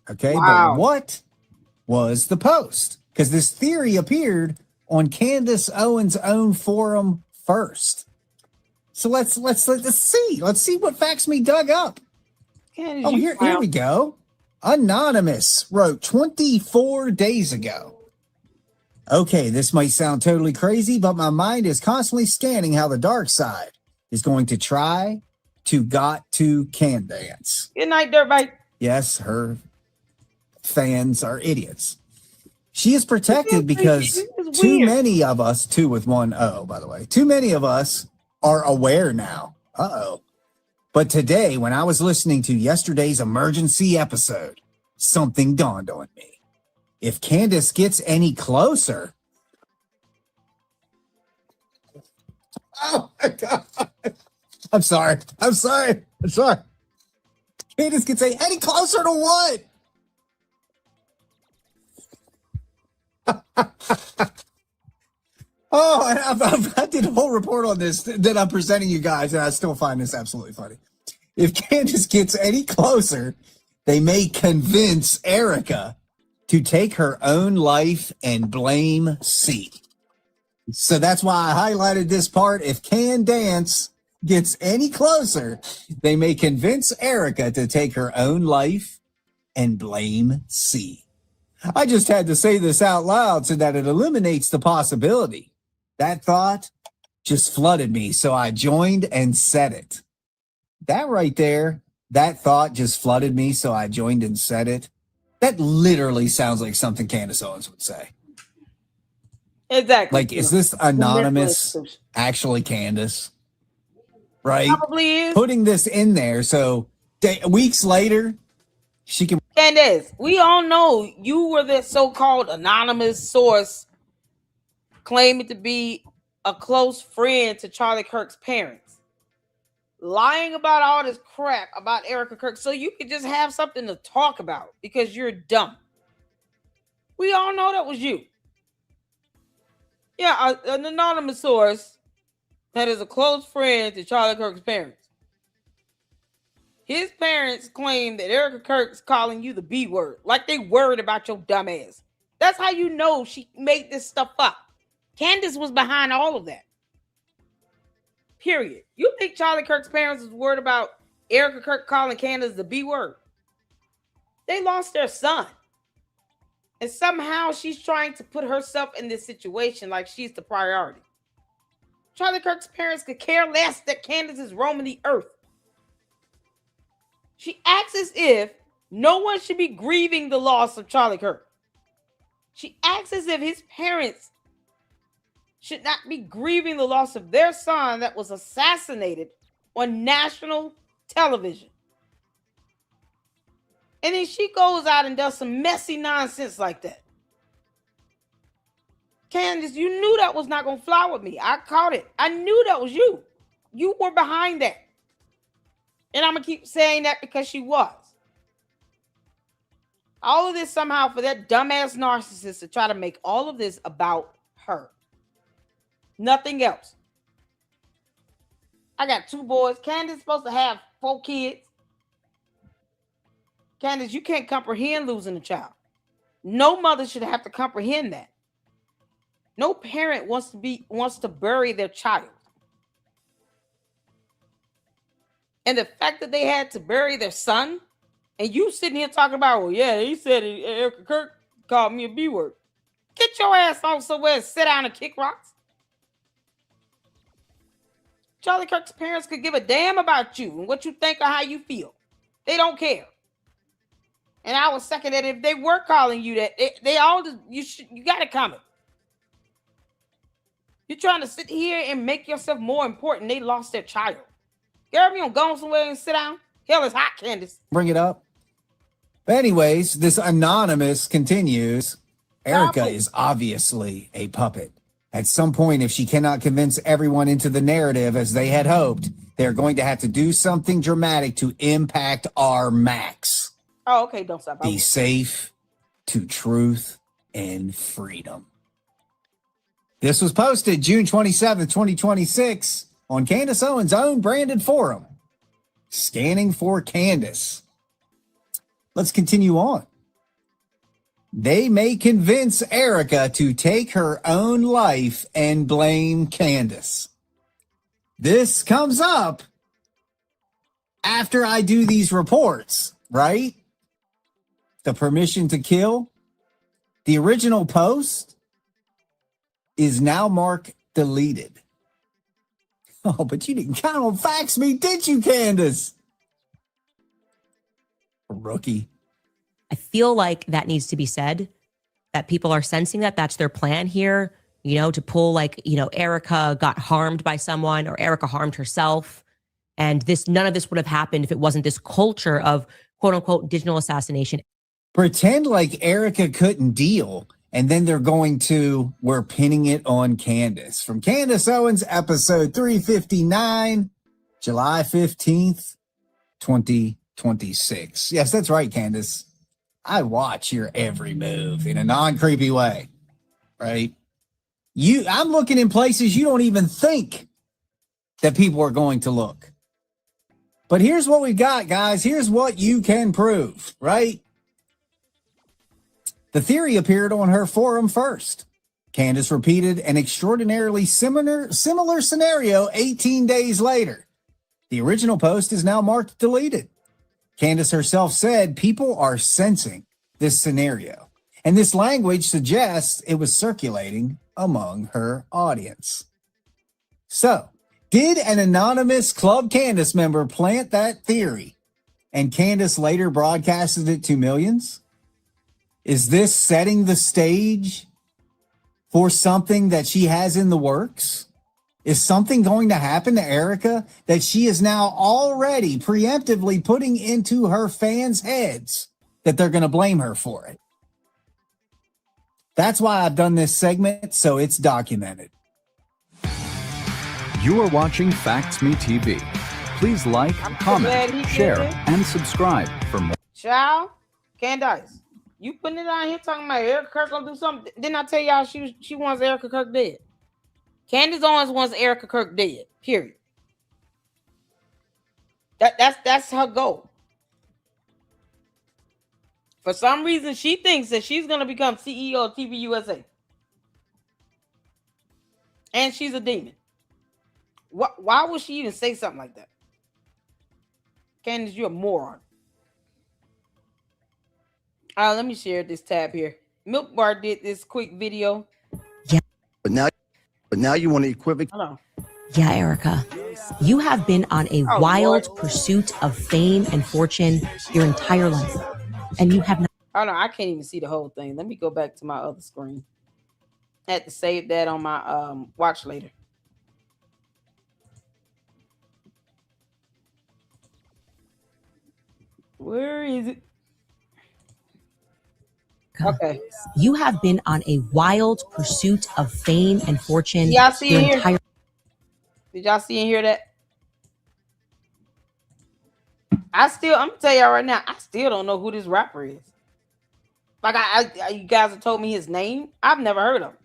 Okay, wow. But what was the post? Because this theory appeared on Candace Owens' own forum first. So let's see. Let's see what Faxme dug up. Here we go. Anonymous wrote 24 days ago. Okay, this might sound totally crazy, but my mind is constantly scanning how the dark side is going to try to got to Candace. Good night, Dirtbite. Yes, her fans are idiots. She is protected because too many of us, 2 with 1 O, by the way, too many of us are aware now. Uh-oh. But today, when I was listening to yesterday's emergency episode, something dawned on me. If Candace gets any closer... Oh, my God. I'm sorry. Candace can say any closer to what? Oh, and I did a whole report on this that I'm presenting you guys, and I still find this absolutely funny. If Candace gets any closer, they may convince Erica to take her own life and blame C. So that's why I highlighted this part. If Candace gets any closer, they may convince Erica to take her own life and blame C. I just had to say this out loud so that it eliminates the possibility. That thought just flooded me, so I joined and said it. That right there, that thought just flooded me, so I joined and said it. That literally sounds like something Candace Owens would say. Exactly. Like, is this anonymous actually Candace? Right? Probably is. Putting this in there so weeks later, she can... Candace, we all know you were the so-called anonymous source claiming to be a close friend to Charlie Kirk's parents, lying about all this crap about Erica Kirk so you could just have something to talk about because you're dumb. We all know that was you. Yeah, an anonymous source that is a close friend to Charlie Kirk's parents. His parents claim that Erica Kirk's calling you the B word, like they worried about your dumb ass. That's how you know she made this stuff up. Candace was behind all of that. Period. You think Charlie Kirk's parents was worried about Erica Kirk calling Candace the B word? They lost their son. And somehow she's trying to put herself in this situation like she's the priority. Charlie Kirk's parents could care less that Candace is roaming the earth. She acts as if no one should be grieving the loss of Charlie Kirk. She acts as if his parents should not be grieving the loss of their son that was assassinated on national television. And then she goes out and does some messy nonsense like that. Candace, you knew that was not going to fly with me. I caught it. I knew that was you. You were behind that. And I'm going to keep saying that because she was. All of this somehow for that dumbass narcissist to try to make all of this about her. Nothing else. I got 2 boys. Candace is supposed to have 4 kids. Candace, you can't comprehend losing a child. No mother should have to comprehend that. No parent wants to bury their child. And the fact that they had to bury their son, and you sitting here talking about, well, yeah, he said Erica Kirk called me a B word. Get your ass on somewhere and sit down and kick rocks. Charlie Kirk's parents could give a damn about you and what you think or how you feel. They don't care. And I was second that if they were calling you that, they all just, you got to comment. You're trying to sit here and make yourself more important. They lost their child. Girl, you don't go somewhere and sit down. Hell, it's hot, Candace. Bring it up. But anyways, this anonymous continues. Erica is obviously a puppet. At some point, if she cannot convince everyone into the narrative as they had hoped, they're going to have to do something dramatic to impact our Max. Oh, okay. Don't stop. Be safe to truth and freedom. This was posted June 27th, 2026 on Candace Owens' own branded forum. Scanning for Candace. Let's continue on. They may convince Erica to take her own life and blame Candace. This comes up after I do these reports, right? The permission to kill, the original post is now marked deleted. Oh, but you didn't count on Fax Me, did you, Candace? Rookie. I feel like that needs to be said, that people are sensing that that's their plan here, you know, to pull like, you know, Erica got harmed by someone or Erica harmed herself. And none of this would have happened if it wasn't this culture of quote unquote digital assassination. Pretend like Erica couldn't deal, and then we're pinning it on Candace. From Candace Owens, episode 359, July 15th, 2026. Yes, that's right, Candace. I watch your every move in a non-creepy way, right? I'm looking in places you don't even think that people are going to look. But here's what we got, guys. Here's what you can prove, right? The theory appeared on her forum first. Candace repeated an extraordinarily similar scenario 18 days later. The original post is now marked deleted. Candace herself said people are sensing this scenario, and this language suggests it was circulating among her audience. So, did an anonymous Club Candace member plant that theory, and Candace later broadcasted it to millions? Is this setting the stage for something that she has in the works? Is something going to happen to Erica that she is now already preemptively putting into her fans' heads that they're going to blame her for it? That's why I've done this segment, so it's documented. You are watching Facts Me TV. Please like, comment, share, and subscribe for more. Shawn, Candace, you putting it on here talking about Erica Kirk gonna do something? Didn't I tell y'all she wants Erica Kirk dead? Candace Owens wants Erica Kirk dead. Period. That's her goal. For some reason, she thinks that she's gonna become CEO of TV USA, and she's a demon. Why would she even say something like that? Candace, you're a moron. Let me share this tab here. Milk Bar did this quick video. Yeah. But now you want to equivocate. Hold on. Yeah, Erica, you have been on a wild pursuit of fame and fortune your entire life. And you have not. Hold on, I can't even see the whole thing. Let me go back to my other screen. I had to save that on my watch later. Where is it? Okay. You have been on a wild pursuit of fame and fortune. Y'all see it here? Did y'all see and hear that? I'm gonna tell y'all right now, I still don't know who this rapper is. Like you guys have told me his name. I've never heard of him.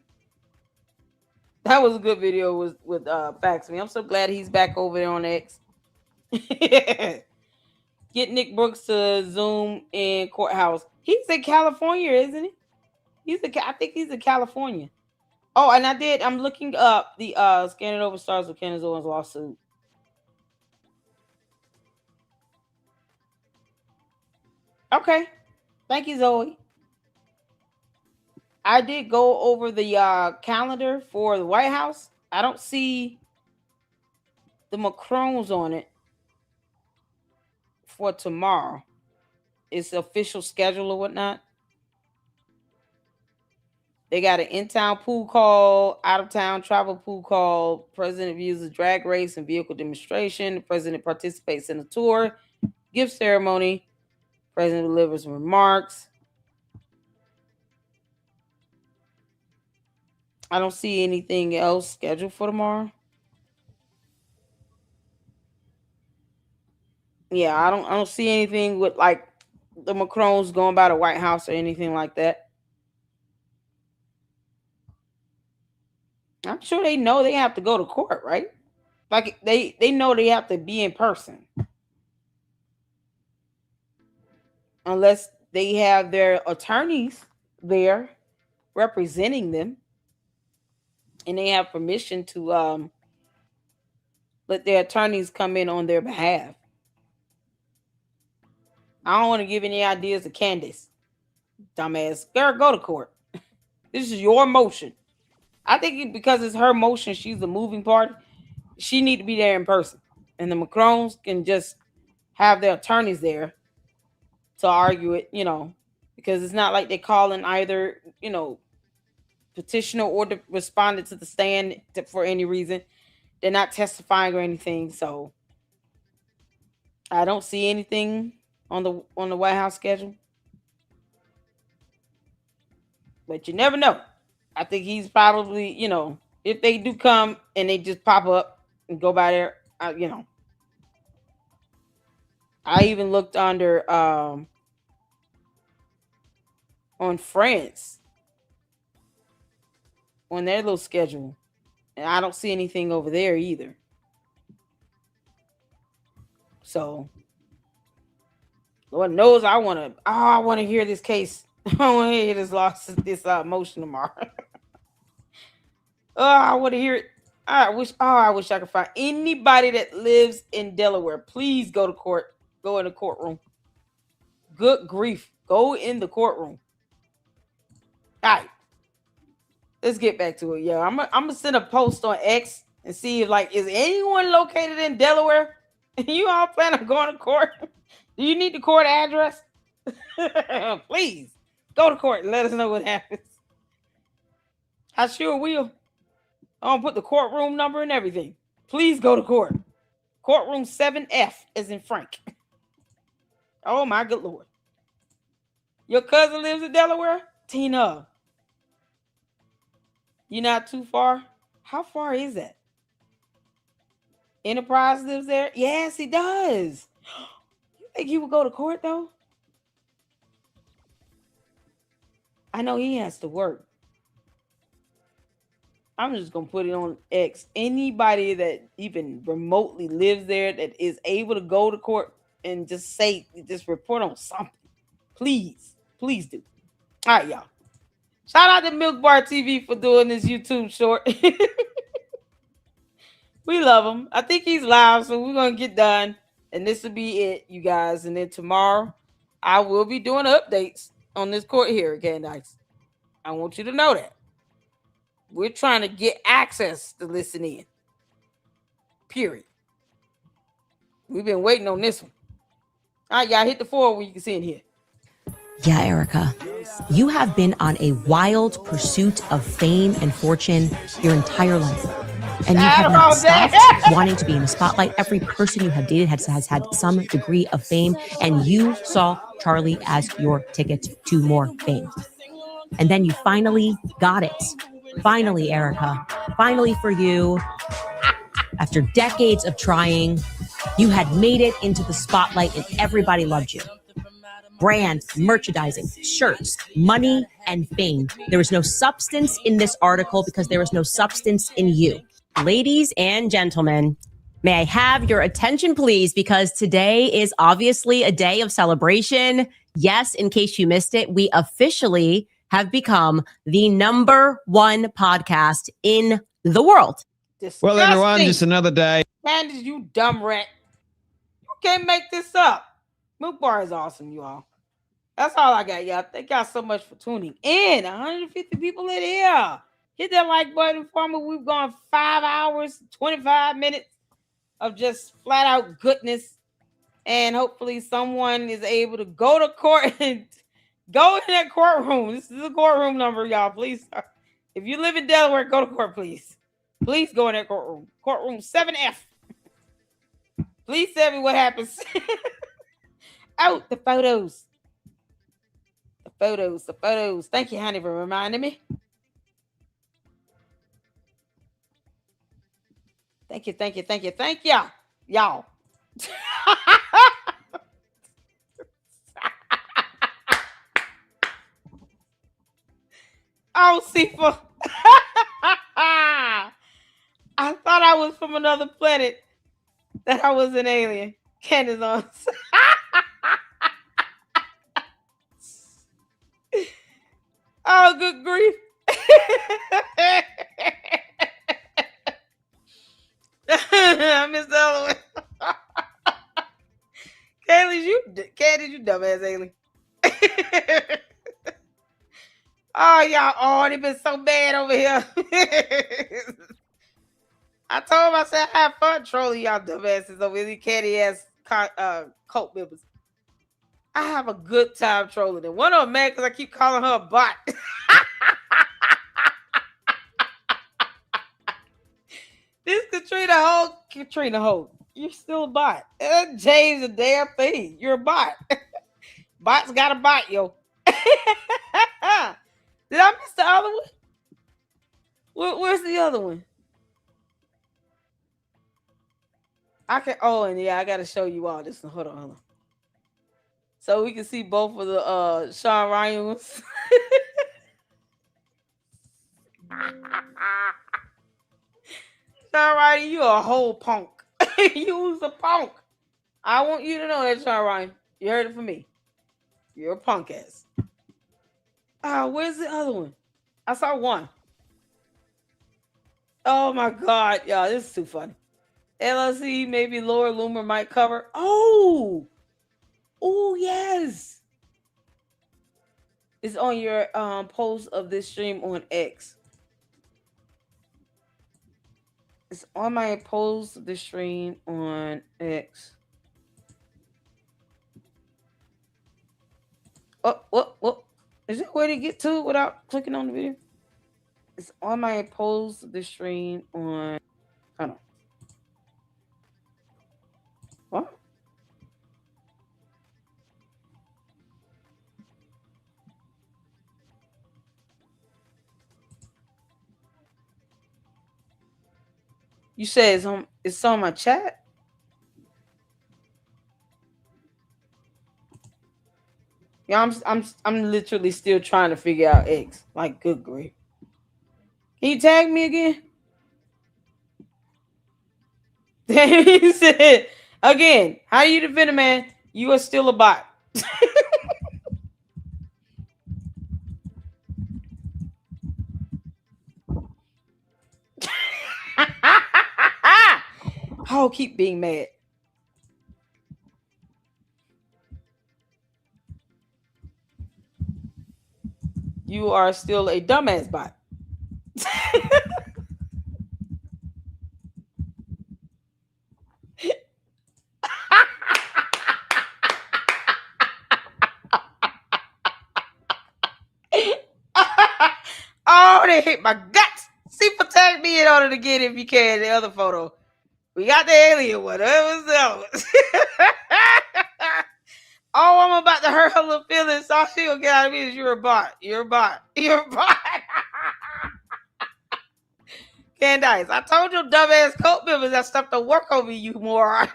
That was a good video with Fax Me. I'm so glad he's back over there on X. Get Nick Brooks to Zoom in courthouse. He's in California, isn't he? I think he's in California. Oh, and I'm looking up the Scanning Over Stars with Candace Owens lawsuit. Okay. Thank you, Zoe. I did go over the calendar for the White House. I don't see the Macrons on it for tomorrow. It's the official schedule or whatnot. They got an in-town pool call, out-of-town travel pool call. President views a drag race and vehicle demonstration. The president participates in a tour, gift ceremony. President delivers remarks. I don't see anything else scheduled for tomorrow. Yeah, I don't see anything with like the Macrons going by the White House or anything like that. I'm sure they know they have to go to court, right? Like they know they have to be in person. Unless they have their attorneys there representing them. And they have permission to let their attorneys come in on their behalf. I don't want to give any ideas to Candace. Dumbass. Girl, go to court. This is your motion. I think because it's her motion, she's the moving part. She need to be there in person, and the Macrons can just have their attorneys there to argue it. Because it's not like they're calling either petitioner or the respondent to the stand for any reason. They're not testifying or anything, so I don't see anything on the White House schedule. But you never know. I think he's probably, if they do come and they just pop up and go by there, I even looked under on France on their little schedule, and I don't see anything over there either. So Lord knows I want to hear this case. I want to hear this motion tomorrow. I want to hear it. I wish I could find anybody that lives in Delaware. Please go to court. Go in the courtroom. Good grief. Go in the courtroom. All right. Let's get back to it. Yeah, I'm gonna send a post on X and see if is anyone located in Delaware? You all plan on going to court? Do you need the court address? Please go to court and let us know what happens. I sure will. I'm gonna put the courtroom number and everything. Please go to court. Courtroom 7F as in Frank. Oh my good Lord. Your cousin lives in Delaware? Tina. You're not too far? How far is that? Enterprise lives there? Yes, he does. You think he would go to court though? I know he has to work. I'm just going to put it on X. Anybody that even remotely lives there that is able to go to court and just report on something. Please do. All right, y'all. Shout out to Milk Bar TV for doing this YouTube short. We love him. I think he's live, so we're going to get done. And this will be it, you guys. And then tomorrow, I will be doing updates on this court hearing, Candace. I want you to know that. We're trying to get access to listen in. Period. We've been waiting on this one. All right, y'all, hit the 4 when you can see in here. Yeah, Erica, you have been on a wild pursuit of fame and fortune your entire life. And you have not stopped wanting to be in the spotlight. Every person you have dated has had some degree of fame, and you saw Charlie as your ticket to more fame. And then you finally got it. Finally, Erica, finally for you, after decades of trying, you had made it into the spotlight and everybody loved you. Brand, merchandising, shirts, money, and fame. There was no substance in this article because there was no substance in you. Ladies and gentlemen, may I have your attention, please, because today is obviously a day of celebration. Yes, in case you missed it, we officially have become the #1 podcast in the world. Disgusting. Well, everyone, just another day. Candace, you dumb rat. You can't make this up. Milk Bar is awesome, you all. That's all I got, y'all. Thank y'all so much for tuning in. 150 people in here. Hit that like button for me. We've gone 5 hours, 25 minutes of just flat out goodness. And hopefully someone is able to go to court and go in that courtroom. This is a courtroom number, y'all. Please. If you live in Delaware, go to court, please. Please go in that courtroom. Courtroom 7F. Please tell me what happens. Oh, the photos. The photos. Thank you, honey, for reminding me. Thank you. Y'all. Oh, Sifa. I thought I was from another planet. That I was an alien. Candace on. Oh, good grief. I missed the other one. Candace, you dumbass alien. Oh, y'all already been so bad over here. I told him, I said, have fun trolling y'all dumbasses over here, catty ass cult members. I have a good time trolling them. One of them mad because I keep calling her a bot. This Katrina Holt, you're still a bot. James a damn thing. You're a bot. Bots got a bot, yo. Did I miss the other one? Where's the other one? I gotta show you all this. Hold on. So we can see both of the Shawn Ryan ones. Shawn Ryan, you a whole punk. You was a punk. I want you to know that, Shawn Ryan. You heard it from me. You're a punk ass. Where's the other one? I saw one. Oh my God, y'all, this is too funny. LLC, maybe Laura Loomer might cover. Oh, yes. It's on your post of this stream on X. It's on my post of the stream on X. What? Is there a way to get to it without clicking on the video? It's on my post of the stream on. Hold on. What? You said it's on my chat? Yeah, I'm literally still trying to figure out X. Like, good grief. Can you tag me again? He said, again, how do you defend a man? You are still a bot. Oh, keep being mad. You are still a dumbass bot. Oh, they hit my guts. See, tag me in on it again if you can. The other photo. We got the alien one. That was the other one. Oh, I'm about to hurt her little feelings. All she will get out of me is you're a bot. You're a bot. You're a bot. Candace, I told you dumbass cult members that stuff to work over you, moron.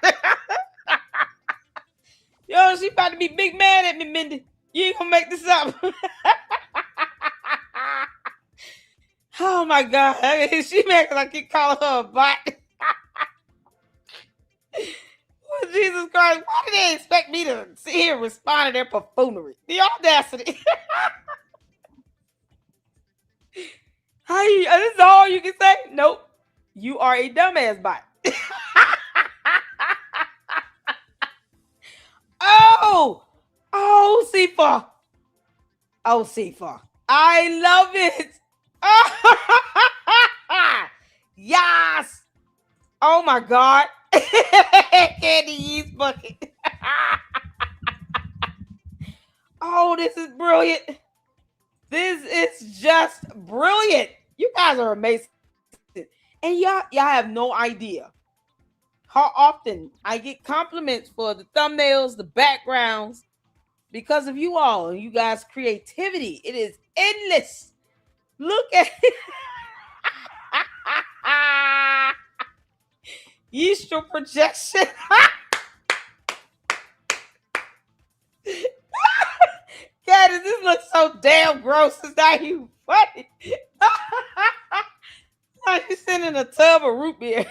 Yo, she about to be big mad at me, Mindy. You ain't gonna make this up. Oh my God. She mad because I keep calling her a bot. Oh, Jesus Christ, why did they expect me to sit here and respond to their buffoonery? The audacity. This is all you can say? Nope. You are a dumbass bot. Oh, C4. Oh, C4. I love it. Yes. Oh my God. Candy yeast bucket. Oh, this is brilliant. This is just brilliant. You guys are amazing. And y'all have no idea how often I get compliments for the thumbnails, the backgrounds, because of you all and you guys' creativity. It is endless. Look at it. Yeastral projection. Candace, this looks so damn gross. It's not even funny. Like you sitting in a tub of root beer.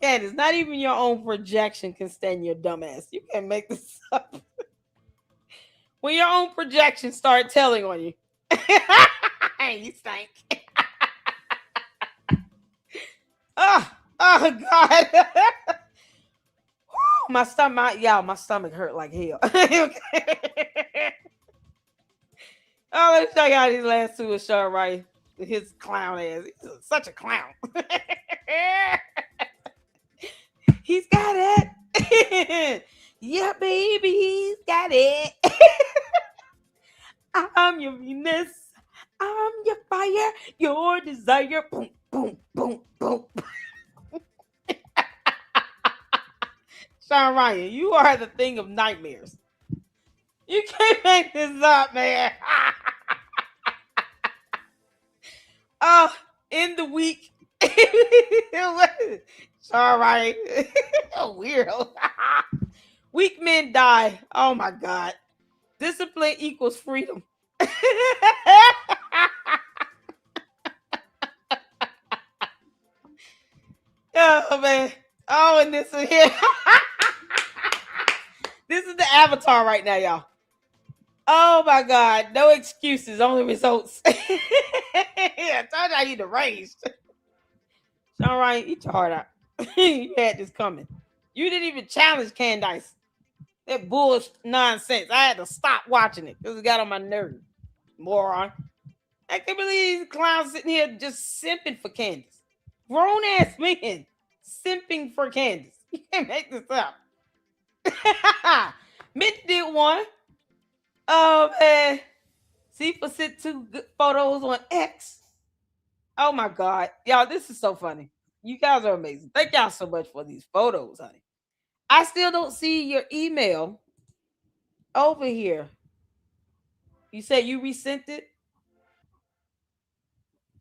Candace, not even your own projection can stand your dumb ass. You can't make this up. When your own projections start telling on you. You stink. Oh God. my stomach, my stomach hurt like hell. Oh, let me show y'all these last two of Shawn Ryan. His clown ass. He's such a clown. He's got it. Yeah, baby, he's got it. I'm your Venus. I'm your fire, your desire. Boom, boom, boom, boom. Shawn Ryan, you are the thing of nightmares. You can't make this up, man. Oh, in the week. Shawn Ryan. Weirdo. Weak men die. Oh my God. Discipline equals freedom. Oh man. Oh, and this is here. This is the avatar right now, y'all. Oh my God. No excuses, only results. I told y'all you deranged. Shawn Ryan, eat your heart out. You had this coming. You didn't even challenge Candace. That bullshit nonsense. I had to stop watching it because it got on my nerves. Moron. I can't believe these clowns sitting here just simping for Candace. Grown ass men simping for Candace. You can't make this up. Mint did one. Oh man. Sifa sent 2 good photos on X. Oh my God. Y'all, this is so funny. You guys are amazing. Thank y'all so much for these photos, honey. I still don't see your email over here. You said you resent it?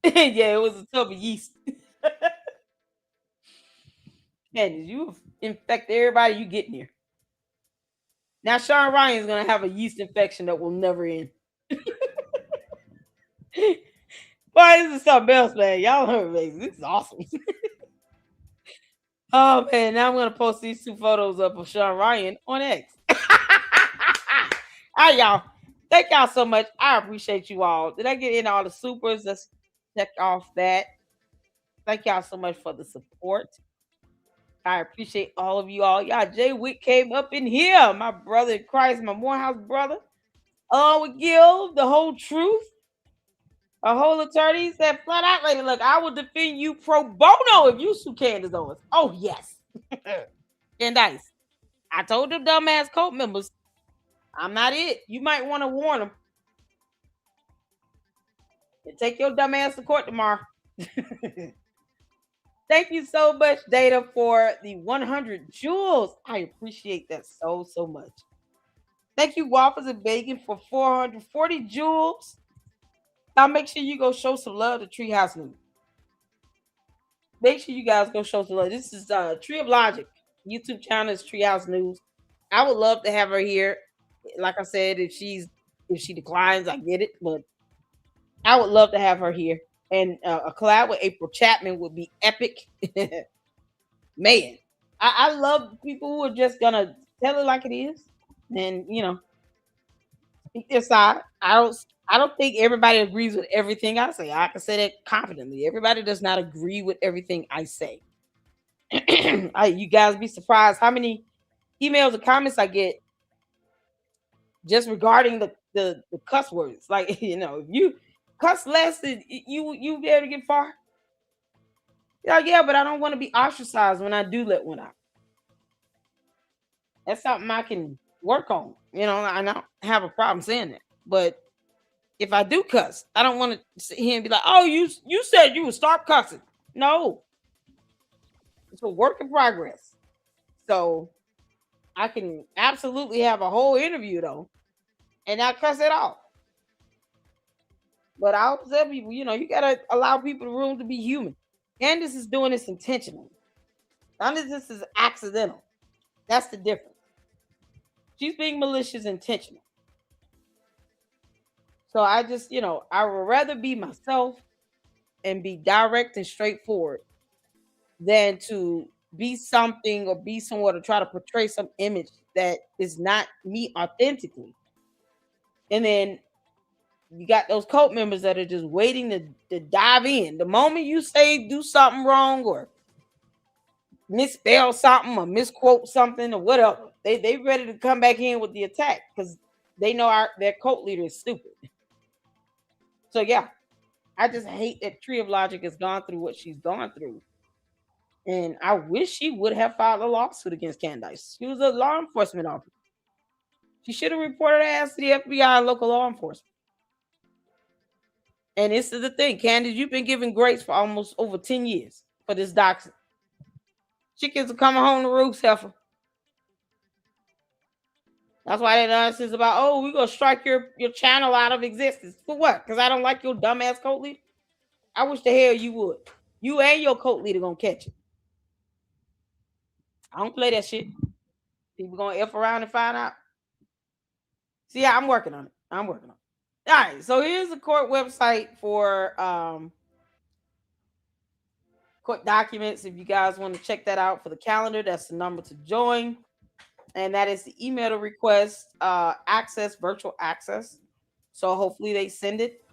Yeah, it was a tub of yeast. Candace, you infect everybody you get near. Now Shawn Ryan is going to have a yeast infection that will never end. Boy, this is something else, man. Y'all are amazing. This is awesome. Oh, man. Now I'm going to post these 2 photos up of Shawn Ryan on X. All right, y'all. Thank y'all so much. I appreciate you all. Did I get in all the supers? Let's check off that. Thank y'all so much for the support. I appreciate all of you all. Y'all, Jay Wick came up in here. My brother in Christ, my Morehouse brother. With Gil, the whole truth. A whole attorney said flat out, lady, look, I will defend you pro bono if you sue Candace Owens. Oh, yes. Candace, I told them dumbass cult members, I'm not it. You might want to warn them. And take your dumb ass to court tomorrow. Thank you so much, Data, for the 100 jewels. I appreciate that so, so much. Thank you, Waffles and Bacon, for 440 jewels. Now make sure you go show some love to Treehouse News. Make sure you guys go show some love. This is Tree of Logic. YouTube channel is Treehouse News. I would love to have her here. Like I said, if she declines, I get it. But I would love to have her here. And a collab with April Chapman would be epic. Man, I love people who are just gonna tell it like it is, and speak their side. I don't think everybody agrees with everything I say. I can say that confidently. Everybody does not agree with everything I say. You guys be surprised how many emails and comments I get just regarding the cuss words. Like, if you cuss less, you be able to get far. Yeah, but I don't want to be ostracized when I do let one out. That's something I can work on. I don't have a problem saying that. But if I do cuss, I don't want to sit here and be like, oh, you said you would stop cussing. No. It's a work in progress. So I can absolutely have a whole interview, though, and not cuss at all. But I always tell people, you got to allow people the room to be human. Candace is doing this intentionally. None of this is accidental. That's the difference. She's being malicious intentional. So I just, I would rather be myself and be direct and straightforward than to be something or be somewhere to try to portray some image that is not me authentically. And then you got those cult members that are just waiting to dive in. The moment you say do something wrong or misspell something or misquote something or whatever. They ready to come back in with the attack because they know their cult leader is stupid. So yeah, I just hate that Tree of Logic has gone through what she's gone through. And I wish she would have filed a lawsuit against Candace. She was a law enforcement officer. She should have reported her ass to the FBI and local law enforcement. And this is the thing, Candace, you've been giving grace for almost over 10 years for this doxing. Chickens are coming home to roost, heifer. That's why that nonsense about, oh, we're going to strike your channel out of existence. For what? Because I don't like your dumbass cult leader? I wish the hell you would. You and your cult leader going to catch it. I don't play that shit. People going to F around and find out. See, yeah, I'm working on it. All right, so here's the court website for court documents. If you guys want to check that out for the calendar, that's the number to join. And that is the email to request virtual access. So hopefully they send it.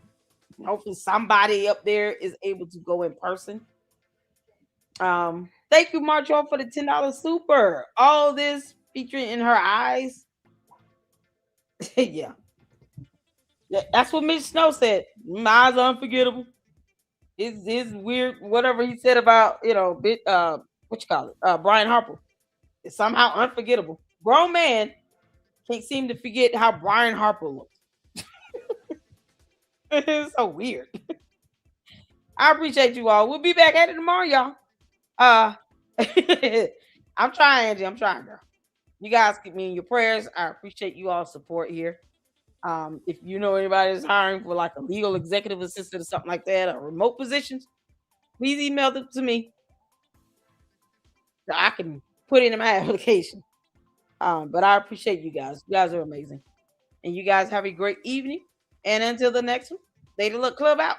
Hopefully somebody up there is able to go in person. Thank you, Marjo, for the $10 super. All this featuring in her eyes. Yeah. That's what Mitch Snow said. My eyes are unforgettable. His weird, whatever he said about, Brian Harper. It's somehow unforgettable. Grown man can't seem to forget how Brian Harper looked. It's so weird. I appreciate you all. We'll be back at it tomorrow, y'all. I'm trying, Angie. I'm trying, girl. You guys keep me in your prayers. I appreciate you all support here. If you know anybody that's hiring for like a legal executive assistant or something like that, or remote positions, please email them to me so I can put it in my application. But I appreciate you guys. You guys are amazing. And you guys have a great evening. And until the next one, Lady Luck Club out.